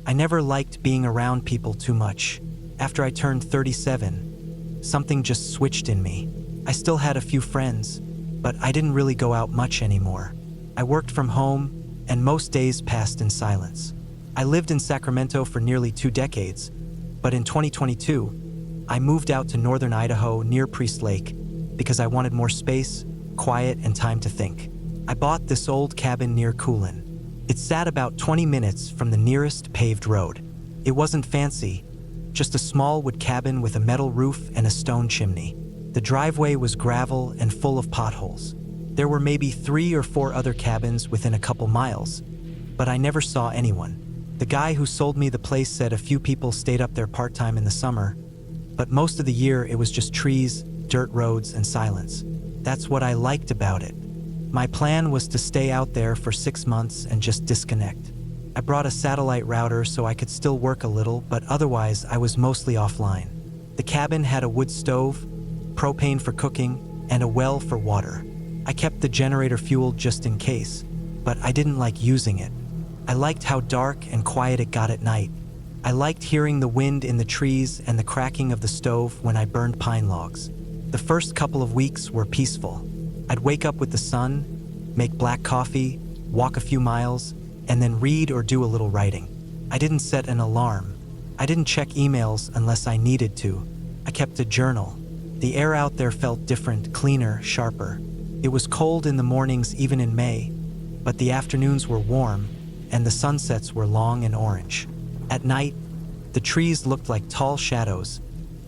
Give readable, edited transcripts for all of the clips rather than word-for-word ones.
I never liked being around people too much. After I turned 37, something just switched in me. I still had a few friends, but I didn't really go out much anymore. I worked from home, and most days passed in silence. I lived in Sacramento for nearly 2 decades, but in 2022, I moved out to northern Idaho near Priest Lake because I wanted more space, quiet, and time to think. I bought this old cabin near Coolin. It sat about 20 minutes from the nearest paved road. It wasn't fancy, just a small wood cabin with a metal roof and a stone chimney. The driveway was gravel and full of potholes. There were maybe 3 or 4 other cabins within a couple miles, but I never saw anyone. The guy who sold me the place said a few people stayed up there part-time in the summer, but most of the year it was just trees, dirt roads, and silence. That's what I liked about it. My plan was to stay out there for 6 months and just disconnect. I brought a satellite router so I could still work a little, but otherwise I was mostly offline. The cabin had a wood stove, propane for cooking, and a well for water. I kept the generator fueled just in case, but I didn't like using it. I liked how dark and quiet it got at night. I liked hearing the wind in the trees and the cracking of the stove when I burned pine logs. The first couple of weeks were peaceful. I'd wake up with the sun, make black coffee, walk a few miles, and then read or do a little writing. I didn't set an alarm. I didn't check emails unless I needed to. I kept a journal. The air out there felt different, cleaner, sharper. It was cold in the mornings even in May, but the afternoons were warm and the sunsets were long and orange. At night, the trees looked like tall shadows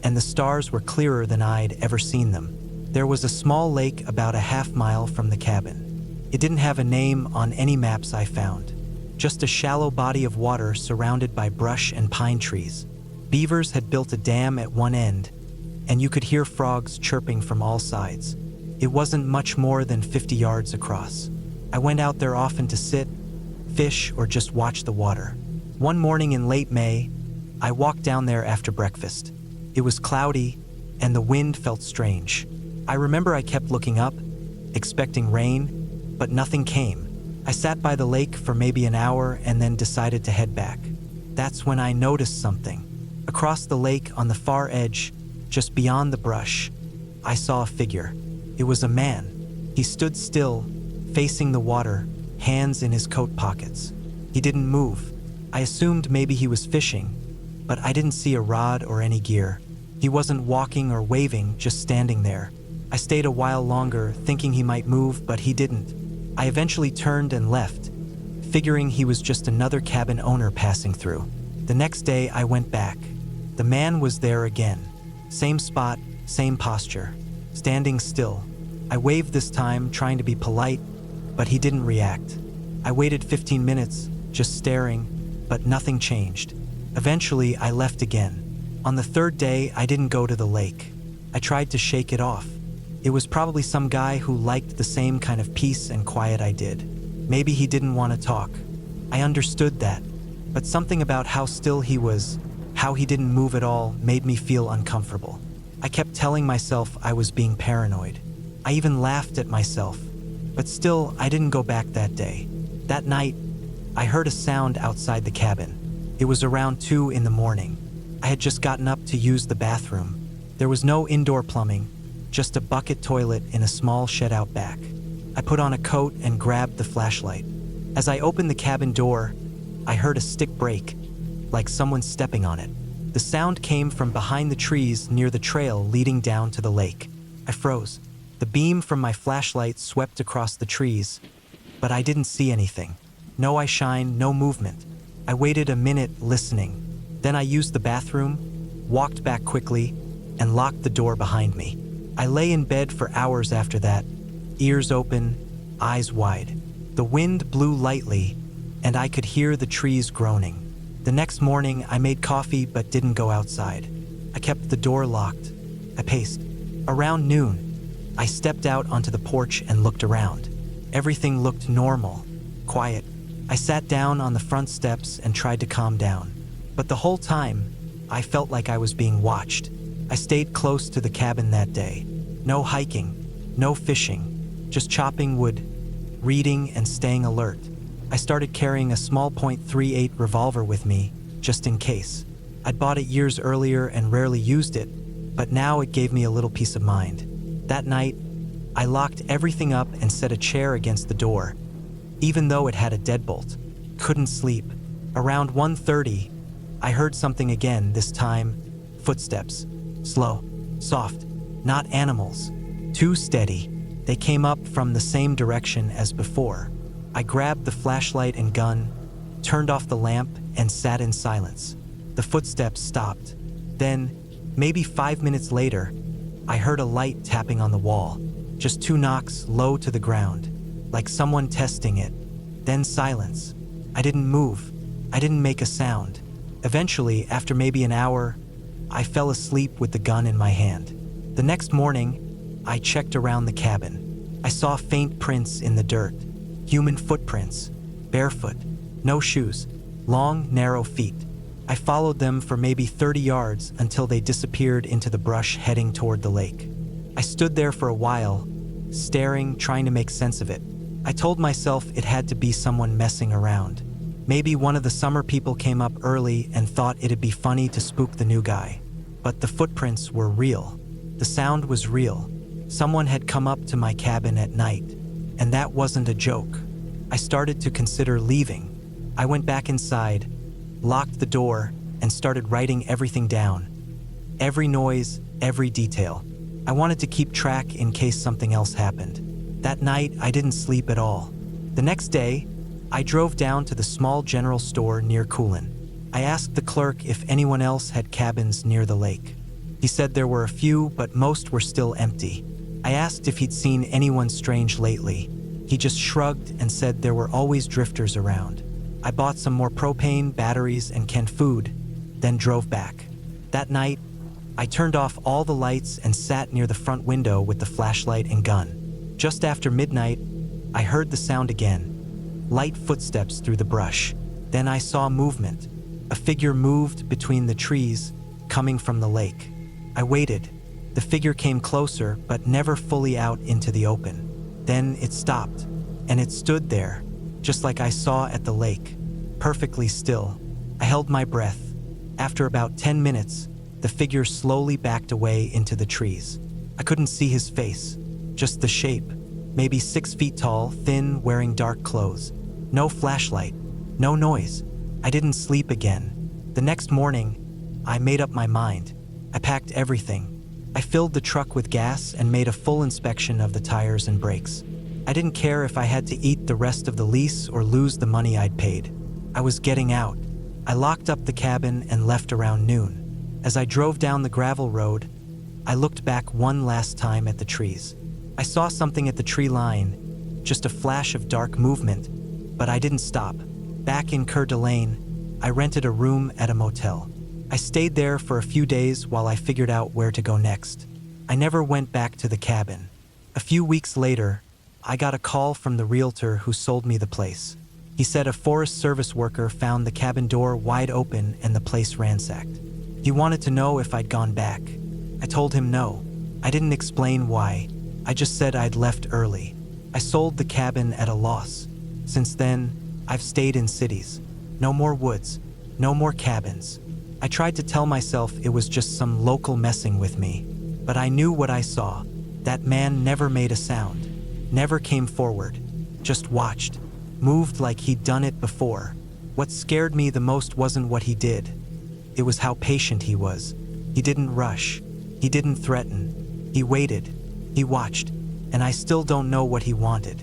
and the stars were clearer than I'd ever seen them. There was a small lake about a half-mile from the cabin. It didn't have a name on any maps I found. Just a shallow body of water surrounded by brush and pine trees. Beavers had built a dam at one end, and you could hear frogs chirping from all sides. It wasn't much more than 50 yards across. I went out there often to sit, fish, or just watch the water. One morning in late May, I walked down there after breakfast. It was cloudy, and the wind felt strange. I remember I kept looking up, expecting rain, but nothing came. I sat by the lake for maybe an hour and then decided to head back. That's when I noticed something. Across the lake on the far edge, just beyond the brush, I saw a figure. It was a man. He stood still, facing the water, hands in his coat pockets. He didn't move. I assumed maybe he was fishing, but I didn't see a rod or any gear. He wasn't walking or waving, just standing there. I stayed a while longer, thinking he might move, but he didn't. I eventually turned and left, figuring he was just another cabin owner passing through. The next day, I went back. The man was there again. Same spot, same posture, standing still. I waved this time, trying to be polite, but he didn't react. I waited 15 minutes, just staring, but nothing changed. Eventually, I left again. On the 3rd day, I didn't go to the lake. I tried to shake it off. It was probably some guy who liked the same kind of peace and quiet I did. Maybe he didn't want to talk. I understood that, but something about how still he was, how he didn't move at all, made me feel uncomfortable. I kept telling myself I was being paranoid. I even laughed at myself, but still, I didn't go back that day. That night, I heard a sound outside the cabin. It was around 2 in the morning. I had just gotten up to use the bathroom. There was no indoor plumbing, just a bucket toilet in a small shed out back. I put on a coat and grabbed the flashlight. As I opened the cabin door, I heard a stick break, like someone stepping on it. The sound came from behind the trees near the trail leading down to the lake. I froze. The beam from my flashlight swept across the trees, but I didn't see anything. No eye shine, no movement. I waited a minute listening. Then I used the bathroom, walked back quickly, and locked the door behind me. I lay in bed for hours after that, ears open, eyes wide. The wind blew lightly, and I could hear the trees groaning. The next morning, I made coffee but didn't go outside. I kept the door locked. I paced. Around noon, I stepped out onto the porch and looked around. Everything looked normal, quiet. I sat down on the front steps and tried to calm down. But the whole time, I felt like I was being watched. I stayed close to the cabin that day. No hiking, no fishing, just chopping wood, reading, and staying alert. I started carrying a small .38 revolver with me, just in case. I'd bought it years earlier and rarely used it, but now it gave me a little peace of mind. That night, I locked everything up and set a chair against the door, even though it had a deadbolt. Couldn't sleep. Around 1:30, I heard something again, this time, footsteps. Slow, soft, not animals. Too steady. They came up from the same direction as before. I grabbed the flashlight and gun, turned off the lamp, and sat in silence. The footsteps stopped. Then, maybe 5 minutes later, I heard a light tapping on the wall. Just 2 knocks, low to the ground, like someone testing it. Then silence. I didn't move. I didn't make a sound. Eventually, after maybe an hour, I fell asleep with the gun in my hand. The next morning, I checked around the cabin. I saw faint prints in the dirt. Human footprints. Barefoot. No shoes. Long, narrow feet. I followed them for maybe 30 yards until they disappeared into the brush heading toward the lake. I stood there for a while, staring, trying to make sense of it. I told myself it had to be someone messing around. Maybe one of the summer people came up early and thought it'd be funny to spook the new guy. But the footprints were real. The sound was real. Someone had come up to my cabin at night, and that wasn't a joke. I started to consider leaving. I went back inside, locked the door, and started writing everything down. Every noise, every detail. I wanted to keep track in case something else happened. That night, I didn't sleep at all. The next day, I drove down to the small general store near Coolin. I asked the clerk if anyone else had cabins near the lake. He said there were a few, but most were still empty. I asked if he'd seen anyone strange lately. He just shrugged and said there were always drifters around. I bought some more propane, batteries, and canned food, then drove back. That night, I turned off all the lights and sat near the front window with the flashlight and gun. Just after midnight, I heard the sound again. Light footsteps through the brush. Then I saw movement. A figure moved between the trees, coming from the lake. I waited. The figure came closer, but never fully out into the open. Then it stopped, and it stood there, just like I saw at the lake, perfectly still. I held my breath. After about 10 minutes, the figure slowly backed away into the trees. I couldn't see his face, just the shape. Maybe 6 feet tall, thin, wearing dark clothes. No flashlight, no noise. I didn't sleep again. The next morning, I made up my mind. I packed everything. I filled the truck with gas and made a full inspection of the tires and brakes. I didn't care if I had to eat the rest of the lease or lose the money I'd paid. I was getting out. I locked up the cabin and left around noon. As I drove down the gravel road, I looked back one last time at the trees. I saw something at the tree line, just a flash of dark movement, but I didn't stop. Back in Coeur d'Alene, I rented a room at a motel. I stayed there for a few days while I figured out where to go next. I never went back to the cabin. A few weeks later, I got a call from the realtor who sold me the place. He said a Forest Service worker found the cabin door wide open and the place ransacked. He wanted to know if I'd gone back. I told him no. I didn't explain why. I just said I'd left early. I sold the cabin at a loss. Since then, I've stayed in cities. No more woods. No more cabins. I tried to tell myself it was just some local messing with me. But I knew what I saw. That man never made a sound. Never came forward. Just watched. Moved like he'd done it before. What scared me the most wasn't what he did. It was how patient he was. He didn't rush. He didn't threaten. He waited. He watched. And I still don't know what he wanted.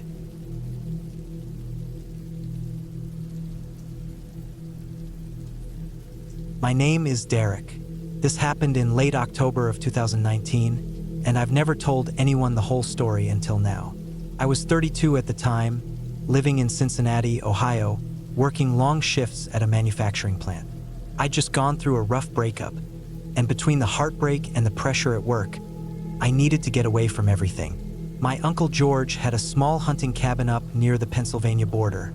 My name is Derek. This happened in late October of 2019, and I've never told anyone the whole story until now. I was 32 at the time, living in Cincinnati, Ohio, working long shifts at a manufacturing plant. I'd just gone through a rough breakup, and between the heartbreak and the pressure at work, I needed to get away from everything. My Uncle George had a small hunting cabin up near the Pennsylvania border,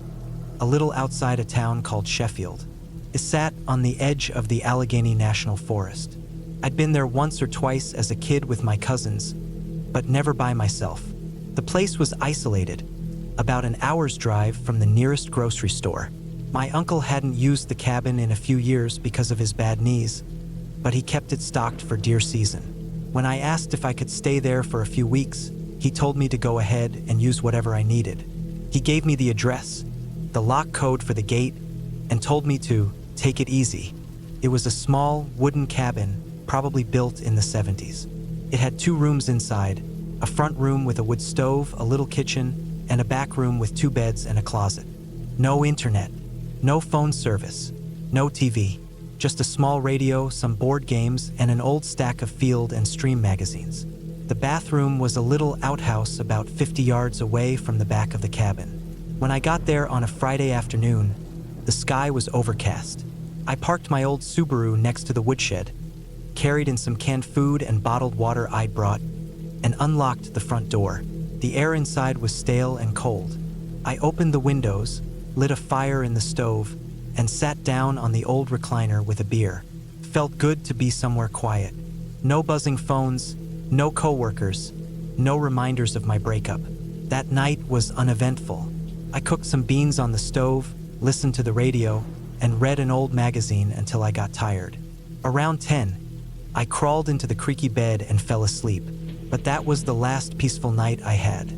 a little outside a town called Sheffield. It sat on the edge of the Allegheny National Forest. I'd been there once or twice as a kid with my cousins, but never by myself. The place was isolated, about an hour's drive from the nearest grocery store. My uncle hadn't used the cabin in a few years because of his bad knees, but he kept it stocked for deer season. When I asked if I could stay there for a few weeks, he told me to go ahead and use whatever I needed. He gave me the address, the lock code for the gate, and told me to take it easy. It was a small, wooden cabin, probably built in the 70s. It had 2 rooms inside, a front room with a wood stove, a little kitchen, and a back room with 2 beds and a closet. No internet, no phone service, no TV, just a small radio, some board games, and an old stack of Field and Stream magazines. The bathroom was a little outhouse about 50 yards away from the back of the cabin. When I got there on a Friday afternoon, the sky was overcast. I parked my old Subaru next to the woodshed, carried in some canned food and bottled water I'd brought, and unlocked the front door. The air inside was stale and cold. I opened the windows, lit a fire in the stove, and sat down on the old recliner with a beer. Felt good to be somewhere quiet. No buzzing phones, no coworkers, no reminders of my breakup. That night was uneventful. I cooked some beans on the stove, listened to the radio, and read an old magazine until I got tired. Around 10, I crawled into the creaky bed and fell asleep, but that was the last peaceful night I had.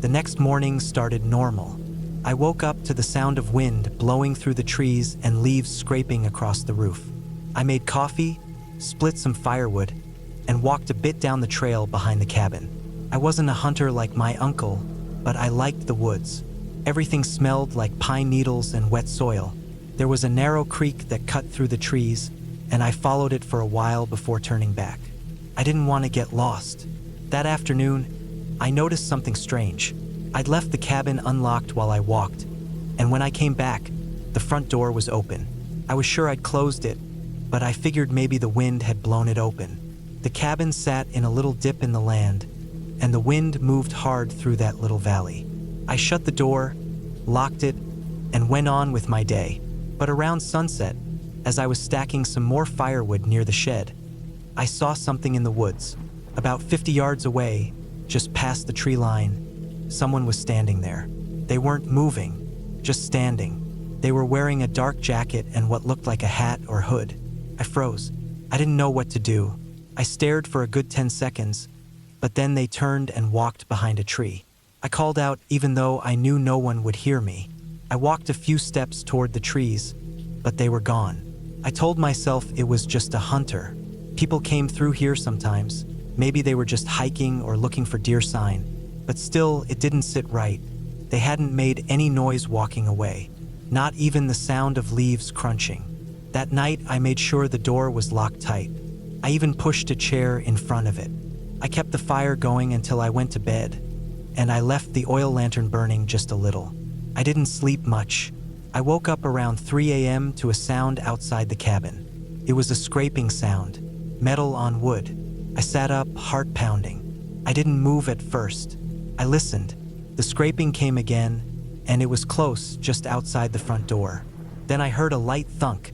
The next morning started normal. I woke up to the sound of wind blowing through the trees and leaves scraping across the roof. I made coffee, split some firewood, and walked a bit down the trail behind the cabin. I wasn't a hunter like my uncle, but I liked the woods. Everything smelled like pine needles and wet soil. There was a narrow creek that cut through the trees, and I followed it for a while before turning back. I didn't want to get lost. That afternoon, I noticed something strange. I'd left the cabin unlocked while I walked, and when I came back, the front door was open. I was sure I'd closed it, but I figured maybe the wind had blown it open. The cabin sat in a little dip in the land, and the wind moved hard through that little valley. I shut the door, locked it, and went on with my day. But around sunset, as I was stacking some more firewood near the shed, I saw something in the woods. About 50 yards away, just past the tree line, someone was standing there. They weren't moving, just standing. They were wearing a dark jacket and what looked like a hat or hood. I froze. I didn't know what to do. I stared for a good 10 seconds, but then they turned and walked behind a tree. I called out even though I knew no one would hear me. I walked a few steps toward the trees, but they were gone. I told myself it was just a hunter. People came through here sometimes. Maybe they were just hiking or looking for deer sign, but still it didn't sit right. They hadn't made any noise walking away, not even the sound of leaves crunching. That night I made sure the door was locked tight. I even pushed a chair in front of it. I kept the fire going until I went to bed, and I left the oil lantern burning just a little. I didn't sleep much. I woke up around 3 a.m. to a sound outside the cabin. It was a scraping sound, metal on wood. I sat up, heart pounding. I didn't move at first. I listened. The scraping came again, and it was close, just outside the front door. Then I heard a light thunk,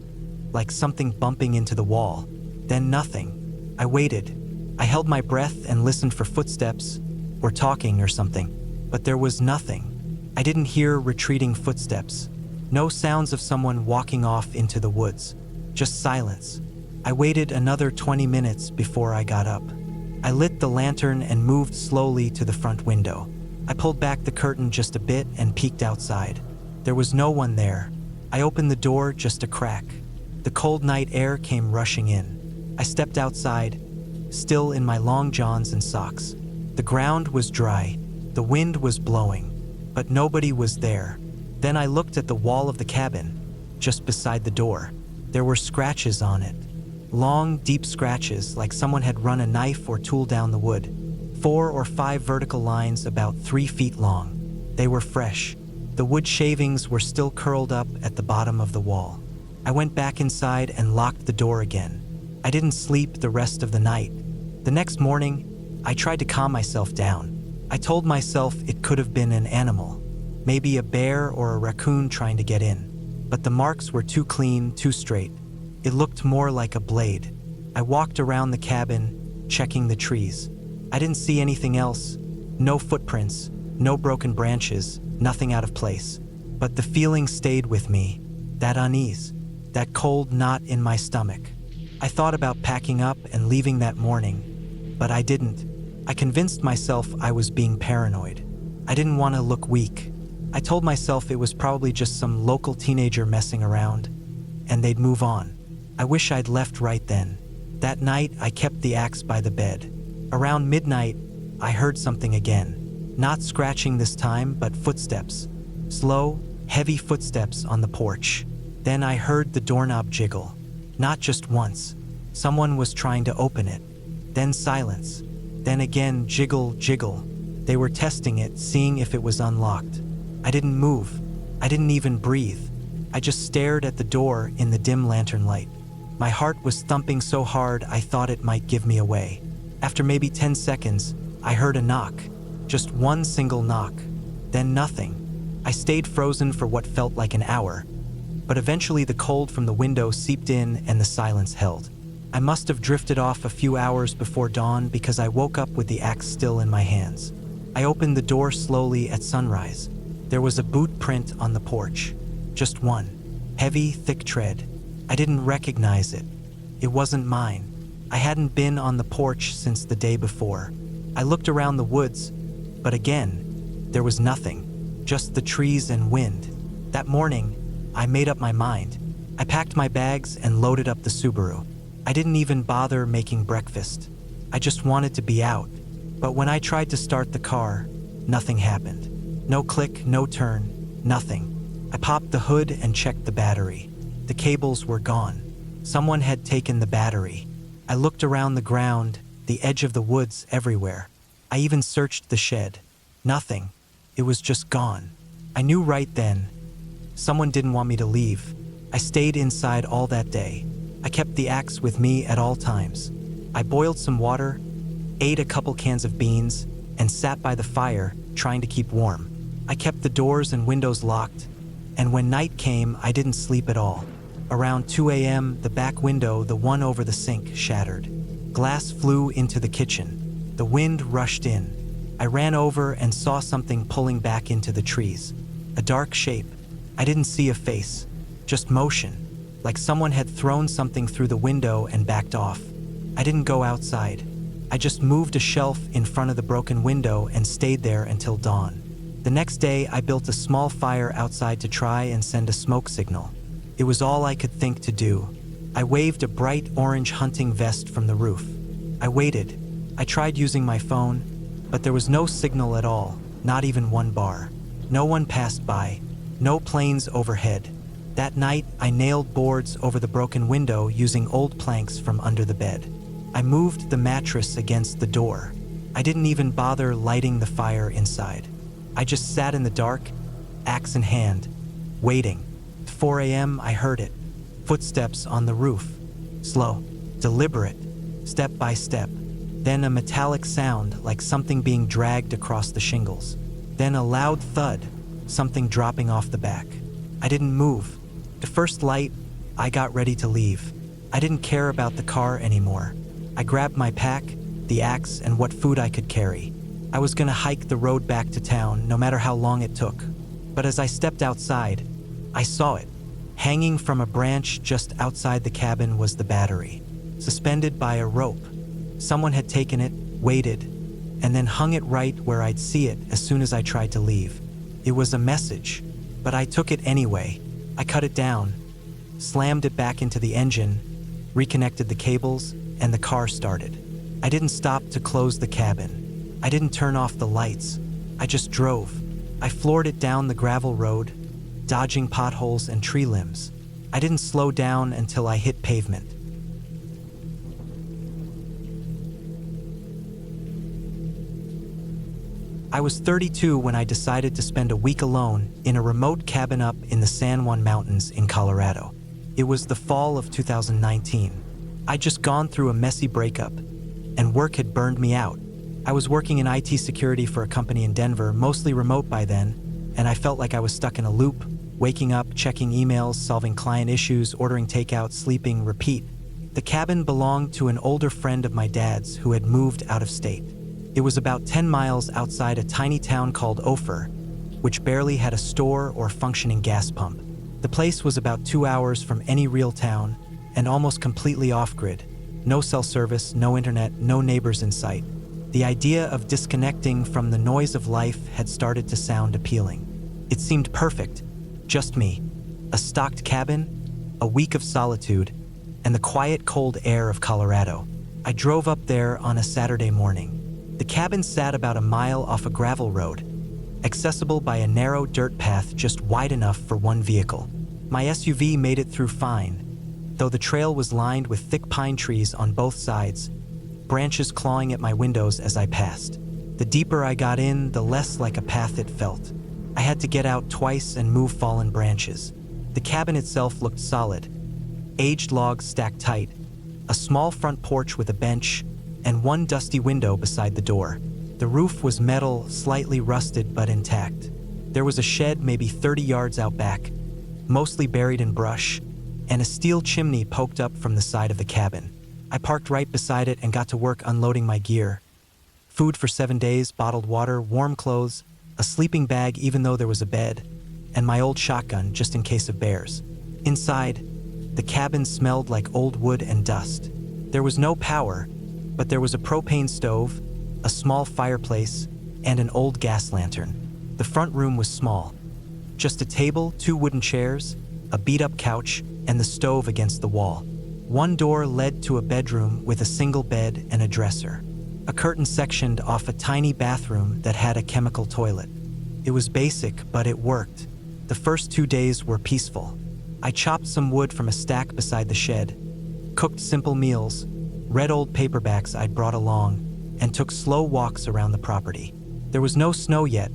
like something bumping into the wall. Then nothing. I waited. I held my breath and listened for footsteps, or talking or something, but there was nothing. I didn't hear retreating footsteps. No sounds of someone walking off into the woods. Just silence. I waited another 20 minutes before I got up. I lit the lantern and moved slowly to the front window. I pulled back the curtain just a bit and peeked outside. There was no one there. I opened the door just a crack. The cold night air came rushing in. I stepped outside, still in my long johns and socks. The ground was dry. The wind was blowing, but nobody was there. Then I looked at the wall of the cabin, just beside the door. There were scratches on it. Long, deep scratches, like someone had run a knife or tool down the wood. 4 or 5 vertical lines about 3 feet long. They were fresh. The wood shavings were still curled up at the bottom of the wall. I went back inside and locked the door again. I didn't sleep the rest of the night. The next morning, I tried to calm myself down. I told myself it could have been an animal, maybe a bear or a raccoon trying to get in. But the marks were too clean, too straight. It looked more like a blade. I walked around the cabin, checking the trees. I didn't see anything else. No footprints, no broken branches, nothing out of place. But the feeling stayed with me. that unease, that cold knot in my stomach. I thought about packing up and leaving that morning, but I didn't. I convinced myself I was being paranoid. I didn't want to look weak. I told myself it was probably just some local teenager messing around, and they'd move on. I wish I'd left right then. That night, I kept the axe by the bed. Around midnight, I heard something again. Not scratching this time, but footsteps. Slow, heavy footsteps on the porch. Then I heard the doorknob jiggle. Not just once. Someone was trying to open it. Then silence. Then again, jiggle, jiggle. They were testing it, seeing if it was unlocked. I didn't move. I didn't even breathe. I just stared at the door in the dim lantern light. My heart was thumping so hard I thought it might give me away. After maybe 10 seconds, I heard a knock. Just one single knock. Then nothing. I stayed frozen for what felt like an hour. But eventually the cold from the window seeped in and the silence held. I must have drifted off a few hours before dawn because I woke up with the axe still in my hands. I opened the door slowly at sunrise. There was a boot print on the porch. Just one. Heavy, thick tread. I didn't recognize it. It wasn't mine. I hadn't been on the porch since the day before. I looked around the woods, but again, there was nothing. Just the trees and wind. That morning, I made up my mind. I packed my bags and loaded up the Subaru. I didn't even bother making breakfast. I just wanted to be out. But when I tried to start the car, nothing happened. No click, no turn, nothing. I popped the hood and checked the battery. The cables were gone. Someone had taken the battery. I looked around the ground, the edge of the woods everywhere. I even searched the shed. Nothing. It was just gone. I knew right then. Someone didn't want me to leave. I stayed inside all that day. I kept the axe with me at all times. I boiled some water, ate a couple cans of beans, and sat by the fire, trying to keep warm. I kept the doors and windows locked, and when night came, I didn't sleep at all. Around 2 a.m., the back window, the one over the sink, shattered. Glass flew into the kitchen. The wind rushed in. I ran over and saw something pulling back into the trees. A dark shape. I didn't see a face, just motion, like someone had thrown something through the window and backed off. I didn't go outside. I just moved a shelf in front of the broken window and stayed there until dawn. The next day, I built a small fire outside to try and send a smoke signal. It was all I could think to do. I waved a bright orange hunting vest from the roof. I waited. I tried using my phone, but there was no signal at all, not even one bar. No one passed by. No planes overhead. That night, I nailed boards over the broken window using old planks from under the bed. I moved the mattress against the door. I didn't even bother lighting the fire inside. I just sat in the dark, axe in hand, waiting. At 4 a.m., I heard it. Footsteps on the roof. Slow, deliberate, step by step. Then a metallic sound like something being dragged across the shingles. Then a loud thud, something dropping off the back. I didn't move. The first light, I got ready to leave. I didn't care about the car anymore. I grabbed my pack, the axe, and what food I could carry. I was gonna hike the road back to town, no matter how long it took. But as I stepped outside, I saw it. Hanging from a branch just outside the cabin was the battery, suspended by a rope. Someone had taken it, waited, and then hung it right where I'd see it as soon as I tried to leave. It was a message, but I took it anyway. I cut it down, slammed it back into the engine, reconnected the cables, and the car started. I didn't stop to close the cabin. I didn't turn off the lights. I just drove. I floored it down the gravel road, dodging potholes and tree limbs. I didn't slow down until I hit pavement. I was 32 when I decided to spend a week alone in a remote cabin up in the San Juan Mountains in Colorado. It was the fall of 2019. I'd just gone through a messy breakup, and work had burned me out. I was working in IT security for a company in Denver, mostly remote by then, and I felt like I was stuck in a loop, waking up, checking emails, solving client issues, ordering takeout, sleeping, repeat. The cabin belonged to an older friend of my dad's who had moved out of state. It was about 10 miles outside a tiny town called Ophir, which barely had a store or functioning gas pump. The place was about 2 hours from any real town and almost completely off-grid. No cell service, no internet, no neighbors in sight. The idea of disconnecting from the noise of life had started to sound appealing. It seemed perfect. Just me. A stocked cabin, a week of solitude, and the quiet, cold air of Colorado. I drove up there on a Saturday morning. The cabin sat about a mile off a gravel road, accessible by a narrow dirt path just wide enough for one vehicle. My SUV made it through fine, though the trail was lined with thick pine trees on both sides, branches clawing at my windows as I passed. The deeper I got in, the less like a path it felt. I had to get out twice and move fallen branches. The cabin itself looked solid. Aged logs stacked tight, a small front porch with a bench, and one dusty window beside the door. The roof was metal, slightly rusted but intact. There was a shed maybe 30 yards out back, mostly buried in brush, and a steel chimney poked up from the side of the cabin. I parked right beside it and got to work unloading my gear. Food for 7 days, bottled water, warm clothes, a sleeping bag even though there was a bed, and my old shotgun just in case of bears. Inside, the cabin smelled like old wood and dust. There was no power, but there was a propane stove, a small fireplace, and an old gas lantern. The front room was small. Just a table, 2 wooden chairs, a beat-up couch, and the stove against the wall. One door led to a bedroom with a single bed and a dresser. A curtain sectioned off a tiny bathroom that had a chemical toilet. It was basic, but it worked. The first 2 days were peaceful. I chopped some wood from a stack beside the shed, cooked simple meals, read old paperbacks I'd brought along, and took slow walks around the property. There was no snow yet,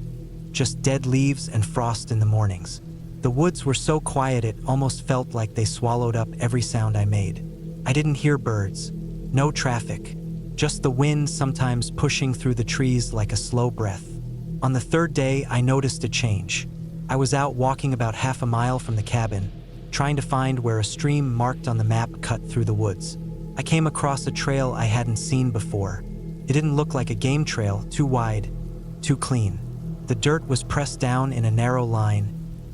just dead leaves and frost in the mornings. The woods were so quiet it almost felt like they swallowed up every sound I made. I didn't hear birds, no traffic, just the wind sometimes pushing through the trees like a slow breath. On the 3rd day, I noticed a change. I was out walking about half a mile from the cabin, trying to find where a stream marked on the map cut through the woods. I came across a trail I hadn't seen before. It didn't look like a game trail, too wide, too clean. The dirt was pressed down in a narrow line,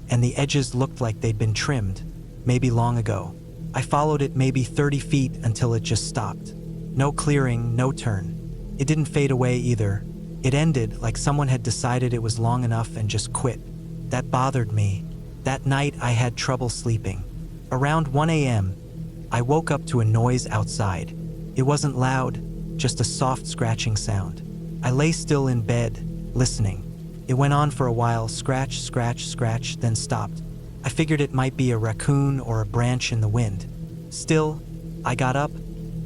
and the edges looked like they'd been trimmed, maybe long ago. I followed it maybe 30 feet until it just stopped. No clearing, no turn. It didn't fade away either. It ended like someone had decided it was long enough and just quit. That bothered me. That night I had trouble sleeping. Around 1 a.m., I woke up to a noise outside. It wasn't loud, just a soft scratching sound. I lay still in bed, listening. It went on for a while, scratch, scratch, scratch, then stopped. I figured it might be a raccoon or a branch in the wind. Still, I got up,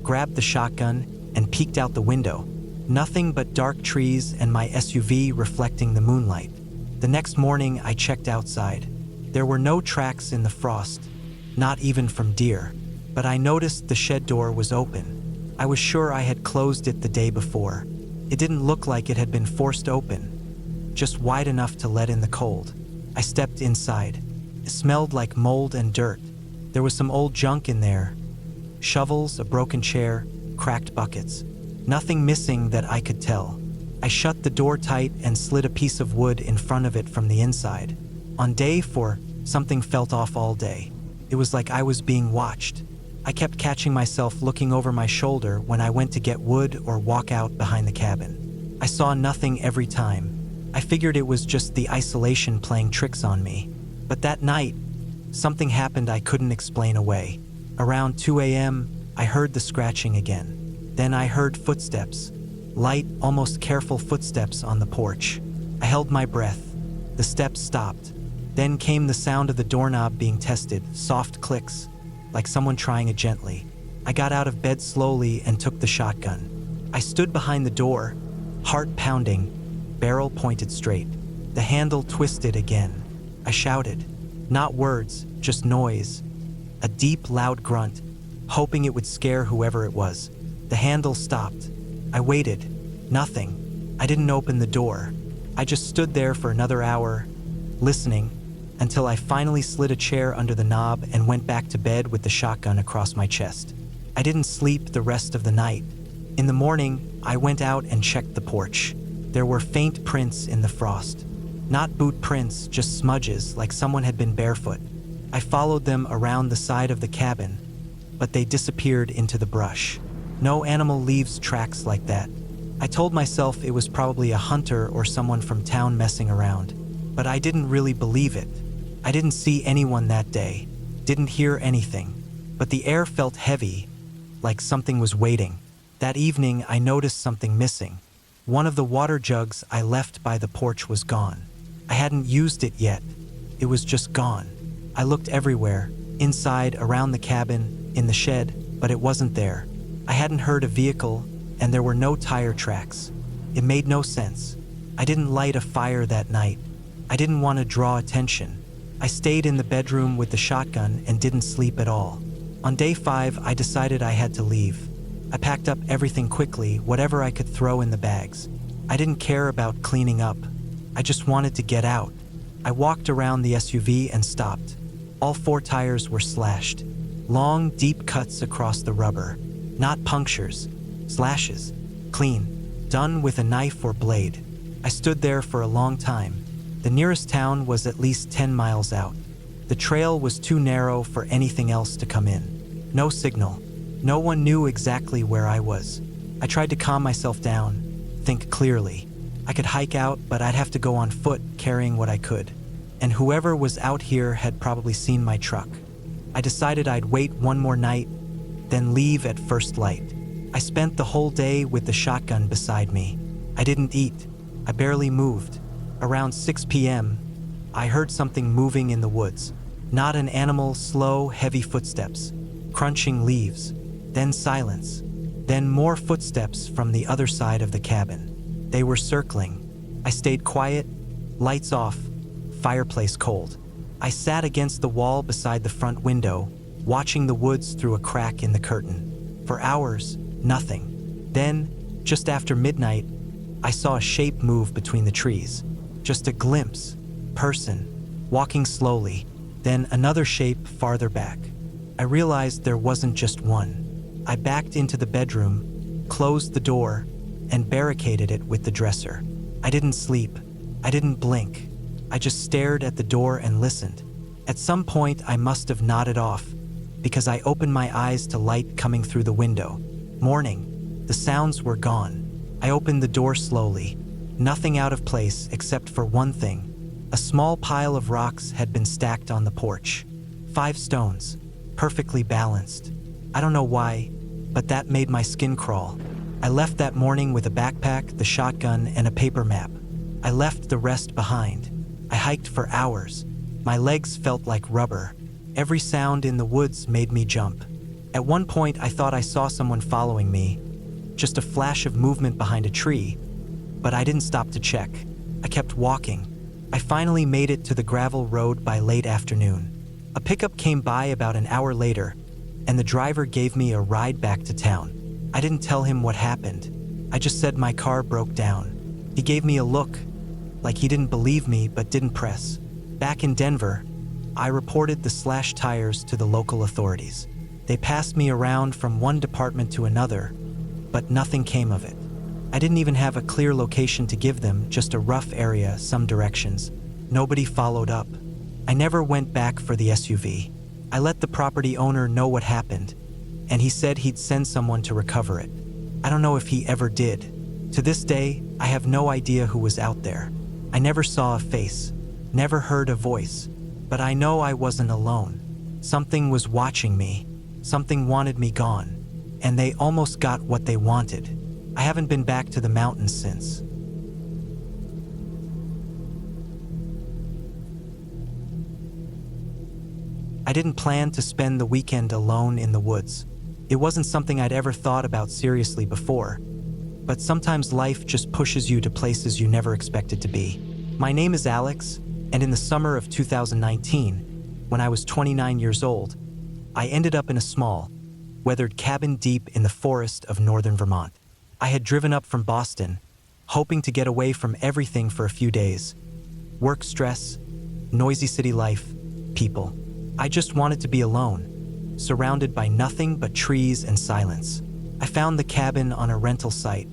grabbed the shotgun, and peeked out the window. Nothing but dark trees and my SUV reflecting the moonlight. The next morning, I checked outside. There were no tracks in the frost, not even from deer, but I noticed the shed door was open. I was sure I had closed it the day before. It didn't look like it had been forced open, just wide enough to let in the cold. I stepped inside. It smelled like mold and dirt. There was some old junk in there. Shovels, a broken chair, cracked buckets. Nothing missing that I could tell. I shut the door tight and slid a piece of wood in front of it from the inside. On day 4, something felt off all day. It was like I was being watched. I kept catching myself looking over my shoulder when I went to get wood or walk out behind the cabin. I saw nothing every time. I figured it was just the isolation playing tricks on me. But that night, something happened I couldn't explain away. Around 2 a.m., I heard the scratching again. Then I heard footsteps, light, almost careful footsteps on the porch. I held my breath. The steps stopped. Then came the sound of the doorknob being tested, soft clicks, like someone trying it gently. I got out of bed slowly and took the shotgun. I stood behind the door, heart pounding, barrel pointed straight. The handle twisted again. I shouted. Not words, just noise. A deep, loud grunt, hoping it would scare whoever it was. The handle stopped. I waited. Nothing. I didn't open the door. I just stood there for another hour, listening, until I finally slid a chair under the knob and went back to bed with the shotgun across my chest. I didn't sleep the rest of the night. In the morning, I went out and checked the porch. There were faint prints in the frost. Not boot prints, just smudges, like someone had been barefoot. I followed them around the side of the cabin, but they disappeared into the brush. No animal leaves tracks like that. I told myself it was probably a hunter or someone from town messing around, but I didn't really believe it. I didn't see anyone that day, didn't hear anything, but the air felt heavy, like something was waiting. That evening, I noticed something missing. One of the water jugs I left by the porch was gone. I hadn't used it yet. It was just gone. I looked everywhere, inside, around the cabin, in the shed, but it wasn't there. I hadn't heard a vehicle, and there were no tire tracks. It made no sense. I didn't light a fire that night. I didn't want to draw attention. I stayed in the bedroom with the shotgun and didn't sleep at all. On day 5, I decided I had to leave. I packed up everything quickly, whatever I could throw in the bags. I didn't care about cleaning up. I just wanted to get out. I walked around the SUV and stopped. All 4 tires were slashed. Long, deep cuts across the rubber. Not punctures, slashes. Clean. Done with a knife or blade. I stood there for a long time. The nearest town was at least 10 miles out. The trail was too narrow for anything else to come in. No signal. No one knew exactly where I was. I tried to calm myself down, think clearly. I could hike out, but I'd have to go on foot, carrying what I could. And whoever was out here had probably seen my truck. I decided I'd wait one more night, then leave at first light. I spent the whole day with the shotgun beside me. I didn't eat. I barely moved. Around 6 p.m., I heard something moving in the woods. Not an animal, slow, heavy footsteps, crunching leaves. Then silence. Then more footsteps from the other side of the cabin. They were circling. I stayed quiet, lights off, fireplace cold. I sat against the wall beside the front window, watching the woods through a crack in the curtain. For hours, nothing. Then, just after midnight, I saw a shape move between the trees. Just a glimpse. Person. Walking slowly. Then another shape farther back. I realized there wasn't just one. I backed into the bedroom, closed the door, and barricaded it with the dresser. I didn't sleep. I didn't blink. I just stared at the door and listened. At some point, I must have nodded off, because I opened my eyes to light coming through the window. Morning. The sounds were gone. I opened the door slowly. Nothing out of place except for one thing. A small pile of rocks had been stacked on the porch. 5 stones, perfectly balanced. I don't know why, but that made my skin crawl. I left that morning with a backpack, the shotgun, and a paper map. I left the rest behind. I hiked for hours. My legs felt like rubber. Every sound in the woods made me jump. At one point, I thought I saw someone following me. Just a flash of movement behind a tree. But I didn't stop to check. I kept walking. I finally made it to the gravel road by late afternoon. A pickup came by about an hour later, and the driver gave me a ride back to town. I didn't tell him what happened. I just said my car broke down. He gave me a look, like he didn't believe me but didn't press. Back in Denver, I reported the slashed tires to the local authorities. They passed me around from one department to another, but nothing came of it. I didn't even have a clear location to give them, just a rough area, some directions. Nobody followed up. I never went back for the SUV. I let the property owner know what happened, and he said he'd send someone to recover it. I don't know if he ever did. To this day, I have no idea who was out there. I never saw a face, never heard a voice, but I know I wasn't alone. Something was watching me. Something wanted me gone, and they almost got what they wanted. I haven't been back to the mountains since. I didn't plan to spend the weekend alone in the woods. It wasn't something I'd ever thought about seriously before, but sometimes life just pushes you to places you never expected to be. My name is Alex, and in the summer of 2019, when I was 29 years old, I ended up in a small, weathered cabin deep in the forest of northern Vermont. I had driven up from Boston, hoping to get away from everything for a few days. Work stress, noisy city life, people. I just wanted to be alone, surrounded by nothing but trees and silence. I found the cabin on a rental site.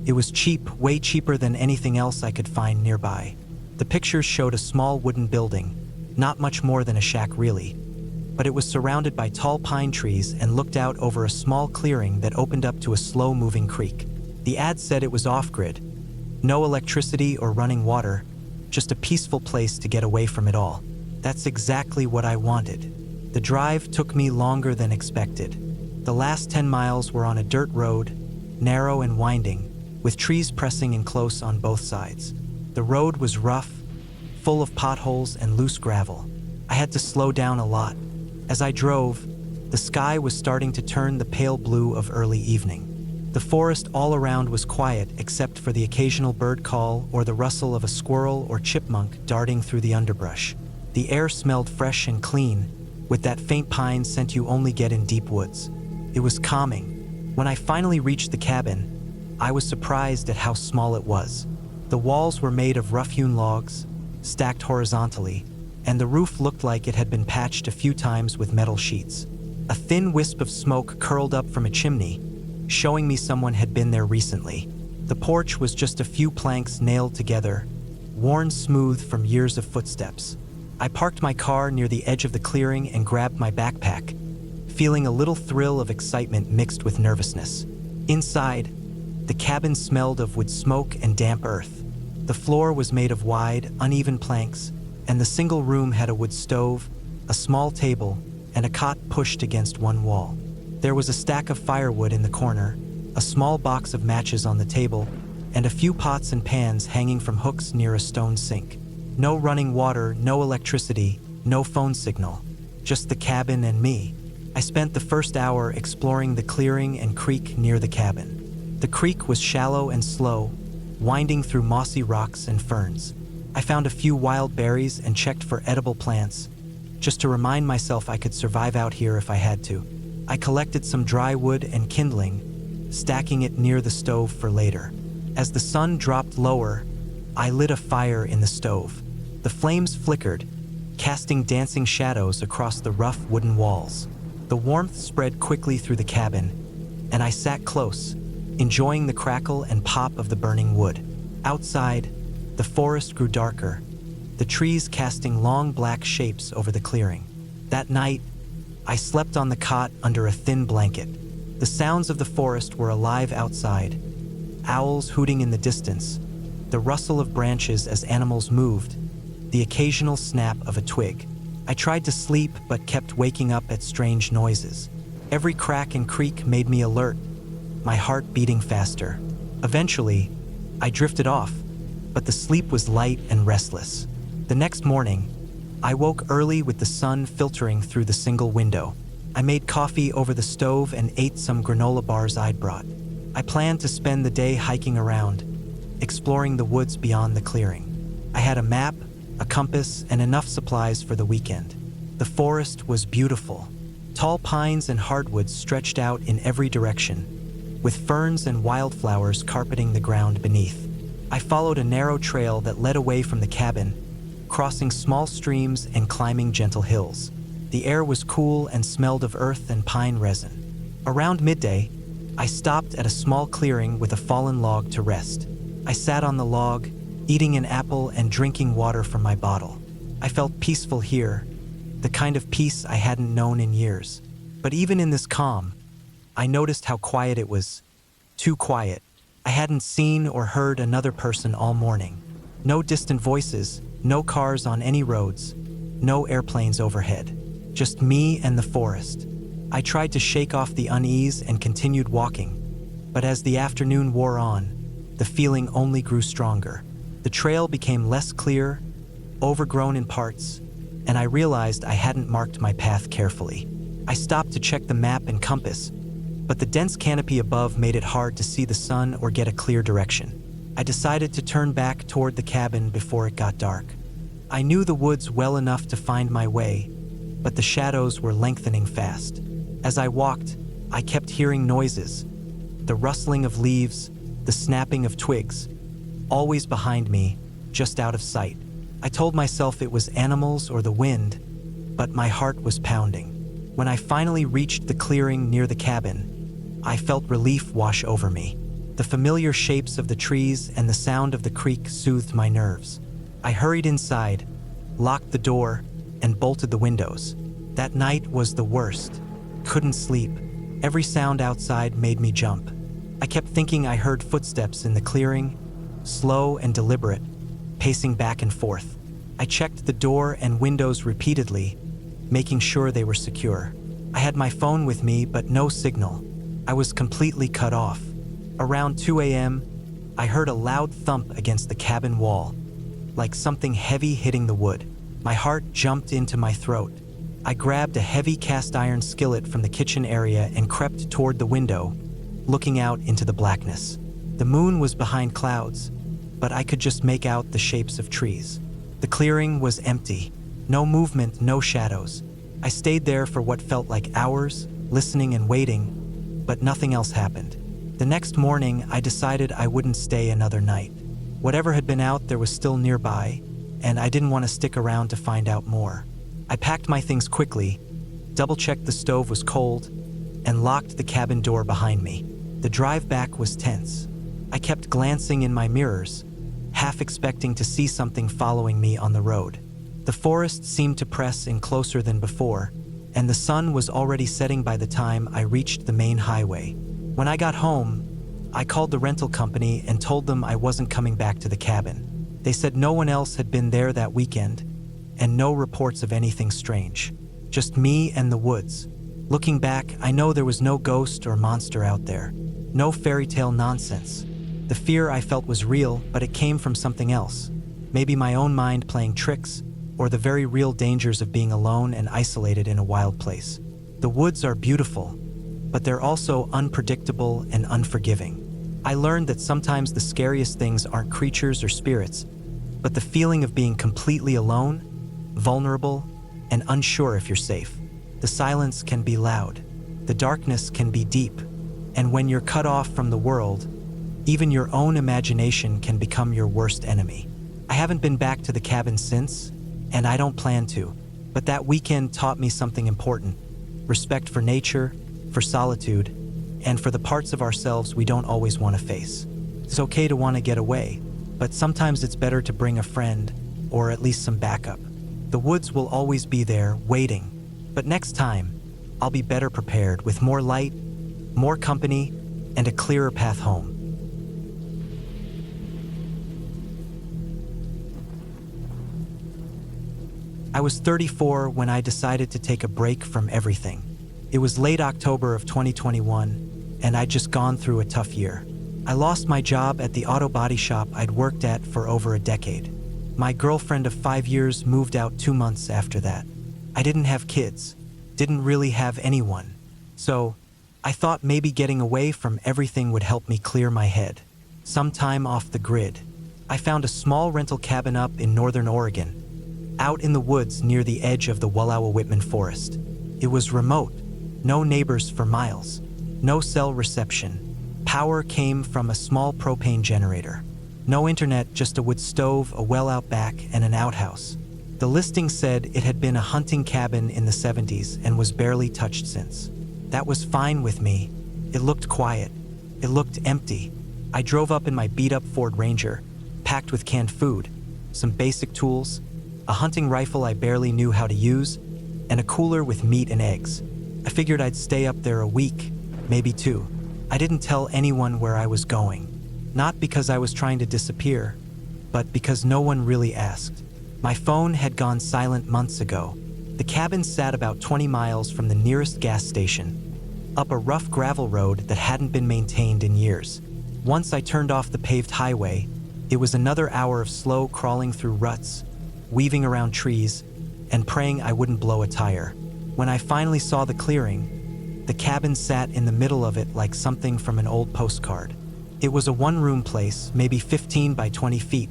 It was cheap, way cheaper than anything else I could find nearby. The pictures showed a small wooden building, not much more than a shack really. but it was surrounded by tall pine trees and looked out over a small clearing that opened up to a slow-moving creek. The ad said it was off-grid. No electricity or running water, just a peaceful place to get away from it all. That's exactly what I wanted. The drive took me longer than expected. The last 10 miles were on a dirt road, narrow and winding, with trees pressing in close on both sides. The road was rough, full of potholes and loose gravel. I had to slow down a lot. As I drove, the sky was starting to turn the pale blue of early evening. The forest all around was quiet except for the occasional bird call or the rustle of a squirrel or chipmunk darting through the underbrush. The air smelled fresh and clean, with that faint pine scent you only get in deep woods. It was calming. When I finally reached the cabin, I was surprised at how small it was. The walls were made of rough-hewn logs, stacked horizontally, and the roof looked like it had been patched a few times with metal sheets. A thin wisp of smoke curled up from a chimney, showing me someone had been there recently. The porch was just a few planks nailed together, worn smooth from years of footsteps. I parked my car near the edge of the clearing and grabbed my backpack, feeling a little thrill of excitement mixed with nervousness. Inside, the cabin smelled of wood smoke and damp earth. The floor was made of wide, uneven planks, and the single room had a wood stove, a small table, and a cot pushed against one wall. There was a stack of firewood in the corner, a small box of matches on the table, and a few pots and pans hanging from hooks near a stone sink. No running water, no electricity, no phone signal, just the cabin and me. I spent the first hour exploring the clearing and creek near the cabin. The creek was shallow and slow, winding through mossy rocks and ferns. I found a few wild berries and checked for edible plants, just to remind myself I could survive out here if I had to. I collected some dry wood and kindling, stacking it near the stove for later. As the sun dropped lower, I lit a fire in the stove. The flames flickered, casting dancing shadows across the rough wooden walls. The warmth spread quickly through the cabin, and I sat close, enjoying the crackle and pop of the burning wood. Outside, the forest grew darker, the trees casting long black shapes over the clearing. That night, I slept on the cot under a thin blanket. The sounds of the forest were alive outside, owls hooting in the distance, the rustle of branches as animals moved, the occasional snap of a twig. I tried to sleep but kept waking up at strange noises. Every crack and creak made me alert, my heart beating faster. Eventually, I drifted off, but the sleep was light and restless. The next morning, I woke early with the sun filtering through the single window. I made coffee over the stove and ate some granola bars I'd brought. I planned to spend the day hiking around, exploring the woods beyond the clearing. I had a map, a compass, and enough supplies for the weekend. The forest was beautiful. Tall pines and hardwoods stretched out in every direction, with ferns and wildflowers carpeting the ground beneath. I followed a narrow trail that led away from the cabin, crossing small streams and climbing gentle hills. The air was cool and smelled of earth and pine resin. Around midday, I stopped at a small clearing with a fallen log to rest. I sat on the log, eating an apple and drinking water from my bottle. I felt peaceful here, the kind of peace I hadn't known in years. But even in this calm, I noticed how quiet it was. Too quiet. I hadn't seen or heard another person all morning. No distant voices, no cars on any roads, no airplanes overhead. Just me and the forest. I tried to shake off the unease and continued walking, but as the afternoon wore on, the feeling only grew stronger. The trail became less clear, overgrown in parts, and I realized I hadn't marked my path carefully. I stopped to check the map and compass, but the dense canopy above made it hard to see the sun or get a clear direction. I decided to turn back toward the cabin before it got dark. I knew the woods well enough to find my way, but the shadows were lengthening fast. As I walked, I kept hearing noises, the rustling of leaves, the snapping of twigs, always behind me, just out of sight. I told myself it was animals or the wind, but my heart was pounding. When I finally reached the clearing near the cabin, I felt relief wash over me. The familiar shapes of the trees and the sound of the creek soothed my nerves. I hurried inside, locked the door, and bolted the windows. That night was the worst. Couldn't sleep. Every sound outside made me jump. I kept thinking I heard footsteps in the clearing, slow and deliberate, pacing back and forth. I checked the door and windows repeatedly, making sure they were secure. I had my phone with me, but no signal. I was completely cut off. Around 2 a.m., I heard a loud thump against the cabin wall, like something heavy hitting the wood. My heart jumped into my throat. I grabbed a heavy cast iron skillet from the kitchen area and crept toward the window, looking out into the blackness. The moon was behind clouds, but I could just make out the shapes of trees. The clearing was empty. No movement, no shadows. I stayed there for what felt like hours, listening and waiting, but nothing else happened. The next morning, I decided I wouldn't stay another night. Whatever had been out there was still nearby, and I didn't want to stick around to find out more. I packed my things quickly, double-checked the stove was cold, and locked the cabin door behind me. The drive back was tense. I kept glancing in my mirrors, half expecting to see something following me on the road. The forest seemed to press in closer than before, and the sun was already setting by the time I reached the main highway. When I got home, I called the rental company and told them I wasn't coming back to the cabin. They said no one else had been there that weekend, and no reports of anything strange. Just me and the woods. Looking back, I know there was no ghost or monster out there. No fairy tale nonsense. The fear I felt was real, but it came from something else. Maybe my own mind playing tricks, or the very real dangers of being alone and isolated in a wild place. The woods are beautiful, but they're also unpredictable and unforgiving. I learned that sometimes the scariest things aren't creatures or spirits, but the feeling of being completely alone, vulnerable, and unsure if you're safe. The silence can be loud. The darkness can be deep. And when you're cut off from the world, even your own imagination can become your worst enemy. I haven't been back to the cabin since, and I don't plan to. But that weekend taught me something important: respect for nature, for solitude, and for the parts of ourselves we don't always want to face. It's okay to want to get away, but sometimes it's better to bring a friend, or at least some backup. The woods will always be there, waiting. But next time, I'll be better prepared with more light, more company, and a clearer path home. I was 34 when I decided to take a break from everything. It was late October of 2021, and I'd just gone through a tough year. I lost my job at the auto body shop I'd worked at for over a decade. My girlfriend of 5 years moved out 2 months after that. I didn't have kids, didn't really have anyone. So I thought maybe getting away from everything would help me clear my head. Some time off the grid. I found a small rental cabin up in northern Oregon, out in the woods near the edge of the Wallowa-Whitman forest. It was remote, no neighbors for miles, no cell reception. Power came from a small propane generator. No internet, just a wood stove, a well out back, and an outhouse. The listing said it had been a hunting cabin in the 70s and was barely touched since. That was fine with me. It looked quiet. It looked empty. I drove up in my beat-up Ford Ranger, packed with canned food, some basic tools, a hunting rifle I barely knew how to use, and a cooler with meat and eggs. I figured I'd stay up there a week, maybe 2. I didn't tell anyone where I was going. Not because I was trying to disappear, but because no one really asked. My phone had gone silent months ago. The cabin sat about 20 miles from the nearest gas station, up a rough gravel road that hadn't been maintained in years. Once I turned off the paved highway, it was another hour of slow crawling through ruts, weaving around trees, and praying I wouldn't blow a tire. When I finally saw the clearing, the cabin sat in the middle of it like something from an old postcard. It was a one-room place, maybe 15 by 20 feet,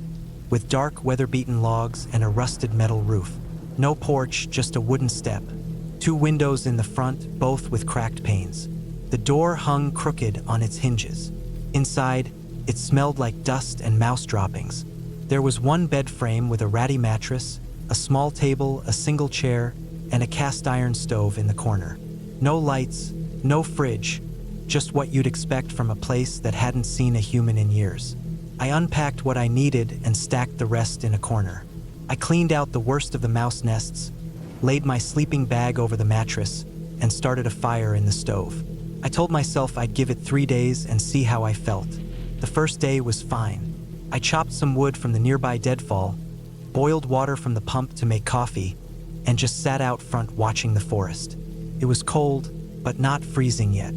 with dark, weather-beaten logs and a rusted metal roof. No porch, just a wooden step. 2 windows in the front, both with cracked panes. The door hung crooked on its hinges. Inside, it smelled like dust and mouse droppings. There was one bed frame with a ratty mattress, a small table, a single chair, and a cast-iron stove in the corner. No lights, no fridge, just what you'd expect from a place that hadn't seen a human in years. I unpacked what I needed and stacked the rest in a corner. I cleaned out the worst of the mouse nests, laid my sleeping bag over the mattress, and started a fire in the stove. I told myself I'd give it 3 days and see how I felt. The first day was fine. I chopped some wood from the nearby deadfall, boiled water from the pump to make coffee, and just sat out front watching the forest. It was cold, but not freezing yet.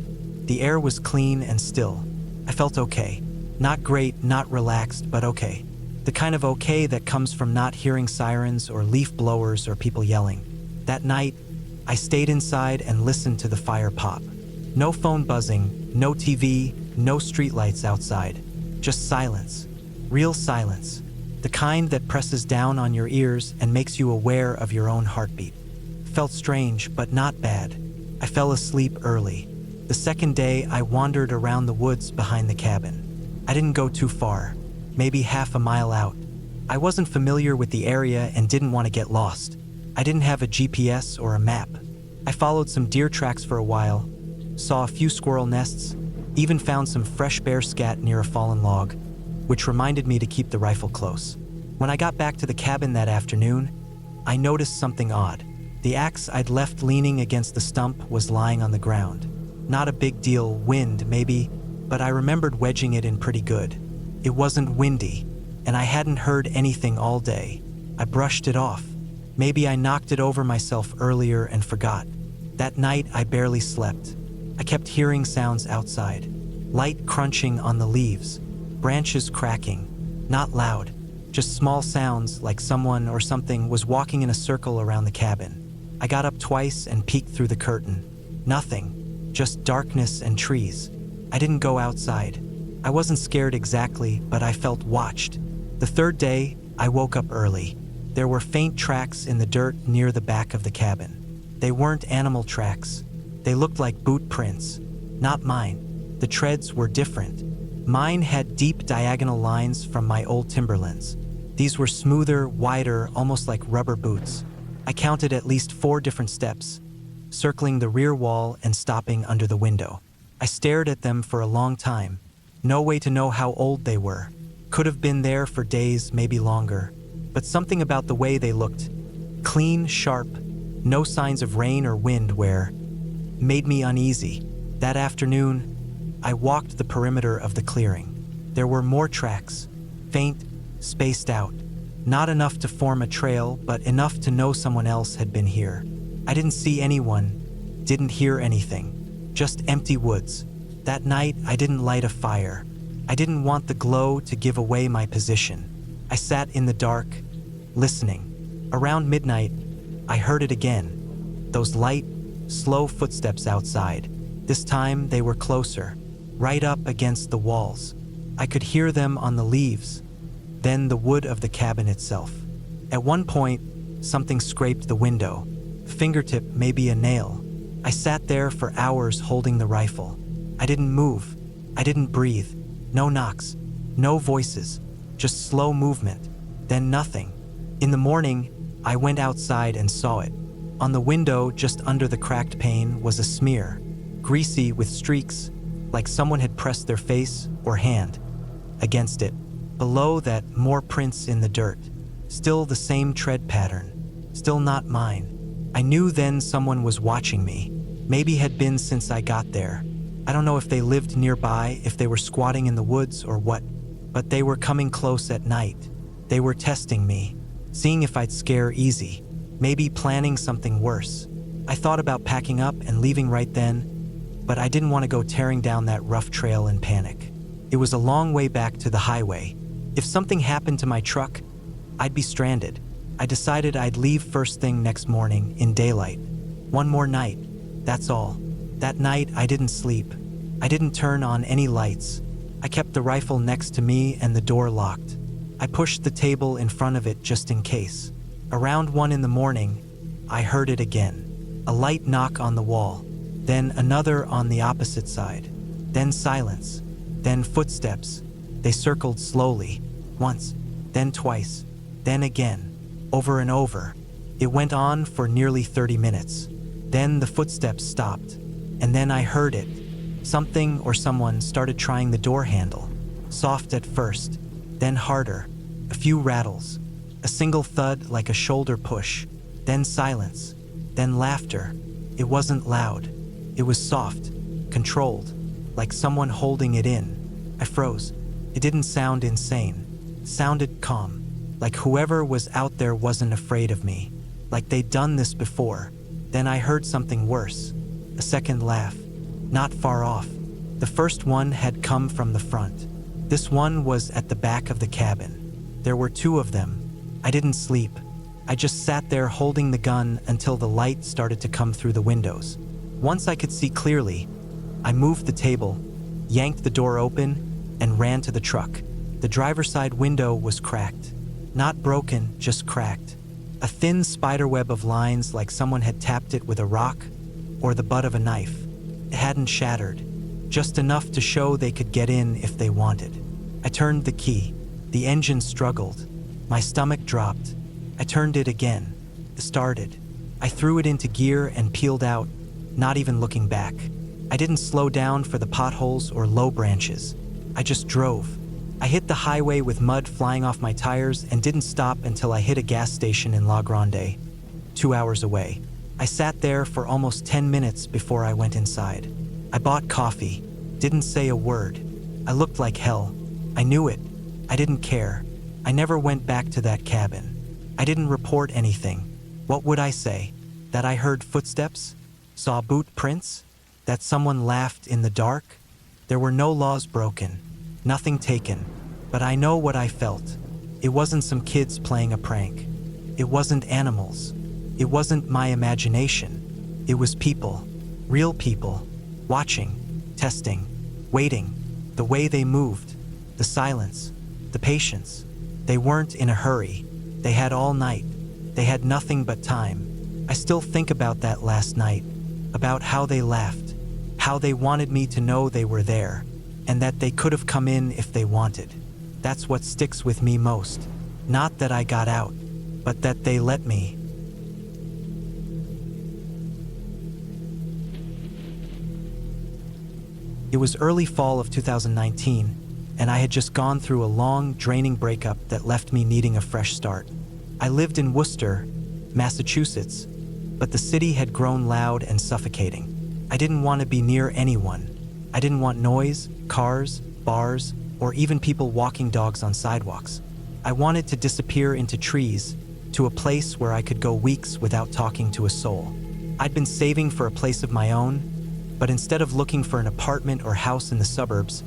The air was clean and still. I felt okay. Not great, not relaxed, but okay. The kind of okay that comes from not hearing sirens or leaf blowers or people yelling. That night, I stayed inside and listened to the fire pop. No phone buzzing, no TV, no streetlights outside. Just silence. Real silence. The kind that presses down on your ears and makes you aware of your own heartbeat. Felt strange, but not bad. I fell asleep early. The second day, I wandered around the woods behind the cabin. I didn't go too far, maybe half a mile out. I wasn't familiar with the area and didn't want to get lost. I didn't have a GPS or a map. I followed some deer tracks for a while, saw a few squirrel nests, even found some fresh bear scat near a fallen log, which reminded me to keep the rifle close. When I got back to the cabin that afternoon, I noticed something odd. The axe I'd left leaning against the stump was lying on the ground. Not a big deal, wind maybe, but I remembered wedging it in pretty good. It wasn't windy, and I hadn't heard anything all day. I brushed it off. Maybe I knocked it over myself earlier and forgot. That night, I barely slept. I kept hearing sounds outside. Light crunching on the leaves, branches cracking. Not loud, just small sounds like someone or something was walking in a circle around the cabin. I got up twice and peeked through the curtain. Nothing, just darkness and trees. I didn't go outside. I wasn't scared exactly, but I felt watched. The third day, I woke up early. There were faint tracks in the dirt near the back of the cabin. They weren't animal tracks. They looked like boot prints. Not mine. The treads were different. Mine had deep diagonal lines from my old Timberlands. These were smoother, wider, almost like rubber boots. I counted at least 4 different steps, circling the rear wall and stopping under the window. I stared at them for a long time. No way to know how old they were. Could have been there for days, maybe longer. But something about the way they looked, clean, sharp, no signs of rain or wind wear, made me uneasy. That afternoon, I walked the perimeter of the clearing. There were more tracks, faint, spaced out. Not enough to form a trail, but enough to know someone else had been here. I didn't see anyone, didn't hear anything. Just empty woods. That night, I didn't light a fire. I didn't want the glow to give away my position. I sat in the dark, listening. Around midnight, I heard it again. Those light, slow footsteps outside. This time, they were closer, right up against the walls. I could hear them on the leaves, then the wood of the cabin itself. At one point, something scraped the window. Fingertip, maybe a nail. I sat there for hours holding the rifle. I didn't move. I didn't breathe. No knocks. No voices. Just slow movement. Then nothing. In the morning, I went outside and saw it. On the window, just under the cracked pane, was a smear. Greasy with streaks, like someone had pressed their face or hand against it. Below that, more prints in the dirt. Still the same tread pattern. Still not mine. I knew then someone was watching me. Maybe had been since I got there. I don't know if they lived nearby, if they were squatting in the woods or what, but they were coming close at night. They were testing me, seeing if I'd scare easy, maybe planning something worse. I thought about packing up and leaving right then, but I didn't want to go tearing down that rough trail in panic. It was a long way back to the highway. If something happened to my truck, I'd be stranded. I decided I'd leave first thing next morning in daylight. One more night, that's all. That night, I didn't sleep. I didn't turn on any lights. I kept the rifle next to me and the door locked. I pushed the table in front of it just in case. Around 1 in the morning, I heard it again. A light knock on the wall, then another on the opposite side. Then silence, then footsteps. They circled slowly, once, then twice, then again. Over and over. It went on for nearly 30 minutes. Then the footsteps stopped, and then I heard it. Something or someone started trying the door handle. Soft at first, then harder. A few rattles. A single thud like a shoulder push. Then silence. Then laughter. It wasn't loud. It was soft, controlled, like someone holding it in. I froze. It didn't sound insane. It sounded calm. Like whoever was out there wasn't afraid of me. Like they'd done this before. Then I heard something worse. A second laugh. Not far off. The first one had come from the front. This one was at the back of the cabin. There were two of them. I didn't sleep. I just sat there holding the gun until the light started to come through the windows. Once I could see clearly, I moved the table, yanked the door open, and ran to the truck. The driver's side window was cracked. Not broken, just cracked. A thin spiderweb of lines like someone had tapped it with a rock or the butt of a knife. It hadn't shattered, just enough to show they could get in if they wanted. I turned the key. The engine struggled. My stomach dropped. I turned it again. It started. I threw it into gear and peeled out, not even looking back. I didn't slow down for the potholes or low branches. I just drove. I hit the highway with mud flying off my tires and didn't stop until I hit a gas station in La Grande, 2 hours away. I sat there for almost 10 minutes before I went inside. I bought coffee, didn't say a word. I looked like hell. I knew it. I didn't care. I never went back to that cabin. I didn't report anything. What would I say? That I heard footsteps? Saw boot prints? That someone laughed in the dark? There were no laws broken. Nothing taken. But I know what I felt. It wasn't some kids playing a prank. It wasn't animals. It wasn't my imagination. It was people. Real people. Watching. Testing. Waiting. The way they moved. The silence. The patience. They weren't in a hurry. They had all night. They had nothing but time. I still think about that last night. About how they laughed. How they wanted me to know they were there. And that they could have come in if they wanted. That's what sticks with me most. Not that I got out, but that they let me. It was early fall of 2019, and I had just gone through a long, draining breakup that left me needing a fresh start. I lived in Worcester, Massachusetts, but the city had grown loud and suffocating. I didn't want to be near anyone. I didn't want noise, cars, bars, or even people walking dogs on sidewalks. I wanted to disappear into trees, to a place where I could go weeks without talking to a soul. I'd been saving for a place of my own, but instead of looking for an apartment or house in the suburbs,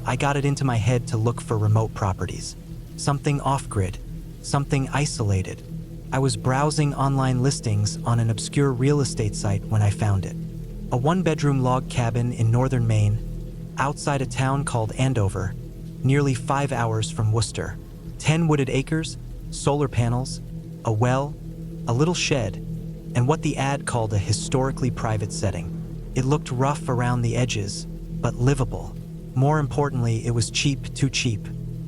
I got it into my head to look for remote properties. Something off-grid, something isolated. I was browsing online listings on an obscure real estate site when I found it. A one-bedroom log cabin in northern Maine, outside a town called Andover, nearly 5 hours from Worcester. 10 wooded acres, solar panels, a well, a little shed, and what the ad called a historically private setting. It looked rough around the edges, but livable. More importantly, it was cheap, too cheap.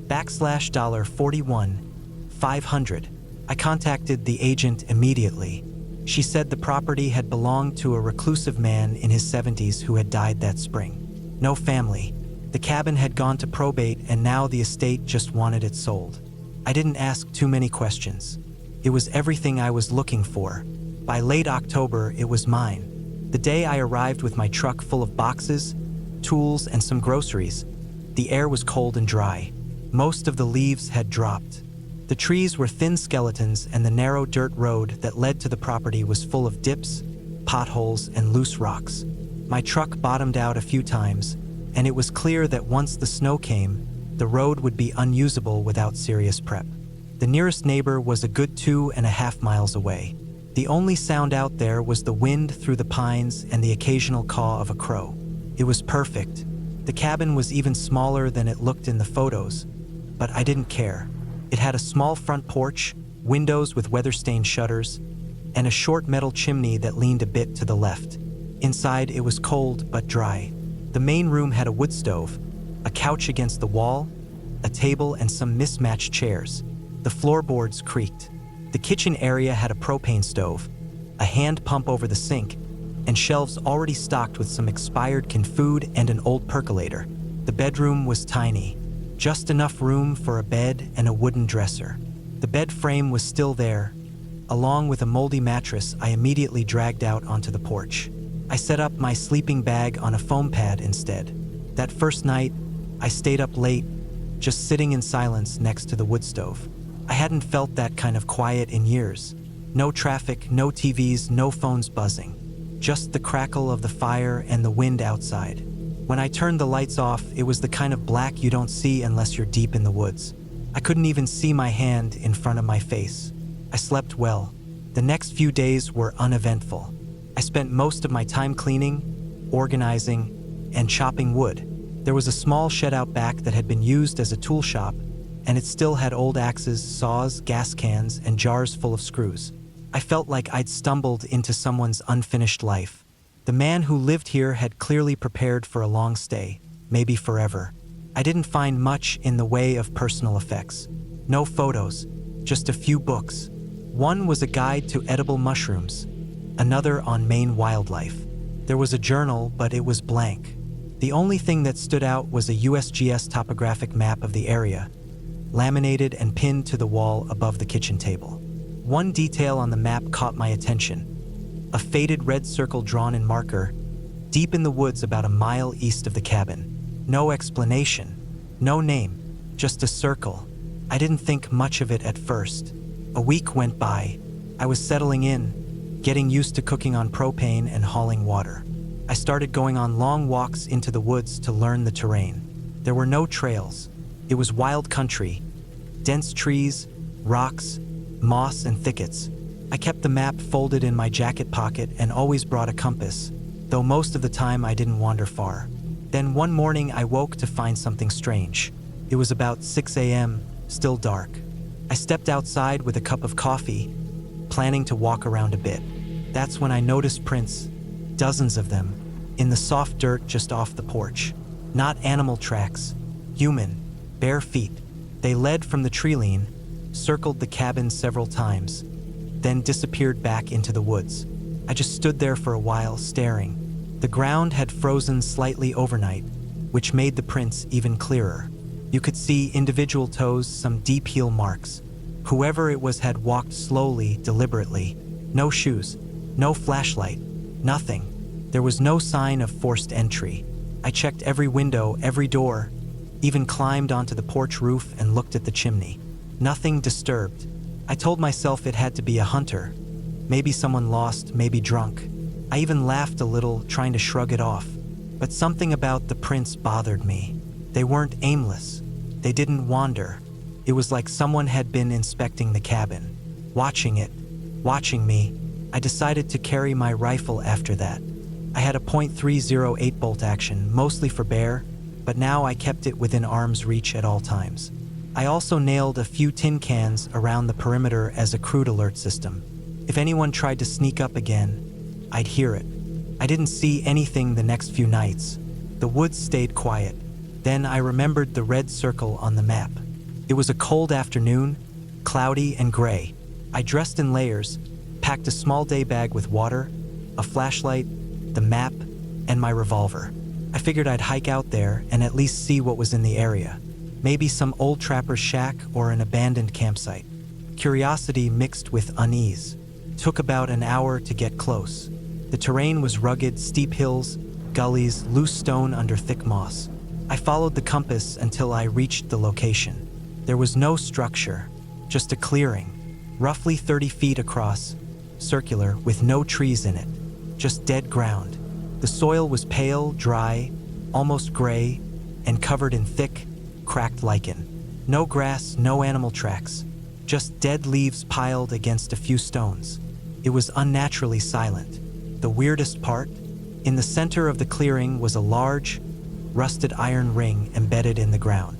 $41,500. I contacted the agent immediately. She said the property had belonged to a reclusive man in his 70s who had died that spring. No family. The cabin had gone to probate and now the estate just wanted it sold. I didn't ask too many questions. It was everything I was looking for. By late October, it was mine. The day I arrived with my truck full of boxes, tools, and some groceries, the air was cold and dry. Most of the leaves had dropped. The trees were thin skeletons and the narrow dirt road that led to the property was full of dips, potholes, and loose rocks. My truck bottomed out a few times, and it was clear that once the snow came, the road would be unusable without serious prep. The nearest neighbor was a good 2.5 miles away. The only sound out there was the wind through the pines and the occasional caw of a crow. It was perfect. The cabin was even smaller than it looked in the photos, but I didn't care. It had a small front porch, windows with weather-stained shutters, and a short metal chimney that leaned a bit to the left. Inside, it was cold but dry. The main room had a wood stove, a couch against the wall, a table, and some mismatched chairs. The floorboards creaked. The kitchen area had a propane stove, a hand pump over the sink, and shelves already stocked with some expired canned food and an old percolator. The bedroom was tiny, just enough room for a bed and a wooden dresser. The bed frame was still there, along with a moldy mattress I immediately dragged out onto the porch. I set up my sleeping bag on a foam pad instead. That first night, I stayed up late, just sitting in silence next to the wood stove. I hadn't felt that kind of quiet in years. No traffic, no TVs, no phones buzzing. Just the crackle of the fire and the wind outside. When I turned the lights off, it was the kind of black you don't see unless you're deep in the woods. I couldn't even see my hand in front of my face. I slept well. The next few days were uneventful. I spent most of my time cleaning, organizing, and chopping wood. There was a small shed out back that had been used as a tool shop, and it still had old axes, saws, gas cans, and jars full of screws. I felt like I'd stumbled into someone's unfinished life. The man who lived here had clearly prepared for a long stay, maybe forever. I didn't find much in the way of personal effects. No photos, just a few books. One was a guide to edible mushrooms, another on Maine wildlife. There was a journal, but it was blank. The only thing that stood out was a USGS topographic map of the area, laminated and pinned to the wall above the kitchen table. One detail on the map caught my attention. A faded red circle drawn in marker, deep in the woods about a mile east of the cabin. No explanation, no name, just a circle. I didn't think much of it at first. A week went by. I was settling in, getting used to cooking on propane and hauling water. I started going on long walks into the woods to learn the terrain. There were no trails. It was wild country, dense trees, rocks, moss, and thickets. I kept the map folded in my jacket pocket and always brought a compass, though most of the time I didn't wander far. Then one morning I woke to find something strange. It was about 6 a.m., still dark. I stepped outside with a cup of coffee, planning to walk around a bit. That's when I noticed prints, dozens of them, in the soft dirt just off the porch. Not animal tracks, human, bare feet. They led from the treeline, circled the cabin several times, then disappeared back into the woods. I just stood there for a while, staring. The ground had frozen slightly overnight, which made the prints even clearer. You could see individual toes, some deep heel marks. Whoever it was had walked slowly, deliberately. No shoes, no flashlight, nothing. There was no sign of forced entry. I checked every window, every door, even climbed onto the porch roof and looked at the chimney. Nothing disturbed. I told myself it had to be a hunter. Maybe someone lost, maybe drunk. I even laughed a little, trying to shrug it off. But something about the prints bothered me. They weren't aimless. They didn't wander. It was like someone had been inspecting the cabin, watching it, watching me. I decided to carry my rifle after that. I had a .308 bolt action, mostly for bear, but now I kept it within arm's reach at all times. I also nailed a few tin cans around the perimeter as a crude alert system. If anyone tried to sneak up again, I'd hear it. I didn't see anything the next few nights. The woods stayed quiet. Then I remembered the red circle on the map. It was a cold afternoon, cloudy and gray. I dressed in layers, packed a small day bag with water, a flashlight, the map, and my revolver. I figured I'd hike out there and at least see what was in the area. Maybe some old trapper's shack or an abandoned campsite. Curiosity mixed with unease. Took about an hour to get close. The terrain was rugged, steep hills, gullies, loose stone under thick moss. I followed the compass until I reached the location. There was no structure, just a clearing, roughly 30 feet across, circular, with no trees in it, just dead ground. The soil was pale, dry, almost gray, and covered in thick, cracked lichen. No grass, no animal tracks, just dead leaves piled against a few stones. It was unnaturally silent. The weirdest part? In the center of the clearing was a large, rusted iron ring embedded in the ground,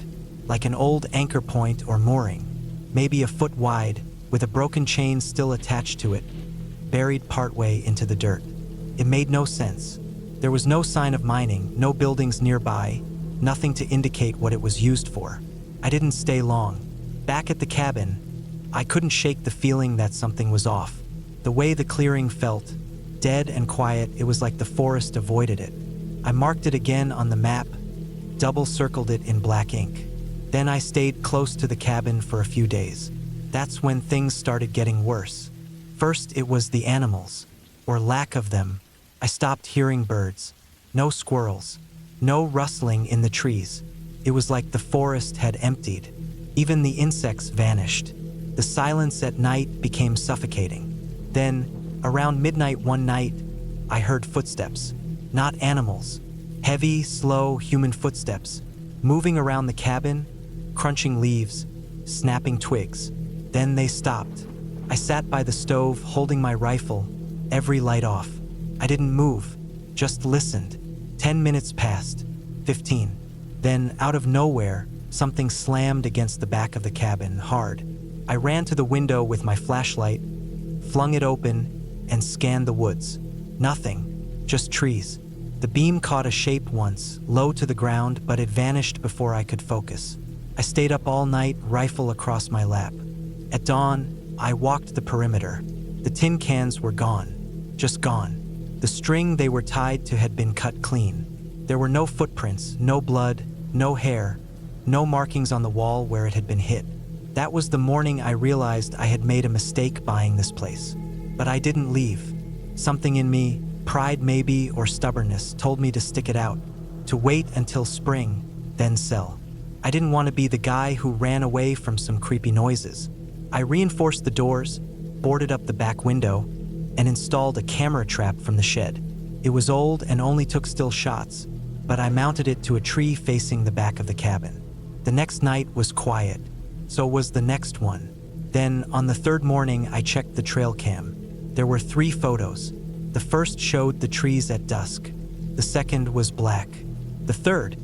like an old anchor point or mooring, maybe a foot wide, with a broken chain still attached to it, buried partway into the dirt. It made no sense. There was no sign of mining, no buildings nearby, nothing to indicate what it was used for. I didn't stay long. Back at the cabin, I couldn't shake the feeling that something was off. The way the clearing felt, dead and quiet, it was like the forest avoided it. I marked it again on the map, double-circled it in black ink. Then I stayed close to the cabin for a few days. That's when things started getting worse. First, it was the animals, or lack of them. I stopped hearing birds. No squirrels. No rustling in the trees. It was like the forest had emptied. Even the insects vanished. The silence at night became suffocating. Then, around midnight one night, I heard footsteps. Not animals. Heavy, slow human footsteps, moving around the cabin, crunching leaves, snapping twigs. Then they stopped. I sat by the stove, holding my rifle, every light off. I didn't move, just listened. 10 minutes passed, 15. Then, out of nowhere, something slammed against the back of the cabin, hard. I ran to the window with my flashlight, flung it open, and scanned the woods. Nothing, just trees. The beam caught a shape once, low to the ground, but it vanished before I could focus. I stayed up all night, rifle across my lap. At dawn, I walked the perimeter. The tin cans were gone, just gone. The string they were tied to had been cut clean. There were no footprints, no blood, no hair, no markings on the wall where it had been hit. That was the morning I realized I had made a mistake buying this place. But I didn't leave. Something in me, pride maybe, or stubbornness, told me to stick it out, to wait until spring, then sell. I didn't want to be the guy who ran away from some creepy noises. I reinforced the doors, boarded up the back window, and installed a camera trap from the shed. It was old and only took still shots, but I mounted it to a tree facing the back of the cabin. The next night was quiet, so was the next one. Then, on the third morning, I checked the trail cam. There were 3 photos. The first showed the trees at dusk. The second was black. The third,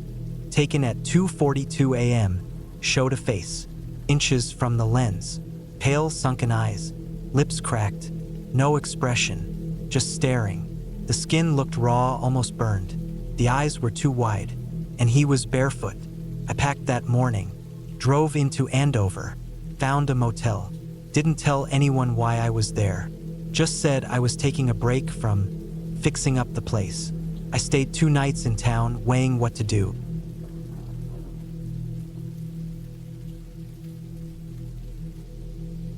taken at 2:42 a.m., showed a face, inches from the lens. Pale, sunken eyes, lips cracked, no expression, just staring. The skin looked raw, almost burned. The eyes were too wide, and he was barefoot. I packed that morning, drove into Andover, found a motel. Didn't tell anyone why I was there. Just said I was taking a break from fixing up the place. I stayed 2 nights in town, weighing what to do.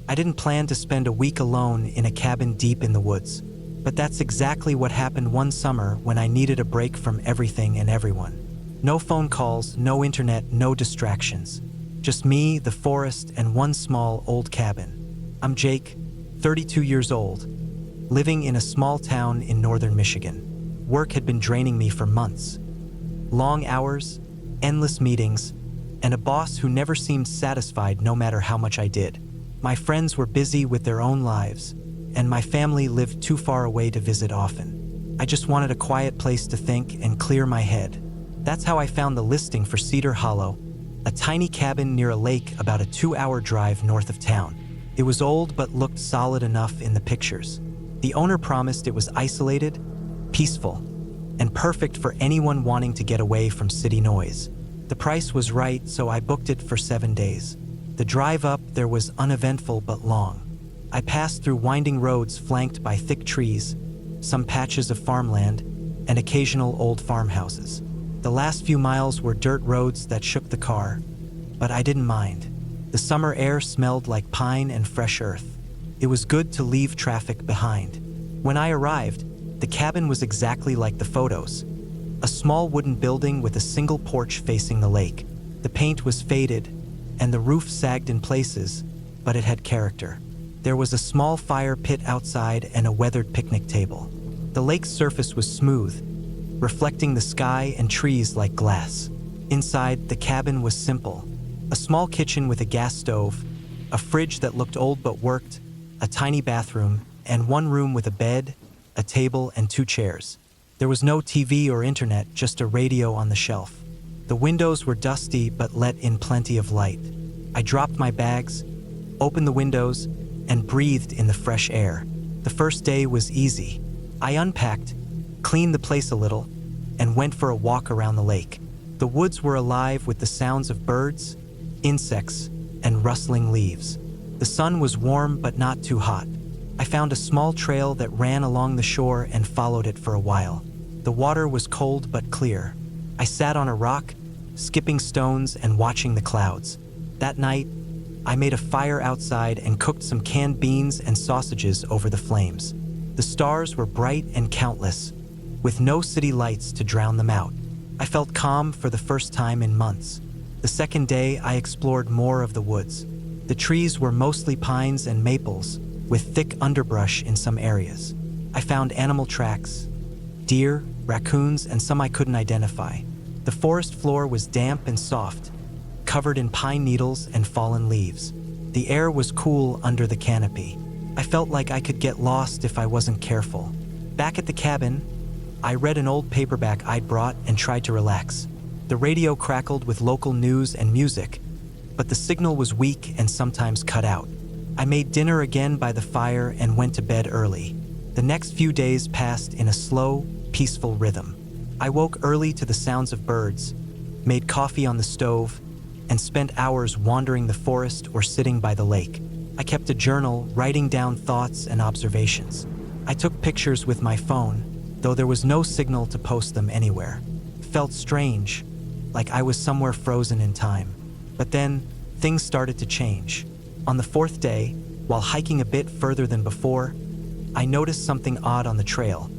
I didn't plan to spend a week alone in a cabin deep in the woods, but that's exactly what happened one summer when I needed a break from everything and everyone. No phone calls, no internet, no distractions. Just me, the forest, and one small old cabin. I'm Jake, 32 years old, living in a small town in northern Michigan. Work had been draining me for months. Long hours, endless meetings, and a boss who never seemed satisfied no matter how much I did. My friends were busy with their own lives, and my family lived too far away to visit often. I just wanted a quiet place to think and clear my head. That's how I found the listing for Cedar Hollow, a tiny cabin near a lake about a 2-hour drive north of town. It was old but looked solid enough in the pictures. The owner promised it was isolated, peaceful, and perfect for anyone wanting to get away from city noise. The price was right, so I booked it for 7 days. The drive up there was uneventful but long. I passed through winding roads flanked by thick trees, some patches of farmland, and occasional old farmhouses. The last few miles were dirt roads that shook the car, but I didn't mind. The summer air smelled like pine and fresh earth. It was good to leave traffic behind. When I arrived, the cabin was exactly like the photos. A small wooden building with a single porch facing the lake. The paint was faded, and the roof sagged in places, but it had character. There was a small fire pit outside and a weathered picnic table. The lake's surface was smooth, reflecting the sky and trees like glass. Inside, the cabin was simple. A small kitchen with a gas stove, a fridge that looked old but worked, a tiny bathroom, and one room with a bed, a table, and 2 chairs. There was no TV or internet, just a radio on the shelf. The windows were dusty but let in plenty of light. I dropped my bags, opened the windows, and breathed in the fresh air. The first day was easy. I unpacked, cleaned the place a little, and went for a walk around the lake. The woods were alive with the sounds of birds, insects, and rustling leaves. The sun was warm but not too hot. I found a small trail that ran along the shore and followed it for a while. The water was cold but clear. I sat on a rock, skipping stones and watching the clouds. That night, I made a fire outside and cooked some canned beans and sausages over the flames. The stars were bright and countless, with no city lights to drown them out. I felt calm for the first time in months. The second day, I explored more of the woods. The trees were mostly pines and maples, with thick underbrush in some areas. I found animal tracks, deer, raccoons, and some I couldn't identify. The forest floor was damp and soft, covered in pine needles and fallen leaves. The air was cool under the canopy. I felt like I could get lost if I wasn't careful. Back at the cabin, I read an old paperback I'd brought and tried to relax. The radio crackled with local news and music, but the signal was weak and sometimes cut out. I made dinner again by the fire and went to bed early. The next few days passed in a slow, peaceful rhythm. I woke early to the sounds of birds, made coffee on the stove, and spent hours wandering the forest or sitting by the lake. I kept a journal, writing down thoughts and observations. I took pictures with my phone, though there was no signal to post them anywhere. It felt strange, like I was somewhere frozen in time. But then, things started to change. On the fourth day, while hiking a bit further than before, I noticed something odd on the trail.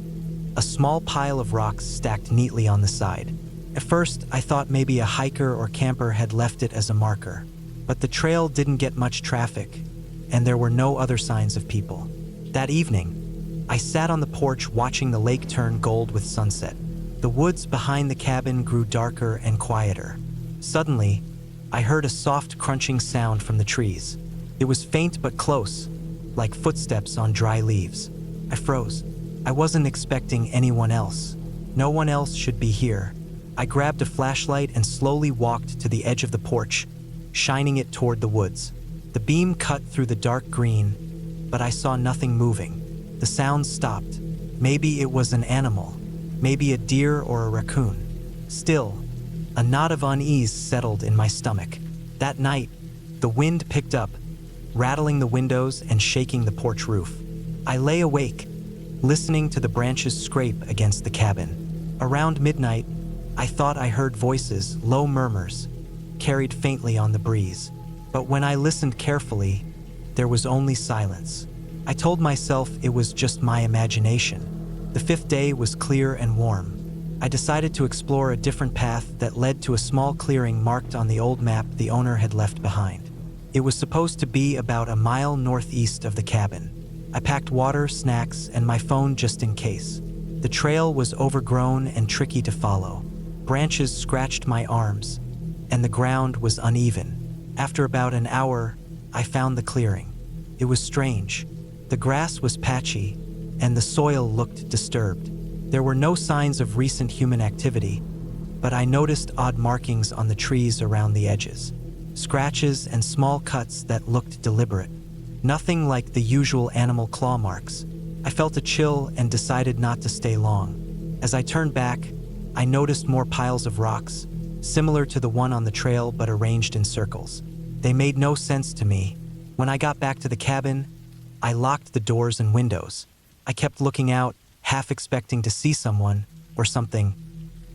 A small pile of rocks stacked neatly on the side. At first, I thought maybe a hiker or camper had left it as a marker. But the trail didn't get much traffic, and there were no other signs of people. That evening, I sat on the porch watching the lake turn gold with sunset. The woods behind the cabin grew darker and quieter. Suddenly, I heard a soft crunching sound from the trees. It was faint but close, like footsteps on dry leaves. I froze. I wasn't expecting anyone else. No one else should be here. I grabbed a flashlight and slowly walked to the edge of the porch, shining it toward the woods. The beam cut through the dark green, but I saw nothing moving. The sound stopped. Maybe it was an animal, maybe a deer or a raccoon. Still, a knot of unease settled in my stomach. That night, the wind picked up, rattling the windows and shaking the porch roof. I lay awake, listening to the branches scrape against the cabin. Around midnight, I thought I heard voices, low murmurs, carried faintly on the breeze. But when I listened carefully, there was only silence. I told myself it was just my imagination. The fifth day was clear and warm. I decided to explore a different path that led to a small clearing marked on the old map the owner had left behind. It was supposed to be about a mile northeast of the cabin. I packed water, snacks, and my phone just in case. The trail was overgrown and tricky to follow. Branches scratched my arms, and the ground was uneven. After about an hour, I found the clearing. It was strange. The grass was patchy, and the soil looked disturbed. There were no signs of recent human activity, but I noticed odd markings on the trees around the edges. Scratches and small cuts that looked deliberate. Nothing like the usual animal claw marks. I felt a chill and decided not to stay long. As I turned back, I noticed more piles of rocks, similar to the one on the trail but arranged in circles. They made no sense to me. When I got back to the cabin, I locked the doors and windows. I kept looking out, half expecting to see someone or something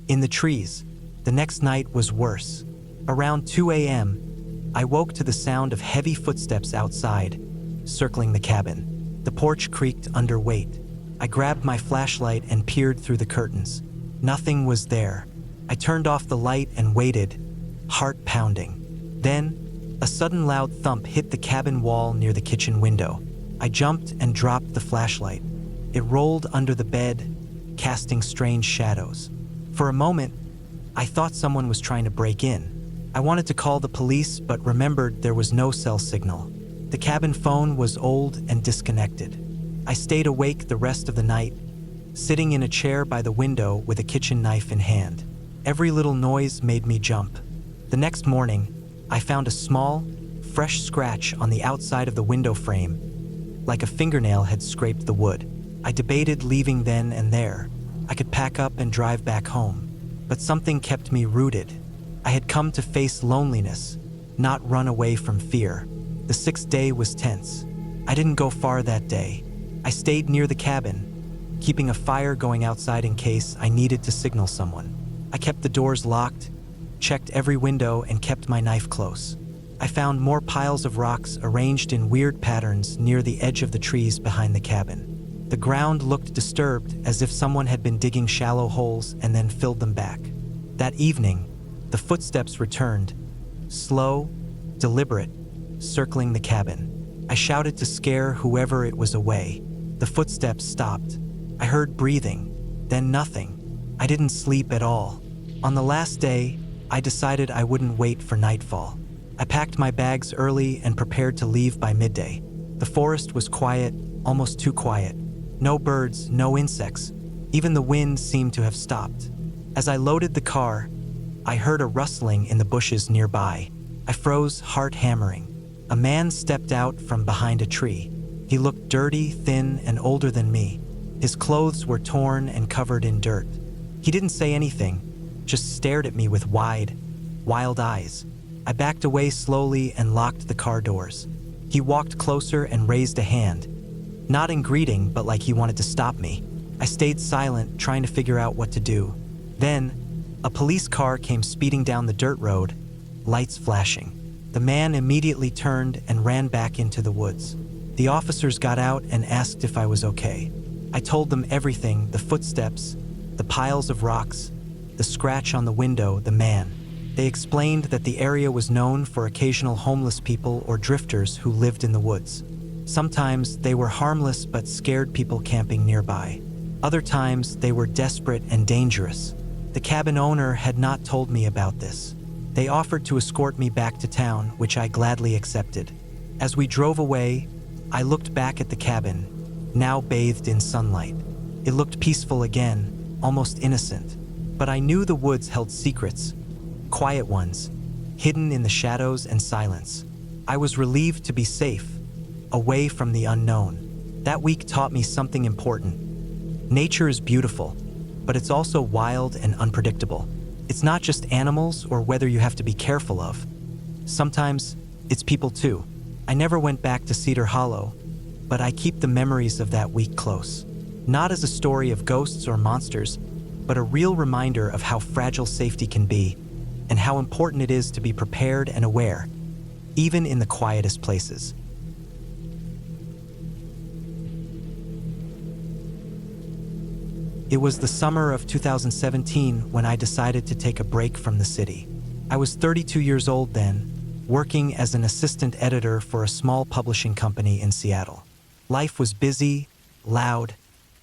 in the trees. The next night was worse. Around 2 a.m., I woke to the sound of heavy footsteps outside, circling the cabin. The porch creaked under weight. I grabbed my flashlight and peered through the curtains. Nothing was there. I turned off the light and waited, heart pounding. Then, a sudden loud thump hit the cabin wall near the kitchen window. I jumped and dropped the flashlight. It rolled under the bed, casting strange shadows. For a moment, I thought someone was trying to break in. I wanted to call the police, but remembered there was no cell signal. The cabin phone was old and disconnected. I stayed awake the rest of the night, sitting in a chair by the window with a kitchen knife in hand. Every little noise made me jump. The next morning, I found a small, fresh scratch on the outside of the window frame, like a fingernail had scraped the wood. I debated leaving then and there. I could pack up and drive back home, but something kept me rooted. I had come to face loneliness, not run away from fear. The sixth day was tense. I didn't go far that day. I stayed near the cabin, keeping a fire going outside in case I needed to signal someone. I kept the doors locked, checked every window, and kept my knife close. I found more piles of rocks arranged in weird patterns near the edge of the trees behind the cabin. The ground looked disturbed, as if someone had been digging shallow holes and then filled them back. That evening, the footsteps returned, slow, deliberate, circling the cabin. I shouted to scare whoever it was away. The footsteps stopped. I heard breathing, then nothing. I didn't sleep at all. On the last day, I decided I wouldn't wait for nightfall. I packed my bags early and prepared to leave by midday. The forest was quiet, almost too quiet. No birds, no insects. Even the wind seemed to have stopped. As I loaded the car, I heard a rustling in the bushes nearby. I froze, heart hammering. A man stepped out from behind a tree. He looked dirty, thin, and older than me. His clothes were torn and covered in dirt. He didn't say anything, just stared at me with wide, wild eyes. I backed away slowly and locked the car doors. He walked closer and raised a hand, not in greeting, but like he wanted to stop me. I stayed silent, trying to figure out what to do. Then, a police car came speeding down the dirt road, lights flashing. The man immediately turned and ran back into the woods. The officers got out and asked if I was okay. I told them everything: the footsteps, the piles of rocks, the scratch on the window, the man. They explained that the area was known for occasional homeless people or drifters who lived in the woods. Sometimes they were harmless but scared people camping nearby. Other times they were desperate and dangerous. The cabin owner had not told me about this. They offered to escort me back to town, which I gladly accepted. As we drove away, I looked back at the cabin, now bathed in sunlight. It looked peaceful again, almost innocent. But I knew the woods held secrets, quiet ones, hidden in the shadows and silence. I was relieved to be safe, away from the unknown. That week taught me something important. Nature is beautiful, but it's also wild and unpredictable. It's not just animals or weather you have to be careful of. Sometimes it's people too. I never went back to Cedar Hollow, but I keep the memories of that week close. Not as a story of ghosts or monsters, but a real reminder of how fragile safety can be and how important it is to be prepared and aware, even in the quietest places. It was the summer of 2017 when I decided to take a break from the city. I was 32 years old then, working as an assistant editor for a small publishing company in Seattle. Life was busy, loud,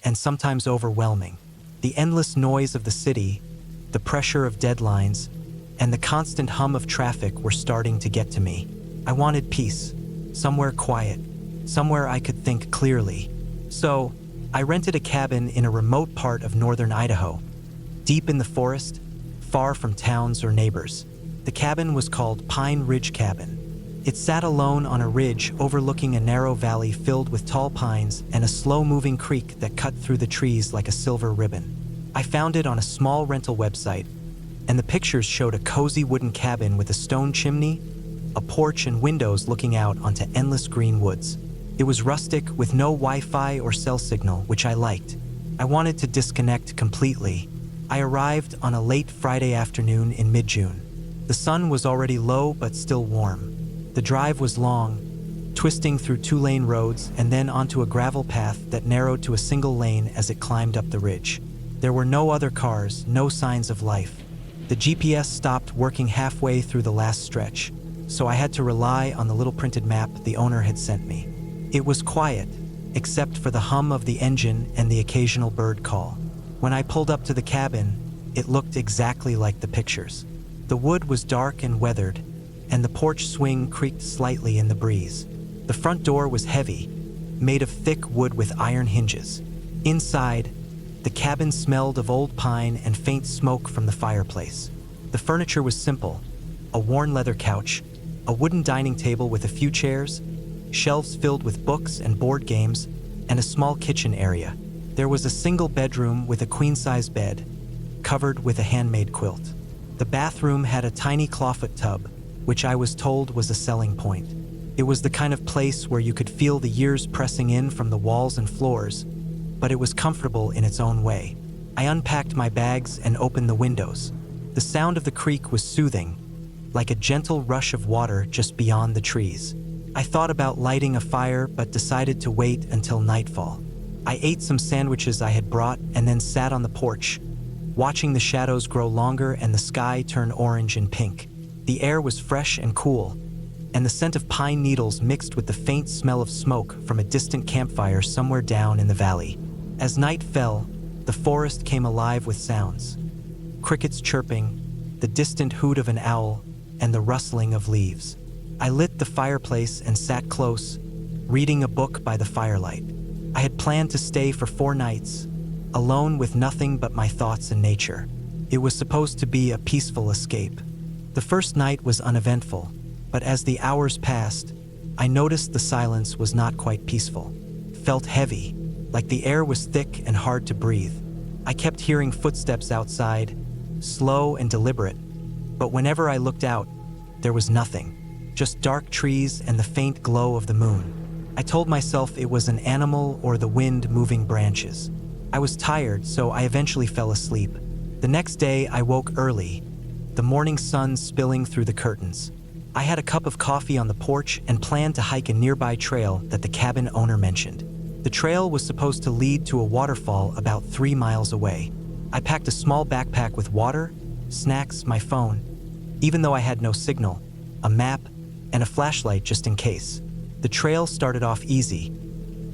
and sometimes overwhelming. The endless noise of the city, the pressure of deadlines, and the constant hum of traffic were starting to get to me. I wanted peace, somewhere quiet, somewhere I could think clearly. So, I rented a cabin in a remote part of northern Idaho, deep in the forest, far from towns or neighbors. The cabin was called Pine Ridge Cabin. It sat alone on a ridge overlooking a narrow valley filled with tall pines and a slow-moving creek that cut through the trees like a silver ribbon. I found it on a small rental website, and the pictures showed a cozy wooden cabin with a stone chimney, a porch, and windows looking out onto endless green woods. It was rustic with no Wi-Fi or cell signal, which I liked. I wanted to disconnect completely. I arrived on a late Friday afternoon in mid-June. The sun was already low but still warm. The drive was long, twisting through two-lane roads and then onto a gravel path that narrowed to a single lane as it climbed up the ridge. There were no other cars, no signs of life. The GPS stopped working halfway through the last stretch, so I had to rely on the little printed map the owner had sent me. It was quiet, except for the hum of the engine and the occasional bird call. When I pulled up to the cabin, it looked exactly like the pictures. The wood was dark and weathered, and the porch swing creaked slightly in the breeze. The front door was heavy, made of thick wood with iron hinges. Inside, the cabin smelled of old pine and faint smoke from the fireplace. The furniture was simple: a worn leather couch, a wooden dining table with a few chairs, shelves filled with books and board games, and a small kitchen area. There was a single bedroom with a queen-size bed, covered with a handmade quilt. The bathroom had a tiny clawfoot tub, which I was told was a selling point. It was the kind of place where you could feel the years pressing in from the walls and floors, but it was comfortable in its own way. I unpacked my bags and opened the windows. The sound of the creek was soothing, like a gentle rush of water just beyond the trees. I thought about lighting a fire but decided to wait until nightfall. I ate some sandwiches I had brought and then sat on the porch, watching the shadows grow longer and the sky turn orange and pink. The air was fresh and cool, and the scent of pine needles mixed with the faint smell of smoke from a distant campfire somewhere down in the valley. As night fell, the forest came alive with sounds. Crickets chirping, the distant hoot of an owl, and the rustling of leaves. I lit the fireplace and sat close, reading a book by the firelight. I had planned to stay for 4 nights, alone with nothing but my thoughts and nature. It was supposed to be a peaceful escape. The first night was uneventful, but as the hours passed, I noticed the silence was not quite peaceful. It felt heavy, like the air was thick and hard to breathe. I kept hearing footsteps outside, slow and deliberate, but whenever I looked out, there was nothing, just dark trees and the faint glow of the moon. I told myself it was an animal or the wind moving branches. I was tired, so I eventually fell asleep. The next day, I woke early, the morning sun spilling through the curtains. I had a cup of coffee on the porch and planned to hike a nearby trail that the cabin owner mentioned. The trail was supposed to lead to a waterfall about 3 miles away. I packed a small backpack with water, snacks, my phone, even though I had no signal, a map, and a flashlight just in case. The trail started off easy,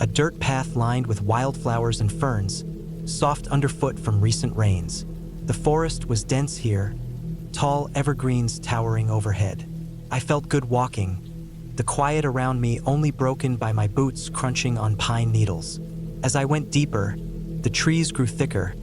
a dirt path lined with wildflowers and ferns, soft underfoot from recent rains. The forest was dense here, tall evergreens towering overhead. I felt good walking, the quiet around me only broken by my boots crunching on pine needles. As I went deeper, the trees grew thicker,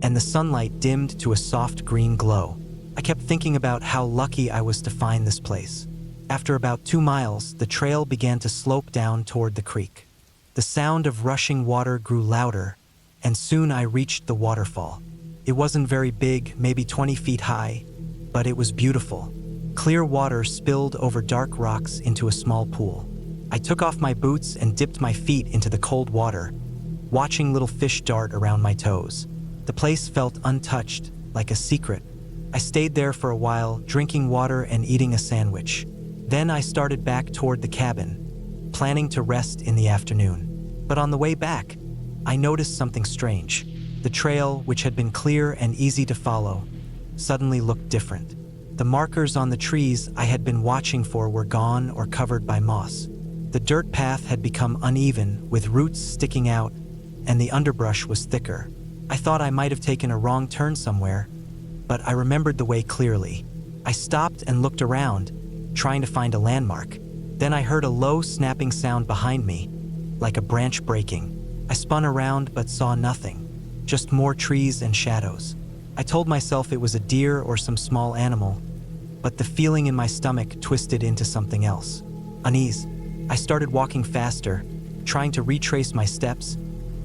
and the sunlight dimmed to a soft green glow. I kept thinking about how lucky I was to find this place. After about 2 miles, the trail began to slope down toward the creek. The sound of rushing water grew louder, and soon I reached the waterfall. It wasn't very big, maybe 20 feet high, but it was beautiful. Clear water spilled over dark rocks into a small pool. I took off my boots and dipped my feet into the cold water, watching little fish dart around my toes. The place felt untouched, like a secret. I stayed there for a while, drinking water and eating a sandwich. Then I started back toward the cabin, planning to rest in the afternoon. But on the way back, I noticed something strange. The trail, which had been clear and easy to follow, suddenly looked different. The markers on the trees I had been watching for were gone or covered by moss. The dirt path had become uneven, with roots sticking out, and the underbrush was thicker. I thought I might have taken a wrong turn somewhere, but I remembered the way clearly. I stopped and looked around, trying to find a landmark. Then I heard a low snapping sound behind me, like a branch breaking. I spun around but saw nothing, just more trees and shadows. I told myself it was a deer or some small animal, but the feeling in my stomach twisted into something else. Unease. I started walking faster, trying to retrace my steps,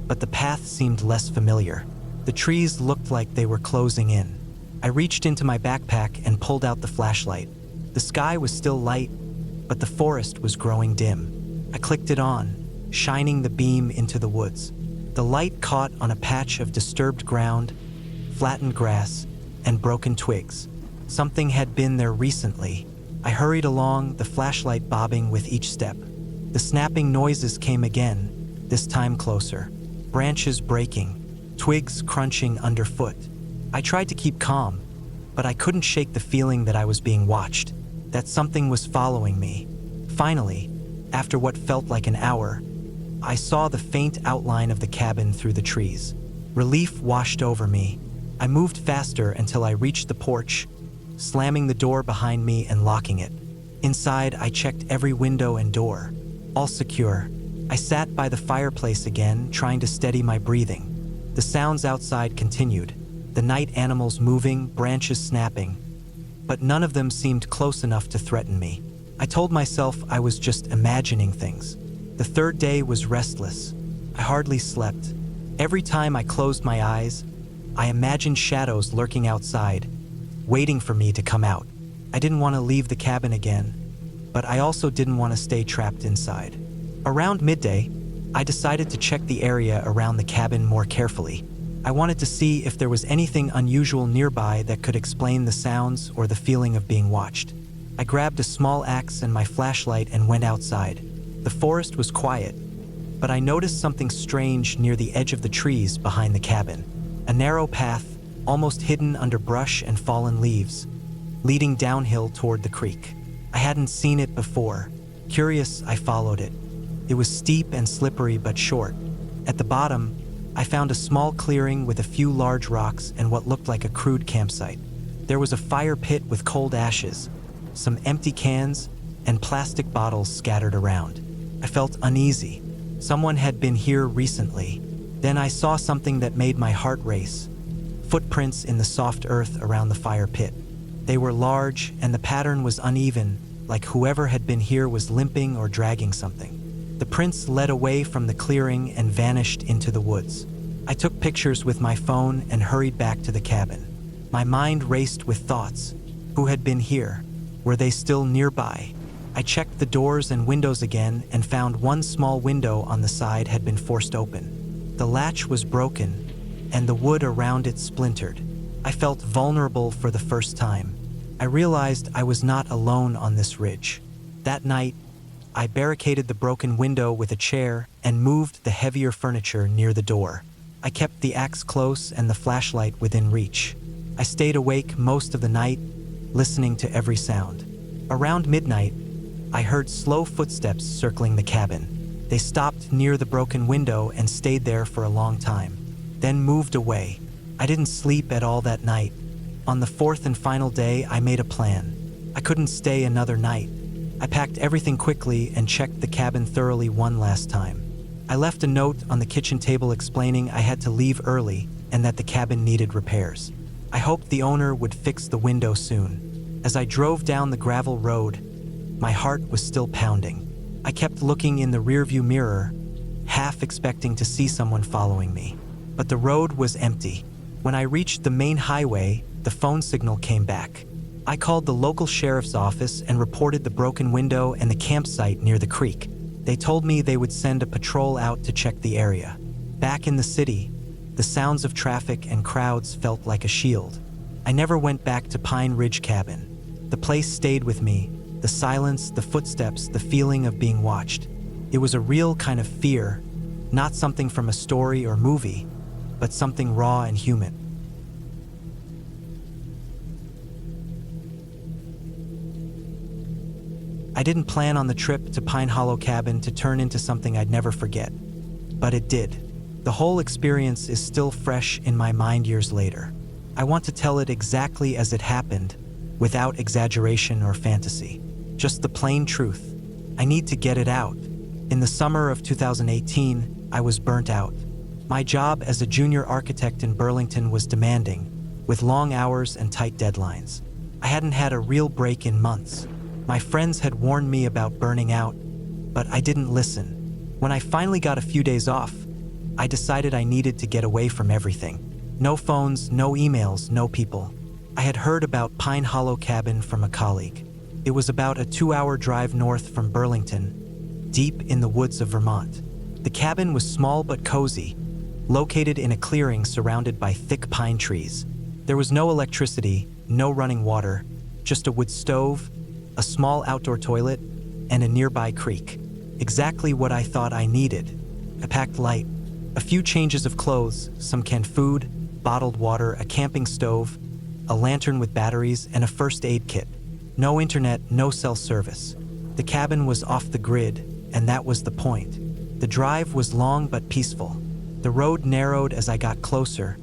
but the path seemed less familiar. The trees looked like they were closing in. I reached into my backpack and pulled out the flashlight. The sky was still light, but the forest was growing dim. I clicked it on, shining the beam into the woods. The light caught on a patch of disturbed ground, flattened grass, and broken twigs. Something had been there recently. I hurried along, the flashlight bobbing with each step. The snapping noises came again, this time closer. Branches breaking, twigs crunching underfoot. I tried to keep calm, but I couldn't shake the feeling that I was being watched, that something was following me. Finally, after what felt like an hour, I saw the faint outline of the cabin through the trees. Relief washed over me. I moved faster until I reached the porch, slamming the door behind me and locking it. Inside, I checked every window and door, all secure. I sat by the fireplace again, trying to steady my breathing. The sounds outside continued, the night animals moving, branches snapping, but none of them seemed close enough to threaten me. I told myself I was just imagining things. The third day was restless. I hardly slept. Every time I closed my eyes, I imagined shadows lurking outside, waiting for me to come out. I didn't want to leave the cabin again, but I also didn't want to stay trapped inside. Around midday, I decided to check the area around the cabin more carefully. I wanted to see if there was anything unusual nearby that could explain the sounds or the feeling of being watched. I grabbed a small axe and my flashlight and went outside. The forest was quiet, but I noticed something strange near the edge of the trees behind the cabin. A narrow path, almost hidden under brush and fallen leaves, leading downhill toward the creek. I hadn't seen it before. Curious, I followed it. It was steep and slippery but short. At the bottom, I found a small clearing with a few large rocks and what looked like a crude campsite. There was a fire pit with cold ashes, some empty cans, and plastic bottles scattered around. I felt uneasy. Someone had been here recently. Then I saw something that made my heart race. Footprints in the soft earth around the fire pit. They were large, and the pattern was uneven, like whoever had been here was limping or dragging something. The prints led away from the clearing and vanished into the woods. I took pictures with my phone and hurried back to the cabin. My mind raced with thoughts. Who had been here? Were they still nearby? I checked the doors and windows again and found one small window on the side had been forced open. The latch was broken, and the wood around it splintered. I felt vulnerable for the first time. I realized I was not alone on this ridge. That night, I barricaded the broken window with a chair and moved the heavier furniture near the door. I kept the axe close and the flashlight within reach. I stayed awake most of the night, listening to every sound. Around midnight, I heard slow footsteps circling the cabin. They stopped near the broken window and stayed there for a long time, then moved away. I didn't sleep at all that night. On the fourth and final day, I made a plan. I couldn't stay another night. I packed everything quickly and checked the cabin thoroughly one last time. I left a note on the kitchen table explaining I had to leave early and that the cabin needed repairs. I hoped the owner would fix the window soon. As I drove down the gravel road, my heart was still pounding. I kept looking in the rearview mirror, half expecting to see someone following me. But the road was empty. When I reached the main highway, the phone signal came back. I called the local sheriff's office and reported the broken window and the campsite near the creek. They told me they would send a patrol out to check the area. Back in the city, the sounds of traffic and crowds felt like a shield. I never went back to Pine Ridge Cabin. The place stayed with me, the silence, the footsteps, the feeling of being watched. It was a real kind of fear, not something from a story or movie, but something raw and human. I didn't plan on the trip to Pine Hollow Cabin to turn into something I'd never forget, but it did. The whole experience is still fresh in my mind years later. I want to tell it exactly as it happened, without exaggeration or fantasy. Just the plain truth. I need to get it out. In the summer of 2018, I was burnt out. My job as a junior architect in Burlington was demanding, with long hours and tight deadlines. I hadn't had a real break in months. My friends had warned me about burning out, but I didn't listen. When I finally got a few days off, I decided I needed to get away from everything. No phones, no emails, no people. I had heard about Pine Hollow Cabin from a colleague. It was about a 2-hour drive north from Burlington, deep in the woods of Vermont. The cabin was small but cozy, located in a clearing surrounded by thick pine trees. There was no electricity, no running water, just a wood stove, a small outdoor toilet, and a nearby creek. Exactly what I thought I needed. I packed light. A few changes of clothes, some canned food, bottled water, a camping stove, a lantern with batteries, and a first aid kit. No internet, no cell service. The cabin was off the grid, and that was the point. The drive was long but peaceful. The road narrowed as I got closer,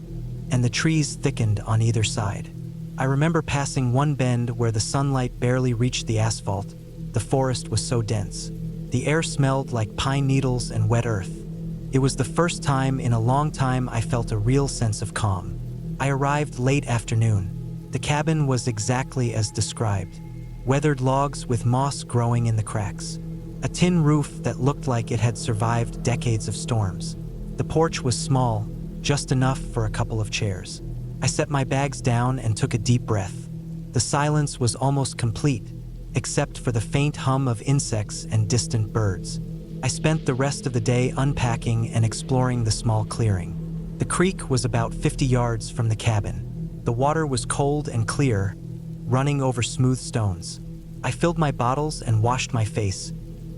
and the trees thickened on either side. I remember passing one bend where the sunlight barely reached the asphalt. The forest was so dense. The air smelled like pine needles and wet earth. It was the first time in a long time I felt a real sense of calm. I arrived late afternoon. The cabin was exactly as described. Weathered logs with moss growing in the cracks. A tin roof that looked like it had survived decades of storms. The porch was small, just enough for a couple of chairs. I set my bags down and took a deep breath. The silence was almost complete, except for the faint hum of insects and distant birds. I spent the rest of the day unpacking and exploring the small clearing. The creek was about 50 yards from the cabin. The water was cold and clear, running over smooth stones. I filled my bottles and washed my face,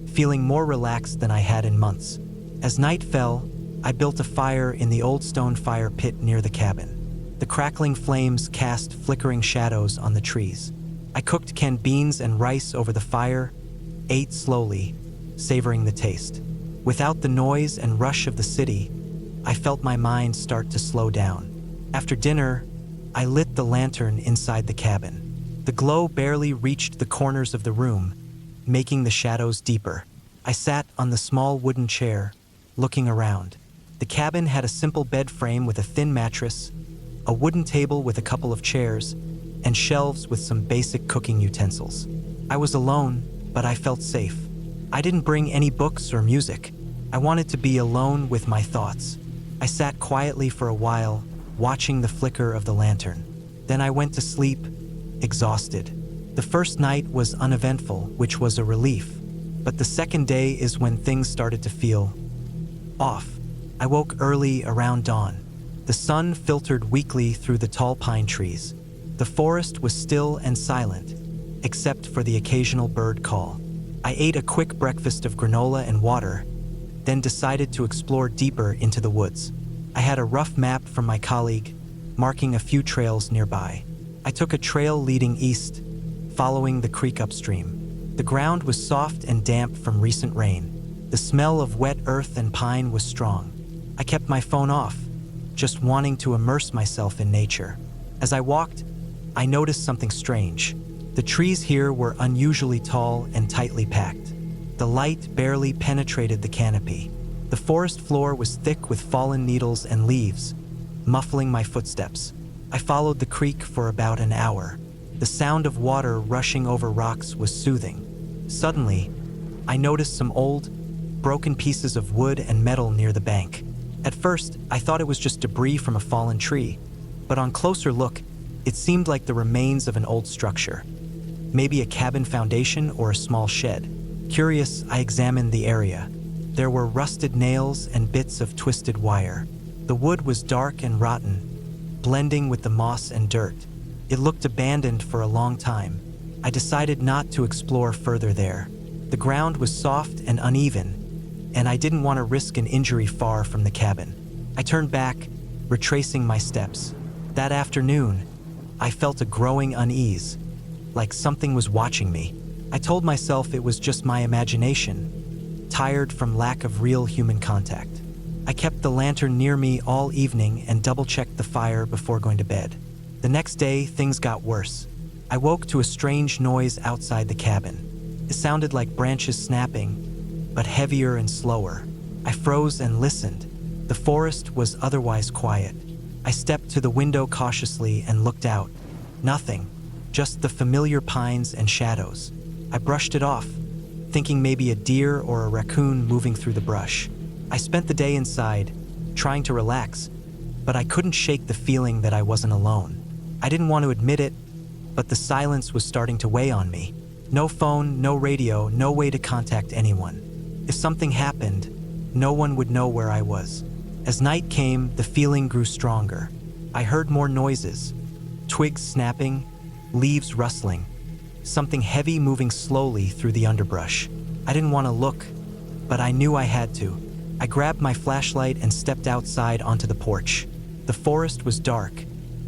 feeling more relaxed than I had in months. As night fell, I built a fire in the old stone fire pit near the cabin. The crackling flames cast flickering shadows on the trees. I cooked canned beans and rice over the fire, ate slowly, savoring the taste. Without the noise and rush of the city, I felt my mind start to slow down. After dinner, I lit the lantern inside the cabin. The glow barely reached the corners of the room, making the shadows deeper. I sat on the small wooden chair, looking around. The cabin had a simple bed frame with a thin mattress, a wooden table with a couple of chairs, and shelves with some basic cooking utensils. I was alone, but I felt safe. I didn't bring any books or music. I wanted to be alone with my thoughts. I sat quietly for a while, watching the flicker of the lantern. Then I went to sleep, exhausted. The first night was uneventful, which was a relief. But the second day is when things started to feel off. I woke early around dawn. The sun filtered weakly through the tall pine trees. The forest was still and silent, except for the occasional bird call. I ate a quick breakfast of granola and water, then decided to explore deeper into the woods. I had a rough map from my colleague, marking a few trails nearby. I took a trail leading east, following the creek upstream. The ground was soft and damp from recent rain. The smell of wet earth and pine was strong. I kept my phone off, just wanting to immerse myself in nature. As I walked, I noticed something strange. The trees here were unusually tall and tightly packed. The light barely penetrated the canopy. The forest floor was thick with fallen needles and leaves, muffling my footsteps. I followed the creek for about an hour. The sound of water rushing over rocks was soothing. Suddenly, I noticed some old, broken pieces of wood and metal near the bank. At first, I thought it was just debris from a fallen tree, but on closer look, it seemed like the remains of an old structure. Maybe a cabin foundation or a small shed. Curious, I examined the area. There were rusted nails and bits of twisted wire. The wood was dark and rotten, blending with the moss and dirt. It looked abandoned for a long time. I decided not to explore further there. The ground was soft and uneven, and I didn't want to risk an injury far from the cabin. I turned back, retracing my steps. That afternoon, I felt a growing unease, like something was watching me. I told myself it was just my imagination, tired from lack of real human contact. I kept the lantern near me all evening and double-checked the fire before going to bed. The next day, things got worse. I woke to a strange noise outside the cabin. It sounded like branches snapping, but heavier and slower. I froze and listened. The forest was otherwise quiet. I stepped to the window cautiously and looked out. Nothing, just the familiar pines and shadows. I brushed it off, thinking maybe a deer or a raccoon moving through the brush. I spent the day inside, trying to relax, but I couldn't shake the feeling that I wasn't alone. I didn't want to admit it, but the silence was starting to weigh on me. No phone, no radio, no way to contact anyone. If something happened, no one would know where I was. As night came, the feeling grew stronger. I heard more noises, twigs snapping, leaves rustling, something heavy moving slowly through the underbrush. I didn't want to look, but I knew I had to. I grabbed my flashlight and stepped outside onto the porch. The forest was dark,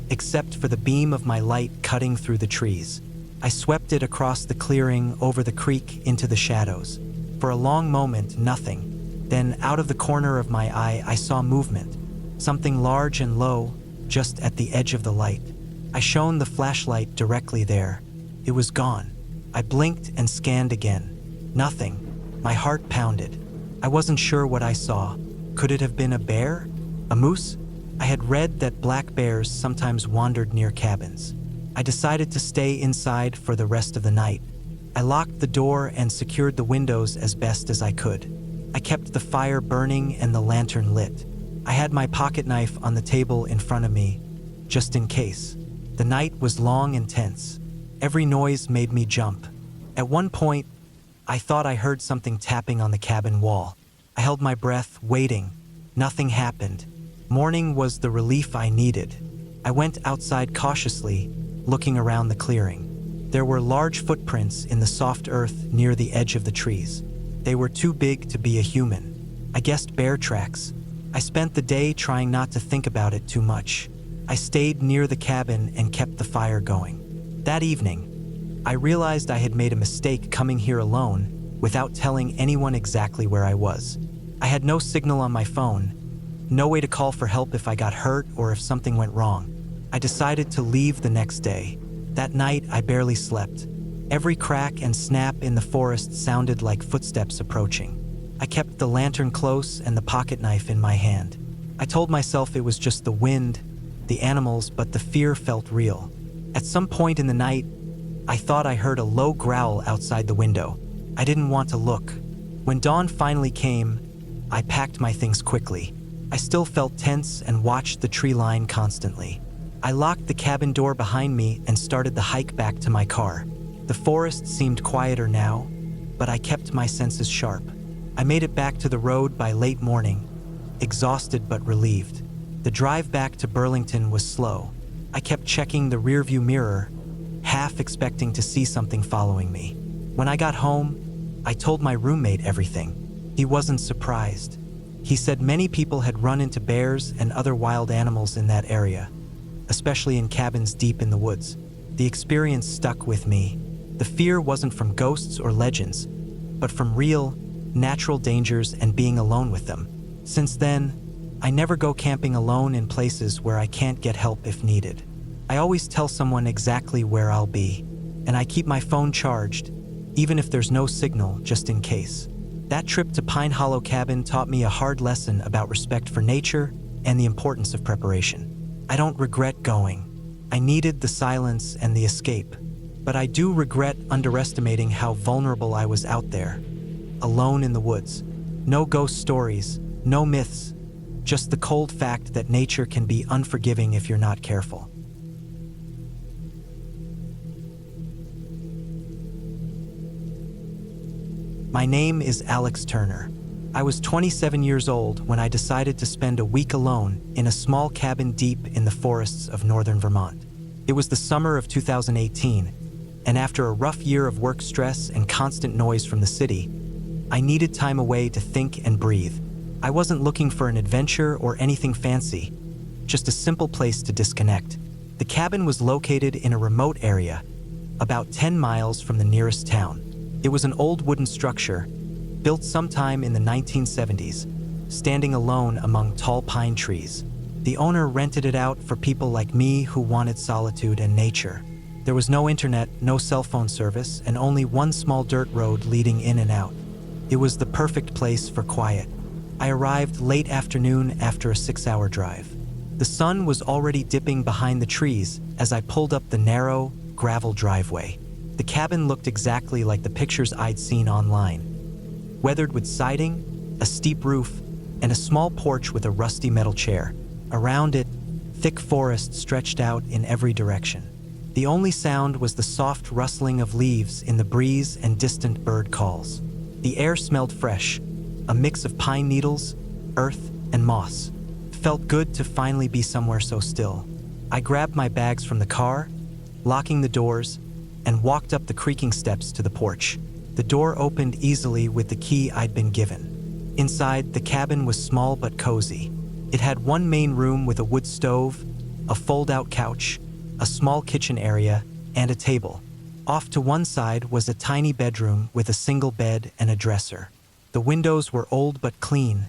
except for the beam of my light cutting through the trees. I swept it across the clearing, over the creek, into the shadows. For a long moment, nothing. Then, out of the corner of my eye, I saw movement. Something large and low, just at the edge of the light. I shone the flashlight directly there. It was gone. I blinked and scanned again. Nothing. My heart pounded. I wasn't sure what I saw. Could it have been a bear? A moose? I had read that black bears sometimes wandered near cabins. I decided to stay inside for the rest of the night. I locked the door and secured the windows as best as I could. I kept the fire burning and the lantern lit. I had my pocket knife on the table in front of me, just in case. The night was long and tense. Every noise made me jump. At one point, I thought I heard something tapping on the cabin wall. I held my breath, waiting. Nothing happened. Morning was the relief I needed. I went outside cautiously, looking around the clearing. There were large footprints in the soft earth near the edge of the trees. They were too big to be a human. I guessed bear tracks. I spent the day trying not to think about it too much. I stayed near the cabin and kept the fire going. That evening, I realized I had made a mistake coming here alone without telling anyone exactly where I was. I had no signal on my phone, no way to call for help if I got hurt or if something went wrong. I decided to leave the next day. That night, I barely slept. Every crack and snap in the forest sounded like footsteps approaching. I kept the lantern close and the pocket knife in my hand. I told myself it was just the wind, the animals, but the fear felt real. At some point in the night, I thought I heard a low growl outside the window. I didn't want to look. When dawn finally came, I packed my things quickly. I still felt tense and watched the tree line constantly. I locked the cabin door behind me and started the hike back to my car. The forest seemed quieter now, but I kept my senses sharp. I made it back to the road by late morning, exhausted but relieved. The drive back to Burlington was slow. I kept checking the rearview mirror, half expecting to see something following me. When I got home, I told my roommate everything. He wasn't surprised. He said many people had run into bears and other wild animals in that area, especially in cabins deep in the woods. The experience stuck with me. The fear wasn't from ghosts or legends, but from real, natural dangers and being alone with them. Since then, I never go camping alone in places where I can't get help if needed. I always tell someone exactly where I'll be, and I keep my phone charged, even if there's no signal, just in case. That trip to Pine Hollow Cabin taught me a hard lesson about respect for nature and the importance of preparation. I don't regret going. I needed the silence and the escape, but I do regret underestimating how vulnerable I was out there, alone in the woods. No ghost stories, no myths, just the cold fact that nature can be unforgiving if you're not careful. My name is Alex Turner. I was 27 years old when I decided to spend a week alone in a small cabin deep in the forests of northern Vermont. It was the summer of 2018, and after a rough year of work stress and constant noise from the city, I needed time away to think and breathe. I wasn't looking for an adventure or anything fancy, just a simple place to disconnect. The cabin was located in a remote area, about 10 miles from the nearest town. It was an old wooden structure, built sometime in the 1970s, standing alone among tall pine trees. The owner rented it out for people like me who wanted solitude and nature. There was no internet, no cell phone service, and only one small dirt road leading in and out. It was the perfect place for quiet. I arrived late afternoon after a 6-hour drive. The sun was already dipping behind the trees as I pulled up the narrow, gravel driveway. The cabin looked exactly like the pictures I'd seen online. Weathered with siding, a steep roof, and a small porch with a rusty metal chair. Around it, thick forest stretched out in every direction. The only sound was the soft rustling of leaves in the breeze and distant bird calls. The air smelled fresh, a mix of pine needles, earth, and moss. It felt good to finally be somewhere so still. I grabbed my bags from the car, locking the doors, and walked up the creaking steps to the porch. The door opened easily with the key I'd been given. Inside, the cabin was small but cozy. It had one main room with a wood stove, a fold-out couch, a small kitchen area, and a table. Off to one side was a tiny bedroom with a single bed and a dresser. The windows were old but clean,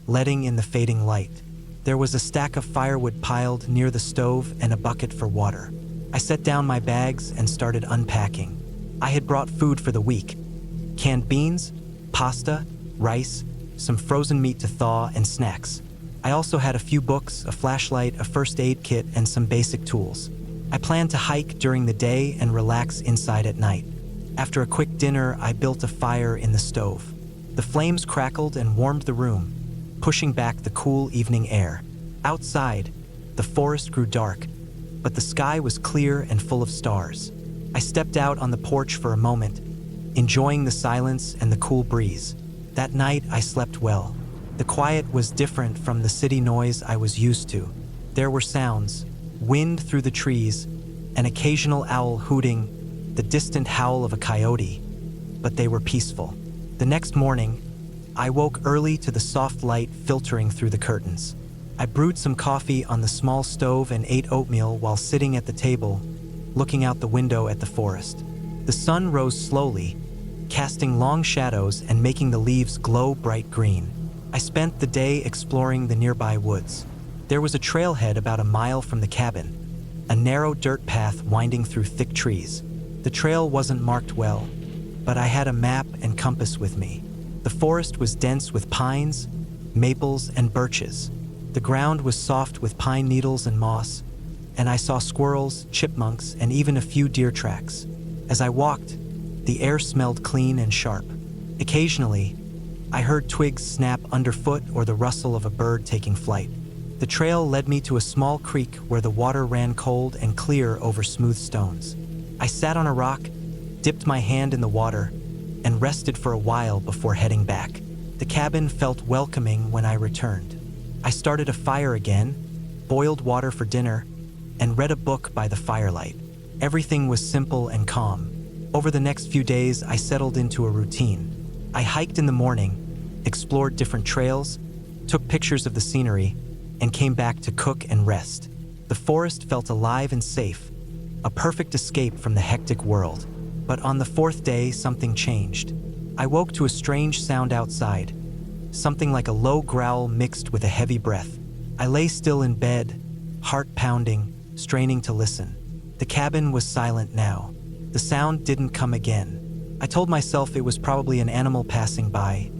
letting in the fading light. There was a stack of firewood piled near the stove and a bucket for water. I set down my bags and started unpacking. I had brought food for the week: canned beans, pasta, rice, some frozen meat to thaw, and snacks. I also had a few books, a flashlight, a first aid kit, and some basic tools. I planned to hike during the day and relax inside at night. After a quick dinner, I built a fire in the stove. The flames crackled and warmed the room, pushing back the cool evening air. Outside, the forest grew dark, but the sky was clear and full of stars. I stepped out on the porch for a moment, enjoying the silence and the cool breeze. That night, I slept well. The quiet was different from the city noise I was used to. There were sounds, wind through the trees, an occasional owl hooting, the distant howl of a coyote, but they were peaceful. The next morning, I woke early to the soft light filtering through the curtains. I brewed some coffee on the small stove and ate oatmeal while sitting at the table, looking out the window at the forest. The sun rose slowly, casting long shadows and making the leaves glow bright green. I spent the day exploring the nearby woods. There was a trailhead about a mile from the cabin, a narrow dirt path winding through thick trees. The trail wasn't marked well, but I had a map and compass with me. The forest was dense with pines, maples, and birches. The ground was soft with pine needles and moss, and I saw squirrels, chipmunks, and even a few deer tracks. As I walked, the air smelled clean and sharp. Occasionally, I heard twigs snap underfoot or the rustle of a bird taking flight. The trail led me to a small creek where the water ran cold and clear over smooth stones. I sat on a rock, dipped my hand in the water, and rested for a while before heading back. The cabin felt welcoming when I returned. I started a fire again, boiled water for dinner, and read a book by the firelight. Everything was simple and calm. Over the next few days, I settled into a routine. I hiked in the morning, explored different trails, took pictures of the scenery, and came back to cook and rest. The forest felt alive and safe, a perfect escape from the hectic world. But on the fourth day, something changed. I woke to a strange sound outside, something like a low growl mixed with a heavy breath. I lay still in bed, heart pounding, straining to listen. The cabin was silent now. The sound didn't come again. I told myself it was probably an animal passing by,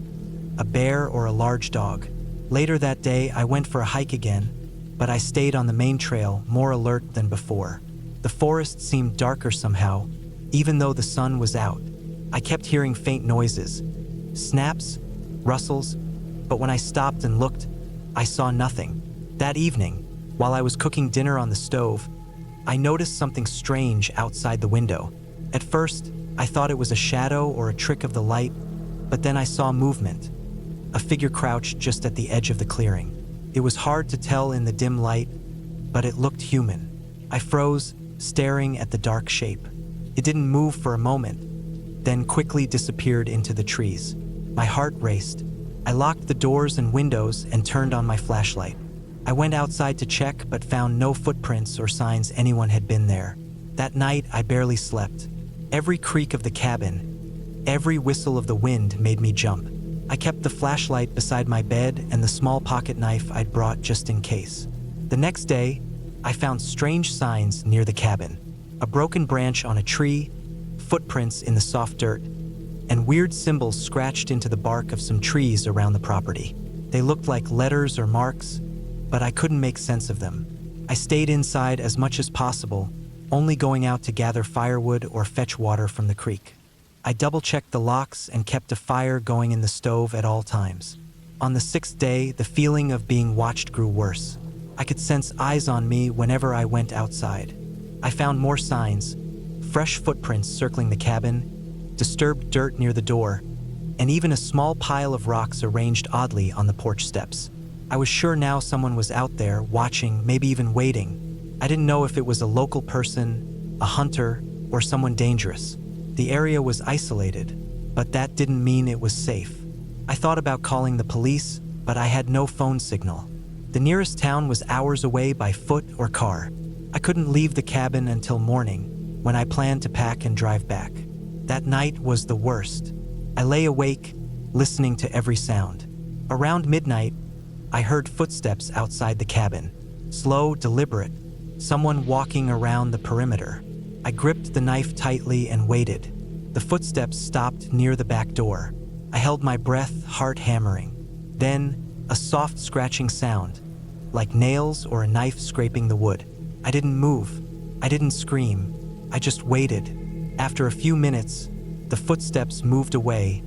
a bear or a large dog. Later that day, I went for a hike again, but I stayed on the main trail, more alert than before. The forest seemed darker somehow, even though the sun was out. I kept hearing faint noises, snaps, rustles, but when I stopped and looked, I saw nothing. That evening, while I was cooking dinner on the stove, I noticed something strange outside the window. At first, I thought it was a shadow or a trick of the light, but then I saw movement. A figure crouched just at the edge of the clearing. It was hard to tell in the dim light, but it looked human. I froze, staring at the dark shape. It didn't move for a moment, then quickly disappeared into the trees. My heart raced. I locked the doors and windows and turned on my flashlight. I went outside to check, but found no footprints or signs anyone had been there. That night, I barely slept. Every creak of the cabin, every whistle of the wind made me jump. I kept the flashlight beside my bed and the small pocket knife I'd brought just in case. The next day, I found strange signs near the cabin. A broken branch on a tree, footprints in the soft dirt, and weird symbols scratched into the bark of some trees around the property. They looked like letters or marks, but I couldn't make sense of them. I stayed inside as much as possible, only going out to gather firewood or fetch water from the creek. I double-checked the locks and kept a fire going in the stove at all times. On the sixth day, the feeling of being watched grew worse. I could sense eyes on me whenever I went outside. I found more signs, fresh footprints circling the cabin, disturbed dirt near the door, and even a small pile of rocks arranged oddly on the porch steps. I was sure now someone was out there, watching, maybe even waiting. I didn't know if it was a local person, a hunter, or someone dangerous. The area was isolated, but that didn't mean it was safe. I thought about calling the police, but I had no phone signal. The nearest town was hours away by foot or car. I couldn't leave the cabin until morning, when I planned to pack and drive back. That night was the worst. I lay awake, listening to every sound. Around midnight, I heard footsteps outside the cabin. Slow, deliberate, someone walking around the perimeter. I gripped the knife tightly and waited. The footsteps stopped near the back door. I held my breath, heart hammering. Then, a soft scratching sound, like nails or a knife scraping the wood. I didn't move. I didn't scream. I just waited. After a few minutes, the footsteps moved away,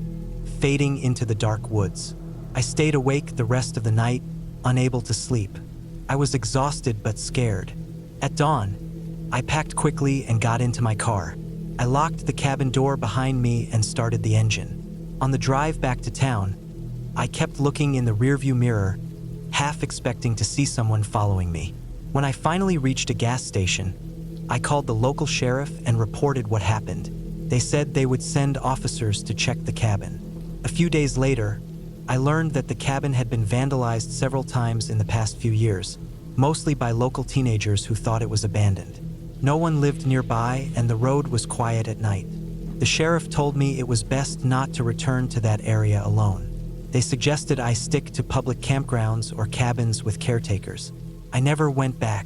fading into the dark woods. I stayed awake the rest of the night, unable to sleep. I was exhausted but scared. At dawn, I packed quickly and got into my car. I locked the cabin door behind me and started the engine. On the drive back to town, I kept looking in the rearview mirror, half expecting to see someone following me. When I finally reached a gas station, I called the local sheriff and reported what happened. They said they would send officers to check the cabin. A few days later, I learned that the cabin had been vandalized several times in the past few years, mostly by local teenagers who thought it was abandoned. No one lived nearby and the road was quiet at night. The sheriff told me it was best not to return to that area alone. They suggested I stick to public campgrounds or cabins with caretakers. I never went back.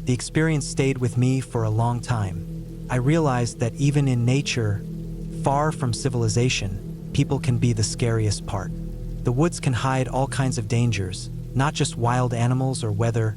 The experience stayed with me for a long time. I realized that even in nature, far from civilization, people can be the scariest part. The woods can hide all kinds of dangers, not just wild animals or weather,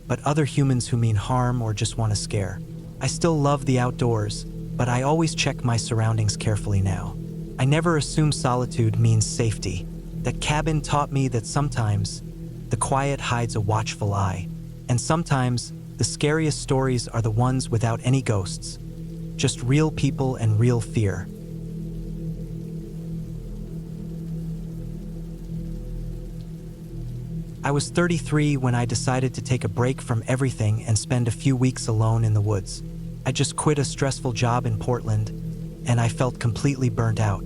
but other humans who mean harm or just want to scare. I still love the outdoors, but I always check my surroundings carefully now. I never assume solitude means safety. That cabin taught me that sometimes the quiet hides a watchful eye, and sometimes the scariest stories are the ones without any ghosts, just real people and real fear. I was 33 when I decided to take a break from everything and spend a few weeks alone in the woods. I just quit a stressful job in Portland, and I felt completely burnt out.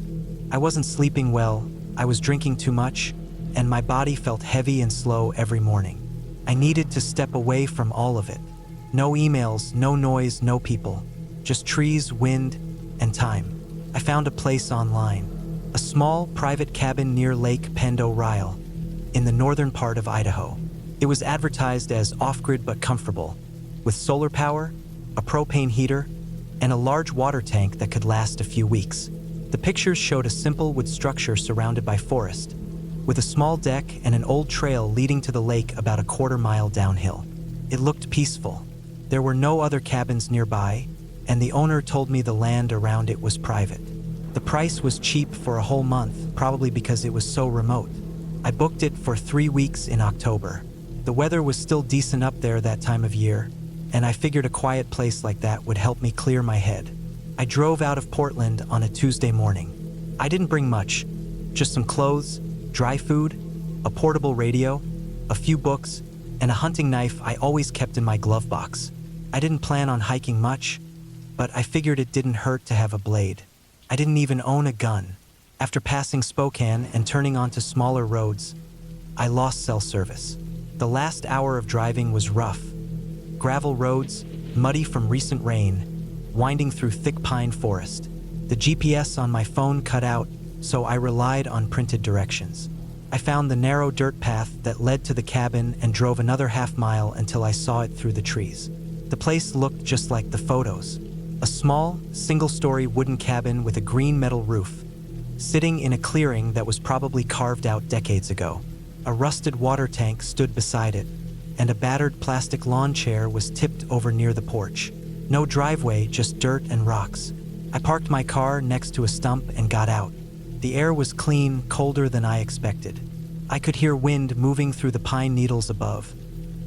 I wasn't sleeping well, I was drinking too much, and my body felt heavy and slow every morning. I needed to step away from all of it. No emails, no noise, no people. Just trees, wind, and time. I found a place online. A small, private cabin near Lake Pend Oreille, in the northern part of Idaho. It was advertised as off-grid but comfortable, with solar power, a propane heater, and a large water tank that could last a few weeks. The pictures showed a simple wood structure surrounded by forest, with a small deck and an old trail leading to the lake about a quarter-mile downhill. It looked peaceful. There were no other cabins nearby, and the owner told me the land around it was private. The price was cheap for a whole month, probably because it was so remote. I booked it for 3 weeks in October. The weather was still decent up there that time of year, and I figured a quiet place like that would help me clear my head. I drove out of Portland on a Tuesday morning. I didn't bring much, just some clothes, dry food, a portable radio, a few books, and a hunting knife I always kept in my glove box. I didn't plan on hiking much, but I figured it didn't hurt to have a blade. I didn't even own a gun. After passing Spokane and turning onto smaller roads, I lost cell service. The last hour of driving was rough. Gravel roads, muddy from recent rain, winding through thick pine forest. The GPS on my phone cut out, so I relied on printed directions. I found the narrow dirt path that led to the cabin and drove another half-mile until I saw it through the trees. The place looked just like the photos. A small, single-story wooden cabin with a green metal roof, sitting in a clearing that was probably carved out decades ago. A rusted water tank stood beside it, and a battered plastic lawn chair was tipped over near the porch. No driveway, just dirt and rocks. I parked my car next to a stump and got out. The air was clean, colder than I expected. I could hear wind moving through the pine needles above.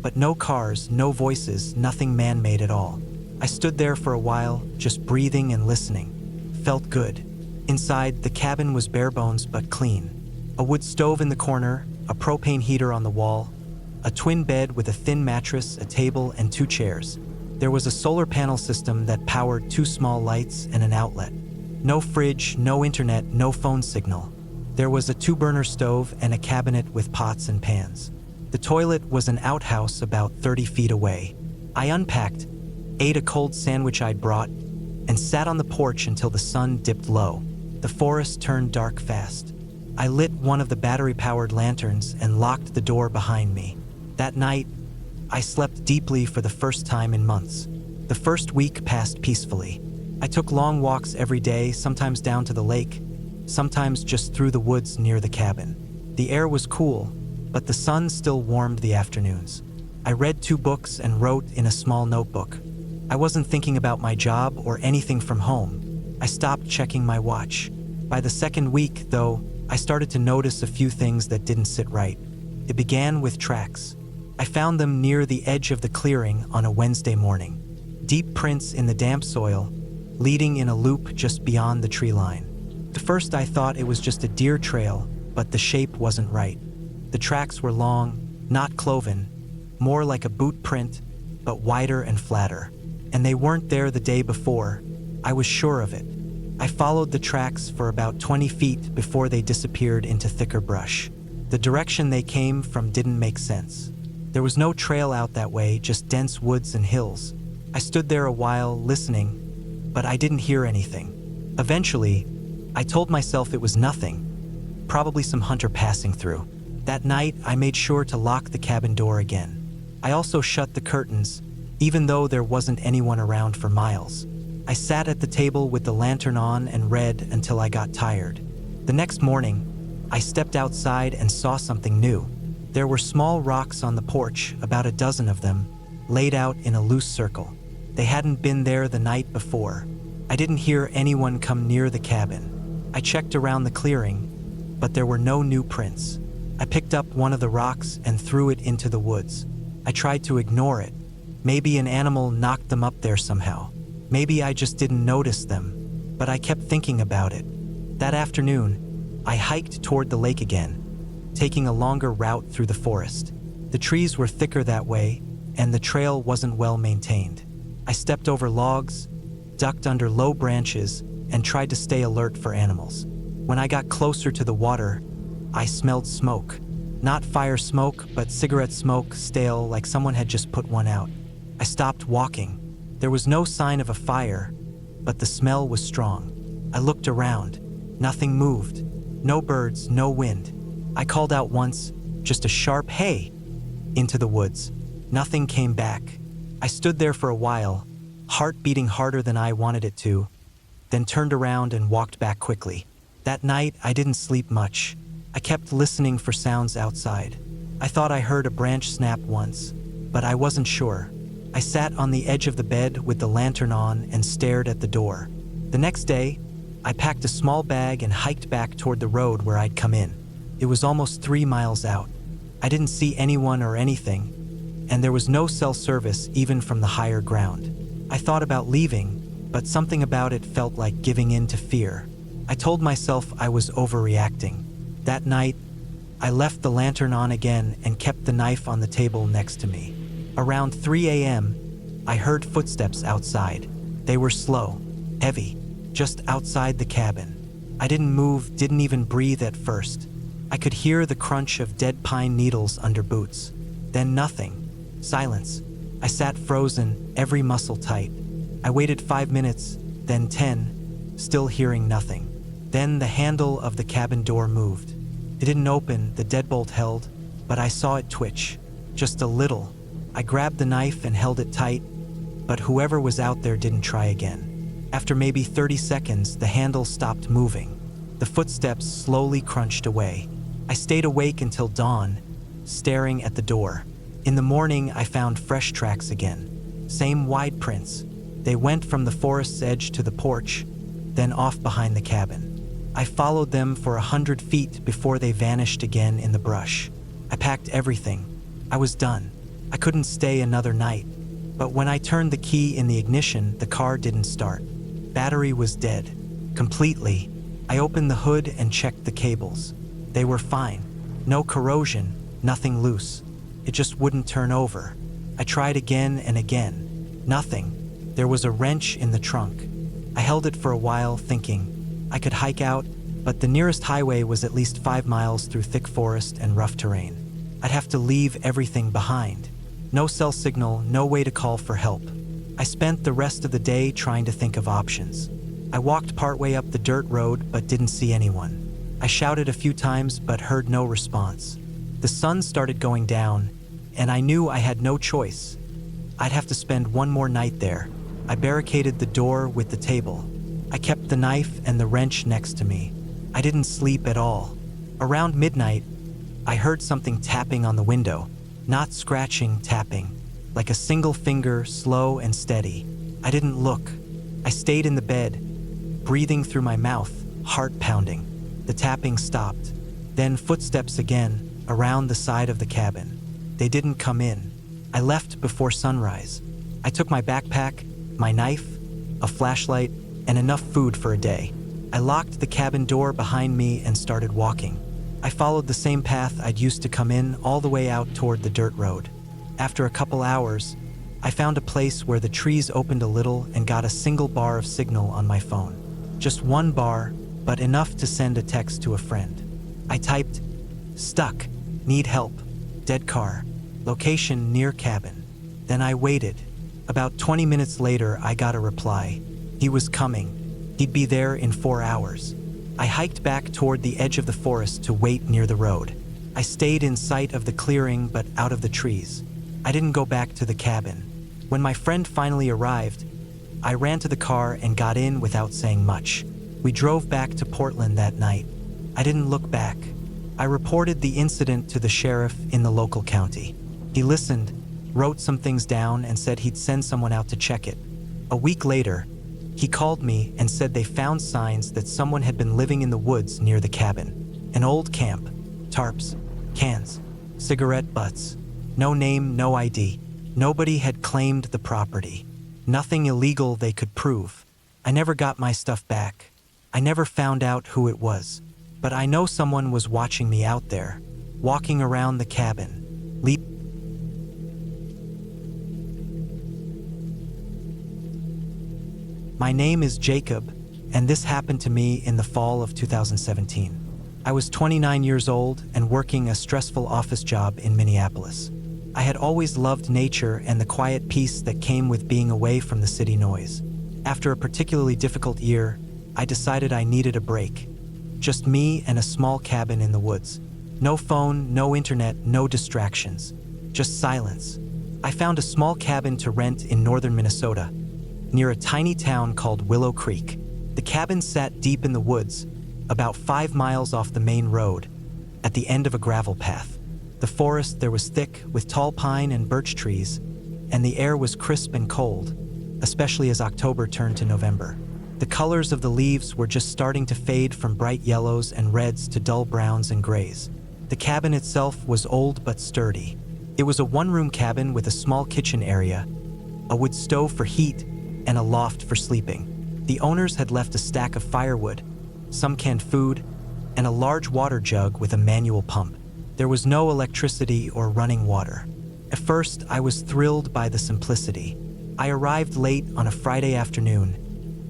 But no cars, no voices, nothing man-made at all. I stood there for a while, just breathing and listening. Felt good. Inside, the cabin was bare bones but clean. A wood stove in the corner, a propane heater on the wall, a twin bed with a thin mattress, a table, and 2 chairs. There was a solar panel system that powered 2 small lights and an outlet. No fridge, no internet, no phone signal. There was a 2-burner stove and a cabinet with pots and pans. The toilet was an outhouse about 30 feet away. I unpacked, ate a cold sandwich I'd brought, and sat on the porch until the sun dipped low. The forest turned dark fast. I lit one of the battery-powered lanterns and locked the door behind me. That night, I slept deeply for the first time in months. The first week passed peacefully. I took long walks every day, sometimes down to the lake, sometimes just through the woods near the cabin. The air was cool, but the sun still warmed the afternoons. I read 2 books and wrote in a small notebook. I wasn't thinking about my job or anything from home. I stopped checking my watch. By the second week, though, I started to notice a few things that didn't sit right. It began with tracks. I found them near the edge of the clearing on a Wednesday morning. Deep prints in the damp soil, leading in a loop just beyond the tree line. At first I thought it was just a deer trail, but the shape wasn't right. The tracks were long, not cloven, more like a boot print, but wider and flatter. and they weren't there the day before. I was sure of it. I followed the tracks for about 20 feet before they disappeared into thicker brush. The direction they came from didn't make sense. There was no trail out that way, just dense woods and hills. I stood there a while, listening, but I didn't hear anything. Eventually, I told myself it was nothing, probably some hunter passing through. That night, I made sure to lock the cabin door again. I also shut the curtains, even though there wasn't anyone around for miles. I sat at the table with the lantern on and read until I got tired. The next morning, I stepped outside and saw something new. There were small rocks on the porch, about a dozen of them, laid out in a loose circle. They hadn't been there the night before. I didn't hear anyone come near the cabin. I checked around the clearing, but there were no new prints. I picked up one of the rocks and threw it into the woods. I tried to ignore it. Maybe an animal knocked them up there somehow. Maybe I just didn't notice them, but I kept thinking about it. That afternoon, I hiked toward the lake again, taking a longer route through the forest. The trees were thicker that way, and the trail wasn't well maintained. I stepped over logs, ducked under low branches, and tried to stay alert for animals. When I got closer to the water, I smelled smoke. Not fire smoke, but cigarette smoke, stale, like someone had just put one out. I stopped walking. There was no sign of a fire, but the smell was strong. I looked around. Nothing moved. No birds, no wind. I called out once, just a sharp "hey," into the woods. Nothing came back. I stood there for a while, heart beating harder than I wanted it to, then turned around and walked back quickly. That night, I didn't sleep much. I kept listening for sounds outside. I thought I heard a branch snap once, but I wasn't sure. I sat on the edge of the bed with the lantern on and stared at the door. The next day, I packed a small bag and hiked back toward the road where I'd come in. It was almost 3 miles out. I didn't see anyone or anything, and there was no cell service even from the higher ground. I thought about leaving, but something about it felt like giving in to fear. I told myself I was overreacting. That night, I left the lantern on again and kept the knife on the table next to me. Around 3 a.m., I heard footsteps outside. They were slow, heavy, just outside the cabin. I didn't move, didn't even breathe at first. I could hear the crunch of dead pine needles under boots. Then nothing. Silence. I sat frozen, every muscle tight. I waited 5 minutes, then 10, still hearing nothing. Then the handle of the cabin door moved. It didn't open, the deadbolt held, but I saw it twitch, just a little. I grabbed the knife and held it tight, but whoever was out there didn't try again. After maybe 30 seconds, the handle stopped moving. The footsteps slowly crunched away. I stayed awake until dawn, staring at the door. In the morning, I found fresh tracks again. Same wide prints. They went from the forest's edge to the porch, then off behind the cabin. I followed them for 100 feet before they vanished again in the brush. I packed everything. I was done. I couldn't stay another night. But when I turned the key in the ignition, the car didn't start. Battery was dead. Completely. I opened the hood and checked the cables. They were fine. No corrosion, nothing loose. It just wouldn't turn over. I tried again and again. Nothing. There was a wrench in the trunk. I held it for a while, thinking I could hike out, but the nearest highway was at least 5 miles through thick forest and rough terrain. I'd have to leave everything behind. No cell signal, no way to call for help. I spent the rest of the day trying to think of options. I walked partway up the dirt road but didn't see anyone. I shouted a few times but heard no response. The sun started going down, and I knew I had no choice. I'd have to spend one more night there. I barricaded the door with the table. I kept the knife and the wrench next to me. I didn't sleep at all. Around midnight, I heard something tapping on the window. Not scratching, tapping. Like a single finger, slow and steady. I didn't look. I stayed in the bed, breathing through my mouth, heart pounding. The tapping stopped. Then footsteps again, around the side of the cabin. They didn't come in. I left before sunrise. I took my backpack, my knife, a flashlight, and enough food for a day. I locked the cabin door behind me and started walking. I followed the same path I'd used to come in, all the way out toward the dirt road. After a couple hours, I found a place where the trees opened a little and got a single bar of signal on my phone. Just one bar, but enough to send a text to a friend. I typed, "Stuck, need help, dead car, location near cabin." Then I waited. About 20 minutes later, I got a reply. He was coming. He'd be there in 4 hours. I hiked back toward the edge of the forest to wait near the road. I stayed in sight of the clearing but out of the trees. I didn't go back to the cabin. When my friend finally arrived, I ran to the car and got in without saying much. We drove back to Portland that night. I didn't look back. I reported the incident to the sheriff in the local county. He listened, wrote some things down, and said he'd send someone out to check it. A week later, he called me and said they found signs that someone had been living in the woods near the cabin. An old camp, tarps, cans, cigarette butts. No name, no ID. Nobody had claimed the property. Nothing illegal they could prove. I never got my stuff back. I never found out who it was. But I know someone was watching me out there, walking around the cabin. My name is Jacob, and this happened to me in the fall of 2017. I was 29 years old and working a stressful office job in Minneapolis. I had always loved nature and the quiet peace that came with being away from the city noise. After a particularly difficult year, I decided I needed a break. Just me and a small cabin in the woods. No phone, no internet, no distractions. Just silence. I found a small cabin to rent in northern Minnesota, near a tiny town called Willow Creek. The cabin sat deep in the woods, about 5 miles off the main road, at the end of a gravel path. The forest there was thick with tall pine and birch trees, and the air was crisp and cold, especially as October turned to November. The colors of the leaves were just starting to fade from bright yellows and reds to dull browns and grays. The cabin itself was old but sturdy. It was a one-room cabin with a small kitchen area, a wood stove for heat, and a loft for sleeping. The owners had left a stack of firewood, some canned food, and a large water jug with a manual pump. There was no electricity or running water. At first, I was thrilled by the simplicity. I arrived late on a Friday afternoon,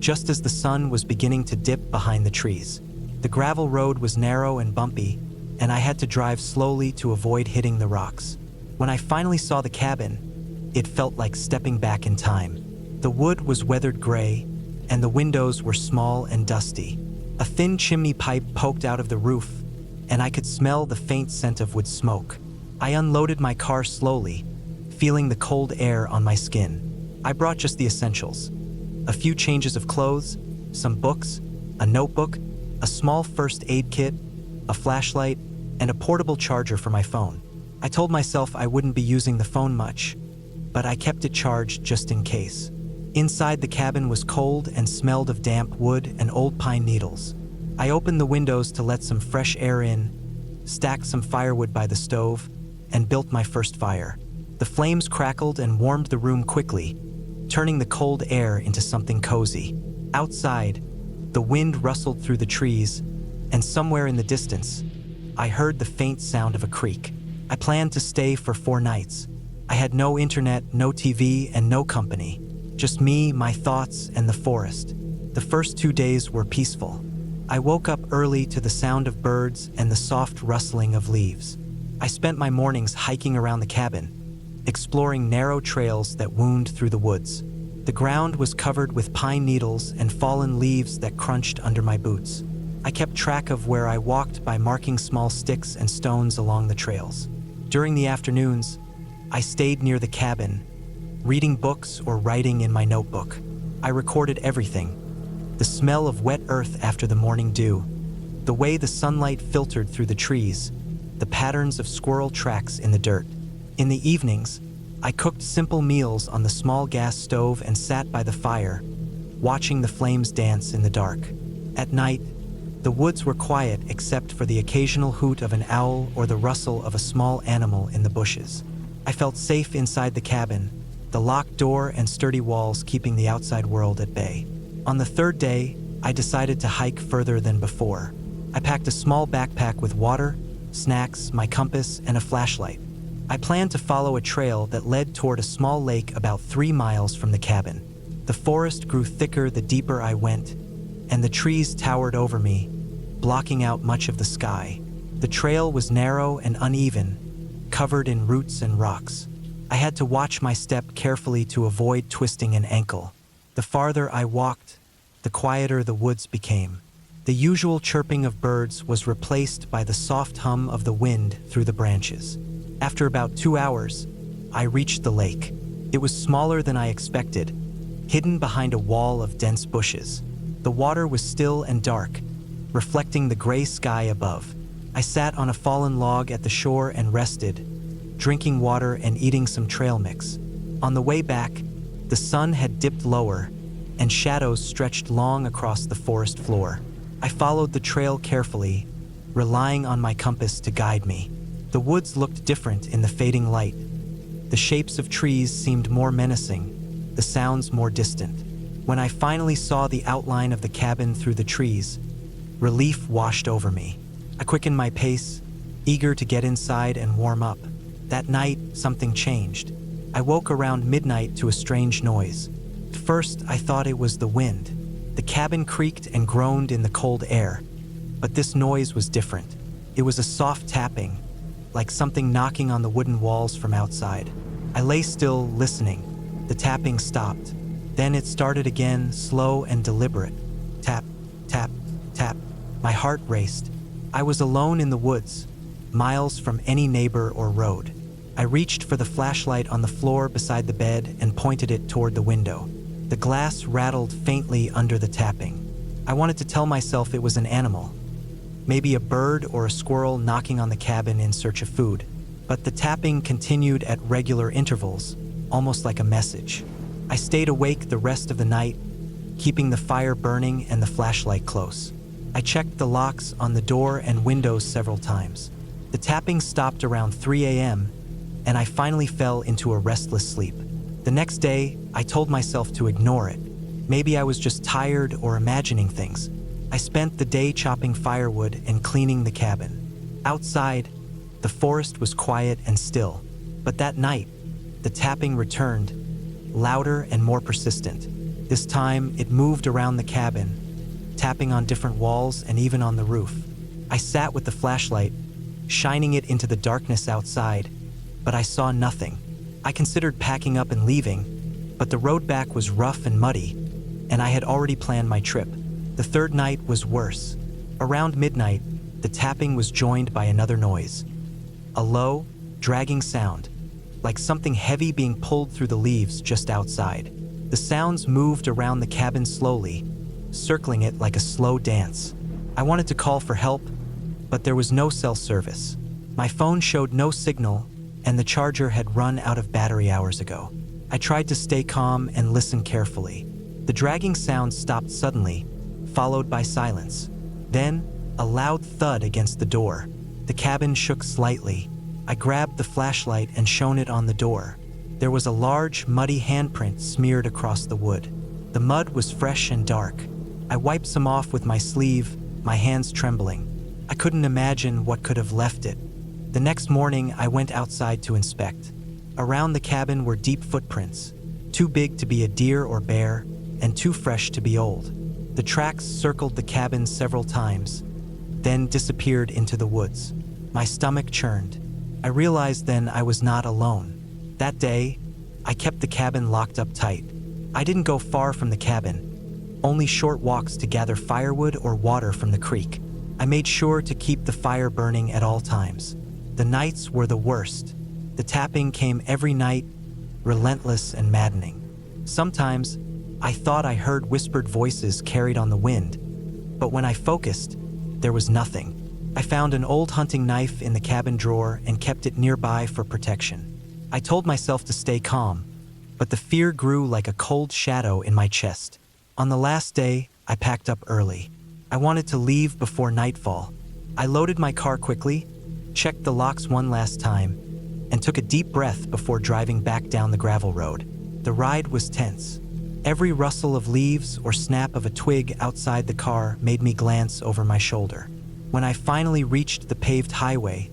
just as the sun was beginning to dip behind the trees. The gravel road was narrow and bumpy, and I had to drive slowly to avoid hitting the rocks. When I finally saw the cabin, it felt like stepping back in time. The wood was weathered gray, and the windows were small and dusty. A thin chimney pipe poked out of the roof, and I could smell the faint scent of wood smoke. I unloaded my car slowly, feeling the cold air on my skin. I brought just the essentials: a few changes of clothes, some books, a notebook, a small first aid kit, a flashlight, and a portable charger for my phone. I told myself I wouldn't be using the phone much, but I kept it charged just in case. Inside, the cabin was cold and smelled of damp wood and old pine needles. I opened the windows to let some fresh air in, stacked some firewood by the stove, and built my first fire. The flames crackled and warmed the room quickly, turning the cold air into something cozy. Outside, the wind rustled through the trees, and somewhere in the distance, I heard the faint sound of a creek. I planned to stay for 4 nights. I had no internet, no TV, and no company. Just me, my thoughts, and the forest. The first 2 days were peaceful. I woke up early to the sound of birds and the soft rustling of leaves. I spent my mornings hiking around the cabin, exploring narrow trails that wound through the woods. The ground was covered with pine needles and fallen leaves that crunched under my boots. I kept track of where I walked by marking small sticks and stones along the trails. During the afternoons, I stayed near the cabin, reading books or writing in my notebook. I recorded everything: the smell of wet earth after the morning dew, the way the sunlight filtered through the trees, the patterns of squirrel tracks in the dirt. In the evenings, I cooked simple meals on the small gas stove and sat by the fire, watching the flames dance in the dark. At night, the woods were quiet except for the occasional hoot of an owl or the rustle of a small animal in the bushes. I felt safe inside the cabin, the locked door and sturdy walls keeping the outside world at bay. On the 3rd day, I decided to hike further than before. I packed a small backpack with water, snacks, my compass, and a flashlight. I planned to follow a trail that led toward a small lake about 3 miles from the cabin. The forest grew thicker the deeper I went, and the trees towered over me, blocking out much of the sky. The trail was narrow and uneven, covered in roots and rocks. I had to watch my step carefully to avoid twisting an ankle. The farther I walked, the quieter the woods became. The usual chirping of birds was replaced by the soft hum of the wind through the branches. After about 2 hours, I reached the lake. It was smaller than I expected, hidden behind a wall of dense bushes. The water was still and dark, reflecting the gray sky above. I sat on a fallen log at the shore and rested, drinking water and eating some trail mix. On the way back, the sun had dipped lower, and shadows stretched long across the forest floor. I followed the trail carefully, relying on my compass to guide me. The woods looked different in the fading light. The shapes of trees seemed more menacing, the sounds more distant. When I finally saw the outline of the cabin through the trees, relief washed over me. I quickened my pace, eager to get inside and warm up. That night, something changed. I woke around midnight to a strange noise. At first, I thought it was the wind. The cabin creaked and groaned in the cold air. But this noise was different. It was a soft tapping, like something knocking on the wooden walls from outside. I lay still, listening. The tapping stopped. Then it started again, slow and deliberate. Tap, tap, tap. My heart raced. I was alone in the woods, miles from any neighbor or road. I reached for the flashlight on the floor beside the bed and pointed it toward the window. The glass rattled faintly under the tapping. I wanted to tell myself it was an animal, maybe a bird or a squirrel knocking on the cabin in search of food. But the tapping continued at regular intervals, almost like a message. I stayed awake the rest of the night, keeping the fire burning and the flashlight close. I checked the locks on the door and windows several times. The tapping stopped around 3 a.m., and I finally fell into a restless sleep. The next day, I told myself to ignore it. Maybe I was just tired or imagining things. I spent the day chopping firewood and cleaning the cabin. Outside, the forest was quiet and still. But that night, the tapping returned, louder and more persistent. This time, it moved around the cabin, tapping on different walls and even on the roof. I sat with the flashlight, shining it into the darkness outside, but I saw nothing. I considered packing up and leaving, but the road back was rough and muddy, and I had already planned my trip. The third night was worse. Around midnight, the tapping was joined by another noise. A low, dragging sound, like something heavy being pulled through the leaves just outside. The sounds moved around the cabin slowly, circling it like a slow dance. I wanted to call for help, but there was no cell service. My phone showed no signal, and the charger had run out of battery hours ago. I tried to stay calm and listen carefully. The dragging sound stopped suddenly, followed by silence. Then, a loud thud against the door. The cabin shook slightly. I grabbed the flashlight and shone it on the door. There was a large, muddy handprint smeared across the wood. The mud was fresh and dark. I wiped some off with my sleeve, my hands trembling. I couldn't imagine what could have left it. The next morning, I went outside to inspect. Around the cabin were deep footprints, too big to be a deer or bear, and too fresh to be old. The tracks circled the cabin several times, then disappeared into the woods. My stomach churned. I realized then I was not alone. That day, I kept the cabin locked up tight. I didn't go far from the cabin, only short walks to gather firewood or water from the creek. I made sure to keep the fire burning at all times. The nights were the worst. The tapping came every night, relentless and maddening. Sometimes, I thought I heard whispered voices carried on the wind, but when I focused, there was nothing. I found an old hunting knife in the cabin drawer and kept it nearby for protection. I told myself to stay calm, but the fear grew like a cold shadow in my chest. On the last day, I packed up early. I wanted to leave before nightfall. I loaded my car quickly, checked the locks one last time, and took a deep breath before driving back down the gravel road. The ride was tense. Every rustle of leaves or snap of a twig outside the car made me glance over my shoulder. When I finally reached the paved highway,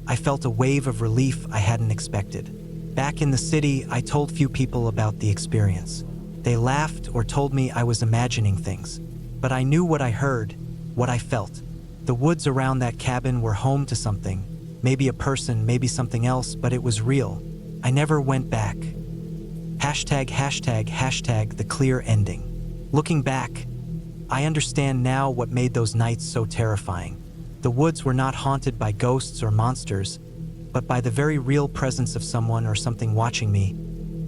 I felt a wave of relief I hadn't expected. Back in the city, I told few people about the experience. They laughed or told me I was imagining things. But I knew what I heard, what I felt. The woods around that cabin were home to something. Maybe a person, maybe something else, but it was real. I never went back. Hashtag, hashtag, hashtag the clear ending. Looking back, I understand now what made those nights so terrifying. The woods were not haunted by ghosts or monsters, but by the very real presence of someone or something watching me,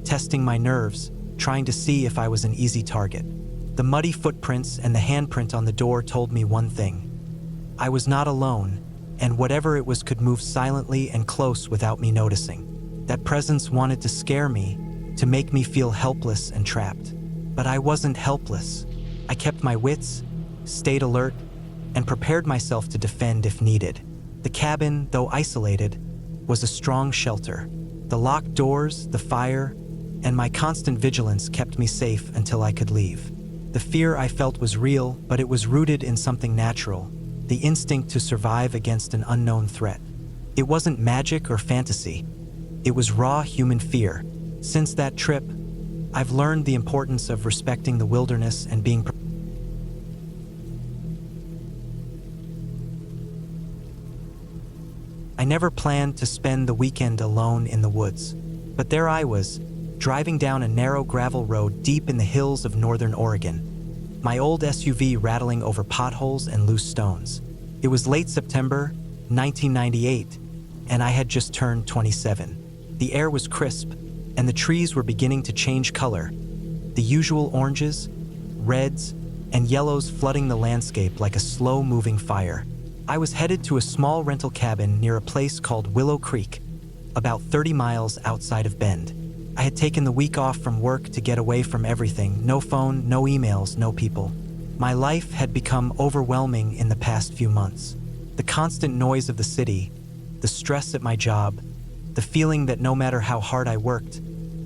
testing my nerves, trying to see if I was an easy target. The muddy footprints and the handprint on the door told me one thing. I was not alone, and whatever it was could move silently and close without me noticing. That presence wanted to scare me, to make me feel helpless and trapped. But I wasn't helpless. I kept my wits, stayed alert, and prepared myself to defend if needed. The cabin, though isolated, was a strong shelter. The locked doors, the fire, and my constant vigilance kept me safe until I could leave. The fear I felt was real, but it was rooted in something natural, the instinct to survive against an unknown threat. It wasn't magic or fantasy. It was raw human fear. Since that trip, I've learned the importance of respecting the wilderness and being prepared. I never planned to spend the weekend alone in the woods, but there I was, driving down a narrow gravel road deep in the hills of northern Oregon, my old SUV rattling over potholes and loose stones. It was late September, 1998, and I had just turned 27. The air was crisp, and the trees were beginning to change color, the usual oranges, reds, and yellows flooding the landscape like a slow-moving fire. I was headed to a small rental cabin near a place called Willow Creek, about 30 miles outside of Bend. I had taken the week off from work to get away from everything. No phone, no emails, no people. My life had become overwhelming in the past few months. The constant noise of the city, the stress at my job, the feeling that no matter how hard I worked,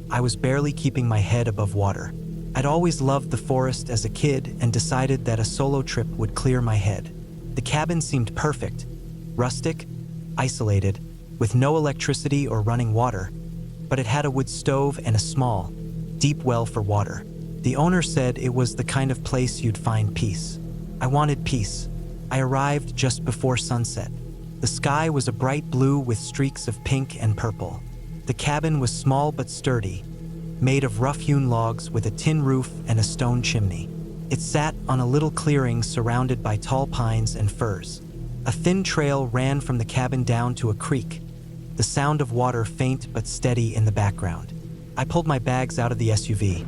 I was barely keeping my head above water. I'd always loved the forest as a kid and decided that a solo trip would clear my head. The cabin seemed perfect, rustic, isolated, with no electricity or running water, but it had a wood stove and a small, deep well for water. The owner said it was the kind of place you'd find peace. I wanted peace. I arrived just before sunset. The sky was a bright blue with streaks of pink and purple. The cabin was small but sturdy, made of rough-hewn logs with a tin roof and a stone chimney. It sat on a little clearing surrounded by tall pines and firs. A thin trail ran from the cabin down to a creek, the sound of water faint but steady in the background. I pulled my bags out of the SUV,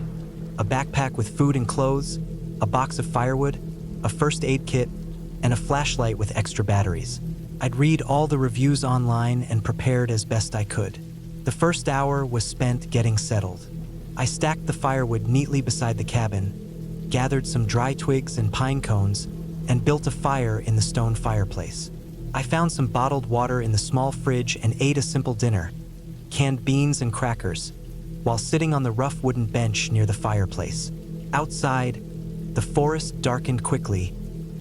a backpack with food and clothes, a box of firewood, a first aid kit, and a flashlight with extra batteries. I'd read all the reviews online and prepared as best I could. The first hour was spent getting settled. I stacked the firewood neatly beside the cabin, gathered some dry twigs and pine cones, and built a fire in the stone fireplace. I found some bottled water in the small fridge and ate a simple dinner, canned beans and crackers, while sitting on the rough wooden bench near the fireplace. Outside, the forest darkened quickly,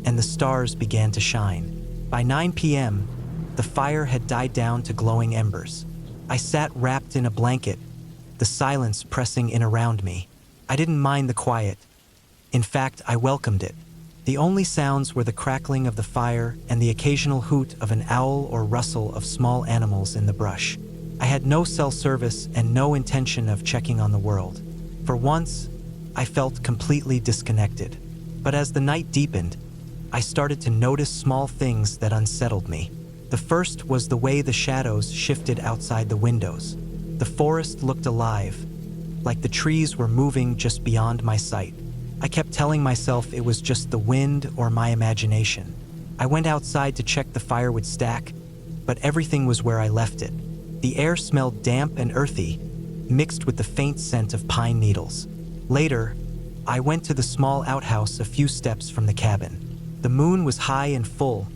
and the stars began to shine. By 9 p.m., the fire had died down to glowing embers. I sat wrapped in a blanket, the silence pressing in around me. I didn't mind the quiet. In fact, I welcomed it. The only sounds were the crackling of the fire and the occasional hoot of an owl or rustle of small animals in the brush. I had no cell service and no intention of checking on the world. For once, I felt completely disconnected. But as the night deepened, I started to notice small things that unsettled me. The first was the way the shadows shifted outside the windows. The forest looked alive, like the trees were moving just beyond my sight. I kept telling myself it was just the wind or my imagination. I went outside to check the firewood stack, but everything was where I left it. The air smelled damp and earthy, mixed with the faint scent of pine needles. Later, I went to the small outhouse a few steps from the cabin. The moon was high and full,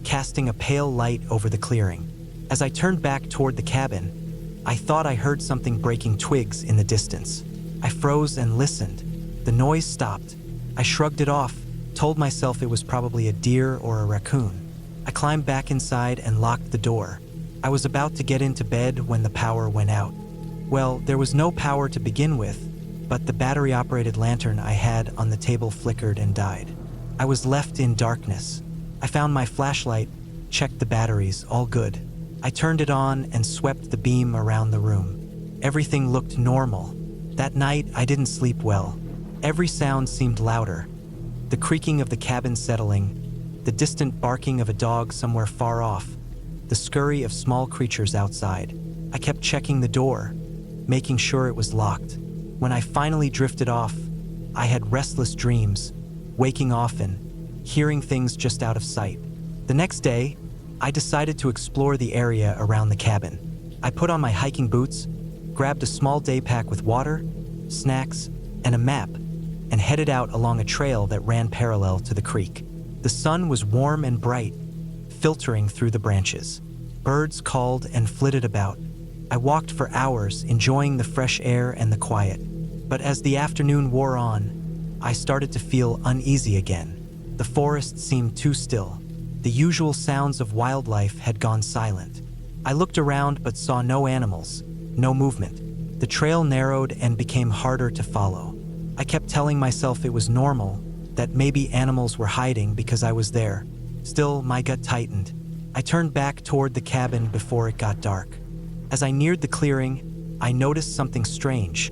casting a pale light over the clearing. As I turned back toward the cabin, I thought I heard something breaking twigs in the distance. I froze and listened. The noise stopped. I shrugged it off, told myself it was probably a deer or a raccoon. I climbed back inside and locked the door. I was about to get into bed when the power went out. Well, there was no power to begin with, but the battery-operated lantern I had on the table flickered and died. I was left in darkness. I found my flashlight, checked the batteries, all good. I turned it on and swept the beam around the room. Everything looked normal. That night, I didn't sleep well. Every sound seemed louder. The creaking of the cabin settling, the distant barking of a dog somewhere far off, the scurry of small creatures outside. I kept checking the door, making sure it was locked. When I finally drifted off, I had restless dreams, waking often, hearing things just out of sight. The next day, I decided to explore the area around the cabin. I put on my hiking boots, grabbed a small day pack with water, snacks, and a map, and headed out along a trail that ran parallel to the creek. The sun was warm and bright, filtering through the branches. Birds called and flitted about. I walked for hours, enjoying the fresh air and the quiet. But as the afternoon wore on, I started to feel uneasy again. The forest seemed too still. The usual sounds of wildlife had gone silent. I looked around but saw no animals, no movement. The trail narrowed and became harder to follow. I kept telling myself it was normal, that maybe animals were hiding because I was there. Still, my gut tightened. I turned back toward the cabin before it got dark. As I neared the clearing, I noticed something strange.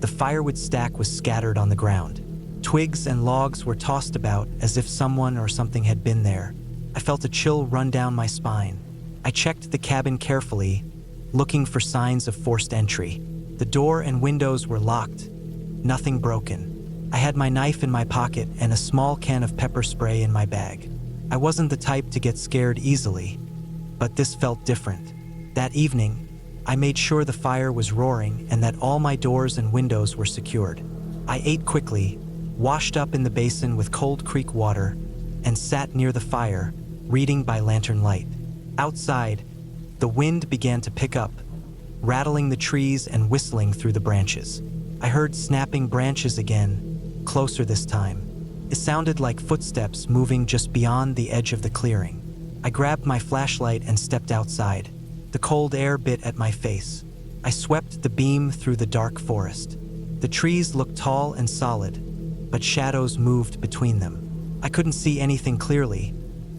The firewood stack was scattered on the ground. Twigs and logs were tossed about as if someone or something had been there. I felt a chill run down my spine. I checked the cabin carefully, looking for signs of forced entry. The door and windows were locked. Nothing broken. I had my knife in my pocket and a small can of pepper spray in my bag. I wasn't the type to get scared easily, but this felt different. That evening, I made sure the fire was roaring and that all my doors and windows were secured. I ate quickly, washed up in the basin with cold creek water, and sat near the fire, reading by lantern light. Outside, the wind began to pick up, rattling the trees and whistling through the branches. I heard snapping branches again, closer this time. It sounded like footsteps moving just beyond the edge of the clearing. I grabbed my flashlight and stepped outside. The cold air bit at my face. I swept the beam through the dark forest. The trees looked tall and solid, but shadows moved between them. I couldn't see anything clearly,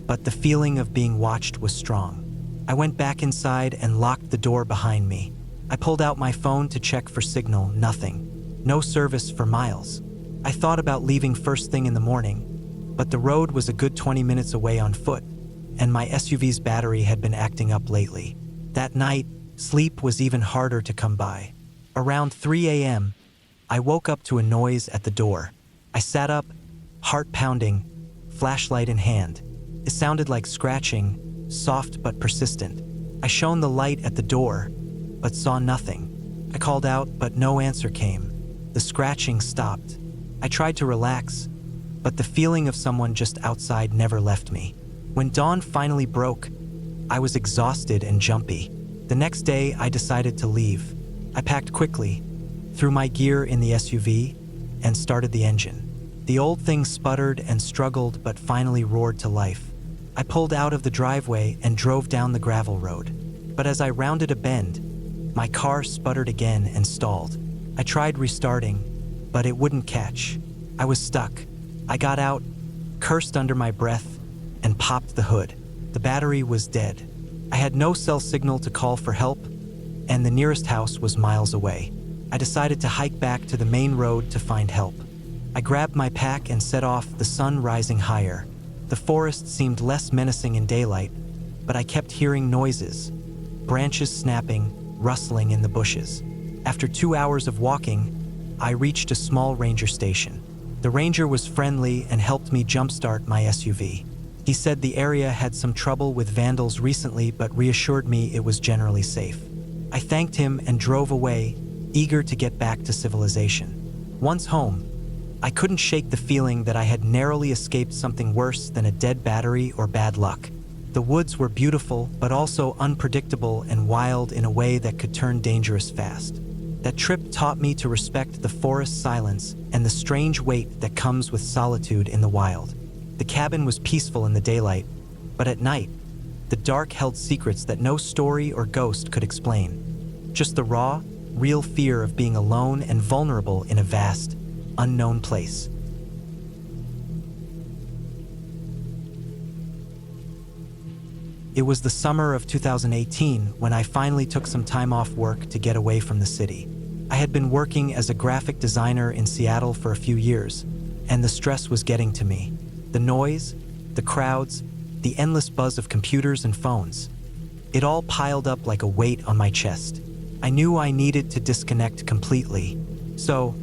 but the feeling of being watched was strong. I went back inside and locked the door behind me. I pulled out my phone to check for signal, nothing. No service for miles. I thought about leaving first thing in the morning, but the road was a good 20 minutes away on foot, and my SUV's battery had been acting up lately. That night, sleep was even harder to come by. Around 3 a.m., I woke up to a noise at the door. I sat up, heart pounding, flashlight in hand. It sounded like scratching, soft but persistent. I shone the light at the door, but saw nothing. I called out, but no answer came. The scratching stopped. I tried to relax, but the feeling of someone just outside never left me. When dawn finally broke, I was exhausted and jumpy. The next day, I decided to leave. I packed quickly, threw my gear in the SUV, and started the engine. The old thing sputtered and struggled but finally roared to life. I pulled out of the driveway and drove down the gravel road. But as I rounded a bend, my car sputtered again and stalled. I tried restarting, but it wouldn't catch. I was stuck. I got out, cursed under my breath, and popped the hood. The battery was dead. I had no cell signal to call for help, and the nearest house was miles away. I decided to hike back to the main road to find help. I grabbed my pack and set off, the sun rising higher. The forest seemed less menacing in daylight, but I kept hearing noises, branches snapping, rustling in the bushes. After 2 hours of walking, I reached a small ranger station. The ranger was friendly and helped me jumpstart my SUV. He said the area had some trouble with vandals recently, but reassured me it was generally safe. I thanked him and drove away, eager to get back to civilization. Once home, I couldn't shake the feeling that I had narrowly escaped something worse than a dead battery or bad luck. The woods were beautiful, but also unpredictable and wild in a way that could turn dangerous fast. That trip taught me to respect the forest's silence and the strange weight that comes with solitude in the wild. The cabin was peaceful in the daylight, but at night, The dark held secrets that no story or ghost could explain. Just the raw, real fear of being alone and vulnerable in a vast, unknown place. It was the summer of 2018 when I finally took some time off work to get away from the city. I had been working as a graphic designer in Seattle for a few years, and the stress was getting to me. The noise, the crowds, the endless buzz of computers and phones. It all piled up like a weight on my chest. I knew I needed to disconnect completely. So,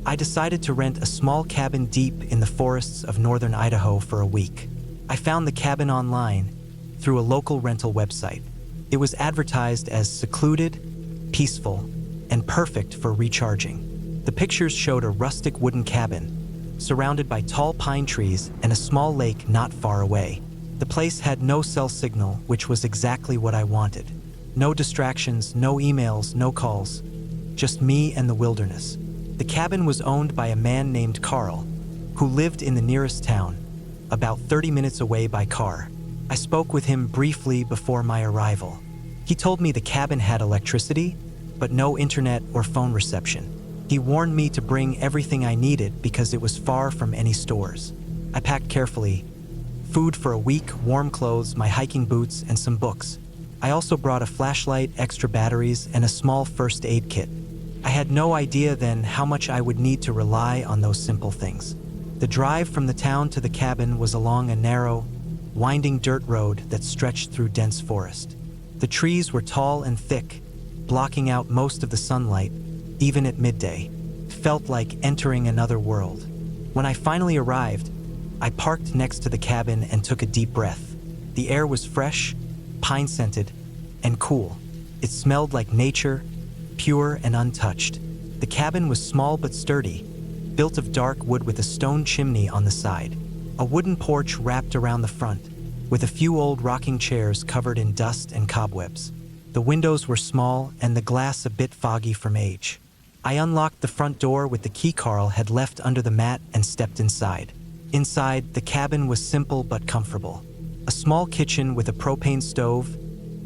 I decided to rent a small cabin deep in the forests of northern Idaho for a week. I found the cabin online through a local rental website. It was advertised as secluded, peaceful, and perfect for recharging. The pictures showed a rustic wooden cabin, surrounded by tall pine trees and a small lake not far away. The place had no cell signal, which was exactly what I wanted. No distractions, no emails, no calls. Just me and the wilderness. The cabin was owned by a man named Carl, who lived in the nearest town, about 30 minutes away by car. I spoke with him briefly before my arrival. He told me the cabin had electricity, but no internet or phone reception. He warned me to bring everything I needed because it was far from any stores. I packed carefully: food for a week, warm clothes, my hiking boots, and some books. I also brought a flashlight, extra batteries, and a small first aid kit. I had no idea then how much I would need to rely on those simple things. The drive from the town to the cabin was along a narrow, winding dirt road that stretched through dense forest. The trees were tall and thick, blocking out most of the sunlight, even at midday. It felt like entering another world. When I finally arrived, I parked next to the cabin and took a deep breath. The air was fresh, pine-scented, and cool. It smelled like nature, pure and untouched. The cabin was small but sturdy, built of dark wood with a stone chimney on the side. A wooden porch wrapped around the front, with a few old rocking chairs covered in dust and cobwebs. The windows were small and the glass a bit foggy from age. I unlocked the front door with the key Carl had left under the mat and stepped inside. Inside, the cabin was simple but comfortable. A small kitchen with a propane stove,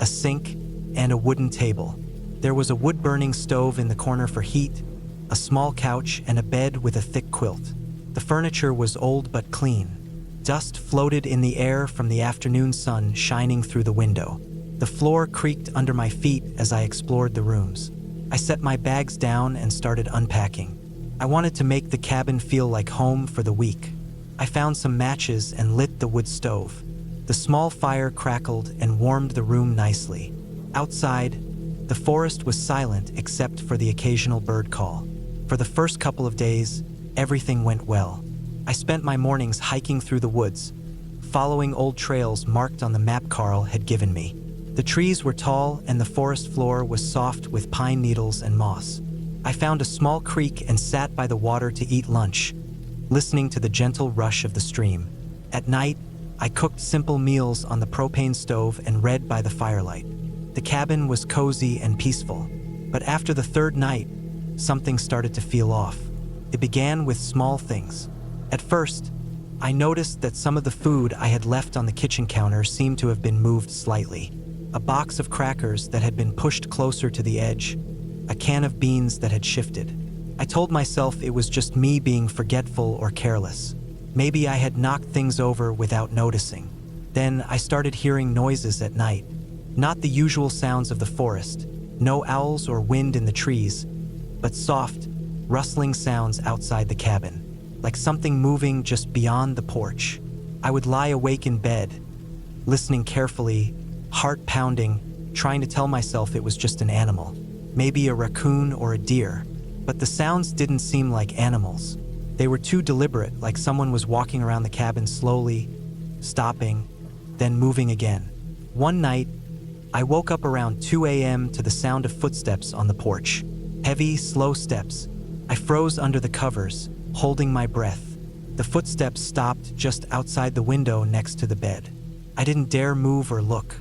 a sink, and a wooden table. There was a wood-burning stove in the corner for heat, a small couch, and a bed with a thick quilt. The furniture was old but clean. Dust floated in the air from the afternoon sun shining through the window. The floor creaked under my feet as I explored the rooms. I set my bags down and started unpacking. I wanted to make the cabin feel like home for the week. I found some matches and lit the wood stove. The small fire crackled and warmed the room nicely. Outside, the forest was silent except for the occasional bird call. For the first couple of days, everything went well. I spent my mornings hiking through the woods, following old trails marked on the map Carl had given me. The trees were tall and the forest floor was soft with pine needles and moss. I found a small creek and sat by the water to eat lunch, listening to the gentle rush of the stream. At night, I cooked simple meals on the propane stove and read by the firelight. The cabin was cozy and peaceful, but after the third night, something started to feel off. It began with small things. At first, I noticed that some of the food I had left on the kitchen counter seemed to have been moved slightly. A box of crackers that had been pushed closer to the edge, a can of beans that had shifted. I told myself it was just me being forgetful or careless. Maybe I had knocked things over without noticing. Then I started hearing noises at night. Not the usual sounds of the forest, no owls or wind in the trees, but soft, rustling sounds outside the cabin, like something moving just beyond the porch. I would lie awake in bed, listening carefully, heart pounding, trying to tell myself it was just an animal, maybe a raccoon or a deer. But the sounds didn't seem like animals. They were too deliberate, like someone was walking around the cabin slowly, stopping, then moving again. One night, I woke up around 2 a.m. to the sound of footsteps on the porch. Heavy, slow steps. I froze under the covers, holding my breath. The footsteps stopped just outside the window next to the bed. I didn't dare move or look.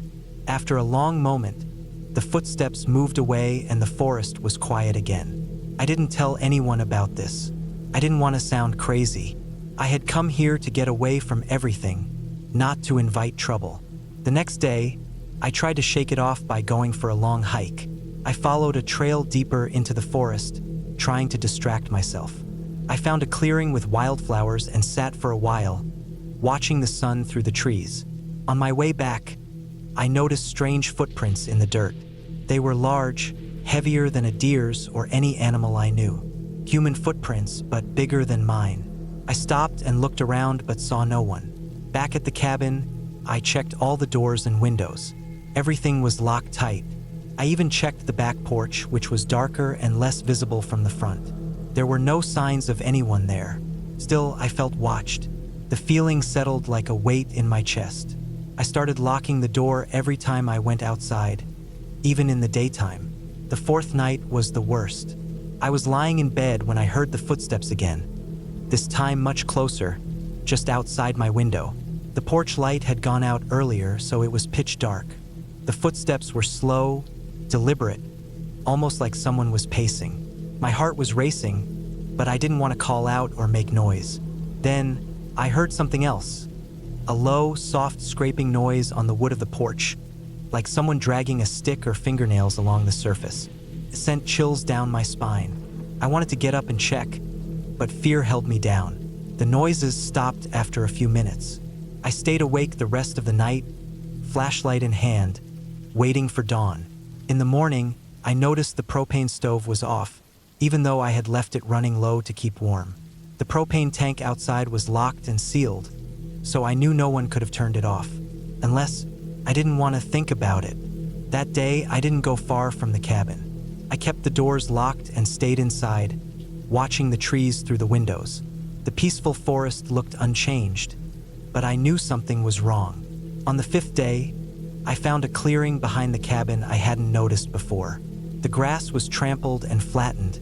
After a long moment, the footsteps moved away and the forest was quiet again. I didn't tell anyone about this. I didn't want to sound crazy. I had come here to get away from everything, not to invite trouble. The next day, I tried to shake it off by going for a long hike. I followed a trail deeper into the forest, trying to distract myself. I found a clearing with wildflowers and sat for a while, watching the sun through the trees. On my way back, I noticed strange footprints in the dirt. They were large, heavier than a deer's or any animal I knew. Human footprints, but bigger than mine. I stopped and looked around but saw no one. Back at the cabin, I checked all the doors and windows. Everything was locked tight. I even checked the back porch, which was darker and less visible from the front. There were no signs of anyone there. Still, I felt watched. The feeling settled like a weight in my chest. I started locking the door every time I went outside, even in the daytime. The fourth night was the worst. I was lying in bed when I heard the footsteps again, this time much closer, just outside my window. The porch light had gone out earlier, so it was pitch dark. The footsteps were slow, deliberate, almost like someone was pacing. My heart was racing, but I didn't want to call out or make noise. Then, I heard something else. A low, soft scraping noise on the wood of the porch, like someone dragging a stick or fingernails along the surface. It sent chills down my spine. I wanted to get up and check, but fear held me down. The noises stopped after a few minutes. I stayed awake the rest of the night, flashlight in hand, waiting for dawn. In the morning, I noticed the propane stove was off, even though I had left it running low to keep warm. The propane tank outside was locked and sealed, so I knew no one could have turned it off, unless I didn't want to think about it. That day, I didn't go far from the cabin. I kept the doors locked and stayed inside, watching the trees through the windows. The peaceful forest looked unchanged, but I knew something was wrong. On the fifth day, I found a clearing behind the cabin I hadn't noticed before. The grass was trampled and flattened,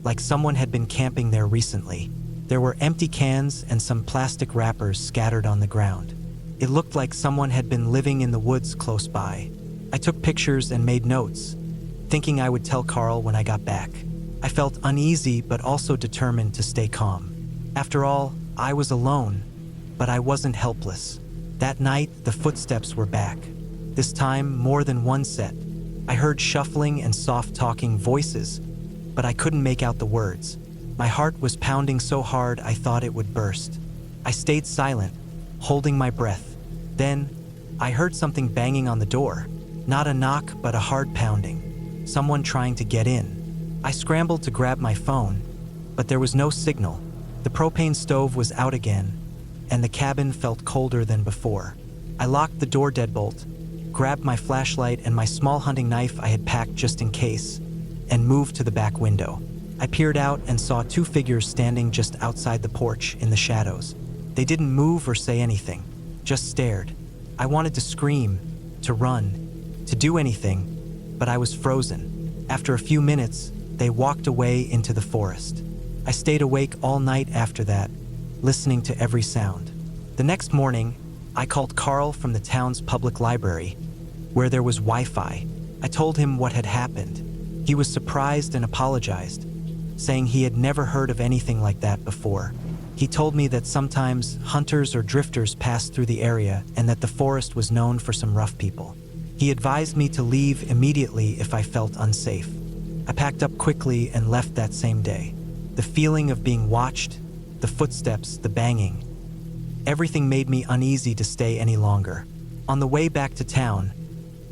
like someone had been camping there recently. There were empty cans and some plastic wrappers scattered on the ground. It looked like someone had been living in the woods close by. I took pictures and made notes, thinking I would tell Carl when I got back. I felt uneasy but also determined to stay calm. After all, I was alone, but I wasn't helpless. That night, the footsteps were back. This time, more than one set. I heard shuffling and soft-talking voices, but I couldn't make out the words. My heart was pounding so hard I thought it would burst. I stayed silent, holding my breath. Then, I heard something banging on the door. Not a knock, but a hard pounding. Someone trying to get in. I scrambled to grab my phone, but there was no signal. The propane stove was out again, and the cabin felt colder than before. I locked the door deadbolt, grabbed my flashlight and my small hunting knife I had packed just in case, and moved to the back window. I peered out and saw two figures standing just outside the porch in the shadows. They didn't move or say anything, just stared. I wanted to scream, to run, to do anything, but I was frozen. After a few minutes, they walked away into the forest. I stayed awake all night after that, listening to every sound. The next morning, I called Carl from the town's public library, where there was Wi-Fi. I told him what had happened. He was surprised and apologized, saying he had never heard of anything like that before. He told me that sometimes hunters or drifters passed through the area and that the forest was known for some rough people. He advised me to leave immediately if I felt unsafe. I packed up quickly and left that same day. The feeling of being watched, the footsteps, the banging, everything made me uneasy to stay any longer. On the way back to town,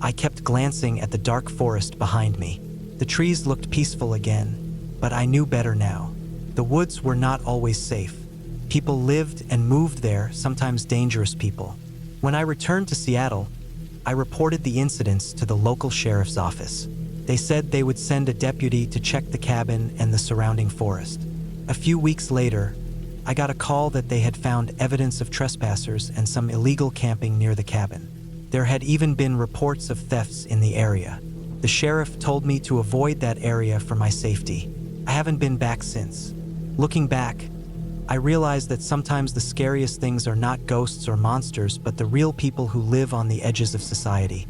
I kept glancing at the dark forest behind me. The trees looked peaceful again, but I knew better now. The woods were not always safe. People lived and moved there, sometimes dangerous people. When I returned to Seattle, I reported the incidents to the local sheriff's office. They said they would send a deputy to check the cabin and the surrounding forest. A few weeks later, I got a call that they had found evidence of trespassers and some illegal camping near the cabin. There had even been reports of thefts in the area. The sheriff told me to avoid that area for my safety. I haven't been back since. Looking back, I realized that sometimes the scariest things are not ghosts or monsters, but the real people who live on the edges of society,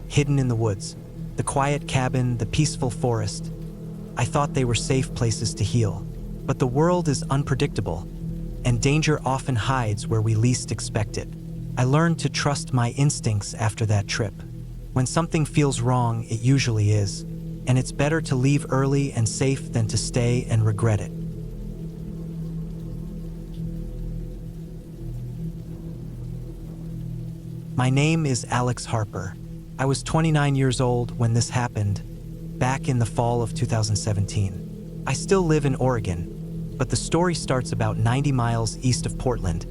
hidden in the woods, the quiet cabin, the peaceful forest. I thought they were safe places to heal. But the world is unpredictable, and danger often hides where we least expect it. I learned to trust my instincts after that trip. When something feels wrong, it usually is, and it's better to leave early and safe than to stay and regret it. My name is Alex Harper. I was 29 years old when this happened, back in the fall of 2017. I still live in Oregon, but the story starts about 90 miles east of Portland,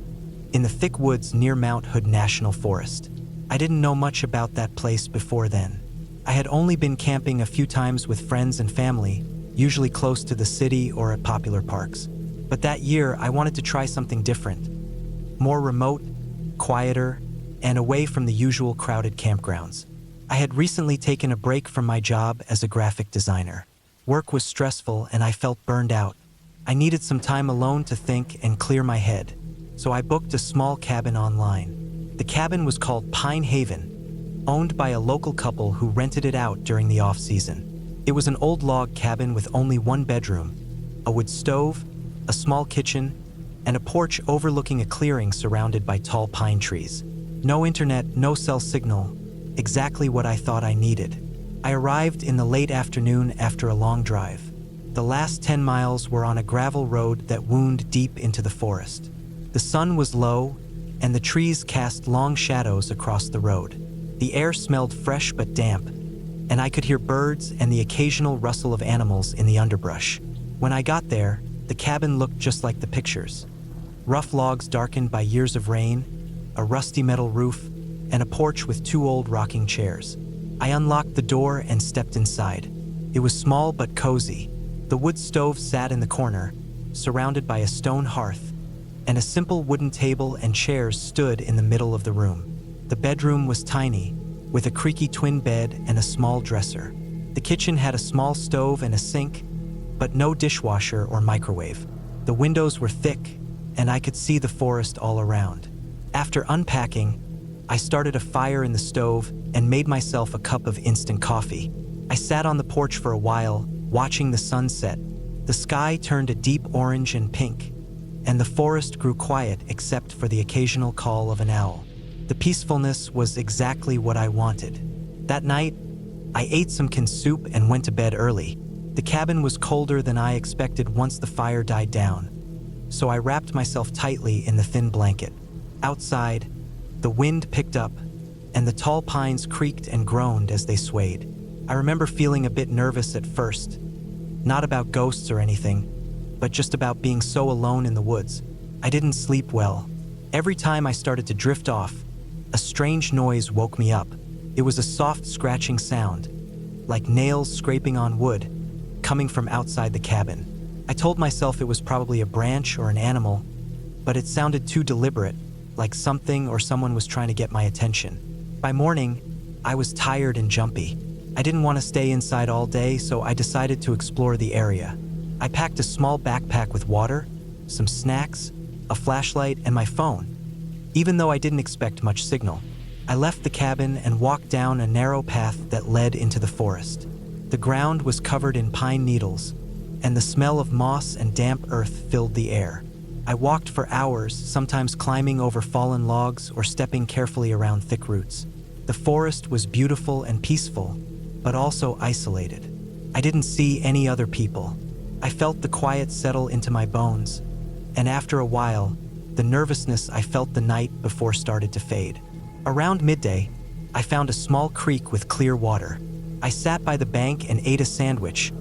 in the thick woods near Mount Hood National Forest. I didn't know much about that place before then. I had only been camping a few times with friends and family, usually close to the city or at popular parks. But that year, I wanted to try something different, more remote, quieter, and away from the usual crowded campgrounds. I had recently taken a break from my job as a graphic designer. Work was stressful and I felt burned out. I needed some time alone to think and clear my head, so I booked a small cabin online. The cabin was called Pine Haven, owned by a local couple who rented it out during the off-season. It was an old log cabin with only one bedroom, a wood stove, a small kitchen, and a porch overlooking a clearing surrounded by tall pine trees. No internet, no cell signal, exactly what I thought I needed. I arrived in the late afternoon after a long drive. The last 10 miles were on a gravel road that wound deep into the forest. The sun was low, and the trees cast long shadows across the road. The air smelled fresh but damp, and I could hear birds and the occasional rustle of animals in the underbrush. When I got there, the cabin looked just like the pictures. Rough logs darkened by years of rain, a rusty metal roof, and a porch with 2 old rocking chairs. I unlocked the door and stepped inside. It was small but cozy. The wood stove sat in the corner, surrounded by a stone hearth, and a simple wooden table and chairs stood in the middle of the room. The bedroom was tiny, with a creaky twin bed and a small dresser. The kitchen had a small stove and a sink, but no dishwasher or microwave. The windows were thick, and I could see the forest all around. After unpacking, I started a fire in the stove and made myself a cup of instant coffee. I sat on the porch for a while, watching the sunset. The sky turned a deep orange and pink, and the forest grew quiet except for the occasional call of an owl. The peacefulness was exactly what I wanted. That night, I ate some canned soup and went to bed early. The cabin was colder than I expected once the fire died down, so I wrapped myself tightly in the thin blanket. Outside, the wind picked up, and the tall pines creaked and groaned as they swayed. I remember feeling a bit nervous at first, not about ghosts or anything, but just about being so alone in the woods. I didn't sleep well. Every time I started to drift off, a strange noise woke me up. It was a soft scratching sound, like nails scraping on wood, coming from outside the cabin. I told myself it was probably a branch or an animal, but it sounded too deliberate, like something or someone was trying to get my attention. By morning, I was tired and jumpy. I didn't want to stay inside all day, so I decided to explore the area. I packed a small backpack with water, some snacks, a flashlight, and my phone. Even though I didn't expect much signal, I left the cabin and walked down a narrow path that led into the forest. The ground was covered in pine needles, and the smell of moss and damp earth filled the air. I walked for hours, sometimes climbing over fallen logs or stepping carefully around thick roots. The forest was beautiful and peaceful, but also isolated. I didn't see any other people. I felt the quiet settle into my bones, and after a while, the nervousness I felt the night before started to fade. Around midday, I found a small creek with clear water. I sat by the bank and ate a sandwich,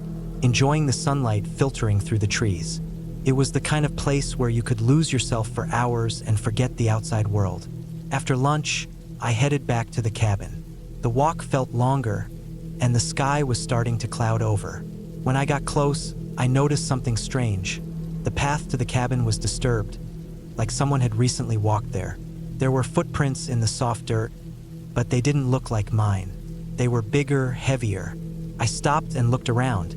enjoying the sunlight filtering through the trees. It was the kind of place where you could lose yourself for hours and forget the outside world. After lunch, I headed back to the cabin. The walk felt longer, and the sky was starting to cloud over. When I got close, I noticed something strange. The path to the cabin was disturbed, like someone had recently walked there. There were footprints in the soft dirt, but they didn't look like mine. They were bigger, heavier. I stopped and looked around,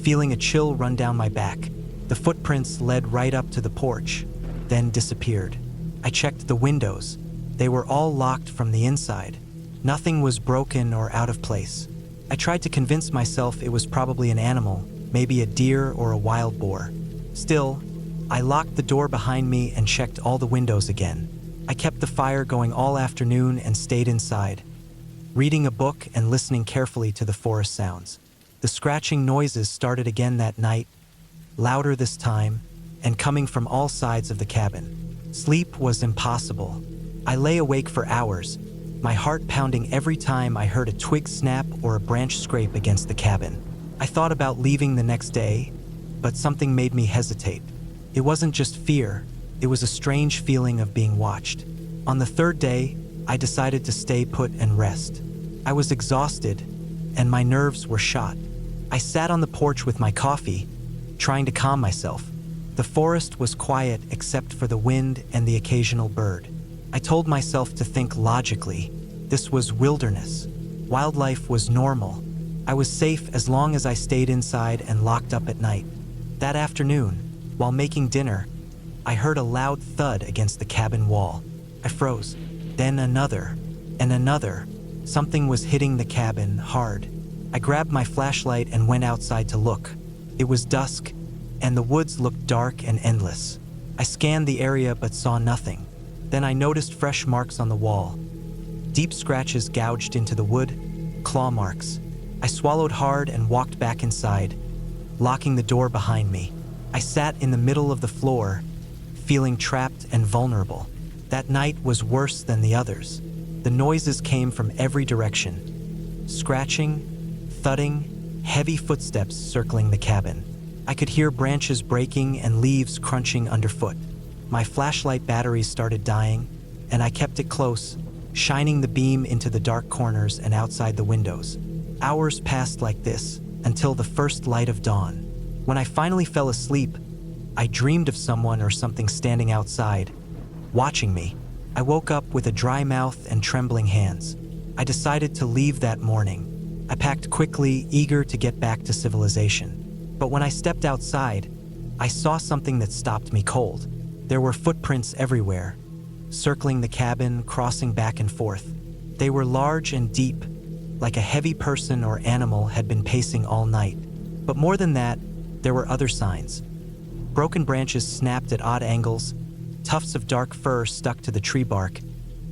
feeling a chill run down my back. The footprints led right up to the porch, then disappeared. I checked the windows. They were all locked from the inside. Nothing was broken or out of place. I tried to convince myself it was probably an animal, maybe a deer or a wild boar. Still, I locked the door behind me and checked all the windows again. I kept the fire going all afternoon and stayed inside, reading a book and listening carefully to the forest sounds. The scratching noises started again that night, louder this time, and coming from all sides of the cabin. Sleep was impossible. I lay awake for hours, my heart pounding every time I heard a twig snap or a branch scrape against the cabin. I thought about leaving the next day, but something made me hesitate. It wasn't just fear, it was a strange feeling of being watched. On the third day, I decided to stay put and rest. I was exhausted, and my nerves were shot. I sat on the porch with my coffee, trying to calm myself. The forest was quiet except for the wind and the occasional bird. I told myself to think logically. This was wilderness. Wildlife was normal. I was safe as long as I stayed inside and locked up at night. That afternoon, while making dinner, I heard a loud thud against the cabin wall. I froze. Then another, and another. Something was hitting the cabin hard. I grabbed my flashlight and went outside to look. It was dusk, and the woods looked dark and endless. I scanned the area but saw nothing. Then I noticed fresh marks on the wall. Deep scratches gouged into the wood, claw marks. I swallowed hard and walked back inside, locking the door behind me. I sat in the middle of the floor, feeling trapped and vulnerable. That night was worse than the others. The noises came from every direction. Scratching, thudding, heavy footsteps circling the cabin. I could hear branches breaking and leaves crunching underfoot. My flashlight batteries started dying, and I kept it close, shining the beam into the dark corners and outside the windows. Hours passed like this, until the first light of dawn. When I finally fell asleep, I dreamed of someone or something standing outside, watching me. I woke up with a dry mouth and trembling hands. I decided to leave that morning. I packed quickly, eager to get back to civilization. But when I stepped outside, I saw something that stopped me cold. There were footprints everywhere, circling the cabin, crossing back and forth. They were large and deep, like a heavy person or animal had been pacing all night. But more than that, there were other signs. Broken branches snapped at odd angles, tufts of dark fur stuck to the tree bark,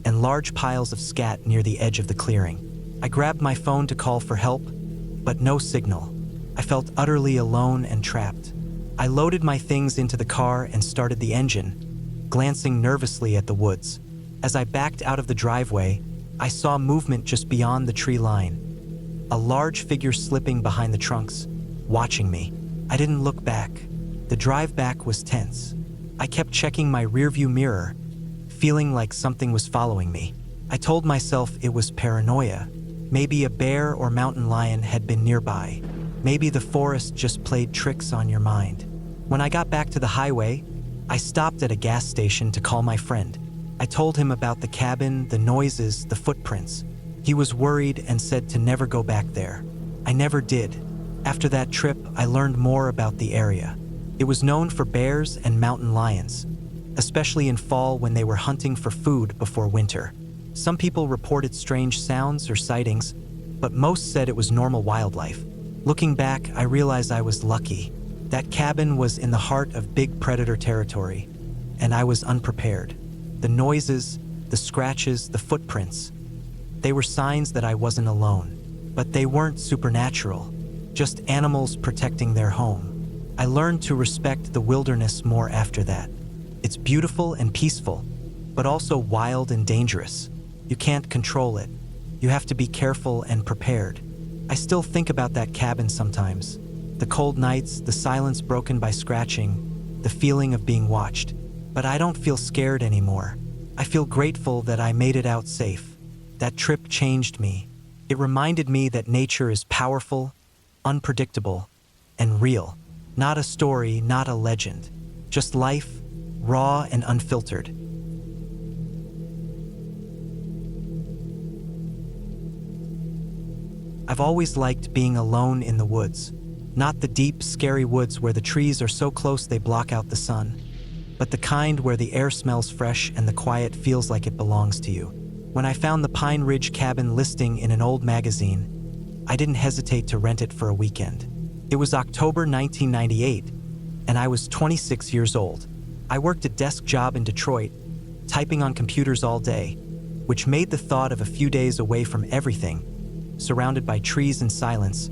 and large piles of scat near the edge of the clearing. I grabbed my phone to call for help, but no signal. I felt utterly alone and trapped. I loaded my things into the car and started the engine, glancing nervously at the woods. As I backed out of the driveway, I saw movement just beyond the tree line. A large figure slipping behind the trunks, watching me. I didn't look back. The drive back was tense. I kept checking my rearview mirror, feeling like something was following me. I told myself it was paranoia. Maybe a bear or mountain lion had been nearby. Maybe the forest just played tricks on your mind. When I got back to the highway, I stopped at a gas station to call my friend. I told him about the cabin, the noises, the footprints. He was worried and said to never go back there. I never did. After that trip, I learned more about the area. It was known for bears and mountain lions, especially in fall when they were hunting for food before winter. Some people reported strange sounds or sightings, but most said it was normal wildlife. Looking back, I realized I was lucky. That cabin was in the heart of big predator territory, and I was unprepared. The noises, the scratches, the footprints, they were signs that I wasn't alone. But they weren't supernatural, just animals protecting their home. I learned to respect the wilderness more after that. It's beautiful and peaceful, but also wild and dangerous. You can't control it. You have to be careful and prepared. I still think about that cabin sometimes. The cold nights, the silence broken by scratching, the feeling of being watched. But I don't feel scared anymore. I feel grateful that I made it out safe. That trip changed me. It reminded me that nature is powerful, unpredictable, and real. Not a story, not a legend. Just life, raw and unfiltered. I've always liked being alone in the woods. Not the deep, scary woods where the trees are so close they block out the sun, but the kind where the air smells fresh and the quiet feels like it belongs to you. When I found the Pine Ridge cabin listing in an old magazine, I didn't hesitate to rent it for a weekend. It was October 1998, and I was 26 years old. I worked a desk job in Detroit, typing on computers all day, which made the thought of a few days away from everything, surrounded by trees and silence,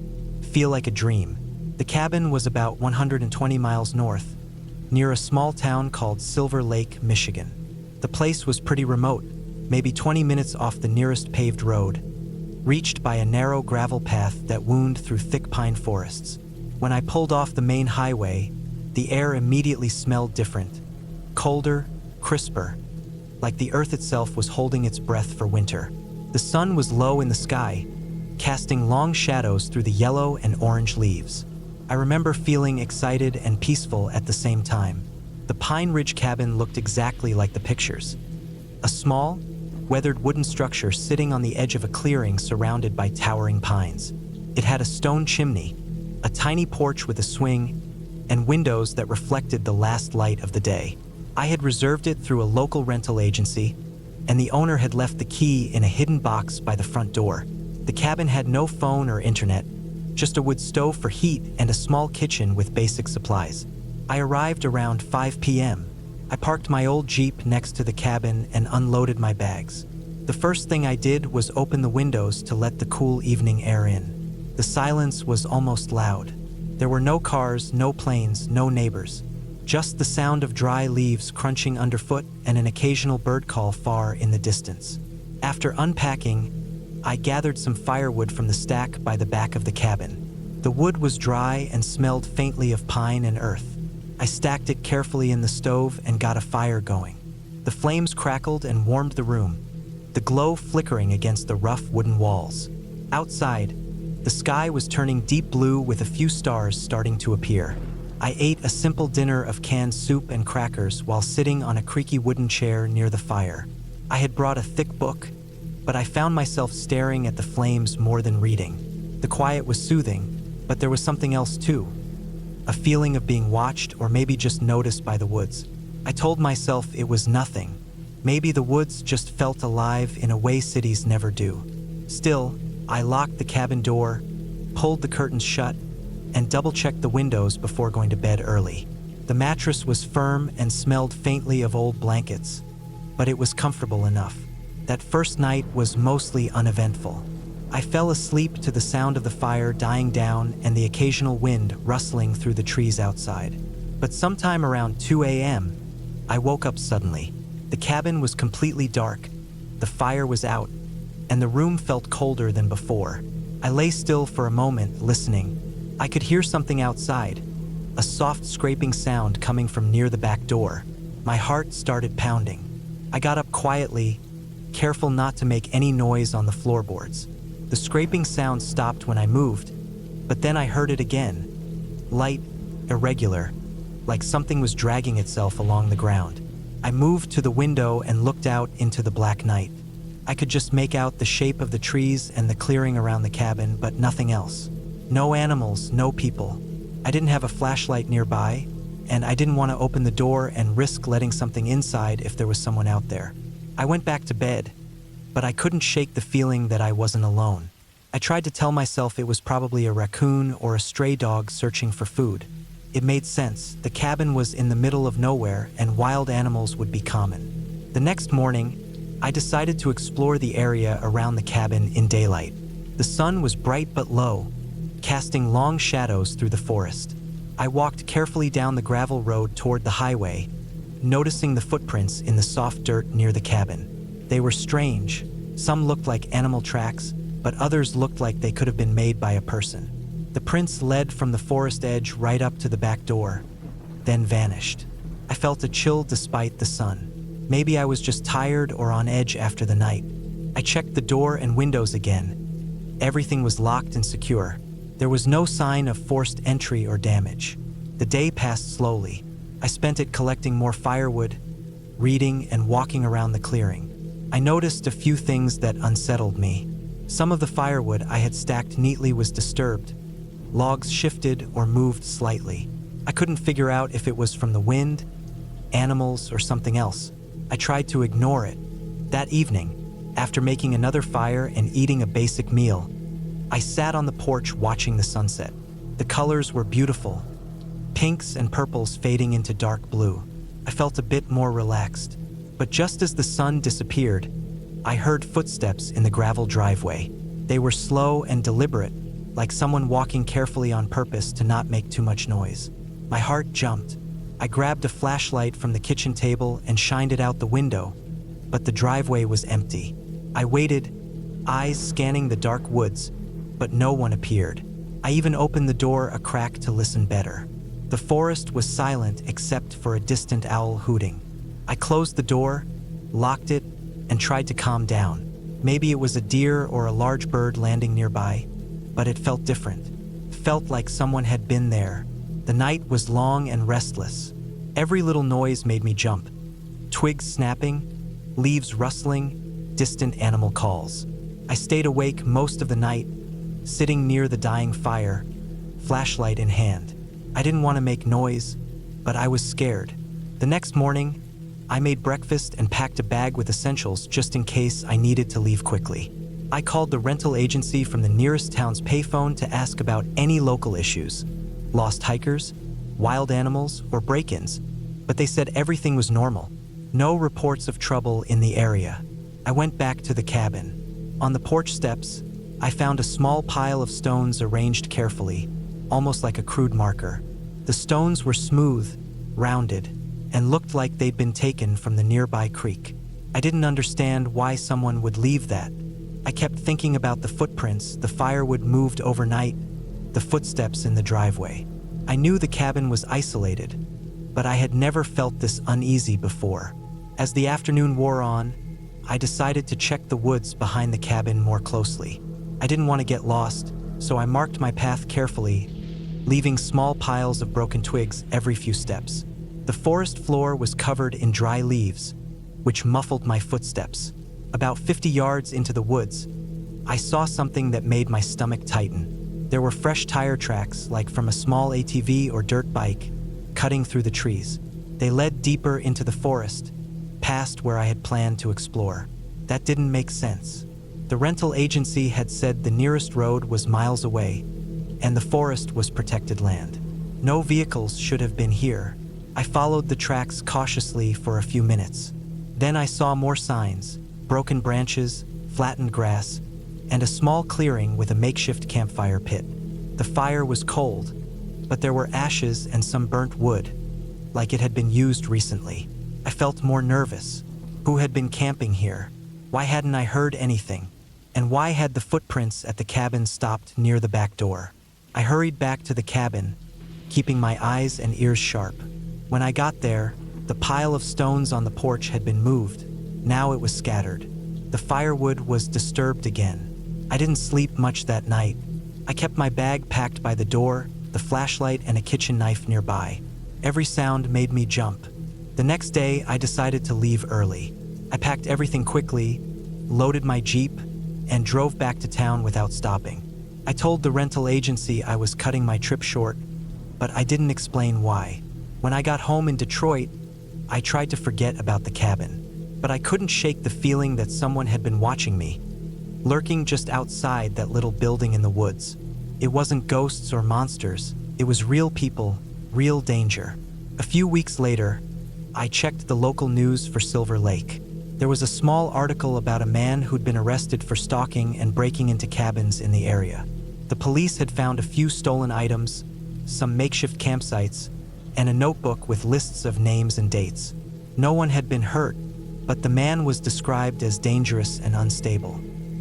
feel like a dream. The cabin was about 120 miles north, near a small town called Silver Lake, Michigan. The place was pretty remote, maybe 20 minutes off the nearest paved road, reached by a narrow gravel path that wound through thick pine forests. When I pulled off the main highway, the air immediately smelled different, colder, crisper, like the earth itself was holding its breath for winter. The sun was low in the sky, casting long shadows through the yellow and orange leaves. I remember feeling excited and peaceful at the same time. The Pine Ridge cabin looked exactly like the pictures. A small, weathered wooden structure sitting on the edge of a clearing surrounded by towering pines. It had a stone chimney, a tiny porch with a swing, and windows that reflected the last light of the day. I had reserved it through a local rental agency, and the owner had left the key in a hidden box by the front door. The cabin had no phone or internet, just a wood stove for heat and a small kitchen with basic supplies. I arrived around 5 p.m. I parked my old Jeep next to the cabin and unloaded my bags. The first thing I did was open the windows to let the cool evening air in. The silence was almost loud. There were no cars, no planes, no neighbors. Just the sound of dry leaves crunching underfoot and an occasional bird call far in the distance. After unpacking, I gathered some firewood from the stack by the back of the cabin. The wood was dry and smelled faintly of pine and earth. I stacked it carefully in the stove and got a fire going. The flames crackled and warmed the room, the glow flickering against the rough wooden walls. Outside, the sky was turning deep blue with a few stars starting to appear. I ate a simple dinner of canned soup and crackers while sitting on a creaky wooden chair near the fire. I had brought a thick book, but I found myself staring at the flames more than reading. The quiet was soothing, but there was something else too. A feeling of being watched or maybe just noticed by the woods. I told myself it was nothing. Maybe the woods just felt alive in a way cities never do. Still, I locked the cabin door, pulled the curtains shut, and double-checked the windows before going to bed early. The mattress was firm and smelled faintly of old blankets, but it was comfortable enough. That first night was mostly uneventful. I fell asleep to the sound of the fire dying down and the occasional wind rustling through the trees outside. But sometime around 2 a.m., I woke up suddenly. The cabin was completely dark, the fire was out, and the room felt colder than before. I lay still for a moment, listening. I could hear something outside, a soft scraping sound coming from near the back door. My heart started pounding. I got up quietly, careful not to make any noise on the floorboards. The scraping sound stopped when I moved, but then I heard it again. Light, irregular, like something was dragging itself along the ground. I moved to the window and looked out into the black night. I could just make out the shape of the trees and the clearing around the cabin, but nothing else. No animals, no people. I didn't have a flashlight nearby, and I didn't want to open the door and risk letting something inside if there was someone out there. I went back to bed, but I couldn't shake the feeling that I wasn't alone. I tried to tell myself it was probably a raccoon or a stray dog searching for food. It made sense. The cabin was in the middle of nowhere, and wild animals would be common. The next morning, I decided to explore the area around the cabin in daylight. The sun was bright but low, casting long shadows through the forest. I walked carefully down the gravel road toward the highway, noticing the footprints in the soft dirt near the cabin. They were strange. Some looked like animal tracks, but others looked like they could have been made by a person. The prints led from the forest edge right up to the back door, then vanished. I felt a chill despite the sun. Maybe I was just tired or on edge after the night. I checked the door and windows again. Everything was locked and secure. There was no sign of forced entry or damage. The day passed slowly. I spent it collecting more firewood, reading, and walking around the clearing. I noticed a few things that unsettled me. Some of the firewood I had stacked neatly was disturbed. Logs shifted or moved slightly. I couldn't figure out if it was from the wind, animals, or something else. I tried to ignore it. That evening, after making another fire and eating a basic meal, I sat on the porch watching the sunset. The colors were beautiful, pinks and purples fading into dark blue. I felt a bit more relaxed. But just as the sun disappeared, I heard footsteps in the gravel driveway. They were slow and deliberate, like someone walking carefully on purpose to not make too much noise. My heart jumped. I grabbed a flashlight from the kitchen table and shined it out the window, but the driveway was empty. I waited, eyes scanning the dark woods, but no one appeared. I even opened the door a crack to listen better. The forest was silent except for a distant owl hooting. I closed the door, locked it, and tried to calm down. Maybe it was a deer or a large bird landing nearby, but it felt different. Felt like someone had been there. The night was long and restless. Every little noise made me jump. Twigs snapping, leaves rustling, distant animal calls. I stayed awake most of the night, sitting near the dying fire, flashlight in hand. I didn't want to make noise, but I was scared. The next morning, I made breakfast and packed a bag with essentials just in case I needed to leave quickly. I called the rental agency from the nearest town's payphone to ask about any local issues, lost hikers, wild animals, or break-ins, but they said everything was normal. No reports of trouble in the area. I went back to the cabin. On the porch steps, I found a small pile of stones arranged carefully, almost like a crude marker. The stones were smooth, rounded, and looked like they'd been taken from the nearby creek. I didn't understand why someone would leave that. I kept thinking about the footprints the firewood moved overnight, the footsteps in the driveway. I knew the cabin was isolated, but I had never felt this uneasy before. As the afternoon wore on, I decided to check the woods behind the cabin more closely. I didn't want to get lost, so I marked my path carefully, leaving small piles of broken twigs every few steps. The forest floor was covered in dry leaves, which muffled my footsteps. About 50 yards into the woods, I saw something that made my stomach tighten. There were fresh tire tracks, like from a small ATV or dirt bike, cutting through the trees. They led deeper into the forest, past where I had planned to explore. That didn't make sense. The rental agency had said the nearest road was miles away, and the forest was protected land. No vehicles should have been here. I followed the tracks cautiously for a few minutes. Then I saw more signs, broken branches, flattened grass, and a small clearing with a makeshift campfire pit. The fire was cold, but there were ashes and some burnt wood, like it had been used recently. I felt more nervous. Who had been camping here? Why hadn't I heard anything? And why had the footprints at the cabin stopped near the back door? I hurried back to the cabin, keeping my eyes and ears sharp. When I got there, the pile of stones on the porch had been moved. Now it was scattered. The firewood was disturbed again. I didn't sleep much that night. I kept my bag packed by the door, the flashlight and a kitchen knife nearby. Every sound made me jump. The next day, I decided to leave early. I packed everything quickly, loaded my Jeep, and drove back to town without stopping. I told the rental agency I was cutting my trip short, but I didn't explain why. When I got home in Detroit, I tried to forget about the cabin, but I couldn't shake the feeling that someone had been watching me, lurking just outside that little building in the woods. It wasn't ghosts or monsters, it was real people, real danger. A few weeks later, I checked the local news for Silver Lake. There was a small article about a man who'd been arrested for stalking and breaking into cabins in the area. The police had found a few stolen items, some makeshift campsites, and a notebook with lists of names and dates. No one had been hurt, but the man was described as dangerous and unstable.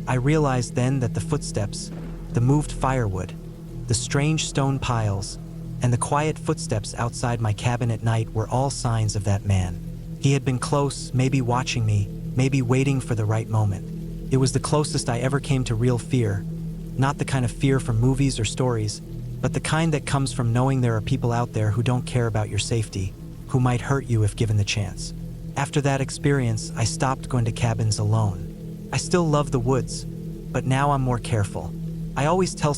I realized then that the footsteps, the moved firewood, the strange stone piles, and the quiet footsteps outside my cabin at night were all signs of that man. He had been close, maybe watching me, maybe waiting for the right moment. It was the closest I ever came to real fear, not the kind of fear from movies or stories, but the kind that comes from knowing there are people out there who don't care about your safety, who might hurt you if given the chance. After that experience, I stopped going to cabins alone. I still love the woods, but now I'm more careful. I always tell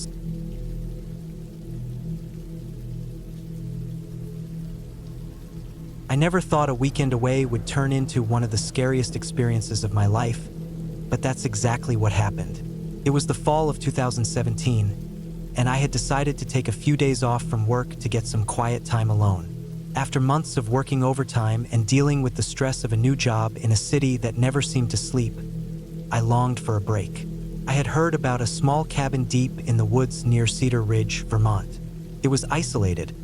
I never thought a weekend away would turn into one of the scariest experiences of my life, but that's exactly what happened. It was the fall of 2017, and I had decided to take a few days off from work to get some quiet time alone. After months of working overtime and dealing with the stress of a new job in a city that never seemed to sleep, I longed for a break. I had heard about a small cabin deep in the woods near Cedar Ridge, Vermont. It was isolated,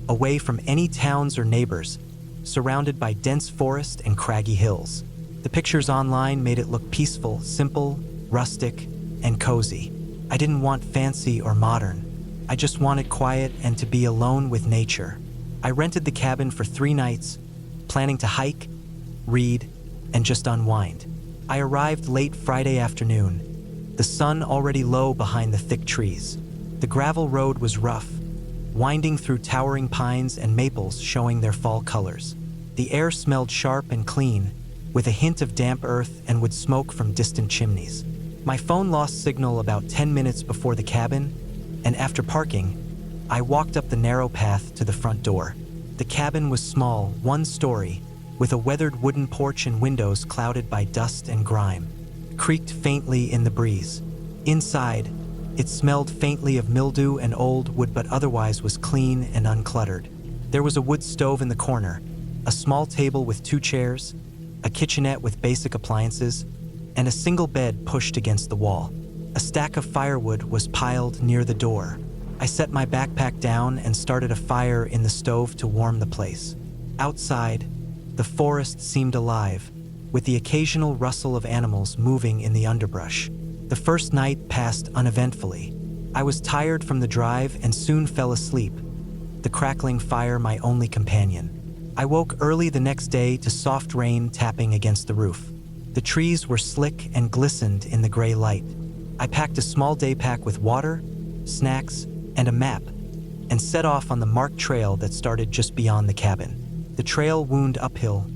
away from any towns or neighbors, surrounded by dense forest and craggy hills. The pictures online made it look peaceful, simple, rustic, and cozy. I didn't want fancy or modern. I just wanted quiet and to be alone with nature. I rented the cabin for 3 nights, planning to hike, read, and just unwind. I arrived late Friday afternoon, the sun already low behind the thick trees. The gravel road was rough, winding through towering pines and maples showing their fall colors. The air smelled sharp and clean, with a hint of damp earth and wood smoke from distant chimneys. My phone lost signal about 10 minutes before the cabin, and after parking, I walked up the narrow path to the front door. The cabin was small, 1 story, with a weathered wooden porch and windows clouded by dust and grime. It creaked faintly in the breeze. Inside, it smelled faintly of mildew and old wood, but otherwise was clean and uncluttered. There was a wood stove in the corner, a small table with 2 chairs, a kitchenette with basic appliances, and a single bed pushed against the wall. A stack of firewood was piled near the door. I set my backpack down and started a fire in the stove to warm the place. Outside, the forest seemed alive, with the occasional rustle of animals moving in the underbrush. The first night passed uneventfully. I was tired from the drive and soon fell asleep, the crackling fire my only companion. I woke early the next day to soft rain tapping against the roof. The trees were slick and glistened in the gray light. I packed a small day pack with water, snacks, and a map, and set off on the marked trail that started just beyond the cabin. The trail wound uphill,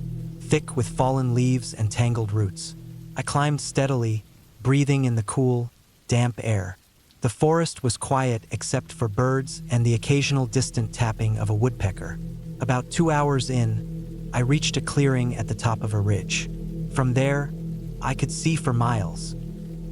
thick with fallen leaves and tangled roots. I climbed steadily, breathing in the cool, damp air. The forest was quiet except for birds and the occasional distant tapping of a woodpecker. About 2 hours in, I reached a clearing at the top of a ridge. From there, I could see for miles,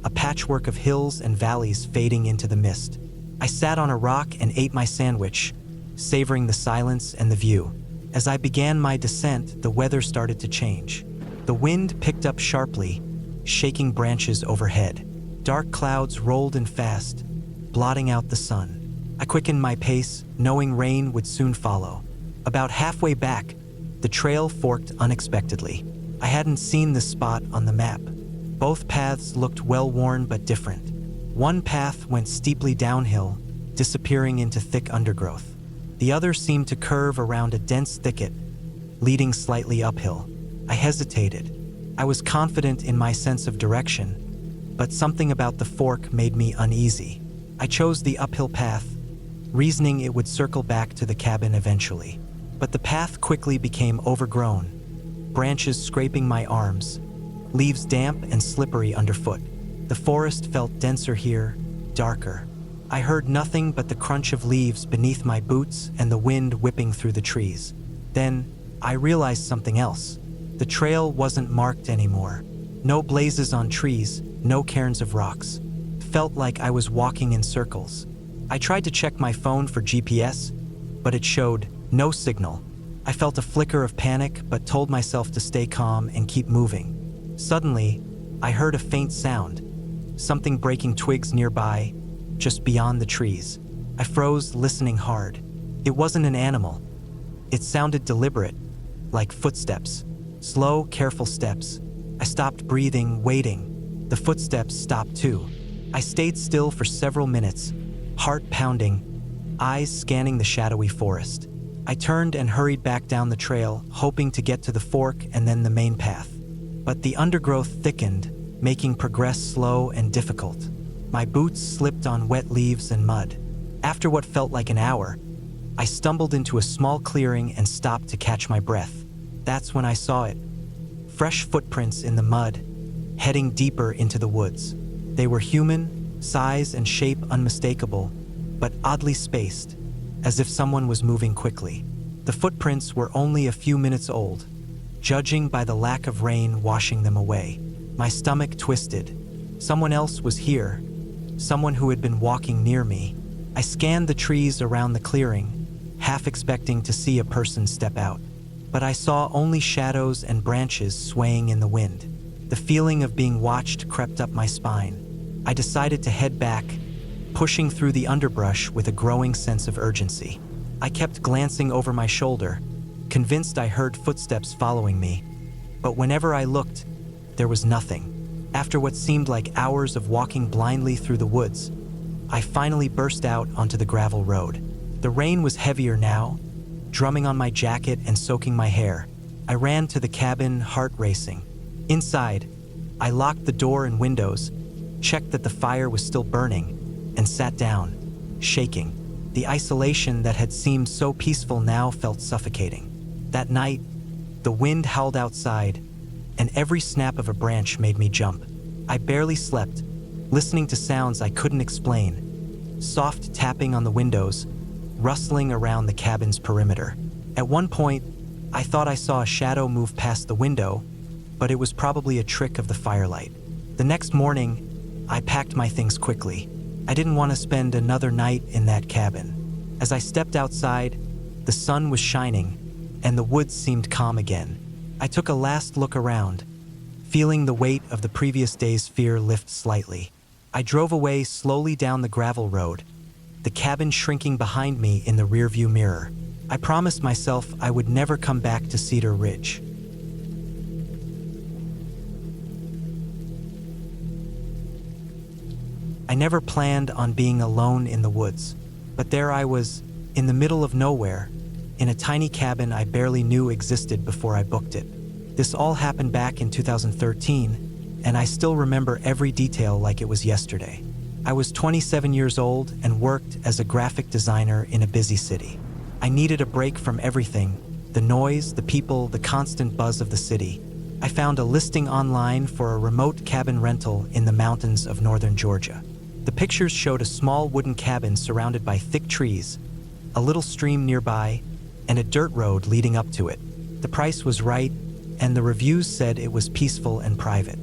a patchwork of hills and valleys fading into the mist. I sat on a rock and ate my sandwich, savoring the silence and the view. As I began my descent, the weather started to change. The wind picked up sharply, shaking branches overhead. Dark clouds rolled in fast, blotting out the sun. I quickened my pace, knowing rain would soon follow. About halfway back, the trail forked unexpectedly. I hadn't seen this spot on the map. Both paths looked well-worn but different. One path went steeply downhill, disappearing into thick undergrowth. The other seemed to curve around a dense thicket, leading slightly uphill. I hesitated. I was confident in my sense of direction, but something about the fork made me uneasy. I chose the uphill path, reasoning it would circle back to the cabin eventually. But the path quickly became overgrown, branches scraping my arms, leaves damp and slippery underfoot. The forest felt denser here, darker. I heard nothing but the crunch of leaves beneath my boots and the wind whipping through the trees. Then, I realized something else. The trail wasn't marked anymore. No blazes on trees, no cairns of rocks. It felt like I was walking in circles. I tried to check my phone for GPS, but it showed no signal. I felt a flicker of panic, but told myself to stay calm and keep moving. Suddenly, I heard a faint sound, something breaking twigs nearby, just beyond the trees. I froze, listening hard. It wasn't an animal. It sounded deliberate, like footsteps. Slow, careful steps. I stopped breathing, waiting. The footsteps stopped too. I stayed still for several minutes, heart pounding, eyes scanning the shadowy forest. I turned and hurried back down the trail, hoping to get to the fork and then the main path. But the undergrowth thickened, making progress slow and difficult. My boots slipped on wet leaves and mud. After what felt like an hour, I stumbled into a small clearing and stopped to catch my breath. That's when I saw it. Fresh footprints in the mud, heading deeper into the woods. They were human, size and shape unmistakable, but oddly spaced, as if someone was moving quickly. The footprints were only a few minutes old, judging by the lack of rain washing them away. My stomach twisted. Someone else was here, someone who had been walking near me. I scanned the trees around the clearing, half expecting to see a person step out. But I saw only shadows and branches swaying in the wind. The feeling of being watched crept up my spine. I decided to head back, pushing through the underbrush with a growing sense of urgency. I kept glancing over my shoulder, convinced I heard footsteps following me. But whenever I looked, there was nothing. After what seemed like hours of walking blindly through the woods, I finally burst out onto the gravel road. The rain was heavier now, drumming on my jacket and soaking my hair. I ran to the cabin, heart racing. Inside, I locked the door and windows, checked that the fire was still burning, and sat down, shaking. The isolation that had seemed so peaceful now felt suffocating. That night, the wind howled outside, and every snap of a branch made me jump. I barely slept, listening to sounds I couldn't explain. Soft tapping on the windows, rustling around the cabin's perimeter. At one point, I thought I saw a shadow move past the window, but it was probably a trick of the firelight. The next morning, I packed my things quickly. I didn't want to spend another night in that cabin. As I stepped outside, the sun was shining, and the woods seemed calm again. I took a last look around, feeling the weight of the previous day's fear lift slightly. I drove away slowly down the gravel road, the cabin shrinking behind me in the rearview mirror. I promised myself I would never come back to Cedar Ridge. I never planned on being alone in the woods, but there I was, in the middle of nowhere, in a tiny cabin I barely knew existed before I booked it. This all happened back in 2013, and I still remember every detail like it was yesterday. I was 27 years old and worked as a graphic designer in a busy city. I needed a break from everything, the noise, the people, the constant buzz of the city. I found a listing online for a remote cabin rental in the mountains of northern Georgia. The pictures showed a small wooden cabin surrounded by thick trees, a little stream nearby, and a dirt road leading up to it. The price was right, and the reviews said it was peaceful and private.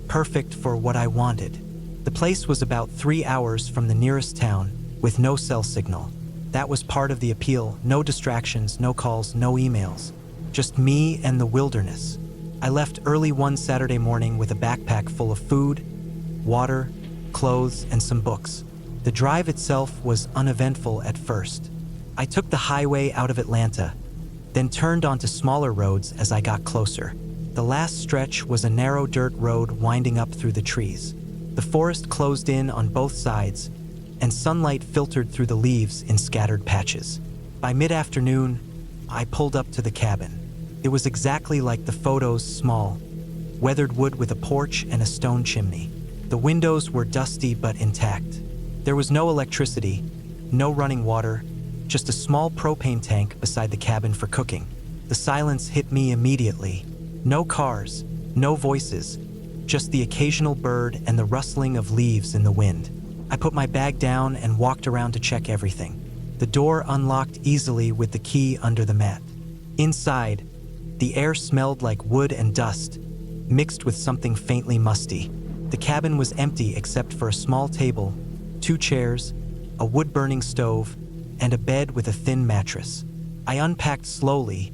Perfect for what I wanted. The place was about 3 hours from the nearest town, with no cell signal. That was part of the appeal. No distractions, no calls, no emails. Just me and the wilderness. I left early one Saturday morning with a backpack full of food, water, clothes, and some books. The drive itself was uneventful at first. I took the highway out of Atlanta, then turned onto smaller roads as I got closer. The last stretch was a narrow dirt road winding up through the trees. The forest closed in on both sides, and sunlight filtered through the leaves in scattered patches. By mid-afternoon, I pulled up to the cabin. It was exactly like the photos, small, weathered wood with a porch and a stone chimney. The windows were dusty but intact. There was no electricity, no running water, just a small propane tank beside the cabin for cooking. The silence hit me immediately. No cars, no voices, just the occasional bird and the rustling of leaves in the wind. I put my bag down and walked around to check everything. The door unlocked easily with the key under the mat. Inside, the air smelled like wood and dust, mixed with something faintly musty. The cabin was empty except for a small table, 2 chairs, a wood-burning stove, and a bed with a thin mattress. I unpacked slowly,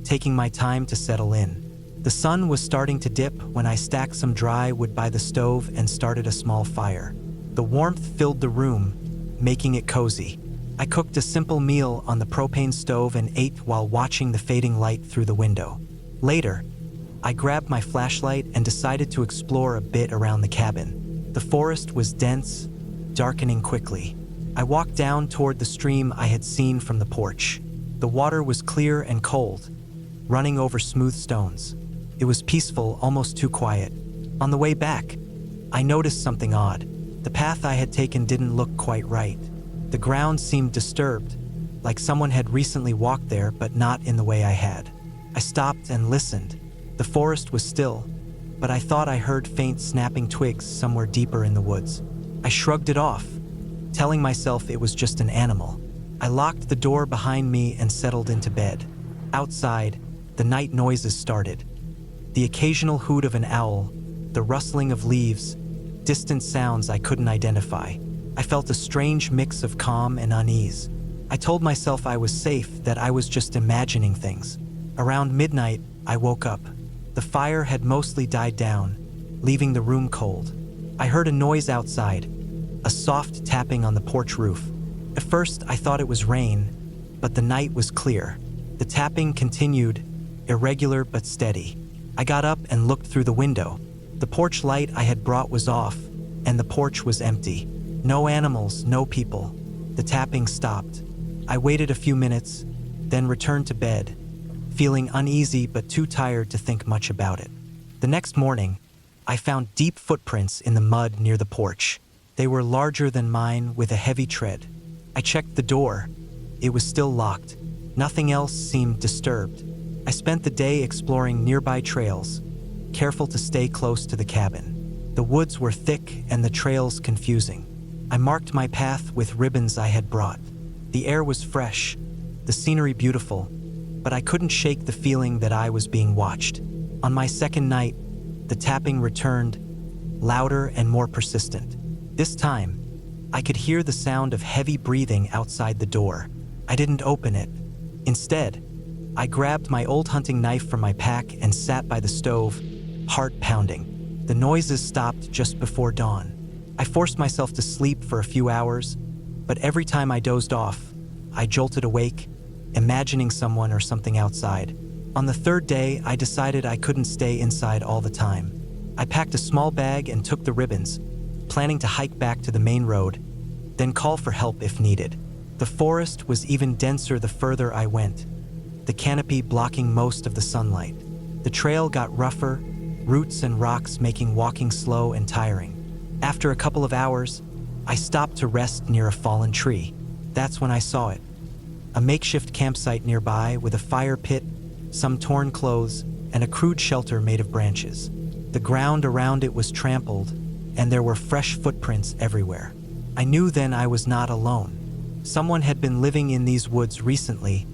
taking my time to settle in. The sun was starting to dip when I stacked some dry wood by the stove and started a small fire. The warmth filled the room, making it cozy. I cooked a simple meal on the propane stove and ate while watching the fading light through the window. Later, I grabbed my flashlight and decided to explore a bit around the cabin. The forest was dense, darkening quickly. I walked down toward the stream I had seen from the porch. The water was clear and cold, running over smooth stones. It was peaceful, almost too quiet. On the way back, I noticed something odd. The path I had taken didn't look quite right. The ground seemed disturbed, like someone had recently walked there, but not in the way I had. I stopped and listened. The forest was still, but I thought I heard faint snapping twigs somewhere deeper in the woods. I shrugged it off, telling myself it was just an animal. I locked the door behind me and settled into bed. Outside, the night noises started. The occasional hoot of an owl, the rustling of leaves, distant sounds I couldn't identify. I felt a strange mix of calm and unease. I told myself I was safe, that I was just imagining things. Around midnight, I woke up. The fire had mostly died down, leaving the room cold. I heard a noise outside, a soft tapping on the porch roof. At first, I thought it was rain, but the night was clear. The tapping continued, irregular but steady. I got up and looked through the window. The porch light I had brought was off, and the porch was empty. No animals, no people. The tapping stopped. I waited a few minutes, then returned to bed, feeling uneasy but too tired to think much about it. The next morning, I found deep footprints in the mud near the porch. They were larger than mine with a heavy tread. I checked the door. It was still locked. Nothing else seemed disturbed. I spent the day exploring nearby trails, careful to stay close to the cabin. The woods were thick and the trails confusing. I marked my path with ribbons I had brought. The air was fresh, the scenery beautiful, but I couldn't shake the feeling that I was being watched. On my second night, the tapping returned, louder and more persistent. This time, I could hear the sound of heavy breathing outside the door. I didn't open it. Instead, I grabbed my old hunting knife from my pack and sat by the stove, heart pounding. The noises stopped just before dawn. I forced myself to sleep for a few hours, but every time I dozed off, I jolted awake, imagining someone or something outside. On the third day, I decided I couldn't stay inside all the time. I packed a small bag and took the ribbons, planning to hike back to the main road, then call for help if needed. The forest was even denser the further I went, the canopy blocking most of the sunlight. The trail got rougher, roots and rocks making walking slow and tiring. After a couple of hours, I stopped to rest near a fallen tree. That's when I saw it. A makeshift campsite nearby with a fire pit, some torn clothes, and a crude shelter made of branches. The ground around it was trampled, and there were fresh footprints everywhere. I knew then I was not alone. Someone had been living in these woods recently,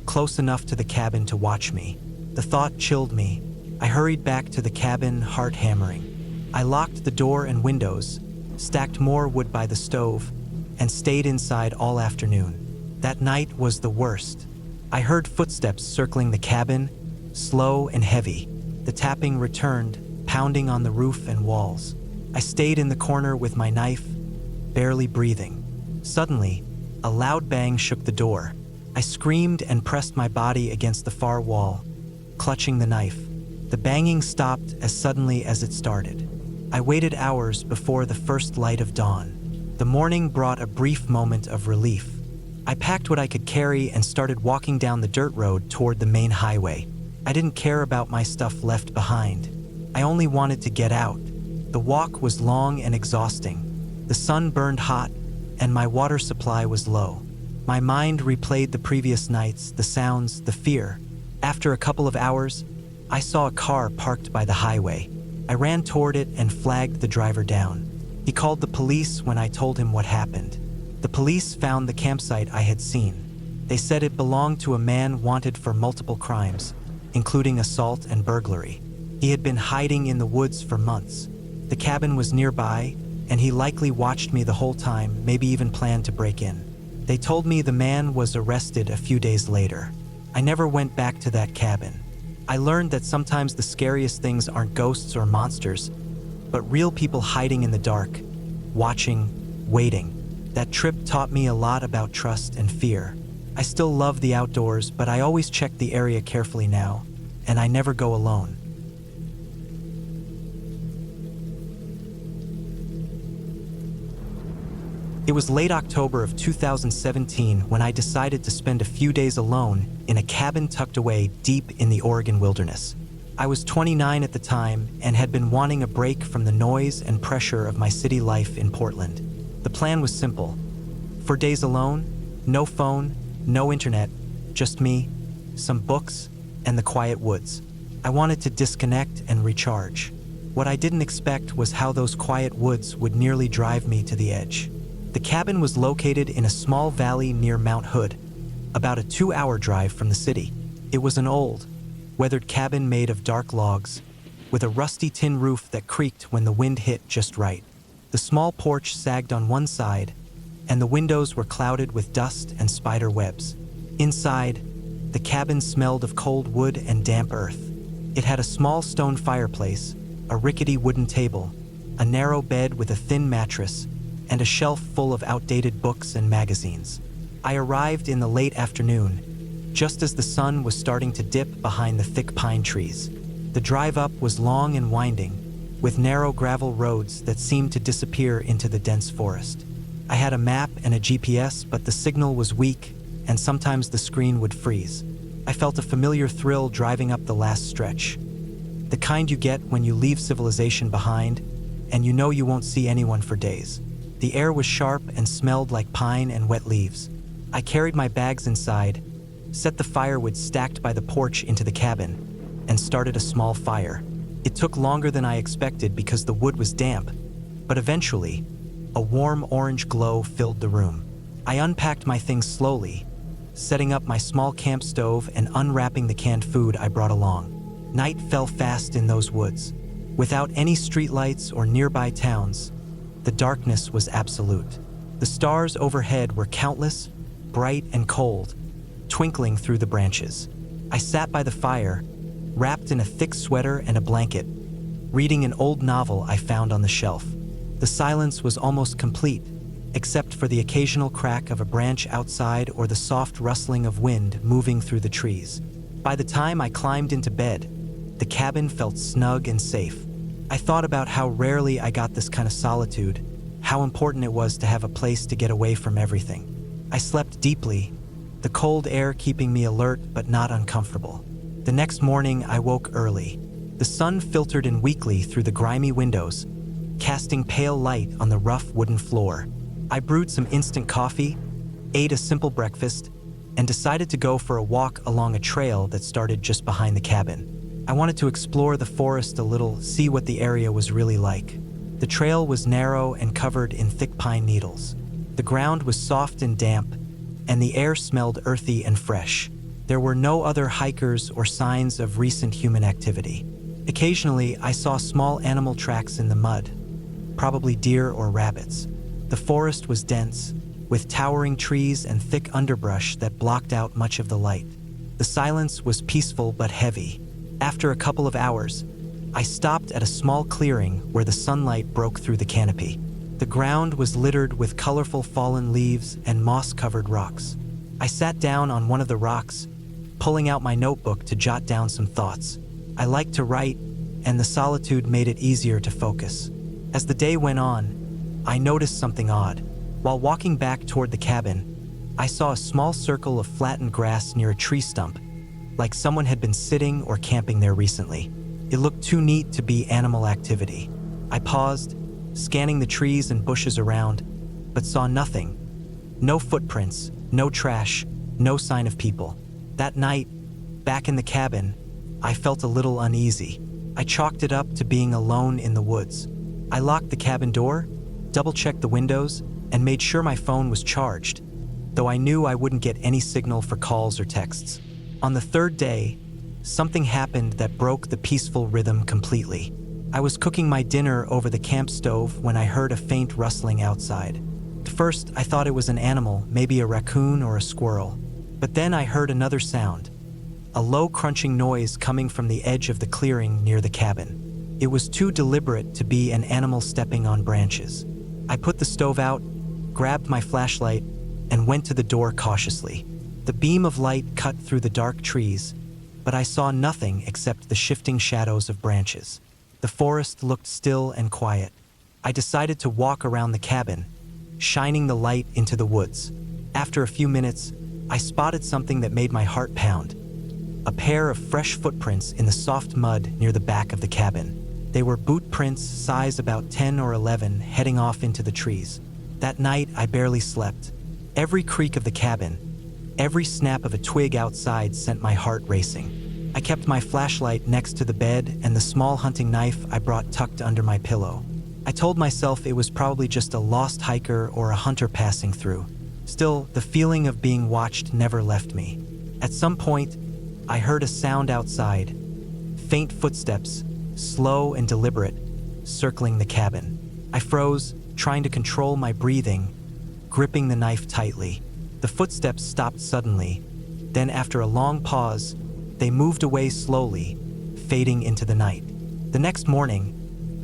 close enough to the cabin to watch me. The thought chilled me. I hurried back to the cabin, heart hammering. I locked the door and windows, stacked more wood by the stove, and stayed inside all afternoon. That night was the worst. I heard footsteps circling the cabin, slow and heavy. The tapping returned, pounding on the roof and walls. I stayed in the corner with my knife, barely breathing. Suddenly, a loud bang shook the door. I screamed and pressed my body against the far wall, clutching the knife. The banging stopped as suddenly as it started. I waited hours before the first light of dawn. The morning brought a brief moment of relief. I packed what I could carry and started walking down the dirt road toward the main highway. I didn't care about my stuff left behind. I only wanted to get out. The walk was long and exhausting. The sun burned hot, and my water supply was low. My mind replayed the previous nights, the sounds, the fear. After a couple of hours, I saw a car parked by the highway. I ran toward it and flagged the driver down. He called the police when I told him what happened. The police found the campsite I had seen. They said it belonged to a man wanted for multiple crimes, including assault and burglary. He had been hiding in the woods for months. The cabin was nearby, and he likely watched me the whole time, maybe even planned to break in. They told me the man was arrested a few days later. I never went back to that cabin. I learned that sometimes the scariest things aren't ghosts or monsters, but real people hiding in the dark, watching, waiting. That trip taught me a lot about trust and fear. I still love the outdoors, but I always check the area carefully now, and I never go alone. It was late October of 2017 when I decided to spend a few days alone in a cabin tucked away deep in the Oregon wilderness. I was 29 at the time and had been wanting a break from the noise and pressure of my city life in Portland. The plan was simple. 4 days alone, no phone, no internet, just me, some books, and the quiet woods. I wanted to disconnect and recharge. What I didn't expect was how those quiet woods would nearly drive me to the edge. The cabin was located in a small valley near Mount Hood, about a 2-hour drive from the city. It was an old, weathered cabin made of dark logs, with a rusty tin roof that creaked when the wind hit just right. The small porch sagged on one side, and the windows were clouded with dust and spider webs. Inside, the cabin smelled of cold wood and damp earth. It had a small stone fireplace, a rickety wooden table, a narrow bed with a thin mattress, and a shelf full of outdated books and magazines. I arrived in the late afternoon, just as the sun was starting to dip behind the thick pine trees. The drive up was long and winding, with narrow gravel roads that seemed to disappear into the dense forest. I had a map and a GPS, but the signal was weak, and sometimes the screen would freeze. I felt a familiar thrill driving up the last stretch. The kind you get when you leave civilization behind, and you know you won't see anyone for days. The air was sharp and smelled like pine and wet leaves. I carried my bags inside, set the firewood stacked by the porch into the cabin, and started a small fire. It took longer than I expected because the wood was damp, but eventually, a warm orange glow filled the room. I unpacked my things slowly, setting up my small camp stove and unwrapping the canned food I brought along. Night fell fast in those woods. Without any streetlights or nearby towns, the darkness was absolute. The stars overhead were countless, bright and cold, twinkling through the branches. I sat by the fire, wrapped in a thick sweater and a blanket, reading an old novel I found on the shelf. The silence was almost complete, except for the occasional crack of a branch outside or the soft rustling of wind moving through the trees. By the time I climbed into bed, the cabin felt snug and safe. I thought about how rarely I got this kind of solitude, how important it was to have a place to get away from everything. I slept deeply, the cold air keeping me alert but not uncomfortable. The next morning, I woke early. The sun filtered in weakly through the grimy windows, casting pale light on the rough wooden floor. I brewed some instant coffee, ate a simple breakfast, and decided to go for a walk along a trail that started just behind the cabin. I wanted to explore the forest a little, see what the area was really like. The trail was narrow and covered in thick pine needles. The ground was soft and damp, and the air smelled earthy and fresh. There were no other hikers or signs of recent human activity. Occasionally, I saw small animal tracks in the mud, probably deer or rabbits. The forest was dense, with towering trees and thick underbrush that blocked out much of the light. The silence was peaceful but heavy. After a couple of hours, I stopped at a small clearing where the sunlight broke through the canopy. The ground was littered with colorful fallen leaves and moss-covered rocks. I sat down on one of the rocks, pulling out my notebook to jot down some thoughts. I liked to write, and the solitude made it easier to focus. As the day went on, I noticed something odd. While walking back toward the cabin, I saw a small circle of flattened grass near a tree stump, like someone had been sitting or camping there recently. It looked too neat to be animal activity. I paused, scanning the trees and bushes around, but saw nothing. No footprints, no trash, no sign of people. That night, back in the cabin, I felt a little uneasy. I chalked it up to being alone in the woods. I locked the cabin door, double-checked the windows, and made sure my phone was charged, though I knew I wouldn't get any signal for calls or texts. On the third day, something happened that broke the peaceful rhythm completely. I was cooking my dinner over the camp stove when I heard a faint rustling outside. At first, I thought it was an animal, maybe a raccoon or a squirrel. But then I heard another sound, a low crunching noise coming from the edge of the clearing near the cabin. It was too deliberate to be an animal stepping on branches. I put the stove out, grabbed my flashlight, and went to the door cautiously. The beam of light cut through the dark trees, but I saw nothing except the shifting shadows of branches. The forest looked still and quiet. I decided to walk around the cabin, shining the light into the woods. After a few minutes, I spotted something that made my heart pound. A pair of fresh footprints in the soft mud near the back of the cabin. They were boot prints, size about 10 or 11, heading off into the trees. That night, I barely slept. Every creak of the cabin, every snap of a twig outside sent my heart racing. I kept my flashlight next to the bed and the small hunting knife I brought tucked under my pillow. I told myself it was probably just a lost hiker or a hunter passing through. Still, the feeling of being watched never left me. At some point, I heard a sound outside. Faint footsteps, slow and deliberate, circling the cabin. I froze, trying to control my breathing, gripping the knife tightly. The footsteps stopped suddenly. Then, after a long pause, they moved away slowly, fading into the night. The next morning,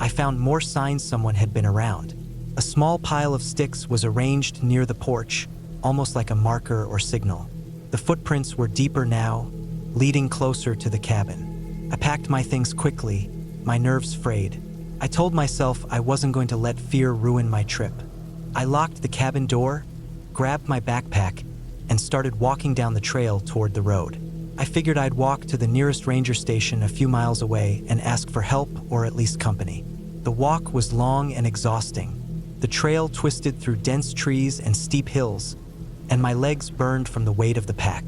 I found more signs someone had been around. A small pile of sticks was arranged near the porch, almost like a marker or signal. The footprints were deeper now, leading closer to the cabin. I packed my things quickly, my nerves frayed. I told myself I wasn't going to let fear ruin my trip. I locked the cabin door, grabbed my backpack, and started walking down the trail toward the road. I figured I'd walk to the nearest ranger station a few miles away and ask for help or at least company. The walk was long and exhausting. The trail twisted through dense trees and steep hills, and my legs burned from the weight of the pack.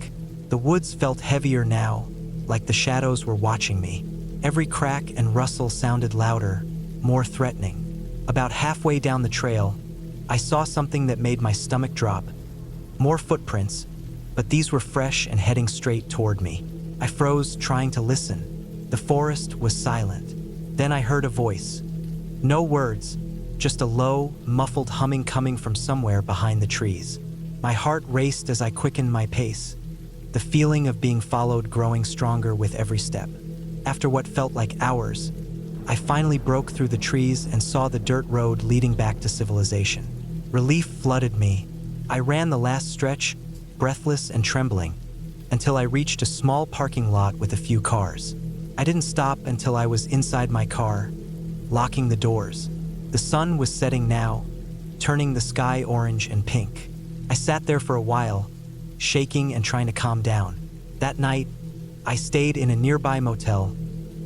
The woods felt heavier now, like the shadows were watching me. Every crack and rustle sounded louder, more threatening. About halfway down the trail, I saw something that made my stomach drop. More footprints, but these were fresh and heading straight toward me. I froze, trying to listen. The forest was silent. Then I heard a voice. No words, just a low, muffled humming coming from somewhere behind the trees. My heart raced as I quickened my pace, the feeling of being followed growing stronger with every step. After what felt like hours, I finally broke through the trees and saw the dirt road leading back to civilization. Relief flooded me. I ran the last stretch, breathless and trembling, until I reached a small parking lot with a few cars. I didn't stop until I was inside my car, locking the doors. The sun was setting now, turning the sky orange and pink. I sat there for a while, shaking and trying to calm down. That night, I stayed in a nearby motel,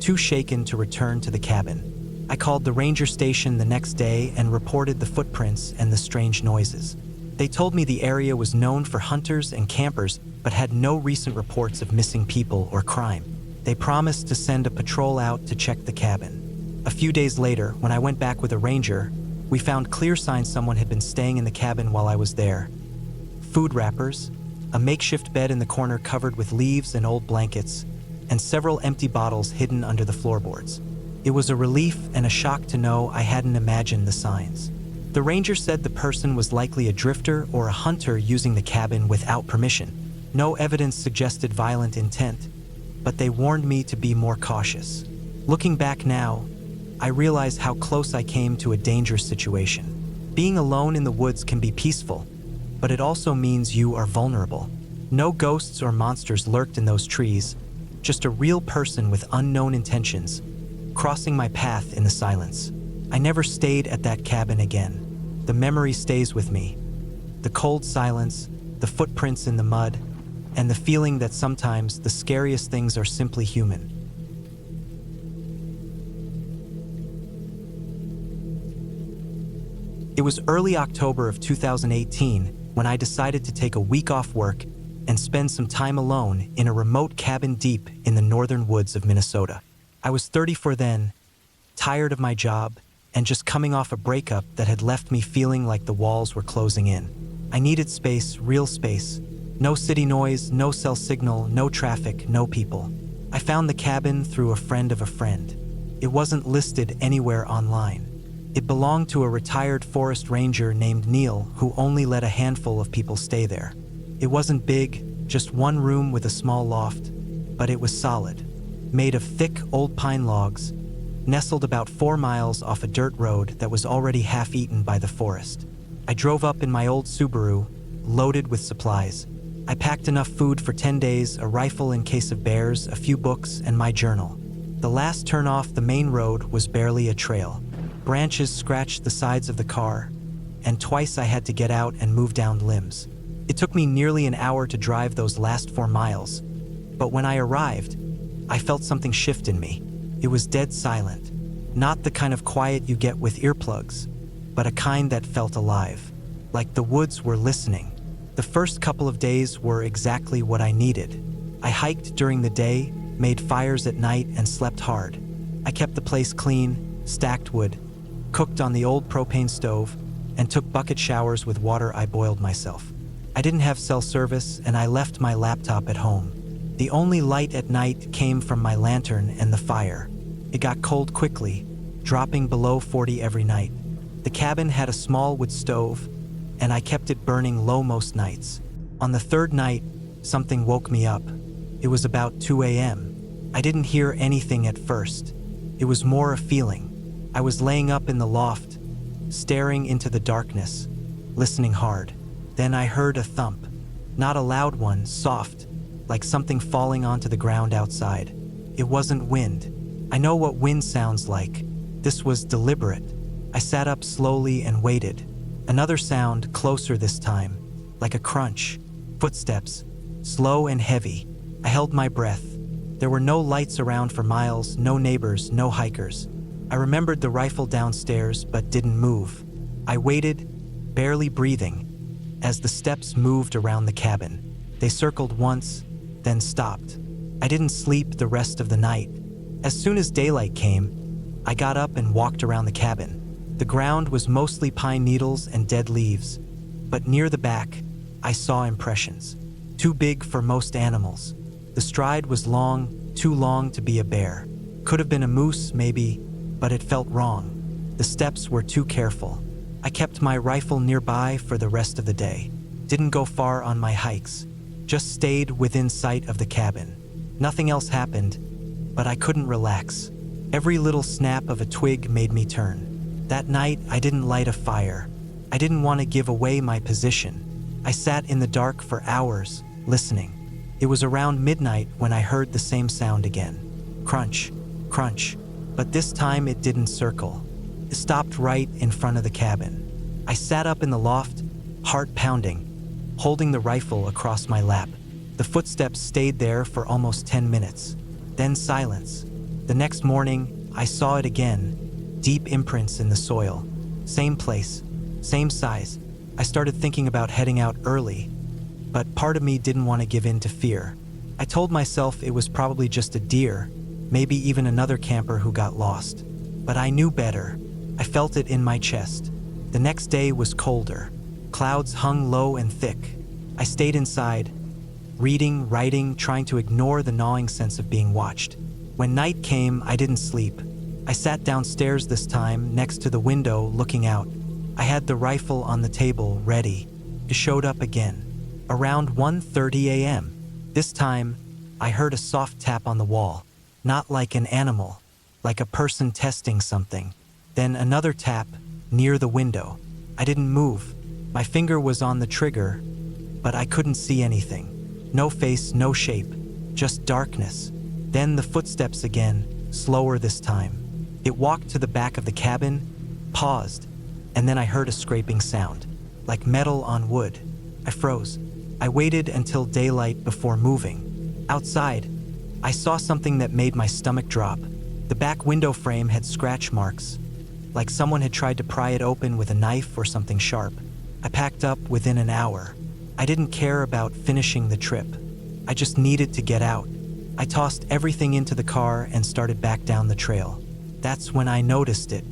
too shaken to return to the cabin. I called the ranger station the next day and reported the footprints and the strange noises. They told me the area was known for hunters and campers, but had no recent reports of missing people or crime. They promised to send a patrol out to check the cabin. A few days later, when I went back with a ranger, we found clear signs someone had been staying in the cabin while I was there. Food wrappers, a makeshift bed in the corner covered with leaves and old blankets, and several empty bottles hidden under the floorboards. It was a relief and a shock to know I hadn't imagined the signs. The ranger said the person was likely a drifter or a hunter using the cabin without permission. No evidence suggested violent intent, but they warned me to be more cautious. Looking back now, I realize how close I came to a dangerous situation. Being alone in the woods can be peaceful, but it also means you are vulnerable. No ghosts or monsters lurked in those trees, just a real person with unknown intentions, crossing my path in the silence. I never stayed at that cabin again. The memory stays with me. The cold silence, the footprints in the mud, and the feeling that sometimes the scariest things are simply human. It was early October of 2018 when I decided to take a week off work and spend some time alone in a remote cabin deep in the northern woods of Minnesota. I was 34 then, tired of my job, and just coming off a breakup that had left me feeling like the walls were closing in. I needed space, real space. No city noise, no cell signal, no traffic, no people. I found the cabin through a friend of a friend. It wasn't listed anywhere online. It belonged to a retired forest ranger named Neil who only let a handful of people stay there. It wasn't big, just one room with a small loft, but it was solid, made of thick old pine logs, nestled about 4 miles off a dirt road that was already half-eaten by the forest. I drove up in my old Subaru, loaded with supplies. I packed enough food for 10 days, a rifle in case of bears, a few books, and my journal. The last turn off the main road was barely a trail. Branches scratched the sides of the car, and twice I had to get out and move down limbs. It took me nearly an hour to drive those last 4 miles, but when I arrived, I felt something shift in me. It was dead silent, not the kind of quiet you get with earplugs, but a kind that felt alive, like the woods were listening. The first couple of days were exactly what I needed. I hiked during the day, made fires at night, and slept hard. I kept the place clean, stacked wood, cooked on the old propane stove, and took bucket showers with water I boiled myself. I didn't have cell service, and I left my laptop at home. The only light at night came from my lantern and the fire. It got cold quickly, dropping below 40 every night. The cabin had a small wood stove, and I kept it burning low most nights. On the 3rd night, something woke me up. It was about 2 a.m. I didn't hear anything at first. It was more a feeling. I was laying up in the loft, staring into the darkness, listening hard. Then I heard a thump. Not a loud one, soft, like something falling onto the ground outside. It wasn't wind. I know what wind sounds like. This was deliberate. I sat up slowly and waited. Another sound, closer this time, like a crunch. Footsteps, slow and heavy. I held my breath. There were no lights around for miles, no neighbors, no hikers. I remembered the rifle downstairs, but didn't move. I waited, barely breathing, as the steps moved around the cabin. They circled once, then stopped. I didn't sleep the rest of the night. As soon as daylight came, I got up and walked around the cabin. The ground was mostly pine needles and dead leaves, but near the back, I saw impressions. Too big for most animals. The stride was long, too long to be a bear. Could have been a moose, maybe, but it felt wrong. The steps were too careful. I kept my rifle nearby for the rest of the day. Didn't go far on my hikes. Just stayed within sight of the cabin. Nothing else happened, but I couldn't relax. Every little snap of a twig made me turn. That night, I didn't light a fire. I didn't want to give away my position. I sat in the dark for hours, listening. It was around midnight when I heard the same sound again. Crunch, crunch. But this time it didn't circle. It stopped right in front of the cabin. I sat up in the loft, heart pounding, holding the rifle across my lap. The footsteps stayed there for almost 10 minutes. Then silence. The next morning, I saw it again. Deep imprints in the soil. Same place, same size. I started thinking about heading out early, but part of me didn't want to give in to fear. I told myself it was probably just a deer, maybe even another camper who got lost. But I knew better. I felt it in my chest. The next day was colder. Clouds hung low and thick. I stayed inside, reading, writing, trying to ignore the gnawing sense of being watched. When night came, I didn't sleep. I sat downstairs this time, next to the window, looking out. I had the rifle on the table, ready. It showed up again. Around 1:30 a.m. This time, I heard a soft tap on the wall. Not like an animal, like a person testing something. Then another tap, near the window. I didn't move. My finger was on the trigger, but I couldn't see anything. No face, no shape, just darkness. Then the footsteps again, slower this time. It walked to the back of the cabin, paused, and then I heard a scraping sound, like metal on wood. I froze. I waited until daylight before moving. Outside, I saw something that made my stomach drop. The back window frame had scratch marks, like someone had tried to pry it open with a knife or something sharp. I packed up within an hour. I didn't care about finishing the trip. I just needed to get out. I tossed everything into the car and started back down the trail. That's when I noticed it.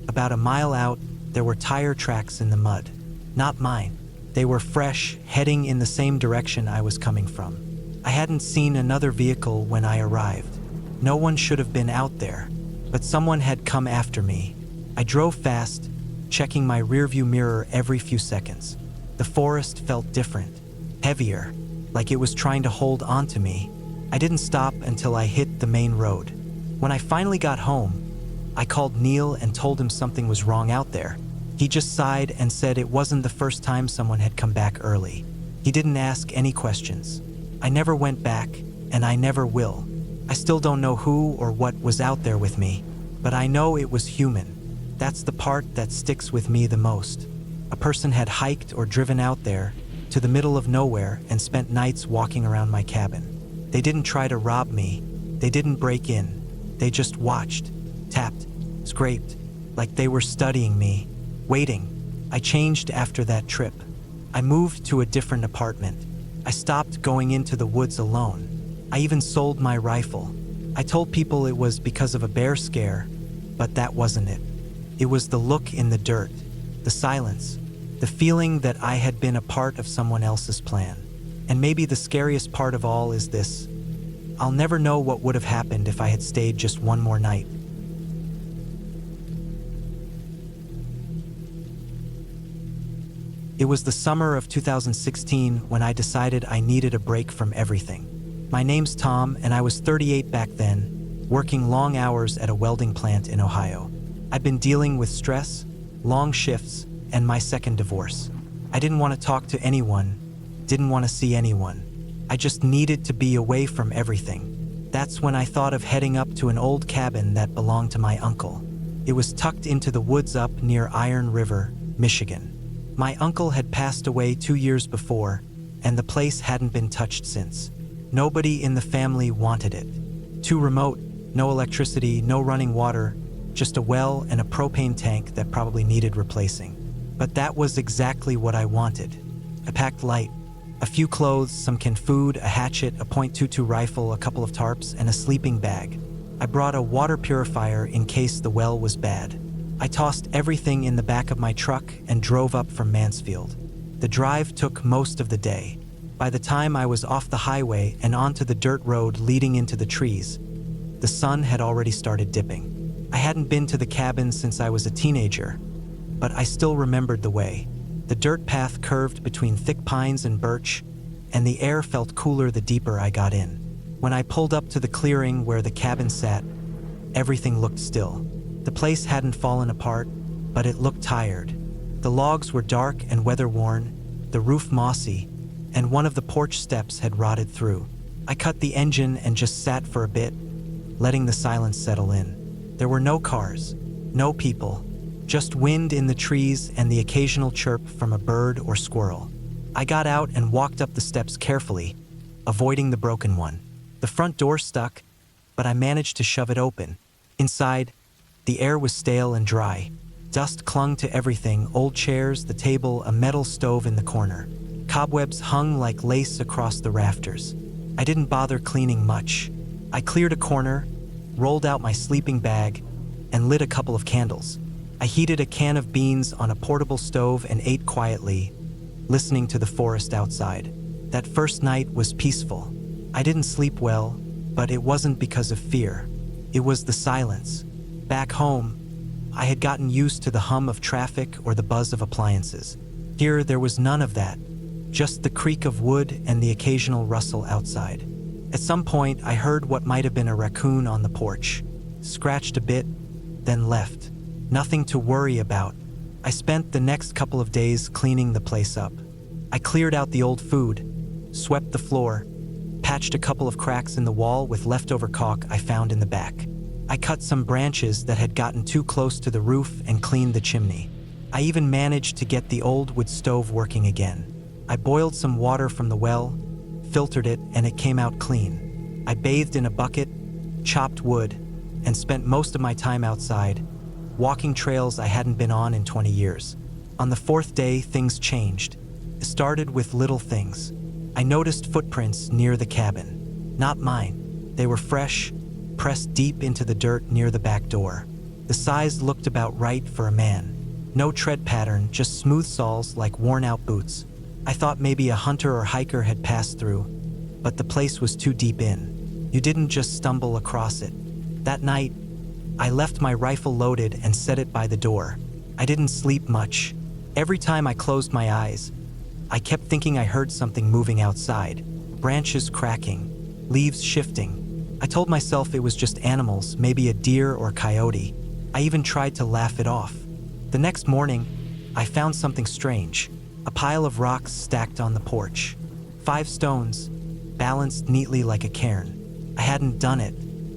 About a mile out, there were tire tracks in the mud. Not mine. They were fresh, heading in the same direction I was coming from. I hadn't seen another vehicle when I arrived. No one should have been out there, but someone had come after me. I drove fast, checking my rearview mirror every few seconds. The forest felt different, heavier, like it was trying to hold onto me. I didn't stop until I hit the main road. When I finally got home, I called Neil and told him something was wrong out there. He just sighed and said it wasn't the first time someone had come back early. He didn't ask any questions. I never went back, and I never will. I still don't know who or what was out there with me, but I know it was human. That's the part that sticks with me the most. A person had hiked or driven out there to the middle of nowhere and spent nights walking around my cabin. They didn't try to rob me. They didn't break in. They just watched, tapped, scraped, like they were studying me, waiting. I changed after that trip. I moved to a different apartment. I stopped going into the woods alone. I even sold my rifle. I told people it was because of a bear scare, but that wasn't it. It was the look in the dirt, the silence, the feeling that I had been a part of someone else's plan. And maybe the scariest part of all is this: I'll never know what would have happened if I had stayed just one more night. It was the summer of 2016 when I decided I needed a break from everything. My name's Tom, and I was 38 back then, working long hours at a welding plant in Ohio. I'd been dealing with stress, long shifts, and my second divorce. I didn't want to talk to anyone, didn't want to see anyone. I just needed to be away from everything. That's when I thought of heading up to an old cabin that belonged to my uncle. It was tucked into the woods up near Iron River, Michigan. My uncle had passed away 2 years before, and the place hadn't been touched since. Nobody in the family wanted it. Too remote, no electricity, no running water, just a well and a propane tank that probably needed replacing. But that was exactly what I wanted. I packed light. A few clothes, some canned food, a hatchet, a .22 rifle, a couple of tarps, and a sleeping bag. I brought a water purifier in case the well was bad. I tossed everything in the back of my truck and drove up from Mansfield. The drive took most of the day. By the time I was off the highway and onto the dirt road leading into the trees, the sun had already started dipping. I hadn't been to the cabin since I was a teenager, but I still remembered the way. The dirt path curved between thick pines and birch, and the air felt cooler the deeper I got in. When I pulled up to the clearing where the cabin sat, everything looked still. The place hadn't fallen apart, but it looked tired. The logs were dark and weather-worn, the roof mossy, and one of the porch steps had rotted through. I cut the engine and just sat for a bit, letting the silence settle in. There were no cars, no people, just wind in the trees and the occasional chirp from a bird or squirrel. I got out and walked up the steps carefully, avoiding the broken one. The front door stuck, but I managed to shove it open. Inside, the air was stale and dry. Dust clung to everything, old chairs, the table, a metal stove in the corner. Cobwebs hung like lace across the rafters. I didn't bother cleaning much. I cleared a corner, rolled out my sleeping bag, and lit a couple of candles. I heated a can of beans on a portable stove and ate quietly, listening to the forest outside. That first night was peaceful. I didn't sleep well, but it wasn't because of fear. It was the silence. Back home, I had gotten used to the hum of traffic or the buzz of appliances. Here, there was none of that, just the creak of wood and the occasional rustle outside. At some point, I heard what might have been a raccoon on the porch, scratched a bit, then left. Nothing to worry about. I spent the next couple of days cleaning the place up. I cleared out the old food, swept the floor, patched a couple of cracks in the wall with leftover caulk I found in the back. I cut some branches that had gotten too close to the roof and cleaned the chimney. I even managed to get the old wood stove working again. I boiled some water from the well, filtered it, and it came out clean. I bathed in a bucket, chopped wood, and spent most of my time outside, walking trails I hadn't been on in 20 years. On the fourth day, things changed. It started with little things. I noticed footprints near the cabin. Not mine. They were fresh, pressed deep into the dirt near the back door. The size looked about right for a man. No tread pattern, just smooth soles like worn-out boots. I thought maybe a hunter or hiker had passed through, but the place was too deep in. You didn't just stumble across it. That night, I left my rifle loaded and set it by the door. I didn't sleep much. Every time I closed my eyes, I kept thinking I heard something moving outside. Branches cracking, leaves shifting. I told myself it was just animals, maybe a deer or coyote. I even tried to laugh it off. The next morning, I found something strange. A pile of rocks stacked on the porch. 5 stones, balanced neatly like a cairn. I hadn't done it.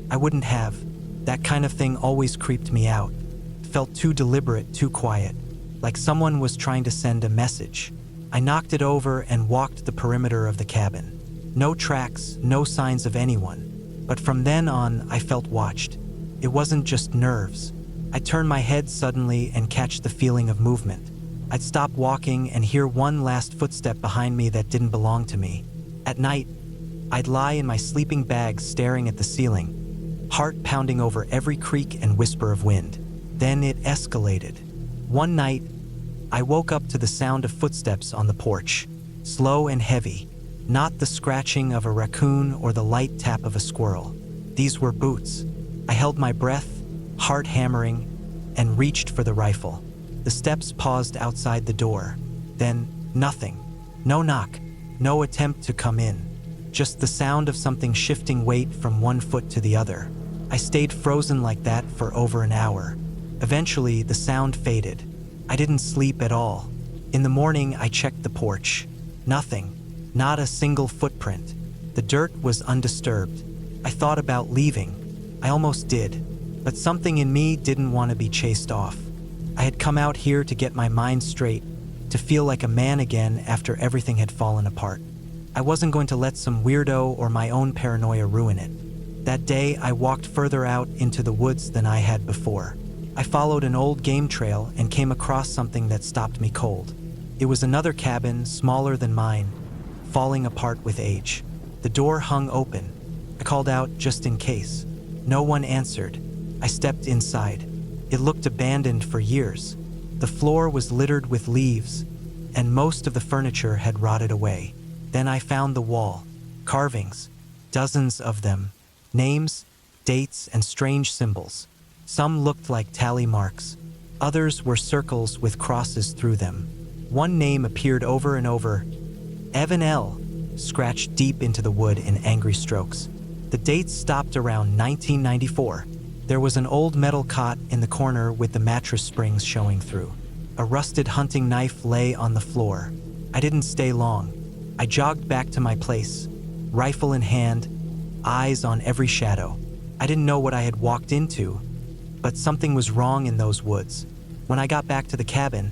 I wouldn't have. That kind of thing always creeped me out. It felt too deliberate, too quiet, like someone was trying to send a message. I knocked it over and walked the perimeter of the cabin. No tracks, no signs of anyone. But from then on, I felt watched. It wasn't just nerves. I'd turn my head suddenly and catch the feeling of movement. I'd stop walking and hear one last footstep behind me that didn't belong to me. At night, I'd lie in my sleeping bag staring at the ceiling, heart pounding over every creak and whisper of wind. Then it escalated. One night, I woke up to the sound of footsteps on the porch, slow and heavy, not the scratching of a raccoon or the light tap of a squirrel. These were boots. I held my breath, heart hammering, and reached for the rifle. The steps paused outside the door. Then, nothing. No knock, no attempt to come in. Just the sound of something shifting weight from one foot to the other. I stayed frozen like that for over an hour. Eventually, the sound faded. I didn't sleep at all. In the morning, I checked the porch. Nothing. Not a single footprint. The dirt was undisturbed. I thought about leaving. I almost did. But something in me didn't want to be chased off. I had come out here to get my mind straight, to feel like a man again after everything had fallen apart. I wasn't going to let some weirdo or my own paranoia ruin it. That day, I walked further out into the woods than I had before. I followed an old game trail and came across something that stopped me cold. It was another cabin, smaller than mine, falling apart with age. The door hung open. I called out just in case. No one answered. I stepped inside. It looked abandoned for years. The floor was littered with leaves, and most of the furniture had rotted away. Then I found the wall. Carvings. Dozens of them. Names, dates, and strange symbols. Some looked like tally marks. Others were circles with crosses through them. One name appeared over and over. Evan L. Scratched deep into the wood in angry strokes. The dates stopped around 1994. There was an old metal cot in the corner with the mattress springs showing through. A rusted hunting knife lay on the floor. I didn't stay long. I jogged back to my place, rifle in hand, eyes on every shadow. I didn't know what I had walked into, but something was wrong in those woods. When I got back to the cabin,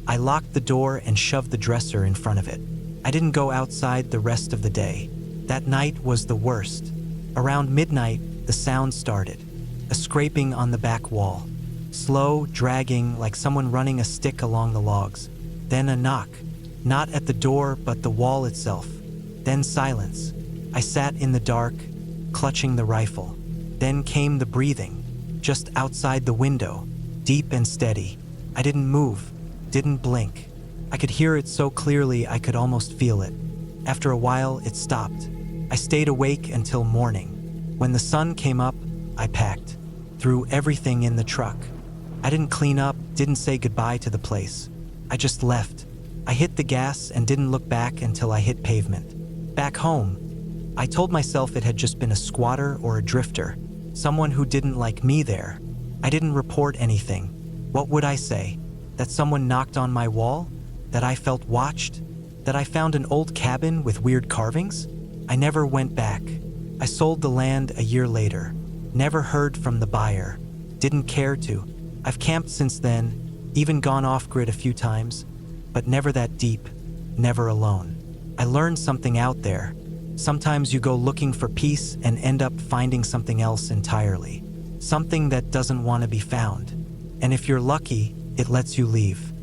I locked the door and shoved the dresser in front of it. I didn't go outside the rest of the day. That night was the worst. Around midnight, the sound started. A scraping on the back wall. Slow, dragging, like someone running a stick along the logs. Then a knock. Not at the door, but the wall itself. Then silence. I sat in the dark, clutching the rifle. Then came the breathing. Just outside the window, deep and steady. I didn't move, didn't blink. I could hear it so clearly I could almost feel it. After a while, it stopped. I stayed awake until morning. When the sun came up, I packed. Threw everything in the truck. I didn't clean up, didn't say goodbye to the place. I just left. I hit the gas and didn't look back until I hit pavement. Back home, I told myself it had just been a squatter or a drifter. Someone who didn't like me there. I didn't report anything. What would I say? That someone knocked on my wall? That I felt watched? That I found an old cabin with weird carvings? I never went back. I sold the land a year later. Never heard from the buyer. Didn't care to. I've camped since then, even gone off-grid a few times, but never that deep, never alone. I learned something out there. Sometimes you go looking for peace and end up finding something else entirely. Something that doesn't want to be found. And if you're lucky, it lets you leave.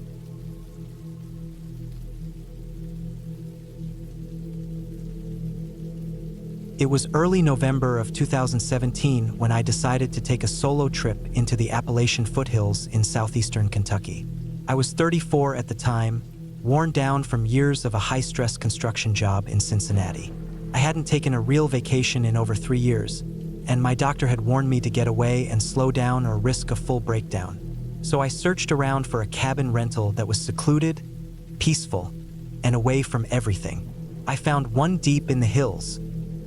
It was early November of 2017 when I decided to take a solo trip into the Appalachian foothills in southeastern Kentucky. I was 34 at the time, worn down from years of a high-stress construction job in Cincinnati. I hadn't taken a real vacation in over 3 years, and my doctor had warned me to get away and slow down or risk a full breakdown. So I searched around for a cabin rental that was secluded, peaceful, and away from everything. I found one deep in the hills,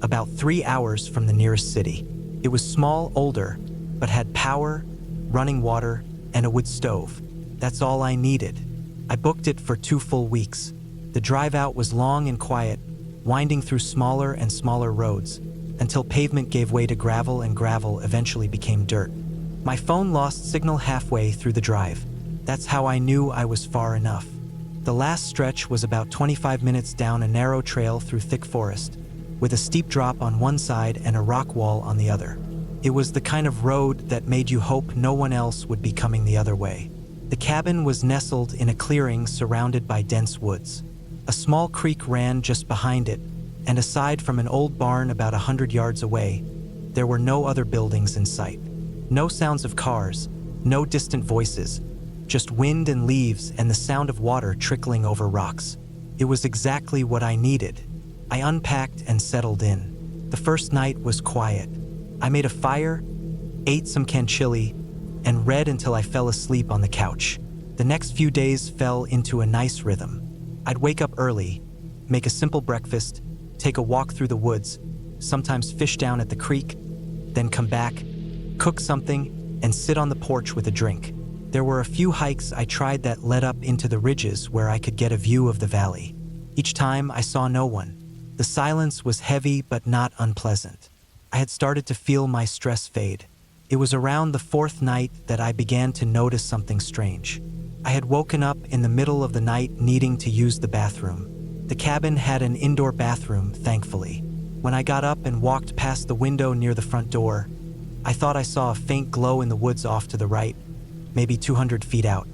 about 3 hours from the nearest city. It was small, older, but had power, running water, and a wood stove. That's all I needed. I booked it for 2 full weeks. The drive out was long and quiet, winding through smaller and smaller roads, until pavement gave way to gravel and gravel eventually became dirt. My phone lost signal halfway through the drive. That's how I knew I was far enough. The last stretch was about 25 minutes down a narrow trail through thick forest, with a steep drop on one side and a rock wall on the other. It was the kind of road that made you hope no one else would be coming the other way. The cabin was nestled in a clearing surrounded by dense woods. A small creek ran just behind it, and aside from an old barn about 100 yards away, there were no other buildings in sight. No sounds of cars, no distant voices, just wind and leaves and the sound of water trickling over rocks. It was exactly what I needed. I unpacked and settled in. The first night was quiet. I made a fire, ate some canned chili, and read until I fell asleep on the couch. The next few days fell into a nice rhythm. I'd wake up early, make a simple breakfast, take a walk through the woods, sometimes fish down at the creek, then come back, cook something, and sit on the porch with a drink. There were a few hikes I tried that led up into the ridges where I could get a view of the valley. Each time I saw no one. The silence was heavy but not unpleasant. I had started to feel my stress fade. It was around the fourth night that I began to notice something strange. I had woken up in the middle of the night needing to use the bathroom. The cabin had an indoor bathroom, thankfully. When I got up and walked past the window near the front door, I thought I saw a faint glow in the woods off to the right, maybe 200 feet out.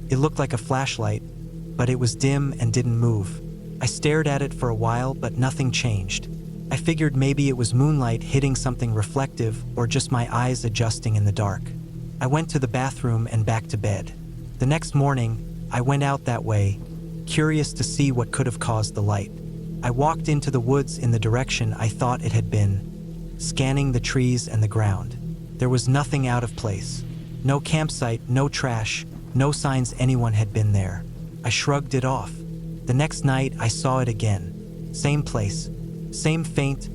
It looked like a flashlight, but it was dim and didn't move. I stared at it for a while, but nothing changed. I figured maybe it was moonlight hitting something reflective or just my eyes adjusting in the dark. I went to the bathroom and back to bed. The next morning, I went out that way, curious to see what could have caused the light. I walked into the woods in the direction I thought it had been, scanning the trees and the ground. There was nothing out of place. No campsite, no trash, no signs anyone had been there. I shrugged it off. The next night, I saw it again. Same place, same faint,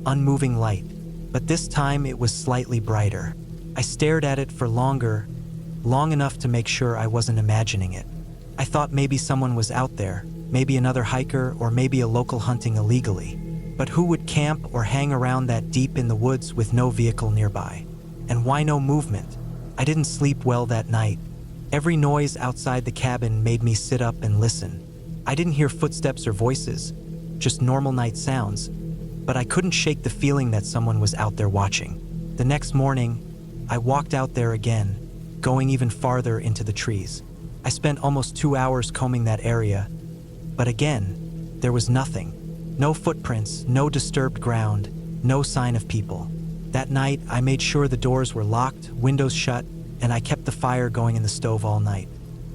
unmoving light, but this time it was slightly brighter. I stared at it for longer, long enough to make sure I wasn't imagining it. I thought maybe someone was out there, maybe another hiker or maybe a local hunting illegally. But who would camp or hang around that deep in the woods with no vehicle nearby? And why no movement? I didn't sleep well that night. Every noise outside the cabin made me sit up and listen. I didn't hear footsteps or voices, just normal night sounds, but I couldn't shake the feeling that someone was out there watching. The next morning, I walked out there again, going even farther into the trees. I spent almost 2 hours combing that area, but again, there was nothing. No footprints, no disturbed ground, no sign of people. That night, I made sure the doors were locked, windows shut, and I kept the fire going in the stove all night.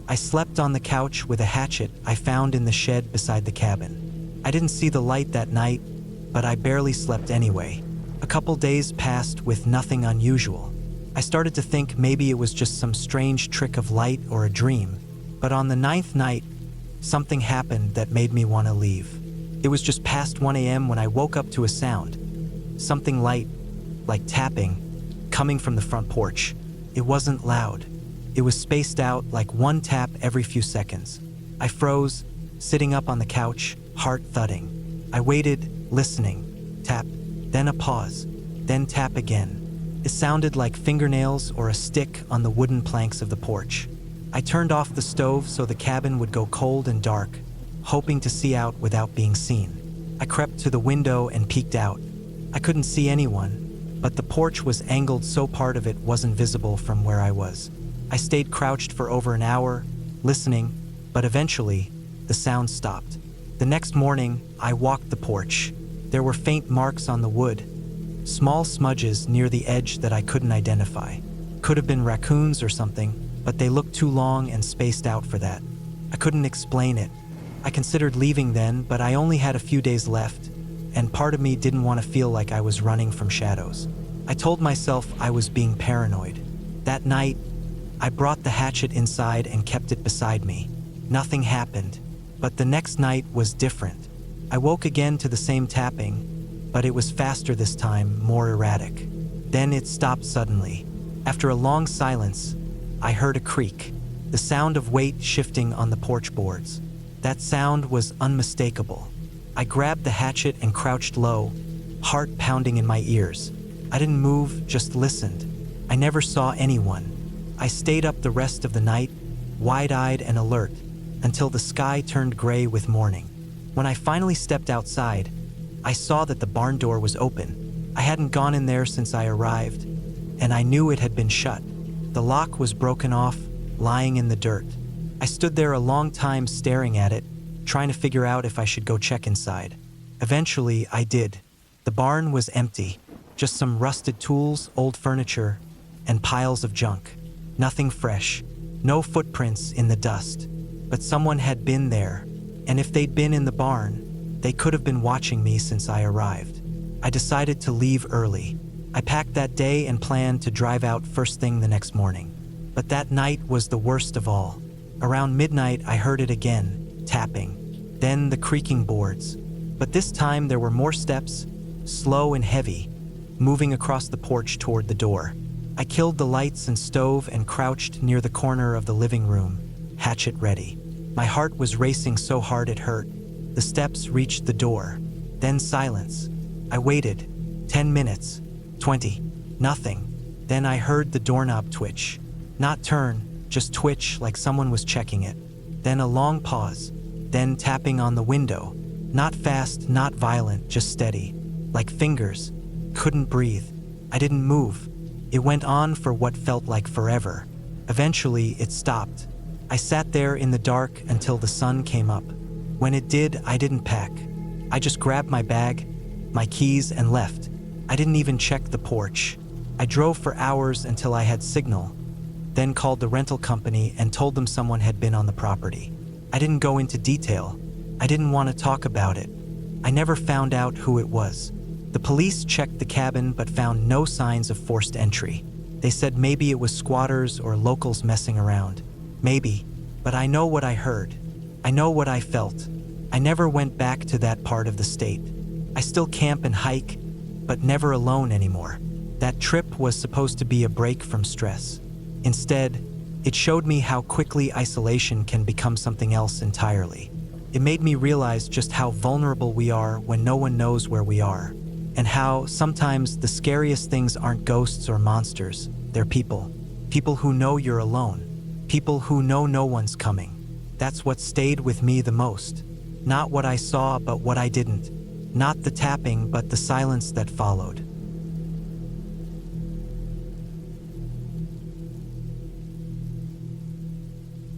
I slept on the couch with a hatchet I found in the shed beside the cabin. I didn't see the light that night, but I barely slept anyway. A couple days passed with nothing unusual. I started to think maybe it was just some strange trick of light or a dream. But on the 9th night, something happened that made me want to leave. It was just past 1 a.m. when I woke up to a sound. Something light, like tapping, coming from the front porch. It wasn't loud. It was spaced out like one tap every few seconds. I froze, sitting up on the couch, heart thudding. I waited, listening. Tap, then a pause, then tap again. It sounded like fingernails or a stick on the wooden planks of the porch. I turned off the stove so the cabin would go cold and dark, hoping to see out without being seen. I crept to the window and peeked out. I couldn't see anyone, but the porch was angled so part of it wasn't visible from where I was. I stayed crouched for over an hour, listening, but eventually, the sound stopped. The next morning, I walked the porch. There were faint marks on the wood, small smudges near the edge that I couldn't identify. Could have been raccoons or something, but they looked too long and spaced out for that. I couldn't explain it. I considered leaving then, but I only had a few days left, and part of me didn't want to feel like I was running from shadows. I told myself I was being paranoid. That night, I brought the hatchet inside and kept it beside me. Nothing happened, but the next night was different. I woke again to the same tapping, but it was faster this time, more erratic. Then it stopped suddenly. After a long silence, I heard a creak, the sound of weight shifting on the porch boards. That sound was unmistakable. I grabbed the hatchet and crouched low, heart pounding in my ears. I didn't move, just listened. I never saw anyone. I stayed up the rest of the night, wide-eyed and alert, until the sky turned gray with morning. When I finally stepped outside, I saw that the barn door was open. I hadn't gone in there since I arrived, and I knew it had been shut. The lock was broken off, lying in the dirt. I stood there a long time staring at it, trying to figure out if I should go check inside. Eventually, I did. The barn was empty, just some rusted tools, old furniture, and piles of junk. Nothing fresh, no footprints in the dust. But someone had been there, and if they'd been in the barn, they could have been watching me since I arrived. I decided to leave early. I packed that day and planned to drive out first thing the next morning. But that night was the worst of all. Around midnight, I heard it again, tapping. Then the creaking boards. But this time there were more steps, slow and heavy, moving across the porch toward the door. I killed the lights and stove and crouched near the corner of the living room, hatchet ready. My heart was racing so hard it hurt. The steps reached the door. Then silence. I waited. 10 minutes. 20. Nothing. Then I heard the doorknob twitch. Not turn, just twitch like someone was checking it. Then a long pause. Then tapping on the window. Not fast, not violent, just steady. Like fingers. Couldn't breathe. I didn't move. It went on for what felt like forever. Eventually, it stopped. I sat there in the dark until the sun came up. When it did, I didn't pack. I just grabbed my bag, my keys, and left. I didn't even check the porch. I drove for hours until I had signal, then called the rental company and told them someone had been on the property. I didn't go into detail. I didn't want to talk about it. I never found out who it was. The police checked the cabin but found no signs of forced entry. They said maybe it was squatters or locals messing around. Maybe, but I know what I heard. I know what I felt. I never went back to that part of the state. I still camp and hike, but never alone anymore. That trip was supposed to be a break from stress. Instead, it showed me how quickly isolation can become something else entirely. It made me realize just how vulnerable we are when no one knows where we are, and how sometimes the scariest things aren't ghosts or monsters, they're people. People who know you're alone. People who know no one's coming. That's what stayed with me the most. Not what I saw, but what I didn't. Not the tapping, but the silence that followed.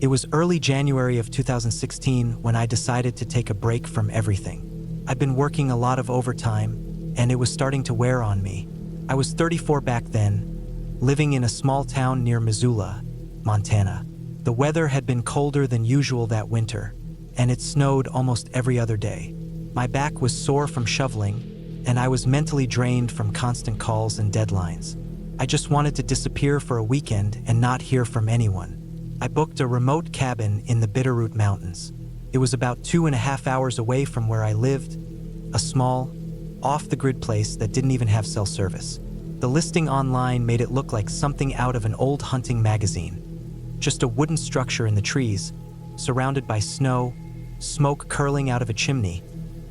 It was early January of 2016 when I decided to take a break from everything. I'd been working a lot of overtime, and it was starting to wear on me. I was 34 back then, living in a small town near Missoula, Montana. The weather had been colder than usual that winter, and it snowed almost every other day. My back was sore from shoveling, and I was mentally drained from constant calls and deadlines. I just wanted to disappear for a weekend and not hear from anyone. I booked a remote cabin in the Bitterroot Mountains. It was about 2.5 hours away from where I lived, a small, off-the-grid place that didn't even have cell service. The listing online made it look like something out of an old hunting magazine. Just a wooden structure in the trees, surrounded by snow, smoke curling out of a chimney,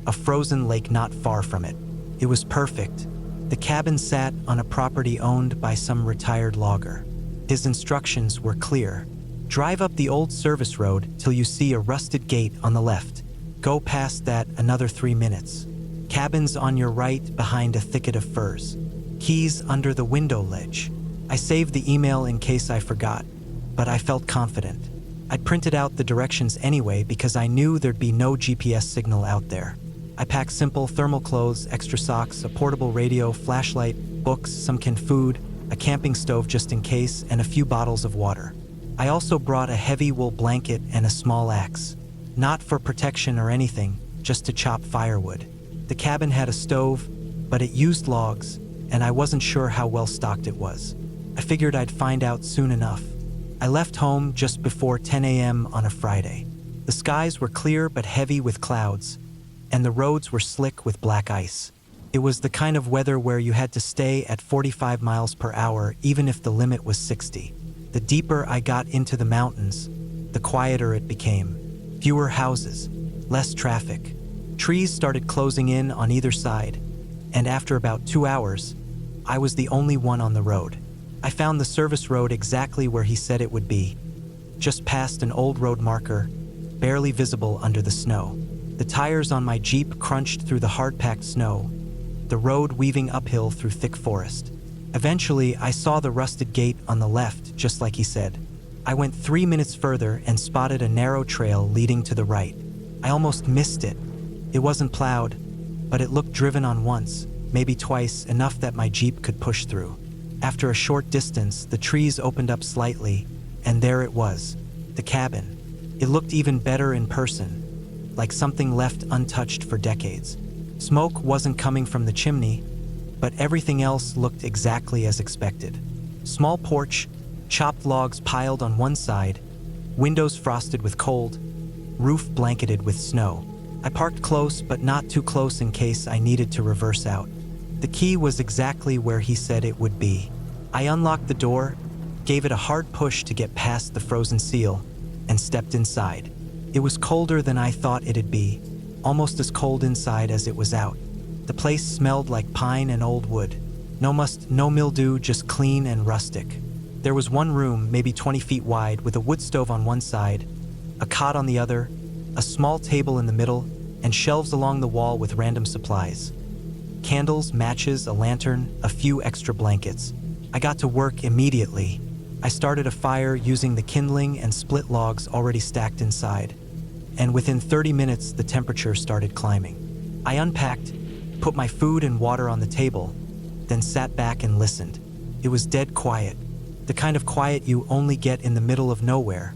a frozen lake not far from it. It was perfect. The cabin sat on a property owned by some retired logger. His instructions were clear. Drive up the old service road till you see a rusted gate on the left. Go past that another 3 minutes. Cabins on your right behind a thicket of firs. Keys under the window ledge. I saved the email in case I forgot, but I felt confident. I'd printed out the directions anyway because I knew there'd be no GPS signal out there. I packed simple thermal clothes, extra socks, a portable radio, flashlight, books, some canned food, a camping stove just in case, and a few bottles of water. I also brought a heavy wool blanket and a small axe. Not for protection or anything, just to chop firewood. The cabin had a stove, but it used logs, and I wasn't sure how well stocked it was. I figured I'd find out soon enough. I left home just before 10 a.m. on a Friday. The skies were clear but heavy with clouds, and the roads were slick with black ice. It was the kind of weather where you had to stay at 45 miles per hour even if the limit was 60. The deeper I got into the mountains, the quieter it became. Fewer houses, less traffic. Trees started closing in on either side, and after about 2 hours, I was the only one on the road. I found the service road exactly where he said it would be, just past an old road marker, barely visible under the snow. The tires on my Jeep crunched through the hard-packed snow, the road weaving uphill through thick forest. Eventually, I saw the rusted gate on the left, just like he said. I went 3 minutes further and spotted a narrow trail leading to the right. I almost missed it. It wasn't plowed, but it looked driven on once, maybe twice, enough that my Jeep could push through. After a short distance, the trees opened up slightly, and there it was, the cabin. It looked even better in person, like something left untouched for decades. Smoke wasn't coming from the chimney, but everything else looked exactly as expected. Small porch, chopped logs piled on one side, windows frosted with cold, roof blanketed with snow. I parked close, but not too close in case I needed to reverse out. The key was exactly where he said it would be. I unlocked the door, gave it a hard push to get past the frozen seal, and stepped inside. It was colder than I thought it'd be, almost as cold inside as it was out. The place smelled like pine and old wood. No must, no mildew, just clean and rustic. There was one room, maybe 20 feet wide, with a wood stove on one side, a cot on the other, a small table in the middle, and shelves along the wall with random supplies. Candles, matches, a lantern, a few extra blankets. I got to work immediately. I started a fire using the kindling and split logs already stacked inside. And within 30 minutes, the temperature started climbing. I unpacked, put my food and water on the table, then sat back and listened. It was dead quiet, the kind of quiet you only get in the middle of nowhere,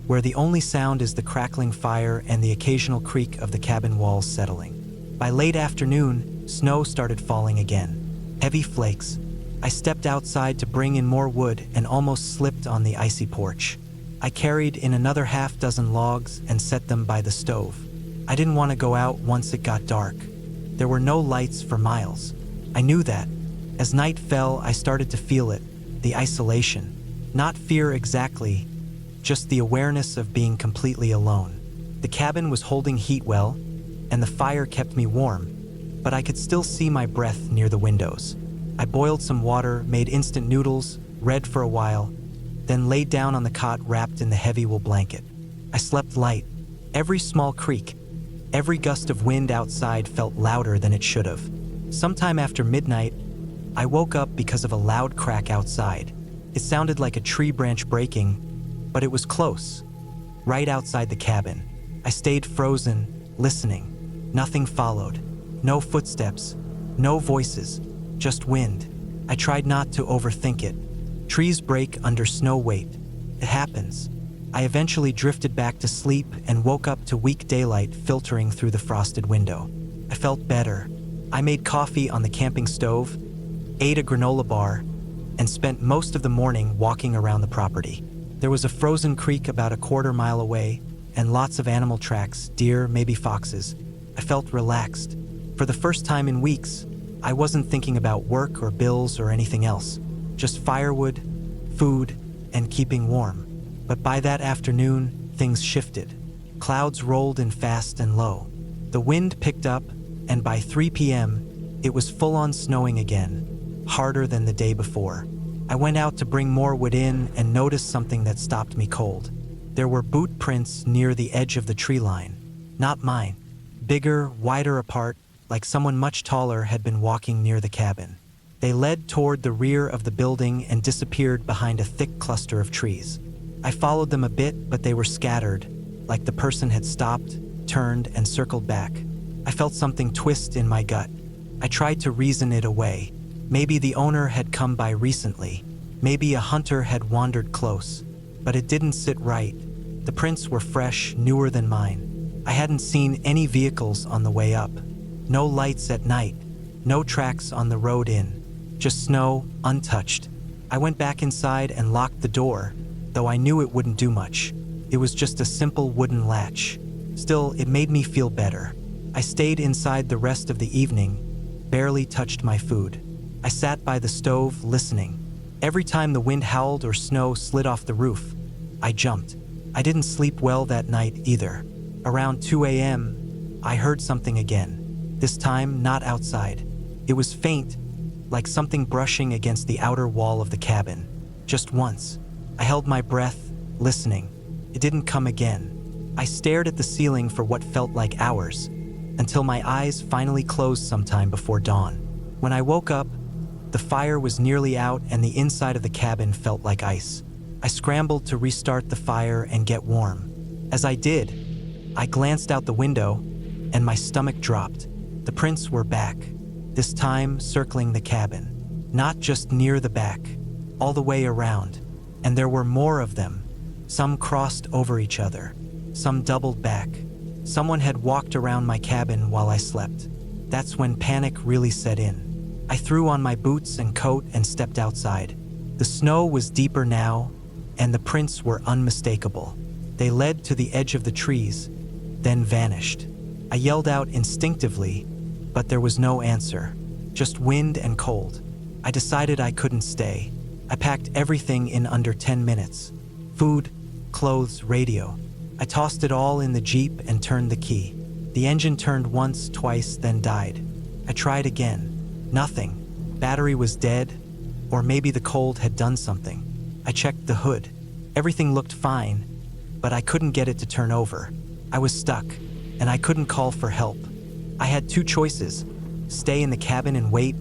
where the only sound is the crackling fire and the occasional creak of the cabin walls settling. By late afternoon, snow started falling again. Heavy flakes. I stepped outside to bring in more wood and almost slipped on the icy porch. I carried in another half dozen logs and set them by the stove. I didn't want to go out once it got dark. There were no lights for miles. I knew that. As night fell, I started to feel it, the isolation. Not fear exactly, just the awareness of being completely alone. The cabin was holding heat well, and the fire kept me warm, but I could still see my breath near the windows. I boiled some water, made instant noodles, read for a while, then laid down on the cot wrapped in the heavy wool blanket. I slept light. Every small creak, every gust of wind outside felt louder than it should have. Sometime after midnight, I woke up because of a loud crack outside. It sounded like a tree branch breaking, but it was close, right outside the cabin. I stayed frozen, listening. Nothing followed. No footsteps, no voices, just wind. I tried not to overthink it. Trees break under snow weight. It happens. I eventually drifted back to sleep and woke up to weak daylight filtering through the frosted window. I felt better. I made coffee on the camping stove, ate a granola bar, and spent most of the morning walking around the property. There was a frozen creek about a quarter mile away, and lots of animal tracks, deer, maybe foxes. I felt relaxed. For the first time in weeks, I wasn't thinking about work or bills or anything else. Just firewood, food, and keeping warm. But by that afternoon, things shifted. Clouds rolled in fast and low. The wind picked up, and by 3 p.m., it was full-on snowing again, harder than the day before. I went out to bring more wood in and noticed something that stopped me cold. There were boot prints near the edge of the tree line. Not mine. Bigger, wider apart, like someone much taller had been walking near the cabin. They led toward the rear of the building and disappeared behind a thick cluster of trees. I followed them a bit, but they were scattered, like the person had stopped, turned, and circled back. I felt something twist in my gut. I tried to reason it away. Maybe the owner had come by recently. Maybe a hunter had wandered close. But it didn't sit right. The prints were fresh, newer than mine. I hadn't seen any vehicles on the way up. No lights at night. No tracks on the road in. Just snow, untouched. I went back inside and locked the door, though I knew it wouldn't do much. It was just a simple wooden latch. Still, it made me feel better. I stayed inside the rest of the evening, barely touched my food. I sat by the stove, listening. Every time the wind howled or snow slid off the roof, I jumped. I didn't sleep well that night either. Around 2 a.m., I heard something again. This time, not outside. It was faint, like something brushing against the outer wall of the cabin. Just once. I held my breath, listening. It didn't come again. I stared at the ceiling for what felt like hours, until my eyes finally closed sometime before dawn. When I woke up, the fire was nearly out and the inside of the cabin felt like ice. I scrambled to restart the fire and get warm. As I did, I glanced out the window, and my stomach dropped. The prints were back, this time circling the cabin. Not just near the back, all the way around. And there were more of them. Some crossed over each other. Some doubled back. Someone had walked around my cabin while I slept. That's when panic really set in. I threw on my boots and coat and stepped outside. The snow was deeper now, and the prints were unmistakable. They led to the edge of the trees, then vanished. I yelled out instinctively, but there was no answer. Just wind and cold. I decided I couldn't stay. I packed everything in under 10 minutes. Food, clothes, radio. I tossed it all in the Jeep and turned the key. The engine turned once, twice, then died. I tried again. Nothing. Battery was dead, or maybe the cold had done something. I checked the hood. Everything looked fine, but I couldn't get it to turn over. I was stuck, and I couldn't call for help. I had two choices: stay in the cabin and wait,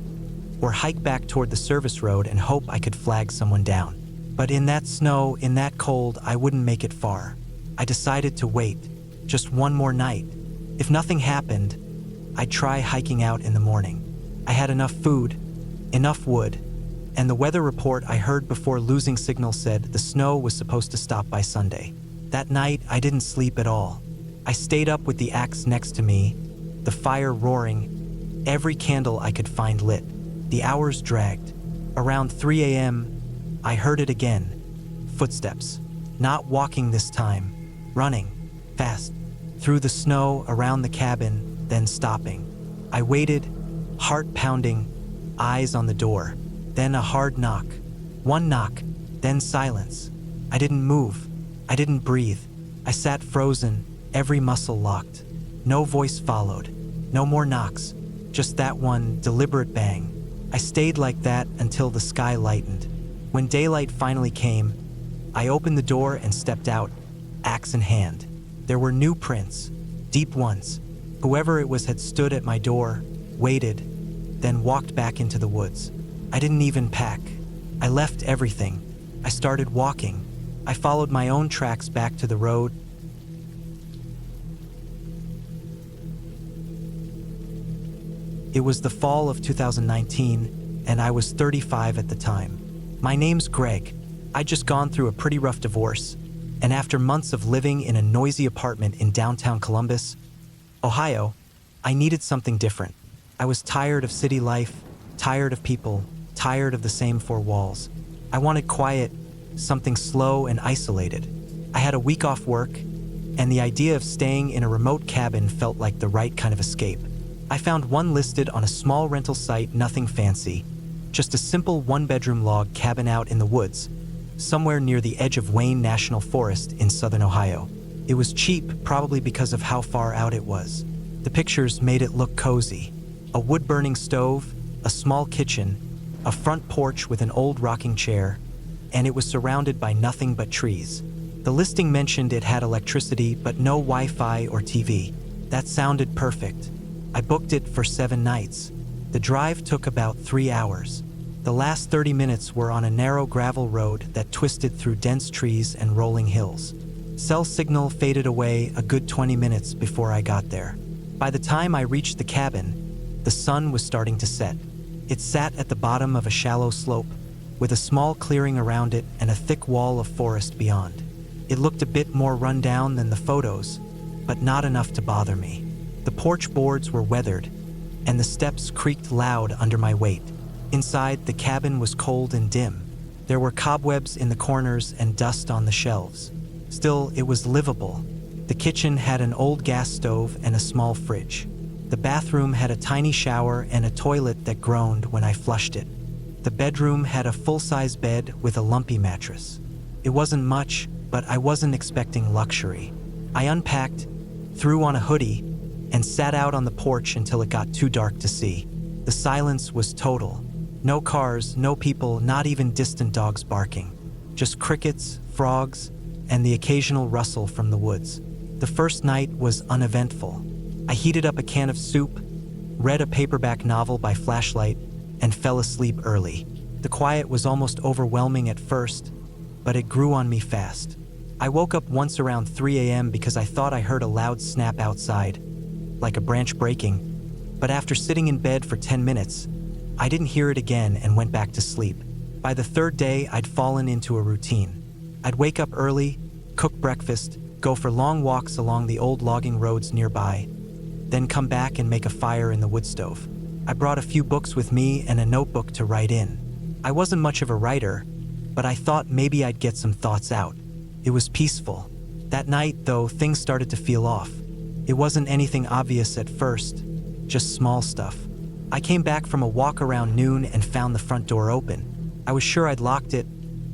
or hike back toward the service road and hope I could flag someone down. But in that snow, in that cold, I wouldn't make it far. I decided to wait, just one more night. If nothing happened, I'd try hiking out in the morning. I had enough food, enough wood, and the weather report I heard before losing signal said the snow was supposed to stop by Sunday. That night, I didn't sleep at all. I stayed up with the axe next to me, the fire roaring, every candle I could find lit. The hours dragged. Around 3 a.m., I heard it again. Footsteps. Not walking this time. Running. Fast. Through the snow, around the cabin, then stopping. I waited, heart pounding, eyes on the door. Then a hard knock. One knock, then silence. I didn't move. I didn't breathe. I sat frozen, every muscle locked. No voice followed. No more knocks. Just that one deliberate bang. I stayed like that until the sky lightened. When daylight finally came, I opened the door and stepped out, axe in hand. There were new prints, deep ones. Whoever it was had stood at my door, waited, then walked back into the woods. I didn't even pack. I left everything. I started walking. I followed my own tracks back to the road. It was the fall of 2019, and I was 35 at the time. My name's Greg. I'd just gone through a pretty rough divorce, and after months of living in a noisy apartment in downtown Columbus, Ohio, I needed something different. I was tired of city life, tired of people, tired of the same four walls. I wanted quiet, something slow and isolated. I had a week off work, and the idea of staying in a remote cabin felt like the right kind of escape. I found one listed on a small rental site, nothing fancy, just a simple one-bedroom log cabin out in the woods, somewhere near the edge of Wayne National Forest in southern Ohio. It was cheap, probably because of how far out it was. The pictures made it look cozy. A wood-burning stove, a small kitchen, a front porch with an old rocking chair, and it was surrounded by nothing but trees. The listing mentioned it had electricity but no Wi-Fi or TV. That sounded perfect. I booked it for 7 nights. The drive took about 3 hours. The last 30 minutes were on a narrow gravel road that twisted through dense trees and rolling hills. Cell signal faded away a good 20 minutes before I got there. By the time I reached the cabin, the sun was starting to set. It sat at the bottom of a shallow slope, with a small clearing around it and a thick wall of forest beyond. It looked a bit more run down than the photos, but not enough to bother me. The porch boards were weathered, and the steps creaked loud under my weight. Inside, the cabin was cold and dim. There were cobwebs in the corners and dust on the shelves. Still, it was livable. The kitchen had an old gas stove and a small fridge. The bathroom had a tiny shower and a toilet that groaned when I flushed it. The bedroom had a full-size bed with a lumpy mattress. It wasn't much, but I wasn't expecting luxury. I unpacked, threw on a hoodie, and sat out on the porch until it got too dark to see. The silence was total. No cars, no people, not even distant dogs barking. Just crickets, frogs, and the occasional rustle from the woods. The first night was uneventful. I heated up a can of soup, read a paperback novel by flashlight, and fell asleep early. The quiet was almost overwhelming at first, but it grew on me fast. I woke up once around 3 a.m. because I thought I heard a loud snap outside, like a branch breaking, but after sitting in bed for 10 minutes, I didn't hear it again and went back to sleep. By the third day, I'd fallen into a routine. I'd wake up early, cook breakfast, go for long walks along the old logging roads nearby, then come back and make a fire in the wood stove. I brought a few books with me and a notebook to write in. I wasn't much of a writer, but I thought maybe I'd get some thoughts out. It was peaceful. That night, though, things started to feel off. It wasn't anything obvious at first, just small stuff. I came back from a walk around noon and found the front door open. I was sure I'd locked it,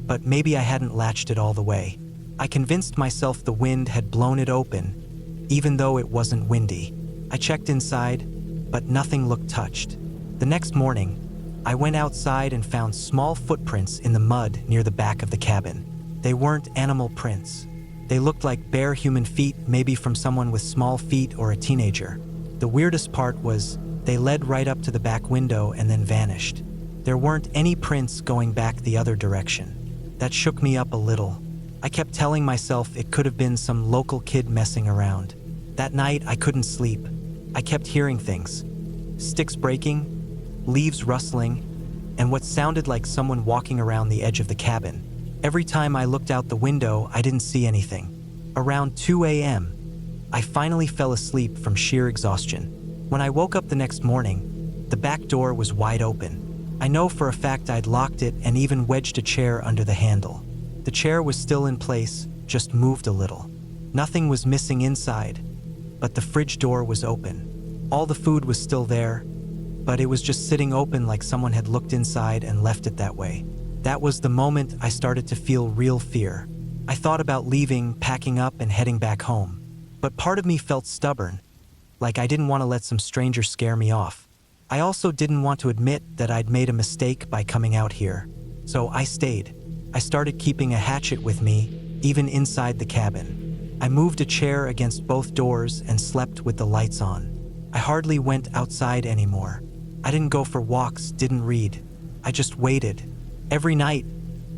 but maybe I hadn't latched it all the way. I convinced myself the wind had blown it open, even though it wasn't windy. I checked inside, but nothing looked touched. The next morning, I went outside and found small footprints in the mud near the back of the cabin. They weren't animal prints. They looked like bare human feet, maybe from someone with small feet or a teenager. The weirdest part was they led right up to the back window and then vanished. There weren't any prints going back the other direction. That shook me up a little. I kept telling myself it could have been some local kid messing around. That night, I couldn't sleep. I kept hearing things. Sticks breaking, leaves rustling, and what sounded like someone walking around the edge of the cabin. Every time I looked out the window, I didn't see anything. Around 2 a.m., I finally fell asleep from sheer exhaustion. When I woke up the next morning, the back door was wide open. I know for a fact I'd locked it and even wedged a chair under the handle. The chair was still in place, just moved a little. Nothing was missing inside, but the fridge door was open. All the food was still there, but it was just sitting open like someone had looked inside and left it that way. That was the moment I started to feel real fear. I thought about leaving, packing up, and heading back home. But part of me felt stubborn, like I didn't want to let some stranger scare me off. I also didn't want to admit that I'd made a mistake by coming out here. So I stayed. I started keeping a hatchet with me, even inside the cabin. I moved a chair against both doors and slept with the lights on. I hardly went outside anymore. I didn't go for walks, didn't read. I just waited. Every night,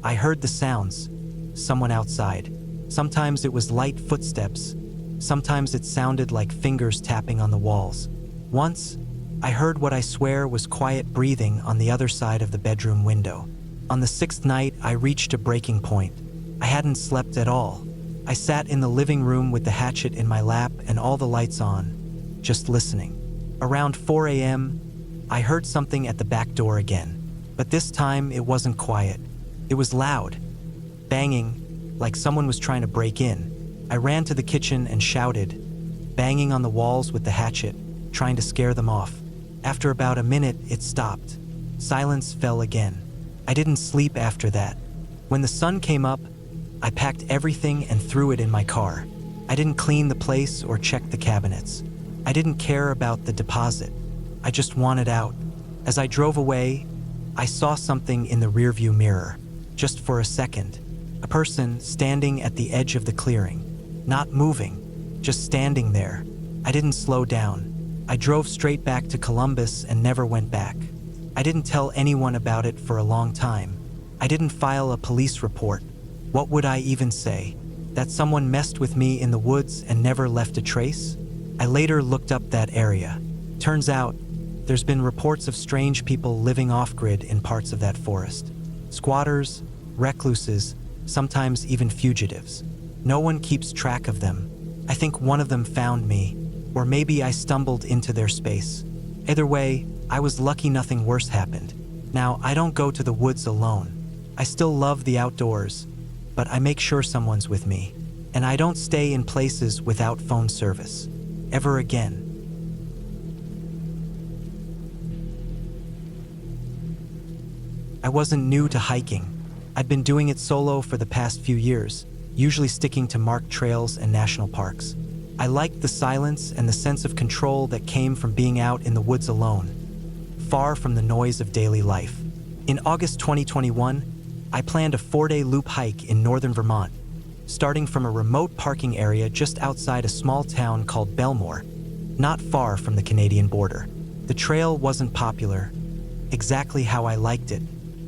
I heard the sounds. Someone outside. Sometimes it was light footsteps. Sometimes it sounded like fingers tapping on the walls. Once, I heard what I swear was quiet breathing on the other side of the bedroom window. On the 6th night, I reached a breaking point. I hadn't slept at all. I sat in the living room with the hatchet in my lap and all the lights on, just listening. Around 4 a.m., I heard something at the back door again. But this time, it wasn't quiet. It was loud, banging, like someone was trying to break in. I ran to the kitchen and shouted, banging on the walls with the hatchet, trying to scare them off. After about a minute, it stopped. Silence fell again. I didn't sleep after that. When the sun came up, I packed everything and threw it in my car. I didn't clean the place or check the cabinets. I didn't care about the deposit. I just wanted out. As I drove away, I saw something in the rearview mirror. Just for a second. A person standing at the edge of the clearing. Not moving, just standing there. I didn't slow down. I drove straight back to Columbus and never went back. I didn't tell anyone about it for a long time. I didn't file a police report. What would I even say? That someone messed with me in the woods and never left a trace? I later looked up that area. Turns out, there's been reports of strange people living off-grid in parts of that forest. Squatters, recluses, sometimes even fugitives. No one keeps track of them. I think one of them found me, or maybe I stumbled into their space. Either way, I was lucky nothing worse happened. Now, I don't go to the woods alone. I still love the outdoors, but I make sure someone's with me. And I don't stay in places without phone service. Ever again. I wasn't new to hiking. I'd been doing it solo for the past few years, usually sticking to marked trails and national parks. I liked the silence and the sense of control that came from being out in the woods alone, far from the noise of daily life. In August 2021, I planned a 4-day loop hike in northern Vermont, starting from a remote parking area just outside a small town called Belmore, not far from the Canadian border. The trail wasn't popular, exactly how I liked it.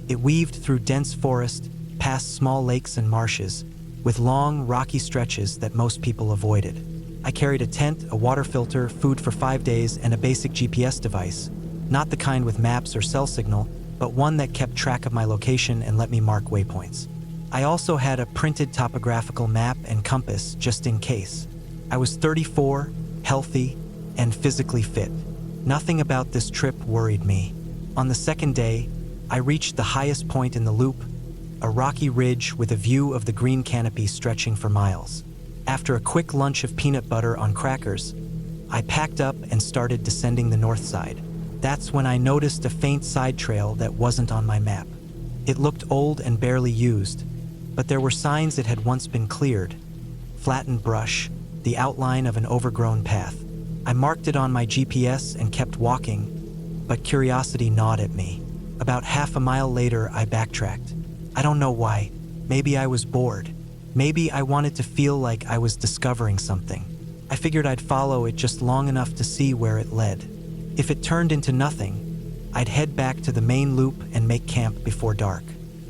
It weaved through dense forest, past small lakes and marshes, with long, rocky stretches that most people avoided. I carried a tent, a water filter, food for 5 days, and a basic GPS device, not the kind with maps or cell signal, but one that kept track of my location and let me mark waypoints. I also had a printed topographical map and compass just in case. I was 34, healthy, and physically fit. Nothing about this trip worried me. On the second day, I reached the highest point in the loop, a rocky ridge with a view of the green canopy stretching for miles. After a quick lunch of peanut butter on crackers, I packed up and started descending the north side. That's when I noticed a faint side trail that wasn't on my map. It looked old and barely used, but there were signs it had once been cleared. Flattened brush, the outline of an overgrown path. I marked it on my GPS and kept walking, but curiosity gnawed at me. About half a mile later, I backtracked. I don't know why. Maybe I was bored. Maybe I wanted to feel like I was discovering something. I figured I'd follow it just long enough to see where it led. If it turned into nothing, I'd head back to the main loop and make camp before dark.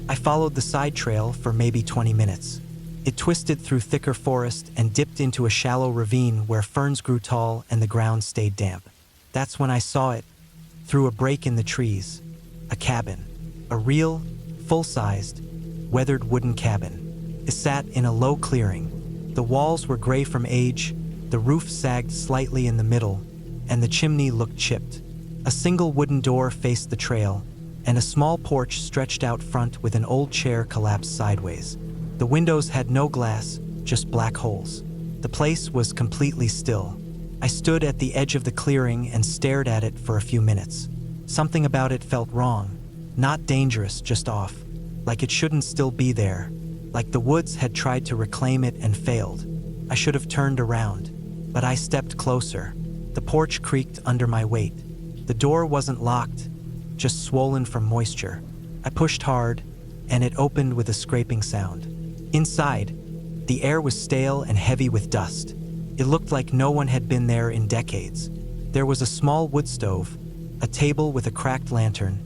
I followed the side trail for maybe 20 minutes. It twisted through thicker forest and dipped into a shallow ravine where ferns grew tall and the ground stayed damp. That's when I saw it, through a break in the trees. A cabin. A real, full-sized, weathered wooden cabin. It sat in a low clearing. The walls were gray from age, the roof sagged slightly in the middle, and the chimney looked chipped. A single wooden door faced the trail, and a small porch stretched out front with an old chair collapsed sideways. The windows had no glass, just black holes. The place was completely still. I stood at the edge of the clearing and stared at it for a few minutes. Something about it felt wrong. Not dangerous, just off. Like it shouldn't still be there. Like the woods had tried to reclaim it and failed. I should have turned around, but I stepped closer. The porch creaked under my weight. The door wasn't locked, just swollen from moisture. I pushed hard, and it opened with a scraping sound. Inside, the air was stale and heavy with dust. It looked like no one had been there in decades. There was a small wood stove, a table with a cracked lantern,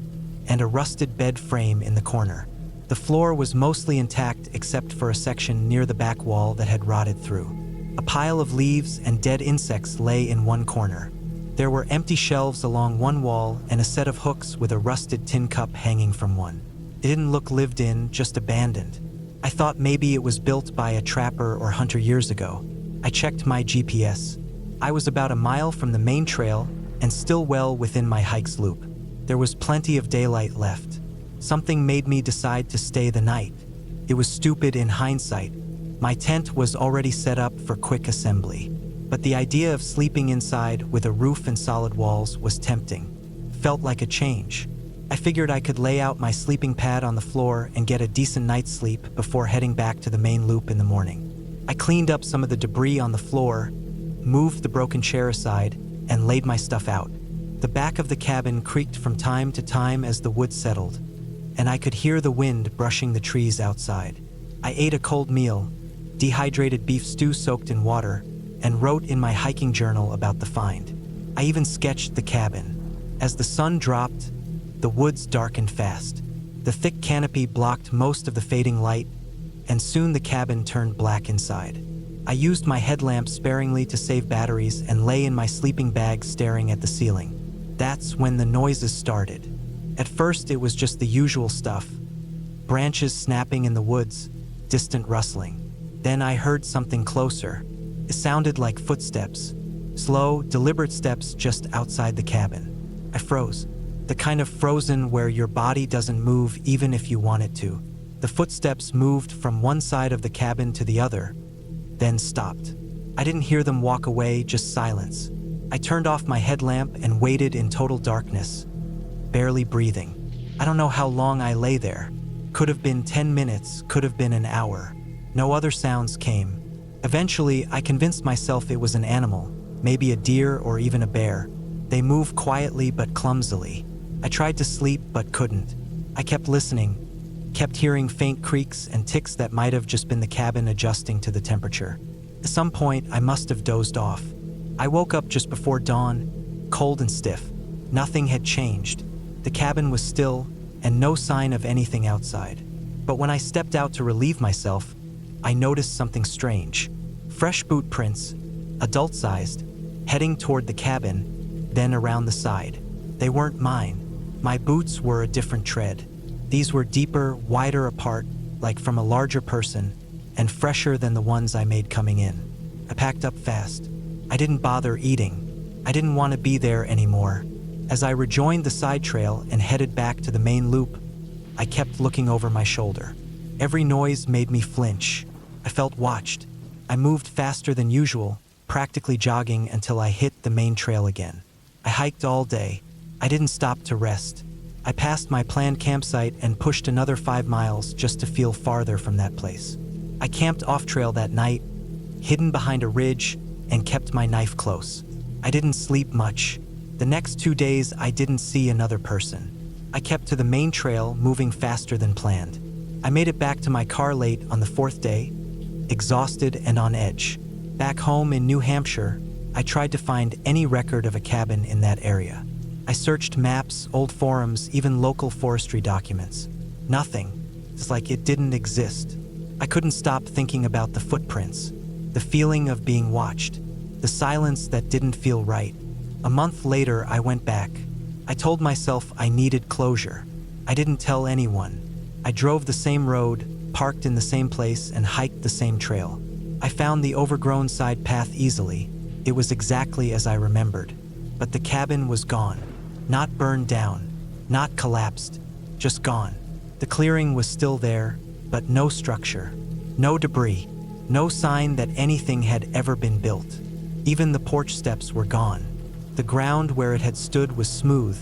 and a rusted bed frame in the corner. The floor was mostly intact except for a section near the back wall that had rotted through. A pile of leaves and dead insects lay in one corner. There were empty shelves along one wall and a set of hooks with a rusted tin cup hanging from one. It didn't look lived in, just abandoned. I thought maybe it was built by a trapper or hunter years ago. I checked my GPS. I was about a mile from the main trail and still well within my hike's loop. There was plenty of daylight left. Something made me decide to stay the night. It was stupid in hindsight. My tent was already set up for quick assembly. But the idea of sleeping inside with a roof and solid walls was tempting. Felt like a change. I figured I could lay out my sleeping pad on the floor and get a decent night's sleep before heading back to the main loop in the morning. I cleaned up some of the debris on the floor, moved the broken chair aside, and laid my stuff out. The back of the cabin creaked from time to time as the wood settled, and I could hear the wind brushing the trees outside. I ate a cold meal, dehydrated beef stew soaked in water, and wrote in my hiking journal about the find. I even sketched the cabin. As the sun dropped, the woods darkened fast. The thick canopy blocked most of the fading light, and soon the cabin turned black inside. I used my headlamp sparingly to save batteries and lay in my sleeping bag staring at the ceiling. That's when the noises started. At first it was just the usual stuff. Branches snapping in the woods, distant rustling. Then I heard something closer. It sounded like footsteps. Slow, deliberate steps just outside the cabin. I froze. The kind of frozen where your body doesn't move even if you want it to. The footsteps moved from one side of the cabin to the other, then stopped. I didn't hear them walk away, just silence. I turned off my headlamp and waited in total darkness, barely breathing. I don't know how long I lay there. Could have been 10 minutes, could have been an hour. No other sounds came. Eventually, I convinced myself it was an animal, maybe a deer or even a bear. They moved quietly but clumsily. I tried to sleep but couldn't. I kept listening, kept hearing faint creaks and ticks that might have just been the cabin adjusting to the temperature. At some point, I must have dozed off. I woke up just before dawn, cold and stiff. Nothing had changed. The cabin was still, and no sign of anything outside. But when I stepped out to relieve myself, I noticed something strange. Fresh boot prints, adult-sized, heading toward the cabin, then around the side. They weren't mine. My boots were a different tread. These were deeper, wider apart, like from a larger person, and fresher than the ones I made coming in. I packed up fast. I didn't bother eating. I didn't want to be there anymore. As I rejoined the side trail and headed back to the main loop, I kept looking over my shoulder. Every noise made me flinch. I felt watched. I moved faster than usual, practically jogging until I hit the main trail again. I hiked all day. I didn't stop to rest. I passed my planned campsite and pushed another 5 miles just to feel farther from that place. I camped off-trail that night, hidden behind a ridge, and kept my knife close. I didn't sleep much. The next 2 days, I didn't see another person. I kept to the main trail, moving faster than planned. I made it back to my car late on the 4th day, exhausted and on edge. Back home in New Hampshire, I tried to find any record of a cabin in that area. I searched maps, old forums, even local forestry documents. Nothing. It's like it didn't exist. I couldn't stop thinking about the footprints, the feeling of being watched, the silence that didn't feel right. A month later, I went back. I told myself I needed closure. I didn't tell anyone. I drove the same road, parked in the same place, and hiked the same trail. I found the overgrown side path easily. It was exactly as I remembered. But the cabin was gone. Not burned down, not collapsed, just gone. The clearing was still there, but no structure, no debris, no sign that anything had ever been built. Even the porch steps were gone. The ground where it had stood was smooth,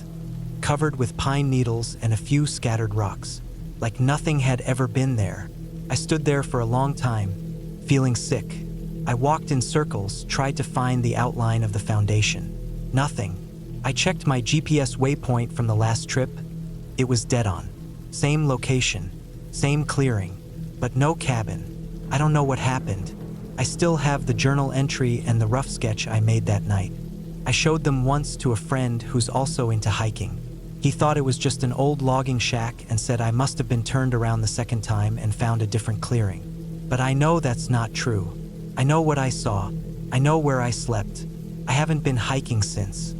covered with pine needles and a few scattered rocks, like nothing had ever been there. I stood there for a long time, feeling sick. I walked in circles, tried to find the outline of the foundation. Nothing. I checked my GPS waypoint from the last trip. It was dead on. Same location, same clearing, but no cabin. I don't know what happened. I still have the journal entry and the rough sketch I made that night. I showed them once to a friend who's also into hiking. He thought it was just an old logging shack and said I must have been turned around the second time and found a different clearing. But I know that's not true. I know what I saw. I know where I slept. I haven't been hiking since.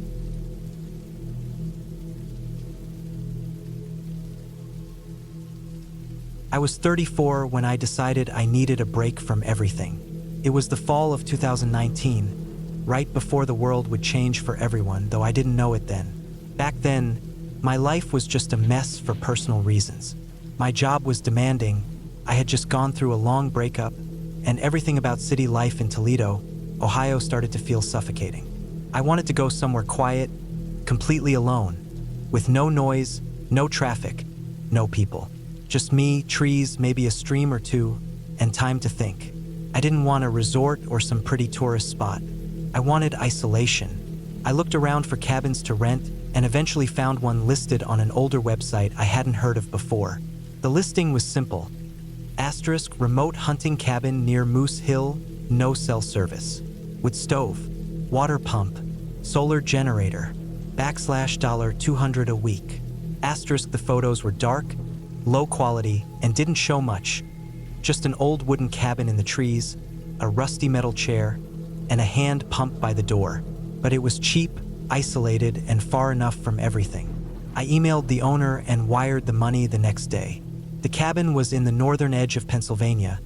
I was 34 when I decided I needed a break from everything. It was the fall of 2019, right before the world would change for everyone, though I didn't know it then. Back then, my life was just a mess for personal reasons. My job was demanding. I had just gone through a long breakup, and everything about city life in Toledo, Ohio started to feel suffocating. I wanted to go somewhere quiet, completely alone, with no noise, no traffic, no people. Just me, trees, maybe a stream or two, and time to think. I didn't want a resort or some pretty tourist spot. I wanted isolation. I looked around for cabins to rent and eventually found one listed on an older website I hadn't heard of before. The listing was simple. Asterisk remote hunting cabin near Moose Hill, no cell service. With stove, water pump, solar generator, $200 a week. Asterisk the photos were dark, low quality, and didn't show much. Just an old wooden cabin in the trees, a rusty metal chair, and a hand pump by the door. But it was cheap, isolated, and far enough from everything. I emailed the owner and wired the money the next day. The cabin was in the northern edge of Pennsylvania,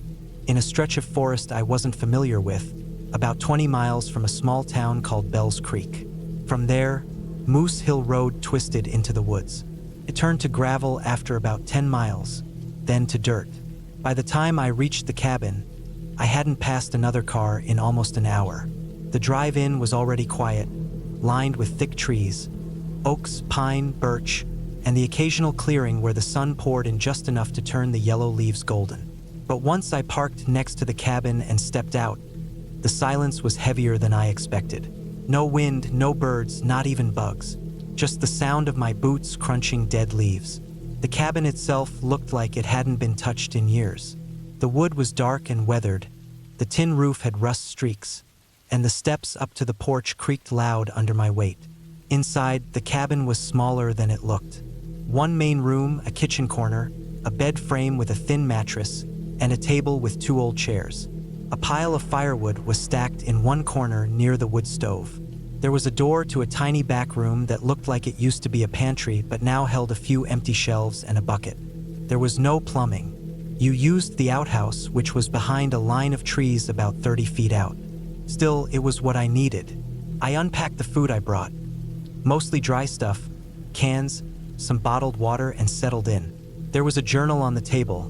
in a stretch of forest I wasn't familiar with, about 20 miles from a small town called Bells Creek. From there, Moose Hill Road twisted into the woods. It turned to gravel after about 10 miles, then to dirt. By the time I reached the cabin, I hadn't passed another car in almost an hour. The drive-in was already quiet, lined with thick trees, oaks, pine, birch, and the occasional clearing where the sun poured in just enough to turn the yellow leaves golden. But once I parked next to the cabin and stepped out, the silence was heavier than I expected. No wind, no birds, not even bugs. Just the sound of my boots crunching dead leaves. The cabin itself looked like it hadn't been touched in years. The wood was dark and weathered, the tin roof had rust streaks, and the steps up to the porch creaked loud under my weight. Inside, the cabin was smaller than it looked. One main room, a kitchen corner, a bed frame with a thin mattress, and a table with 2 old chairs. A pile of firewood was stacked in one corner near the wood stove. There was a door to a tiny back room that looked like it used to be a pantry but now held a few empty shelves and a bucket. There was no plumbing. You used the outhouse, which was behind a line of trees about 30 feet out. Still, it was what I needed. I unpacked the food I brought. Mostly dry stuff, cans, some bottled water, and settled in. There was a journal on the table.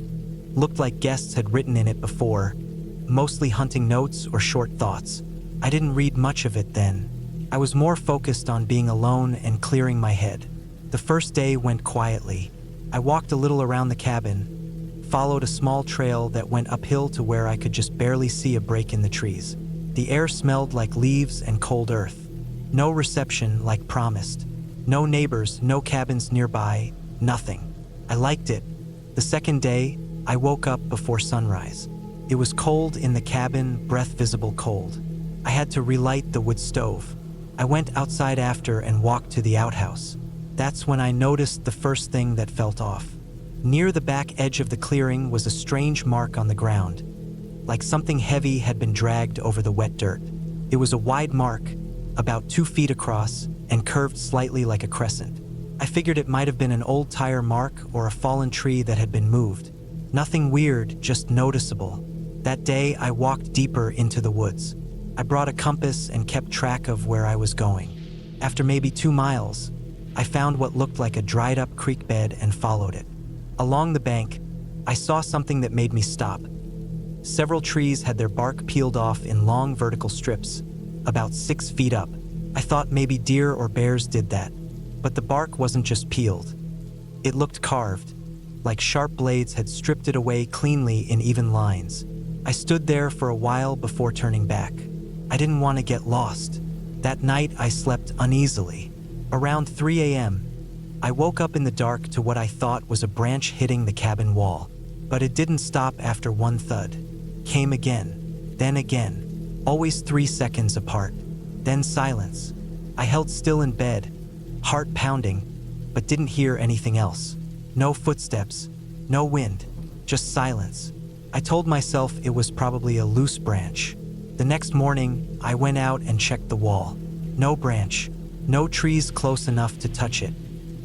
Looked like guests had written in it before, mostly hunting notes or short thoughts. I didn't read much of it then. I was more focused on being alone and clearing my head. The first day went quietly. I walked a little around the cabin, followed a small trail that went uphill to where I could just barely see a break in the trees. The air smelled like leaves and cold earth. No reception like promised. No neighbors, no cabins nearby, nothing. I liked it. The second day, I woke up before sunrise. It was cold in the cabin, breath visible cold. I had to relight the wood stove. I went outside after and walked to the outhouse. That's when I noticed the first thing that felt off. Near the back edge of the clearing was a strange mark on the ground, like something heavy had been dragged over the wet dirt. It was a wide mark, about 2 feet across, and curved slightly like a crescent. I figured it might have been an old tire mark or a fallen tree that had been moved. Nothing weird, just noticeable. That day, I walked deeper into the woods. I brought a compass and kept track of where I was going. After maybe 2 miles, I found what looked like a dried-up creek bed and followed it. Along the bank, I saw something that made me stop. Several trees had their bark peeled off in long vertical strips, about 6 feet up. I thought maybe deer or bears did that, but the bark wasn't just peeled. It looked carved, like sharp blades had stripped it away cleanly in even lines. I stood there for a while before turning back. I didn't want to get lost. That night, I slept uneasily. Around 3 a.m., I woke up in the dark to what I thought was a branch hitting the cabin wall. But it didn't stop after one thud. Came again, then again, always 3 seconds apart. Then silence. I held still in bed, heart pounding, but didn't hear anything else. No footsteps, no wind, just silence. I told myself it was probably a loose branch. The next morning, I went out and checked the wall. No branch, no trees close enough to touch it.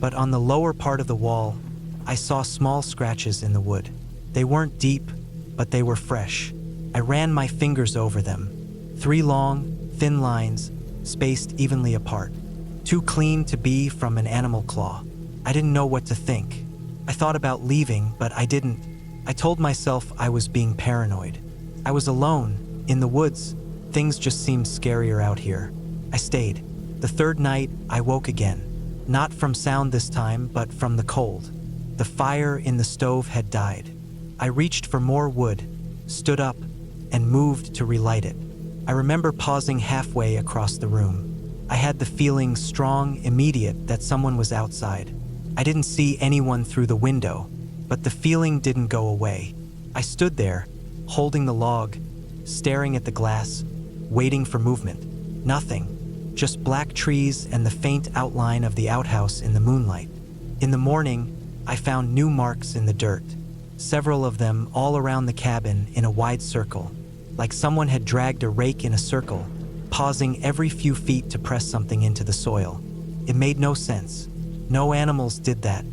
But on the lower part of the wall, I saw small scratches in the wood. They weren't deep, but they were fresh. I ran my fingers over them. 3 long, thin lines, spaced evenly apart. Too clean to be from an animal claw. I didn't know what to think. I thought about leaving, but I didn't. I told myself I was being paranoid. I was alone, in the woods. Things just seemed scarier out here. I stayed. The third night, I woke again. Not from sound this time, but from the cold. The fire in the stove had died. I reached for more wood, stood up, and moved to relight it. I remember pausing halfway across the room. I had the feeling, strong, immediate, that someone was outside. I didn't see anyone through the window, but the feeling didn't go away. I stood there, holding the log, staring at the glass, waiting for movement. Nothing, just black trees and the faint outline of the outhouse in the moonlight. In the morning, I found new marks in the dirt, several of them all around the cabin in a wide circle, like someone had dragged a rake in a circle, pausing every few feet to press something into the soil. It made no sense. No animals did that.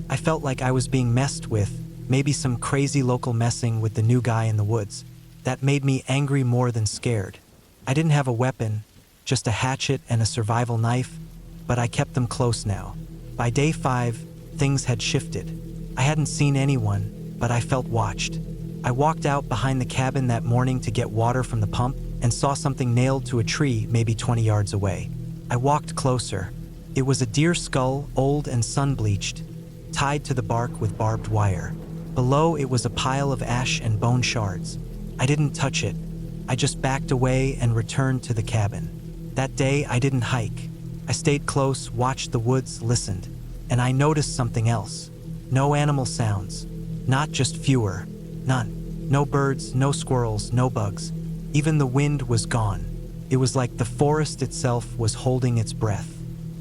I felt like I was being messed with, maybe some crazy local messing with the new guy in the woods. That made me angry more than scared. I didn't have a weapon, just a hatchet and a survival knife, but I kept them close now. By day 5, things had shifted. I hadn't seen anyone, but I felt watched. I walked out behind the cabin that morning to get water from the pump and saw something nailed to a tree maybe 20 yards away. I walked closer. It was a deer skull, old and sun-bleached, tied to the bark with barbed wire. Below it was a pile of ash and bone shards. I didn't touch it. I just backed away and returned to the cabin. That day I didn't hike. I stayed close, watched the woods, listened. And I noticed something else. No animal sounds. Not just fewer. None. No birds, no squirrels, no bugs. Even the wind was gone. It was like the forest itself was holding its breath.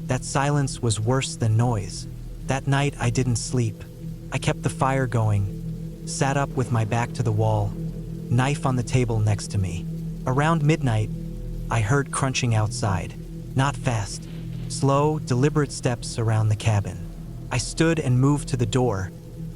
That silence was worse than noise. That night I didn't sleep. I kept the fire going, sat up with my back to the wall, knife on the table next to me. Around midnight, I heard crunching outside. Not fast. Slow, deliberate steps around the cabin. I stood and moved to the door,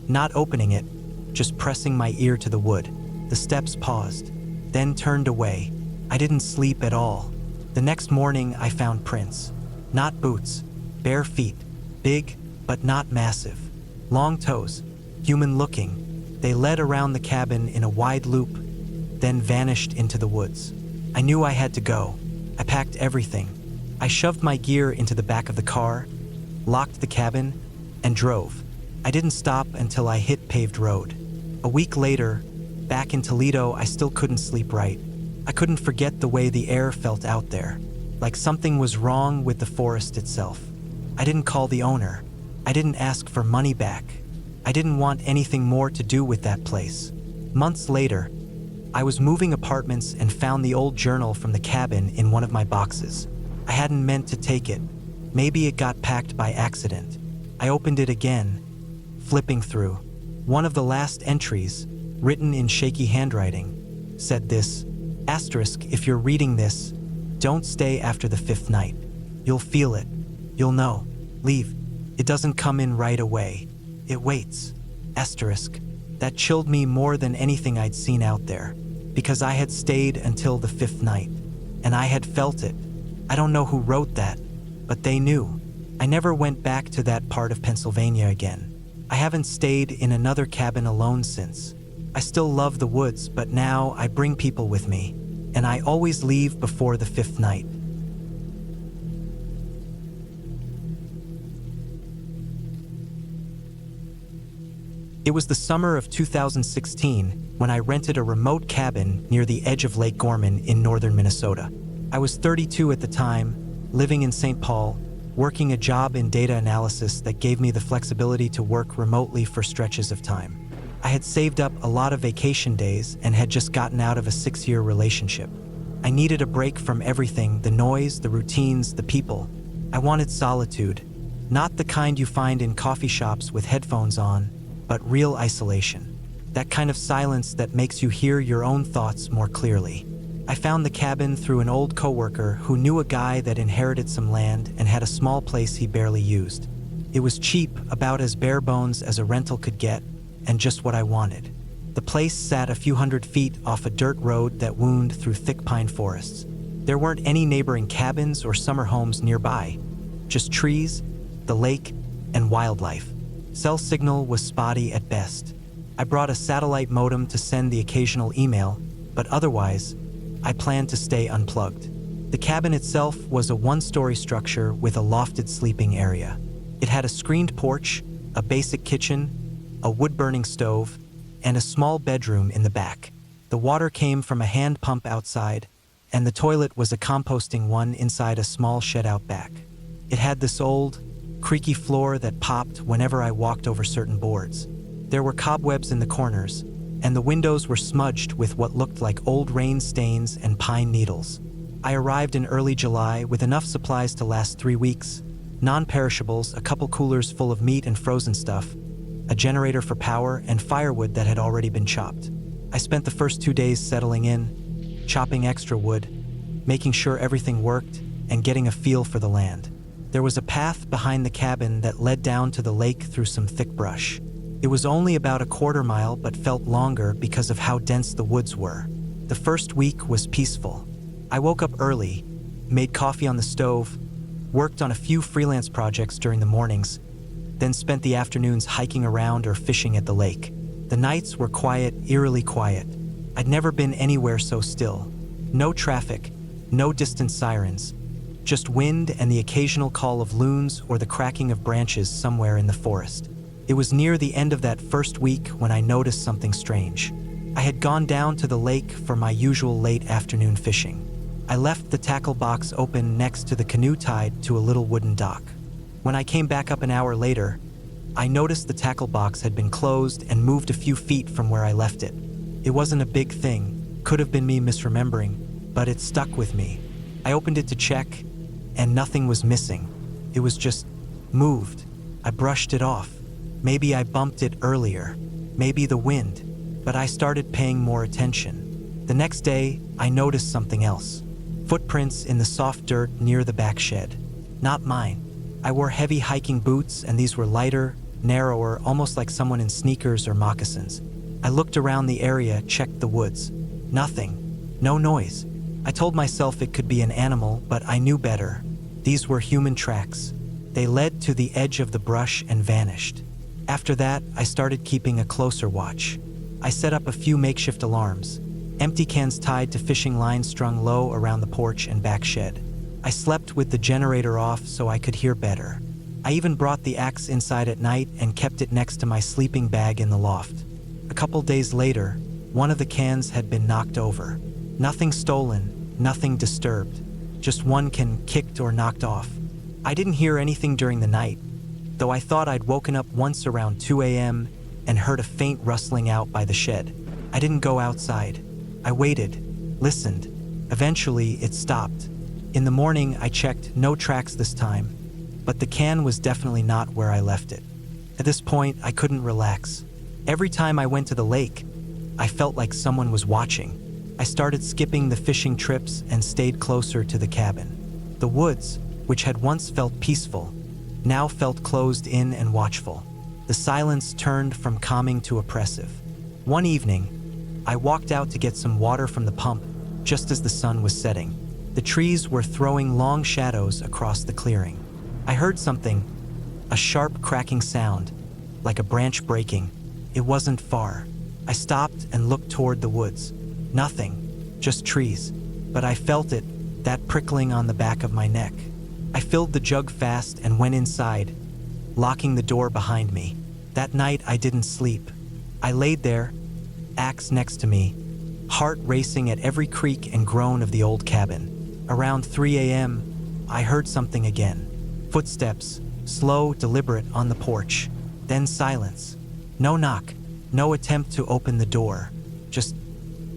not opening it, just pressing my ear to the wood. The steps paused, then turned away. I didn't sleep at all. The next morning, I found prints. Not boots, bare feet, big, but not massive. Long toes, human-looking. They led around the cabin in a wide loop, then vanished into the woods. I knew I had to go. I packed everything. I shoved my gear into the back of the car, locked the cabin, and drove. I didn't stop until I hit paved road. A week later, back in Toledo, I still couldn't sleep right. I couldn't forget the way the air felt out there, like something was wrong with the forest itself. I didn't call the owner. I didn't ask for money back. I didn't want anything more to do with that place. Months later, I was moving apartments and found the old journal from the cabin in one of my boxes. I hadn't meant to take it. Maybe it got packed by accident. I opened it again, flipping through. One of the last entries, written in shaky handwriting, said this: asterisk, if you're reading this, don't stay after the 5th night. You'll feel it. You'll know. Leave. It doesn't come in right away. It waits. Asterisk. That chilled me more than anything I'd seen out there, because I had stayed until the 5th night, and I had felt it. I don't know who wrote that, but they knew. I never went back to that part of Pennsylvania again. I haven't stayed in another cabin alone since. I still love the woods, but now I bring people with me, and I always leave before the 5th night. It was the summer of 2016 when I rented a remote cabin near the edge of Lake Gorman in northern Minnesota. I was 32 at the time, living in St. Paul, working a job in data analysis that gave me the flexibility to work remotely for stretches of time. I had saved up a lot of vacation days and had just gotten out of a 6-year relationship. I needed a break from everything, the noise, the routines, the people. I wanted solitude, not the kind you find in coffee shops with headphones on, but real isolation. That kind of silence that makes you hear your own thoughts more clearly. I found the cabin through an old coworker who knew a guy that inherited some land and had a small place he barely used. It was cheap, about as bare bones as a rental could get, and just what I wanted. The place sat a few hundred feet off a dirt road that wound through thick pine forests. There weren't any neighboring cabins or summer homes nearby, just trees, the lake, and wildlife. Cell signal was spotty at best. I brought a satellite modem to send the occasional email, but otherwise, I planned to stay unplugged. The cabin itself was a one-story structure with a lofted sleeping area. It had a screened porch, a basic kitchen, a wood-burning stove, and a small bedroom in the back. The water came from a hand pump outside, and the toilet was a composting one inside a small shed out back. It had this old, creaky floor that popped whenever I walked over certain boards. There were cobwebs in the corners, and the windows were smudged with what looked like old rain stains and pine needles. I arrived in early July with enough supplies to last 3 weeks, non-perishables, a couple coolers full of meat and frozen stuff, a generator for power, and firewood that had already been chopped. I spent the first 2 days settling in, chopping extra wood, making sure everything worked, and getting a feel for the land. There was a path behind the cabin that led down to the lake through some thick brush. It was only about a quarter mile but felt longer because of how dense the woods were. The first week was peaceful. I woke up early, made coffee on the stove, worked on a few freelance projects during the mornings, then spent the afternoons hiking around or fishing at the lake. The nights were quiet, eerily quiet. I'd never been anywhere so still. No traffic, no distant sirens, just wind and the occasional call of loons or the cracking of branches somewhere in the forest. It was near the end of that first week when I noticed something strange. I had gone down to the lake for my usual late afternoon fishing. I left the tackle box open next to the canoe tied to a little wooden dock. When I came back up an hour later, I noticed the tackle box had been closed and moved a few feet from where I left it. It wasn't a big thing, could have been me misremembering, but it stuck with me. I opened it to check, and nothing was missing. It was just moved. I brushed it off. Maybe I bumped it earlier, maybe the wind, but I started paying more attention. The next day, I noticed something else. Footprints in the soft dirt near the back shed. Not mine. I wore heavy hiking boots, and these were lighter, narrower, almost like someone in sneakers or moccasins. I looked around the area, checked the woods. Nothing. No noise. I told myself it could be an animal, but I knew better. These were human tracks. They led to the edge of the brush and vanished. After that, I started keeping a closer watch. I set up a few makeshift alarms, empty cans tied to fishing lines strung low around the porch and back shed. I slept with the generator off so I could hear better. I even brought the axe inside at night and kept it next to my sleeping bag in the loft. A couple days later, one of the cans had been knocked over. Nothing stolen, nothing disturbed, just one can kicked or knocked off. I didn't hear anything during the night, though I thought I'd woken up once around 2 a.m. and heard a faint rustling out by the shed. I didn't go outside. I waited, listened. Eventually, it stopped. In the morning, I checked, no tracks this time, but the can was definitely not where I left it. At this point, I couldn't relax. Every time I went to the lake, I felt like someone was watching. I started skipping the fishing trips and stayed closer to the cabin. The woods, which had once felt peaceful, now felt closed in and watchful. The silence turned from calming to oppressive. One evening, I walked out to get some water from the pump just as the sun was setting. The trees were throwing long shadows across the clearing. I heard something, a sharp cracking sound, like a branch breaking. It wasn't far. I stopped and looked toward the woods. Nothing, just trees. But I felt it, that prickling on the back of my neck. I filled the jug fast and went inside, locking the door behind me. That night I didn't sleep. I laid there, axe next to me, heart racing at every creak and groan of the old cabin. Around 3 a.m., I heard something again. Footsteps, slow, deliberate on the porch. Then silence. No knock, no attempt to open the door. Just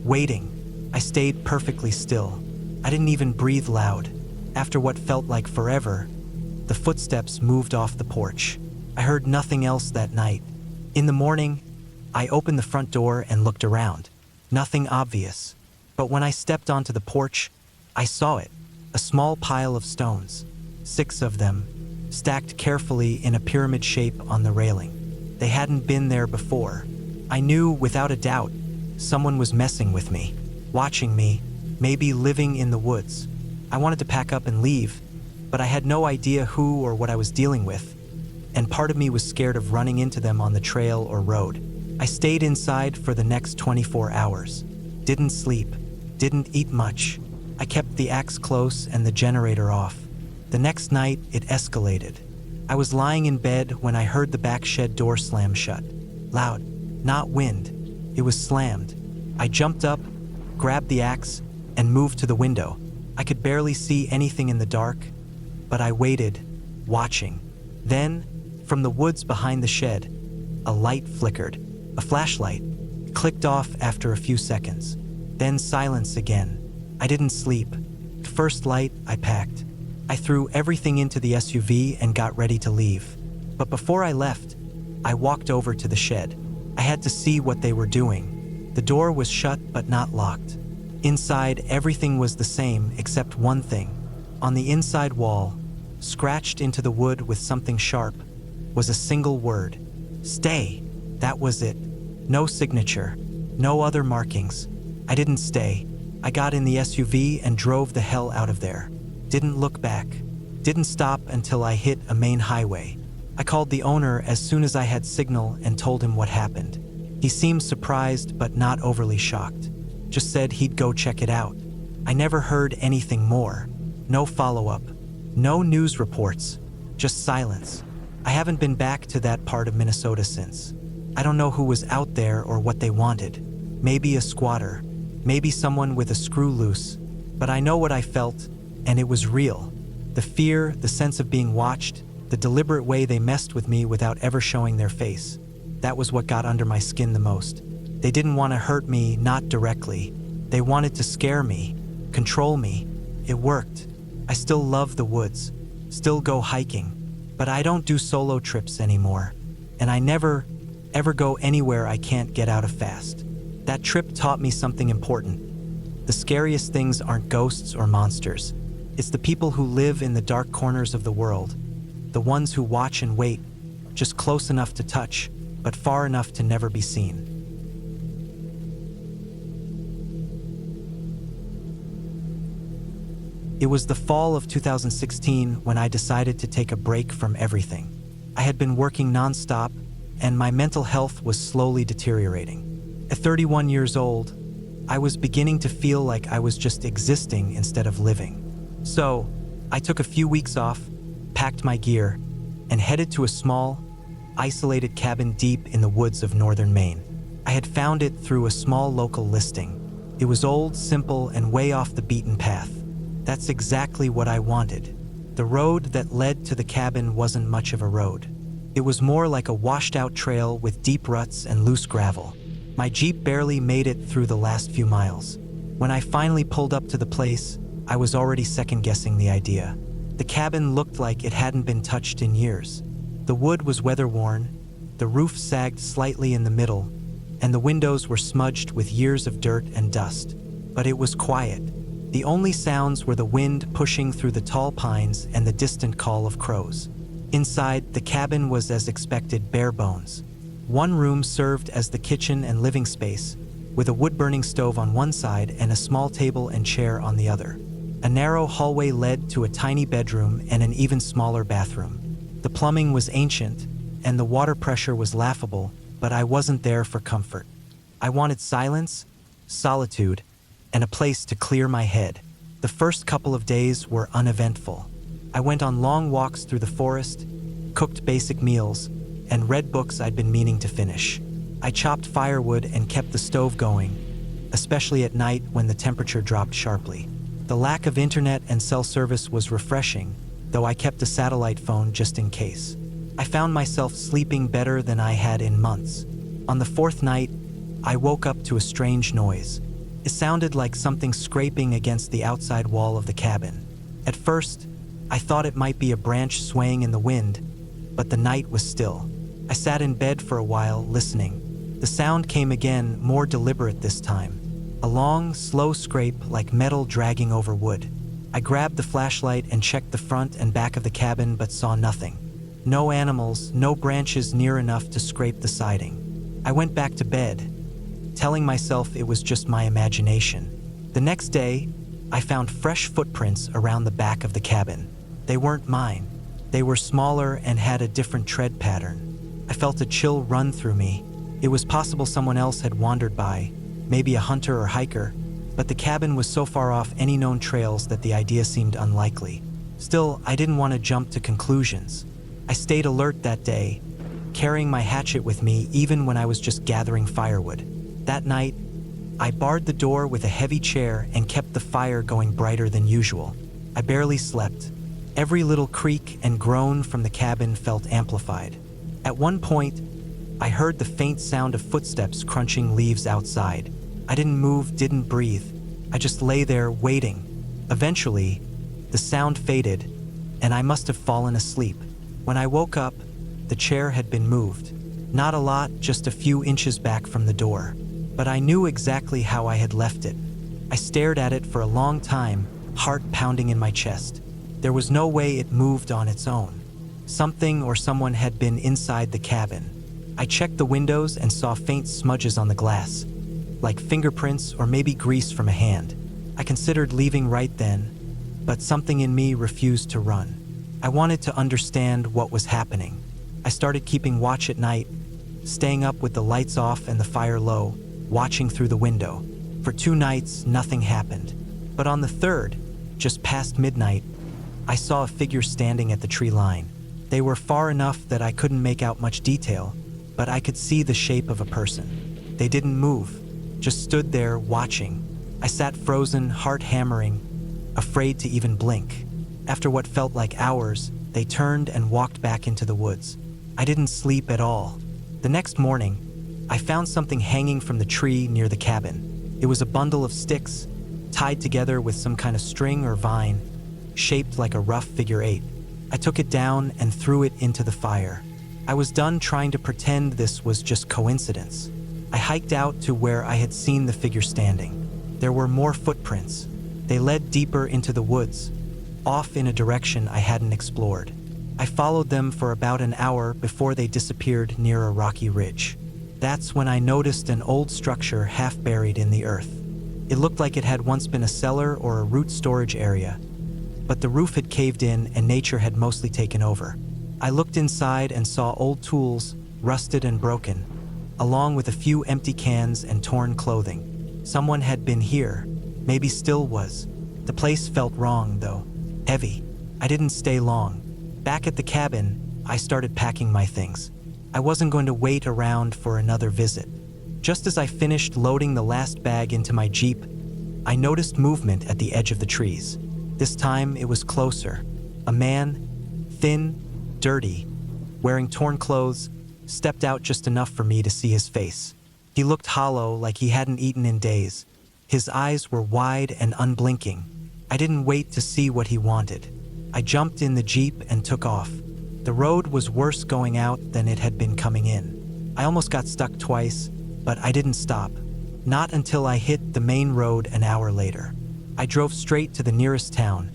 waiting. I stayed perfectly still. I didn't even breathe loud. After what felt like forever, the footsteps moved off the porch. I heard nothing else that night. In the morning, I opened the front door and looked around. Nothing obvious. But when I stepped onto the porch, I saw it. A small pile of stones. 6 of them, stacked carefully in a pyramid shape on the railing. They hadn't been there before. I knew, without a doubt, someone was messing with me, watching me, maybe living in the woods. I wanted to pack up and leave, but I had no idea who or what I was dealing with, and part of me was scared of running into them on the trail or road. I stayed inside for the next 24 hours. Didn't sleep, didn't eat much. I kept the axe close and the generator off. The next night, it escalated. I was lying in bed when I heard the back shed door slam shut. Loud, not wind. It was slammed. I jumped up, grabbed the axe, and moved to the window. I could barely see anything in the dark, but I waited, watching. Then, from the woods behind the shed, a light flickered. A flashlight clicked off after a few seconds. Then silence again. I didn't sleep. First light, I packed. I threw everything into the SUV and got ready to leave. But before I left, I walked over to the shed. I had to see what they were doing. The door was shut but not locked. Inside, everything was the same except one thing. On the inside wall, scratched into the wood with something sharp, was a single word. Stay. That was it. No signature. No other markings. I didn't stay. I got in the SUV and drove the hell out of there. Didn't look back. Didn't stop until I hit a main highway. I called the owner as soon as I had signal and told him what happened. He seemed surprised but not overly shocked. Just said he'd go check it out. I never heard anything more. No follow-up. No news reports. Just silence. I haven't been back to that part of Minnesota since. I don't know who was out there or what they wanted. Maybe a squatter. Maybe someone with a screw loose. But I know what I felt, and it was real. The fear, the sense of being watched, the deliberate way they messed with me without ever showing their face. That was what got under my skin the most. They didn't want to hurt me, not directly. They wanted to scare me, control me. It worked. I still love the woods, still go hiking, but I don't do solo trips anymore. And I never, ever go anywhere I can't get out of fast. That trip taught me something important. The scariest things aren't ghosts or monsters. It's the people who live in the dark corners of the world. The ones who watch and wait, just close enough to touch, but far enough to never be seen. It was the fall of 2016 when I decided to take a break from everything. I had been working nonstop, and my mental health was slowly deteriorating. At 31 years old, I was beginning to feel like I was just existing instead of living. So, I took a few weeks off, packed my gear, and headed to a small, isolated cabin deep in the woods of northern Maine. I had found it through a small local listing. It was old, simple, and way off the beaten path. That's exactly what I wanted. The road that led to the cabin wasn't much of a road. It was more like a washed-out trail with deep ruts and loose gravel. My Jeep barely made it through the last few miles. When I finally pulled up to the place, I was already second-guessing the idea. The cabin looked like it hadn't been touched in years. The wood was weather-worn, the roof sagged slightly in the middle, and the windows were smudged with years of dirt and dust. But it was quiet. The only sounds were the wind pushing through the tall pines and the distant call of crows. Inside, the cabin was as expected, bare bones. One room served as the kitchen and living space, with a wood-burning stove on one side and a small table and chair on the other. A narrow hallway led to a tiny bedroom and an even smaller bathroom. The plumbing was ancient, and the water pressure was laughable, but I wasn't there for comfort. I wanted silence, solitude, and a place to clear my head. The first couple of days were uneventful. I went on long walks through the forest, cooked basic meals, and read books I'd been meaning to finish. I chopped firewood and kept the stove going, especially at night when the temperature dropped sharply. The lack of internet and cell service was refreshing, though I kept a satellite phone just in case. I found myself sleeping better than I had in months. On the fourth night, I woke up to a strange noise. It sounded like something scraping against the outside wall of the cabin. At first, I thought it might be a branch swaying in the wind, but the night was still. I sat in bed for a while, listening. The sound came again, more deliberate this time. A long, slow scrape like metal dragging over wood. I grabbed the flashlight and checked the front and back of the cabin but saw nothing. No animals, no branches near enough to scrape the siding. I went back to bed, telling myself it was just my imagination. The next day, I found fresh footprints around the back of the cabin. They weren't mine. They were smaller and had a different tread pattern. I felt a chill run through me. It was possible someone else had wandered by, maybe a hunter or hiker, but the cabin was so far off any known trails that the idea seemed unlikely. Still, I didn't want to jump to conclusions. I stayed alert that day, carrying my hatchet with me even when I was just gathering firewood. That night, I barred the door with a heavy chair and kept the fire going brighter than usual. I barely slept. Every little creak and groan from the cabin felt amplified. At one point, I heard the faint sound of footsteps crunching leaves outside. I didn't move, didn't breathe. I just lay there waiting. Eventually, the sound faded, and I must have fallen asleep. When I woke up, the chair had been moved. Not a lot, just a few inches back from the door. But I knew exactly how I had left it. I stared at it for a long time, heart pounding in my chest. There was no way it moved on its own. Something or someone had been inside the cabin. I checked the windows and saw faint smudges on the glass, like fingerprints or maybe grease from a hand. I considered leaving right then, but something in me refused to run. I wanted to understand what was happening. I started keeping watch at night, staying up with the lights off and the fire low, watching through the window. For 2 nights, nothing happened. But on the third, just past midnight, I saw a figure standing at the tree line. They were far enough that I couldn't make out much detail, but I could see the shape of a person. They didn't move, just stood there watching. I sat frozen, heart hammering, afraid to even blink. After what felt like hours, they turned and walked back into the woods. I didn't sleep at all. The next morning, I found something hanging from the tree near the cabin. It was a bundle of sticks, tied together with some kind of string or vine, shaped like a rough figure 8. I took it down and threw it into the fire. I was done trying to pretend this was just coincidence. I hiked out to where I had seen the figure standing. There were more footprints. They led deeper into the woods, off in a direction I hadn't explored. I followed them for about an hour before they disappeared near a rocky ridge. That's when I noticed an old structure half buried in the earth. It looked like it had once been a cellar or a root storage area, but the roof had caved in and nature had mostly taken over. I looked inside and saw old tools, rusted and broken, along with a few empty cans and torn clothing. Someone had been here, maybe still was. The place felt wrong, though, heavy. I didn't stay long. Back at the cabin, I started packing my things. I wasn't going to wait around for another visit. Just as I finished loading the last bag into my Jeep, I noticed movement at the edge of the trees. This time it was closer. A man, thin, dirty, wearing torn clothes, stepped out just enough for me to see his face. He looked hollow, like he hadn't eaten in days. His eyes were wide and unblinking. I didn't wait to see what he wanted. I jumped in the Jeep and took off. The road was worse going out than it had been coming in. I almost got stuck twice, but I didn't stop. Not until I hit the main road an hour later. I drove straight to the nearest town,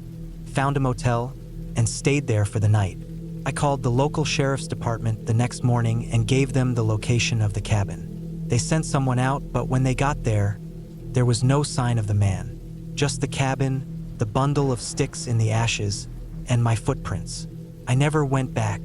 found a motel, and stayed there for the night. I called the local sheriff's department the next morning and gave them the location of the cabin. They sent someone out, but when they got there was no sign of the man. Just the cabin, the bundle of sticks in the ashes, and my footprints. I never went back.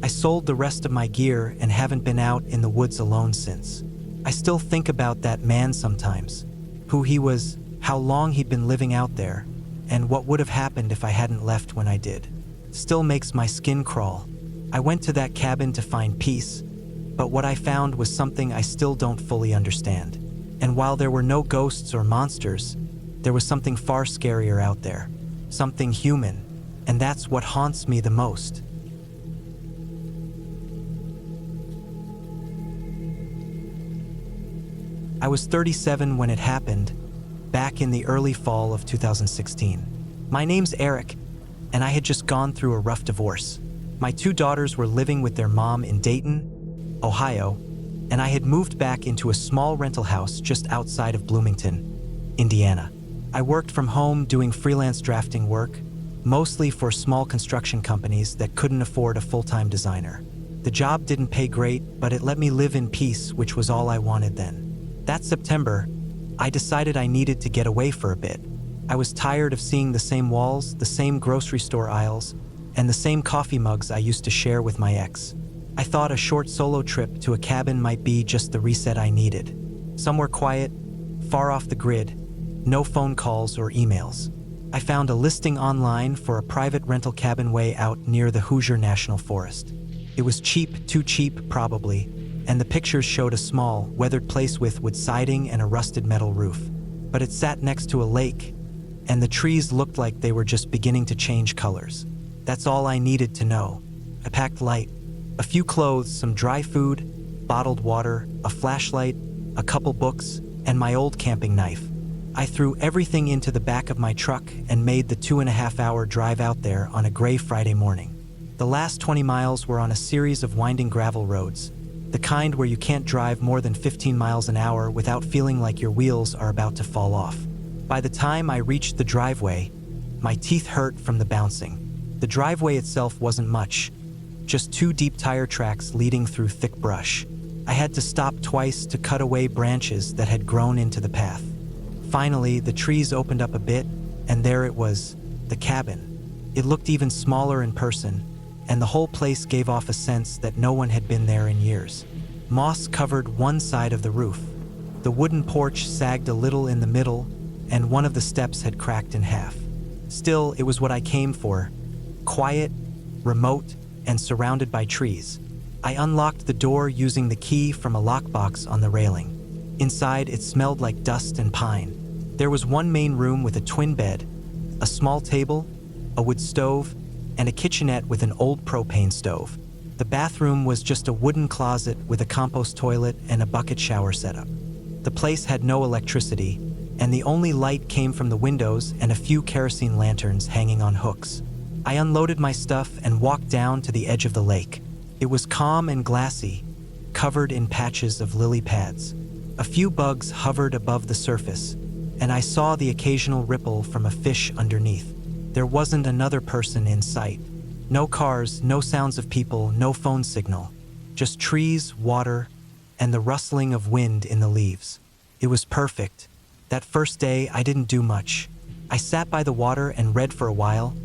I sold the rest of my gear and haven't been out in the woods alone since. I still think about that man sometimes. Who he was, how long he'd been living out there, and what would have happened if I hadn't left when I did. Still makes my skin crawl. I went to that cabin to find peace, but what I found was something I still don't fully understand. And while there were no ghosts or monsters, there was something far scarier out there. Something human, and that's what haunts me the most. I was 37 when it happened, back in the early fall of 2016. My name's Eric, and I had just gone through a rough divorce. My 2 daughters were living with their mom in Dayton, Ohio, and I had moved back into a small rental house just outside of Bloomington, Indiana. I worked from home doing freelance drafting work, mostly for small construction companies that couldn't afford a full-time designer. The job didn't pay great, but it let me live in peace, which was all I wanted then. That September, I decided I needed to get away for a bit. I was tired of seeing the same walls, the same grocery store aisles, and the same coffee mugs I used to share with my ex. I thought a short solo trip to a cabin might be just the reset I needed. Somewhere quiet, far off the grid, no phone calls or emails. I found a listing online for a private rental cabin way out near the Hoosier National Forest. It was cheap, too cheap probably, and the pictures showed a small, weathered place with wood siding and a rusted metal roof. But it sat next to a lake, and the trees looked like they were just beginning to change colors. That's all I needed to know. I packed light. A few clothes, some dry food, bottled water, a flashlight, a couple books, and my old camping knife. I threw everything into the back of my truck and made the 2.5-hour drive out there on a gray Friday morning. The last 20 miles were on a series of winding gravel roads, the kind where you can't drive more than 15 miles an hour without feeling like your wheels are about to fall off. By the time I reached the driveway, my teeth hurt from the bouncing. The driveway itself wasn't much, just 2 deep tire tracks leading through thick brush. I had to stop twice to cut away branches that had grown into the path. Finally, the trees opened up a bit, and there it was, the cabin. It looked even smaller in person, and the whole place gave off a sense that no one had been there in years. Moss covered one side of the roof. The wooden porch sagged a little in the middle, and one of the steps had cracked in half. Still, it was what I came for. Quiet, remote, and surrounded by trees. I unlocked the door using the key from a lockbox on the railing. Inside, it smelled like dust and pine. There was one main room with a twin bed, a small table, a wood stove, and a kitchenette with an old propane stove. The bathroom was just a wooden closet with a compost toilet and a bucket shower setup. The place had no electricity, and the only light came from the windows and a few kerosene lanterns hanging on hooks. I unloaded my stuff and walked down to the edge of the lake. It was calm and glassy, covered in patches of lily pads. A few bugs hovered above the surface, and I saw the occasional ripple from a fish underneath. There wasn't another person in sight. No cars, no sounds of people, no phone signal. Just trees, water, and the rustling of wind in the leaves. It was perfect. That first day, I didn't do much. I sat by the water and read for a while,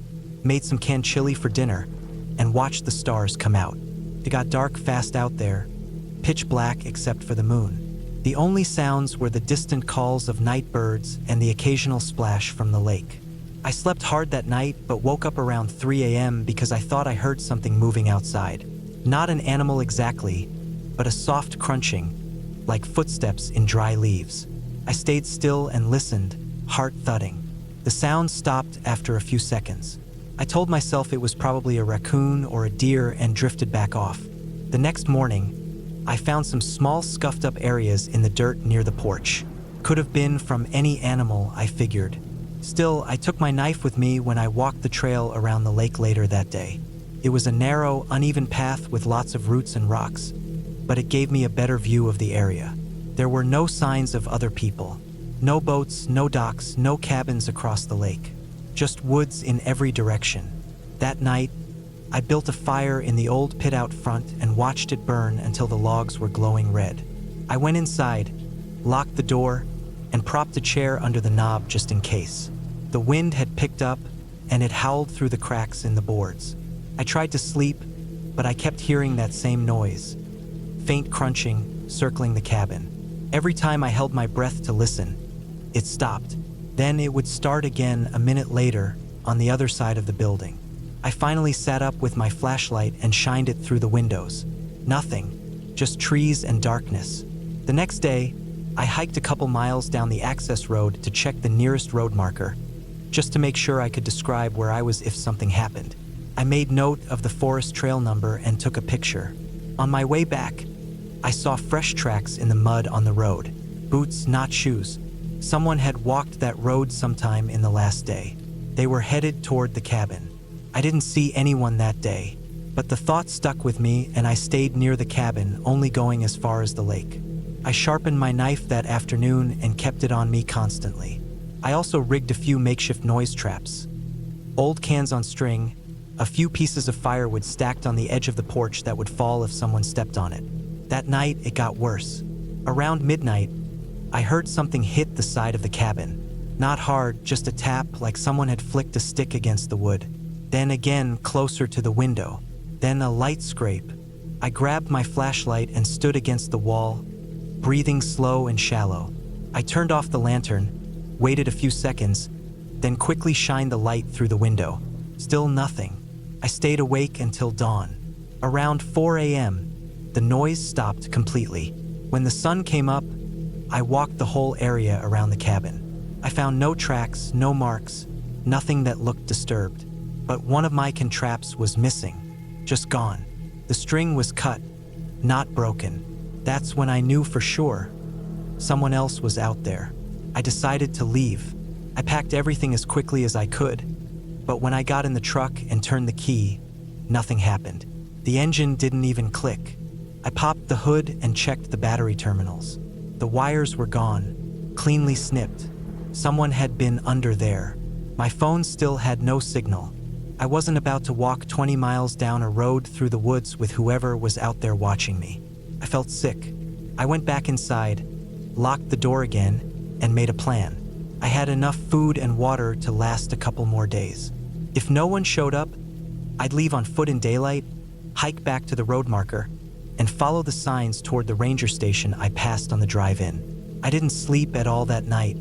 made some canned chili for dinner, and watched the stars come out. It got dark fast out there, pitch black except for the moon. The only sounds were the distant calls of night birds and the occasional splash from the lake. I slept hard that night, but woke up around 3 a.m. because I thought I heard something moving outside. Not an animal exactly, but a soft crunching, like footsteps in dry leaves. I stayed still and listened, heart thudding. The sound stopped after a few seconds. I told myself it was probably a raccoon or a deer and drifted back off. The next morning, I found some small scuffed up areas in the dirt near the porch. Could have been from any animal, I figured. Still, I took my knife with me when I walked the trail around the lake later that day. It was a narrow, uneven path with lots of roots and rocks, but it gave me a better view of the area. There were no signs of other people. No boats, no docks, no cabins across the lake. Just woods in every direction. That night, I built a fire in the old pit out front and watched it burn until the logs were glowing red. I went inside, locked the door, and propped a chair under the knob just in case. The wind had picked up, and it howled through the cracks in the boards. I tried to sleep, but I kept hearing that same noise. Faint crunching, circling the cabin. Every time I held my breath to listen, it stopped. Then it would start again a minute later, on the other side of the building. I finally sat up with my flashlight and shined it through the windows. Nothing, just trees and darkness. The next day, I hiked a couple miles down the access road to check the nearest road marker, just to make sure I could describe where I was if something happened. I made note of the forest trail number and took a picture. On my way back, I saw fresh tracks in the mud on the road. Boots, not shoes. Someone had walked that road sometime in the last day. They were headed toward the cabin. I didn't see anyone that day, but the thought stuck with me and I stayed near the cabin, only going as far as the lake. I sharpened my knife that afternoon and kept it on me constantly. I also rigged a few makeshift noise traps. Old cans on string, a few pieces of firewood stacked on the edge of the porch that would fall if someone stepped on it. That night, it got worse. Around midnight, I heard something hit the side of the cabin. Not hard, just a tap like someone had flicked a stick against the wood. Then again, closer to the window. Then a light scrape. I grabbed my flashlight and stood against the wall, breathing slow and shallow. I turned off the lantern, waited a few seconds, then quickly shined the light through the window. Still nothing. I stayed awake until dawn. Around 4 a.m., the noise stopped completely. When the sun came up, I walked the whole area around the cabin. I found no tracks, no marks, nothing that looked disturbed. But one of my contraps was missing, just gone. The string was cut, not broken. That's when I knew for sure someone else was out there. I decided to leave. I packed everything as quickly as I could, but when I got in the truck and turned the key, nothing happened. The engine didn't even click. I popped the hood and checked the battery terminals. The wires were gone, cleanly snipped. Someone had been under there. My phone still had no signal. I wasn't about to walk 20 miles down a road through the woods with whoever was out there watching me. I felt sick. I went back inside, locked the door again, and made a plan. I had enough food and water to last a couple more days. If no one showed up, I'd leave on foot in daylight, hike back to the road marker, and follow the signs toward the ranger station I passed on the drive in. I didn't sleep at all that night.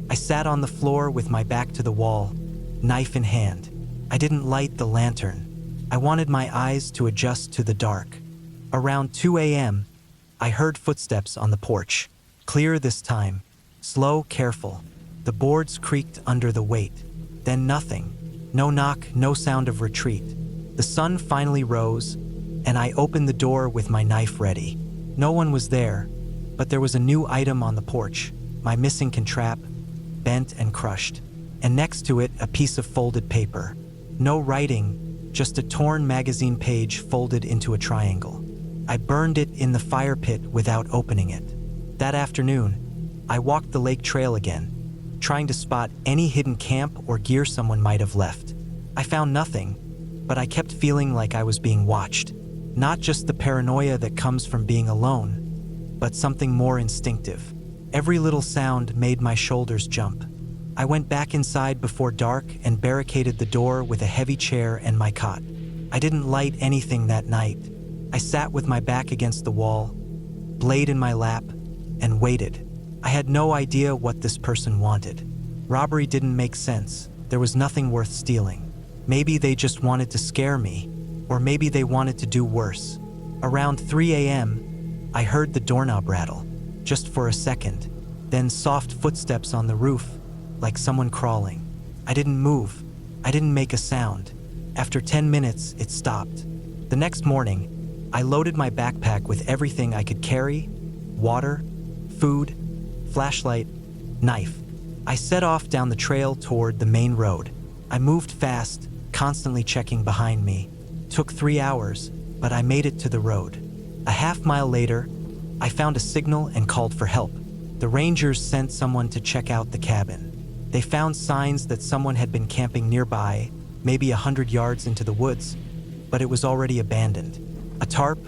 I sat on the floor with my back to the wall, knife in hand. I didn't light the lantern. I wanted my eyes to adjust to the dark. Around 2 a.m., I heard footsteps on the porch. Clear this time. Slow, careful. The boards creaked under the weight. Then nothing. No knock, no sound of retreat. The sun finally rose, and I opened the door with my knife ready. No one was there, but there was a new item on the porch, my missing contrap, bent and crushed. And next to it, a piece of folded paper. No writing, just a torn magazine page folded into a triangle. I burned it in the fire pit without opening it. That afternoon, I walked the lake trail again, trying to spot any hidden camp or gear someone might have left. I found nothing, but I kept feeling like I was being watched. Not just the paranoia that comes from being alone, but something more instinctive. Every little sound made my shoulders jump. I went back inside before dark and barricaded the door with a heavy chair and my cot. I didn't light anything that night. I sat with my back against the wall, blade in my lap, and waited. I had no idea what this person wanted. Robbery didn't make sense. There was nothing worth stealing. Maybe they just wanted to scare me, or maybe they wanted to do worse. Around 3 a.m., I heard the doorknob rattle, just for a second, then soft footsteps on the roof, like someone crawling. I didn't move. I didn't make a sound. After 10 minutes, it stopped. The next morning, I loaded my backpack with everything I could carry: water, food, flashlight, knife. I set off down the trail toward the main road. I moved fast, constantly checking behind me. Took 3 hours, but I made it to the road. A half-mile later, I found a signal and called for help. The rangers sent someone to check out the cabin. They found signs that someone had been camping nearby, maybe 100 yards into the woods, but it was already abandoned. A tarp,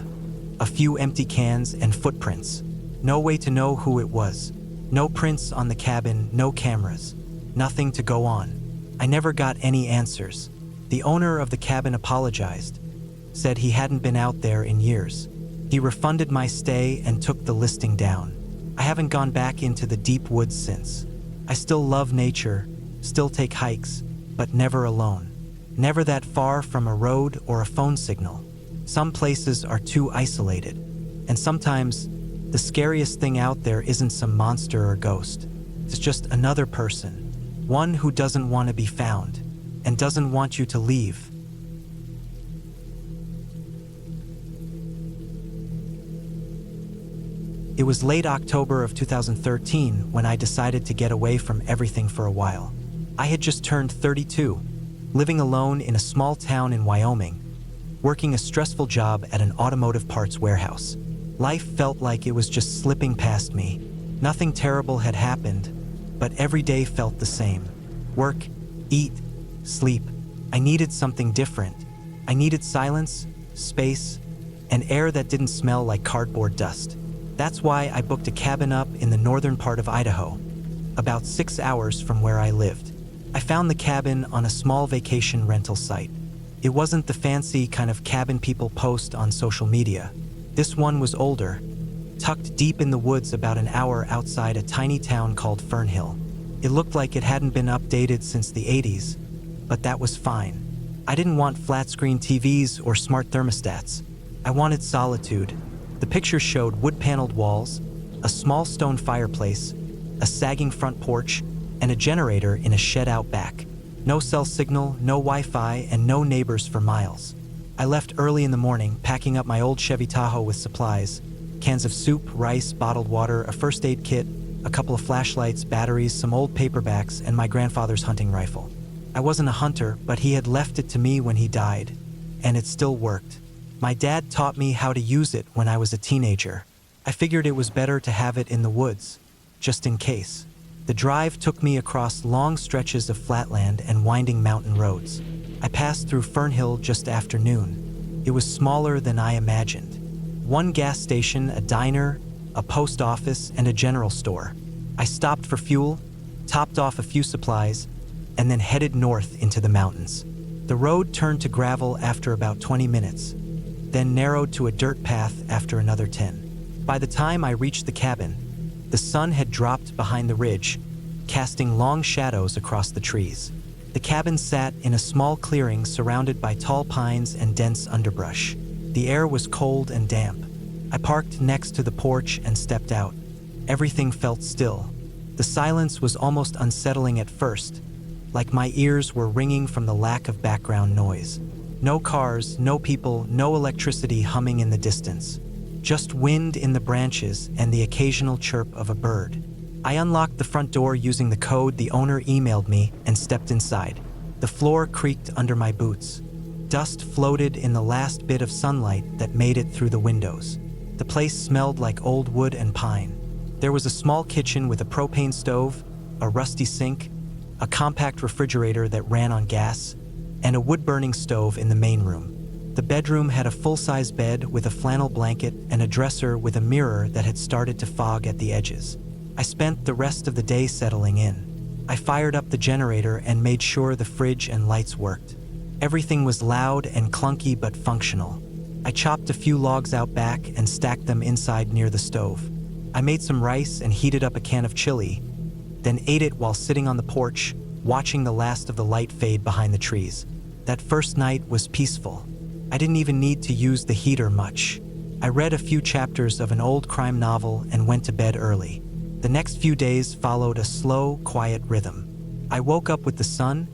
a few empty cans, and footprints. No way to know who it was. No prints on the cabin, no cameras. Nothing to go on. I never got any answers. The owner of the cabin apologized, said he hadn't been out there in years. He refunded my stay and took the listing down. I haven't gone back into the deep woods since. I still love nature, still take hikes, but never alone. Never that far from a road or a phone signal. Some places are too isolated, and sometimes the scariest thing out there isn't some monster or ghost. It's just another person, one who doesn't want to be found and doesn't want you to leave. It was late October of 2013 when I decided to get away from everything for a while. I had just turned 32, living alone in a small town in Wyoming, working a stressful job at an automotive parts warehouse. Life felt like it was just slipping past me. Nothing terrible had happened, but every day felt the same. Work, eat, sleep. I needed something different. I needed silence, space, and air that didn't smell like cardboard dust. That's why I booked a cabin up in the northern part of Idaho, about 6 hours from where I lived. I found the cabin on a small vacation rental site. It wasn't the fancy kind of cabin people post on social media. This one was older, tucked deep in the woods about an hour outside a tiny town called Fernhill. It looked like it hadn't been updated since the 80s, but that was fine. I didn't want flat-screen TVs or smart thermostats. I wanted solitude. The pictures showed wood-paneled walls, a small stone fireplace, a sagging front porch, and a generator in a shed out back. No cell signal, no Wi-Fi, and no neighbors for miles. I left early in the morning, packing up my old Chevy Tahoe with supplies: cans of soup, rice, bottled water, a first aid kit, a couple of flashlights, batteries, some old paperbacks, and my grandfather's hunting rifle. I wasn't a hunter, but he had left it to me when he died, and it still worked. My dad taught me how to use it when I was a teenager. I figured it was better to have it in the woods, just in case. The drive took me across long stretches of flatland and winding mountain roads. I passed through Fernhill just after noon. It was smaller than I imagined. One gas station, a diner, a post office, and a general store. I stopped for fuel, topped off a few supplies, and then headed north into the mountains. The road turned to gravel after about 20 minutes, then narrowed to a dirt path after another 10. By the time I reached the cabin, the sun had dropped behind the ridge, casting long shadows across the trees. The cabin sat in a small clearing surrounded by tall pines and dense underbrush. The air was cold and damp. I parked next to the porch and stepped out. Everything felt still. The silence was almost unsettling at first, like my ears were ringing from the lack of background noise. No cars, no people, no electricity humming in the distance. Just wind in the branches and the occasional chirp of a bird. I unlocked the front door using the code the owner emailed me and stepped inside. The floor creaked under my boots. Dust floated in the last bit of sunlight that made it through the windows. The place smelled like old wood and pine. There was a small kitchen with a propane stove, a rusty sink, a compact refrigerator that ran on gas, and a wood-burning stove in the main room. The bedroom had a full-size bed with a flannel blanket and a dresser with a mirror that had started to fog at the edges. I spent the rest of the day settling in. I fired up the generator and made sure the fridge and lights worked. Everything was loud and clunky but functional. I chopped a few logs out back and stacked them inside near the stove. I made some rice and heated up a can of chili, then ate it while sitting on the porch, watching the last of the light fade behind the trees. That first night was peaceful. I didn't even need to use the heater much. I read a few chapters of an old crime novel and went to bed early. The next few days followed a slow, quiet rhythm. I woke up with the sun,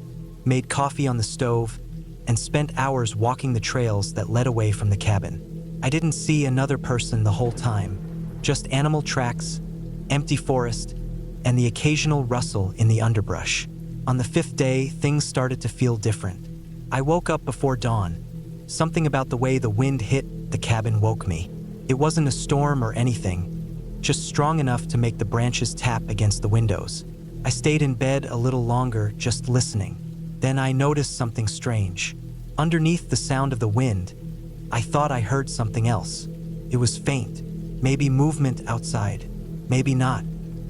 made coffee on the stove, and spent hours walking the trails that led away from the cabin. I didn't see another person the whole time, just animal tracks, empty forest, and the occasional rustle in the underbrush. On the 5th day, things started to feel different. I woke up before dawn. Something about the way the wind hit the cabin woke me. It wasn't a storm or anything, just strong enough to make the branches tap against the windows. I stayed in bed a little longer, just listening. Then I noticed something strange. Underneath the sound of the wind, I thought I heard something else. It was faint, maybe movement outside, maybe not.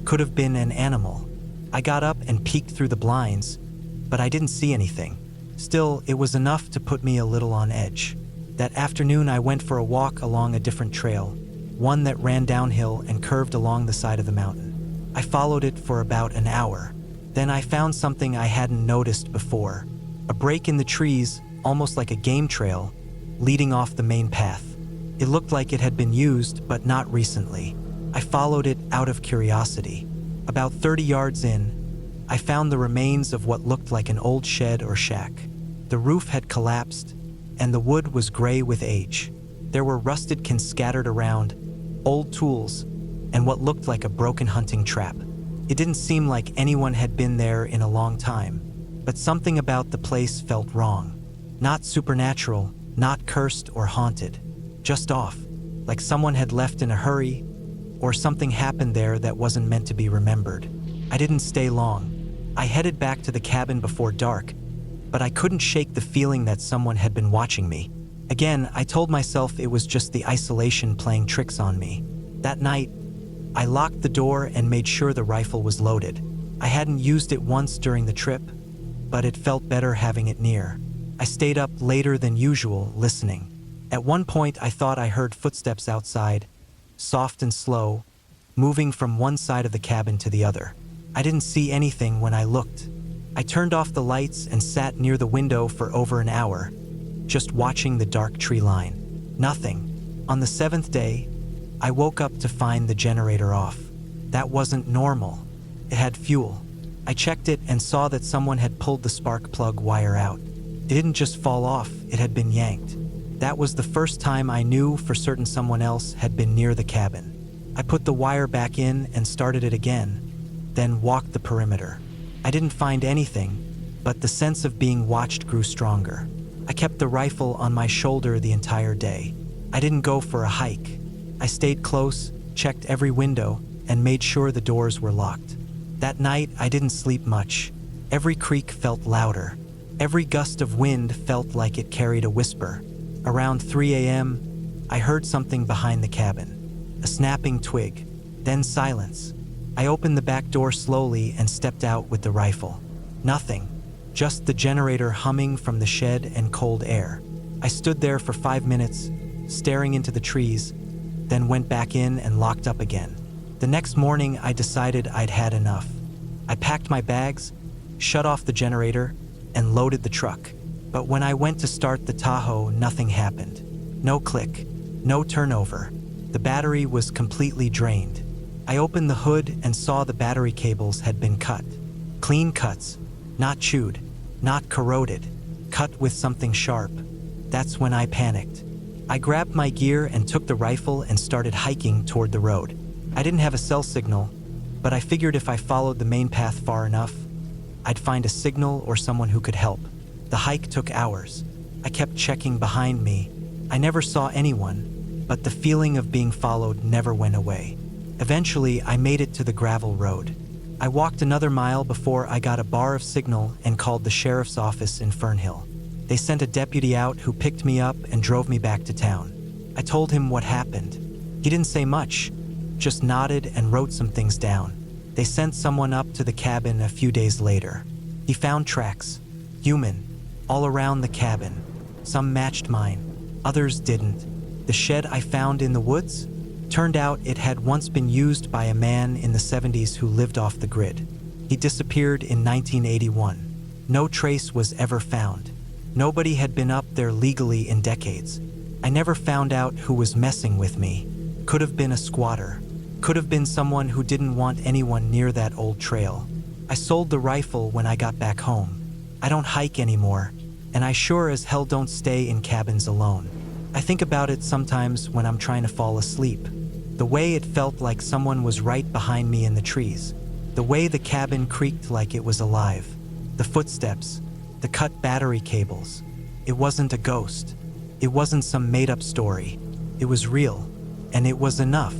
Could have been an animal. I got up and peeked through the blinds, but I didn't see anything. Still, it was enough to put me a little on edge. That afternoon, I went for a walk along a different trail, one that ran downhill and curved along the side of the mountain. I followed it for about an hour. Then I found something I hadn't noticed before. A break in the trees, almost like a game trail, leading off the main path. It looked like it had been used, but not recently. I followed it out of curiosity. About 30 yards in, I found the remains of what looked like an old shed or shack. The roof had collapsed, and the wood was gray with age. There were rusted cans scattered around, old tools, and what looked like a broken hunting trap. It didn't seem like anyone had been there in a long time, but something about the place felt wrong. Not supernatural, not cursed or haunted, just off, like someone had left in a hurry, or something happened there that wasn't meant to be remembered. I didn't stay long. I headed back to the cabin before dark, but I couldn't shake the feeling that someone had been watching me. Again, I told myself it was just the isolation playing tricks on me. That night, I locked the door and made sure the rifle was loaded. I hadn't used it once during the trip, but it felt better having it near. I stayed up later than usual, listening. At one point, I thought I heard footsteps outside, soft and slow, moving from one side of the cabin to the other. I didn't see anything when I looked. I turned off the lights and sat near the window for over an hour, just watching the dark tree line. Nothing. On the 7th day, I woke up to find the generator off. That wasn't normal. It had fuel. I checked it and saw that someone had pulled the spark plug wire out. It didn't just fall off, it had been yanked. That was the first time I knew for certain someone else had been near the cabin. I put the wire back in and started it again, then walked the perimeter. I didn't find anything, but the sense of being watched grew stronger. I kept the rifle on my shoulder the entire day. I didn't go for a hike. I stayed close, checked every window, and made sure the doors were locked. That night, I didn't sleep much. Every creak felt louder. Every gust of wind felt like it carried a whisper. Around 3 a.m., I heard something behind the cabin. A snapping twig, then silence. I opened the back door slowly and stepped out with the rifle. Nothing, just the generator humming from the shed and cold air. I stood there for 5 minutes, staring into the trees, then went back in and locked up again. The next morning, I decided I'd had enough. I packed my bags, shut off the generator, and loaded the truck. But when I went to start the Tahoe, nothing happened. No click, no turnover. The battery was completely drained. I opened the hood and saw the battery cables had been cut. Clean cuts, not chewed, not corroded, cut with something sharp. That's when I panicked. I grabbed my gear and took the rifle and started hiking toward the road. I didn't have a cell signal, but I figured if I followed the main path far enough, I'd find a signal or someone who could help. The hike took hours. I kept checking behind me. I never saw anyone, but the feeling of being followed never went away. Eventually, I made it to the gravel road. I walked another mile before I got a bar of signal and called the sheriff's office in Fernhill. They sent a deputy out who picked me up and drove me back to town. I told him what happened. He didn't say much, just nodded and wrote some things down. They sent someone up to the cabin a few days later. He found tracks, human, all around the cabin. Some matched mine, others didn't. The shed I found in the woods? Turned out it had once been used by a man in the 70s who lived off the grid. He disappeared in 1981. No trace was ever found. Nobody had been up there legally in decades. I never found out who was messing with me. Could have been a squatter. Could have been someone who didn't want anyone near that old trail. I sold the rifle when I got back home. I don't hike anymore, and I sure as hell don't stay in cabins alone. I think about it sometimes when I'm trying to fall asleep. The way it felt like someone was right behind me in the trees. The way the cabin creaked like it was alive. The footsteps, the cut battery cables. It wasn't a ghost. It wasn't some made-up story. It was real, and it was enough.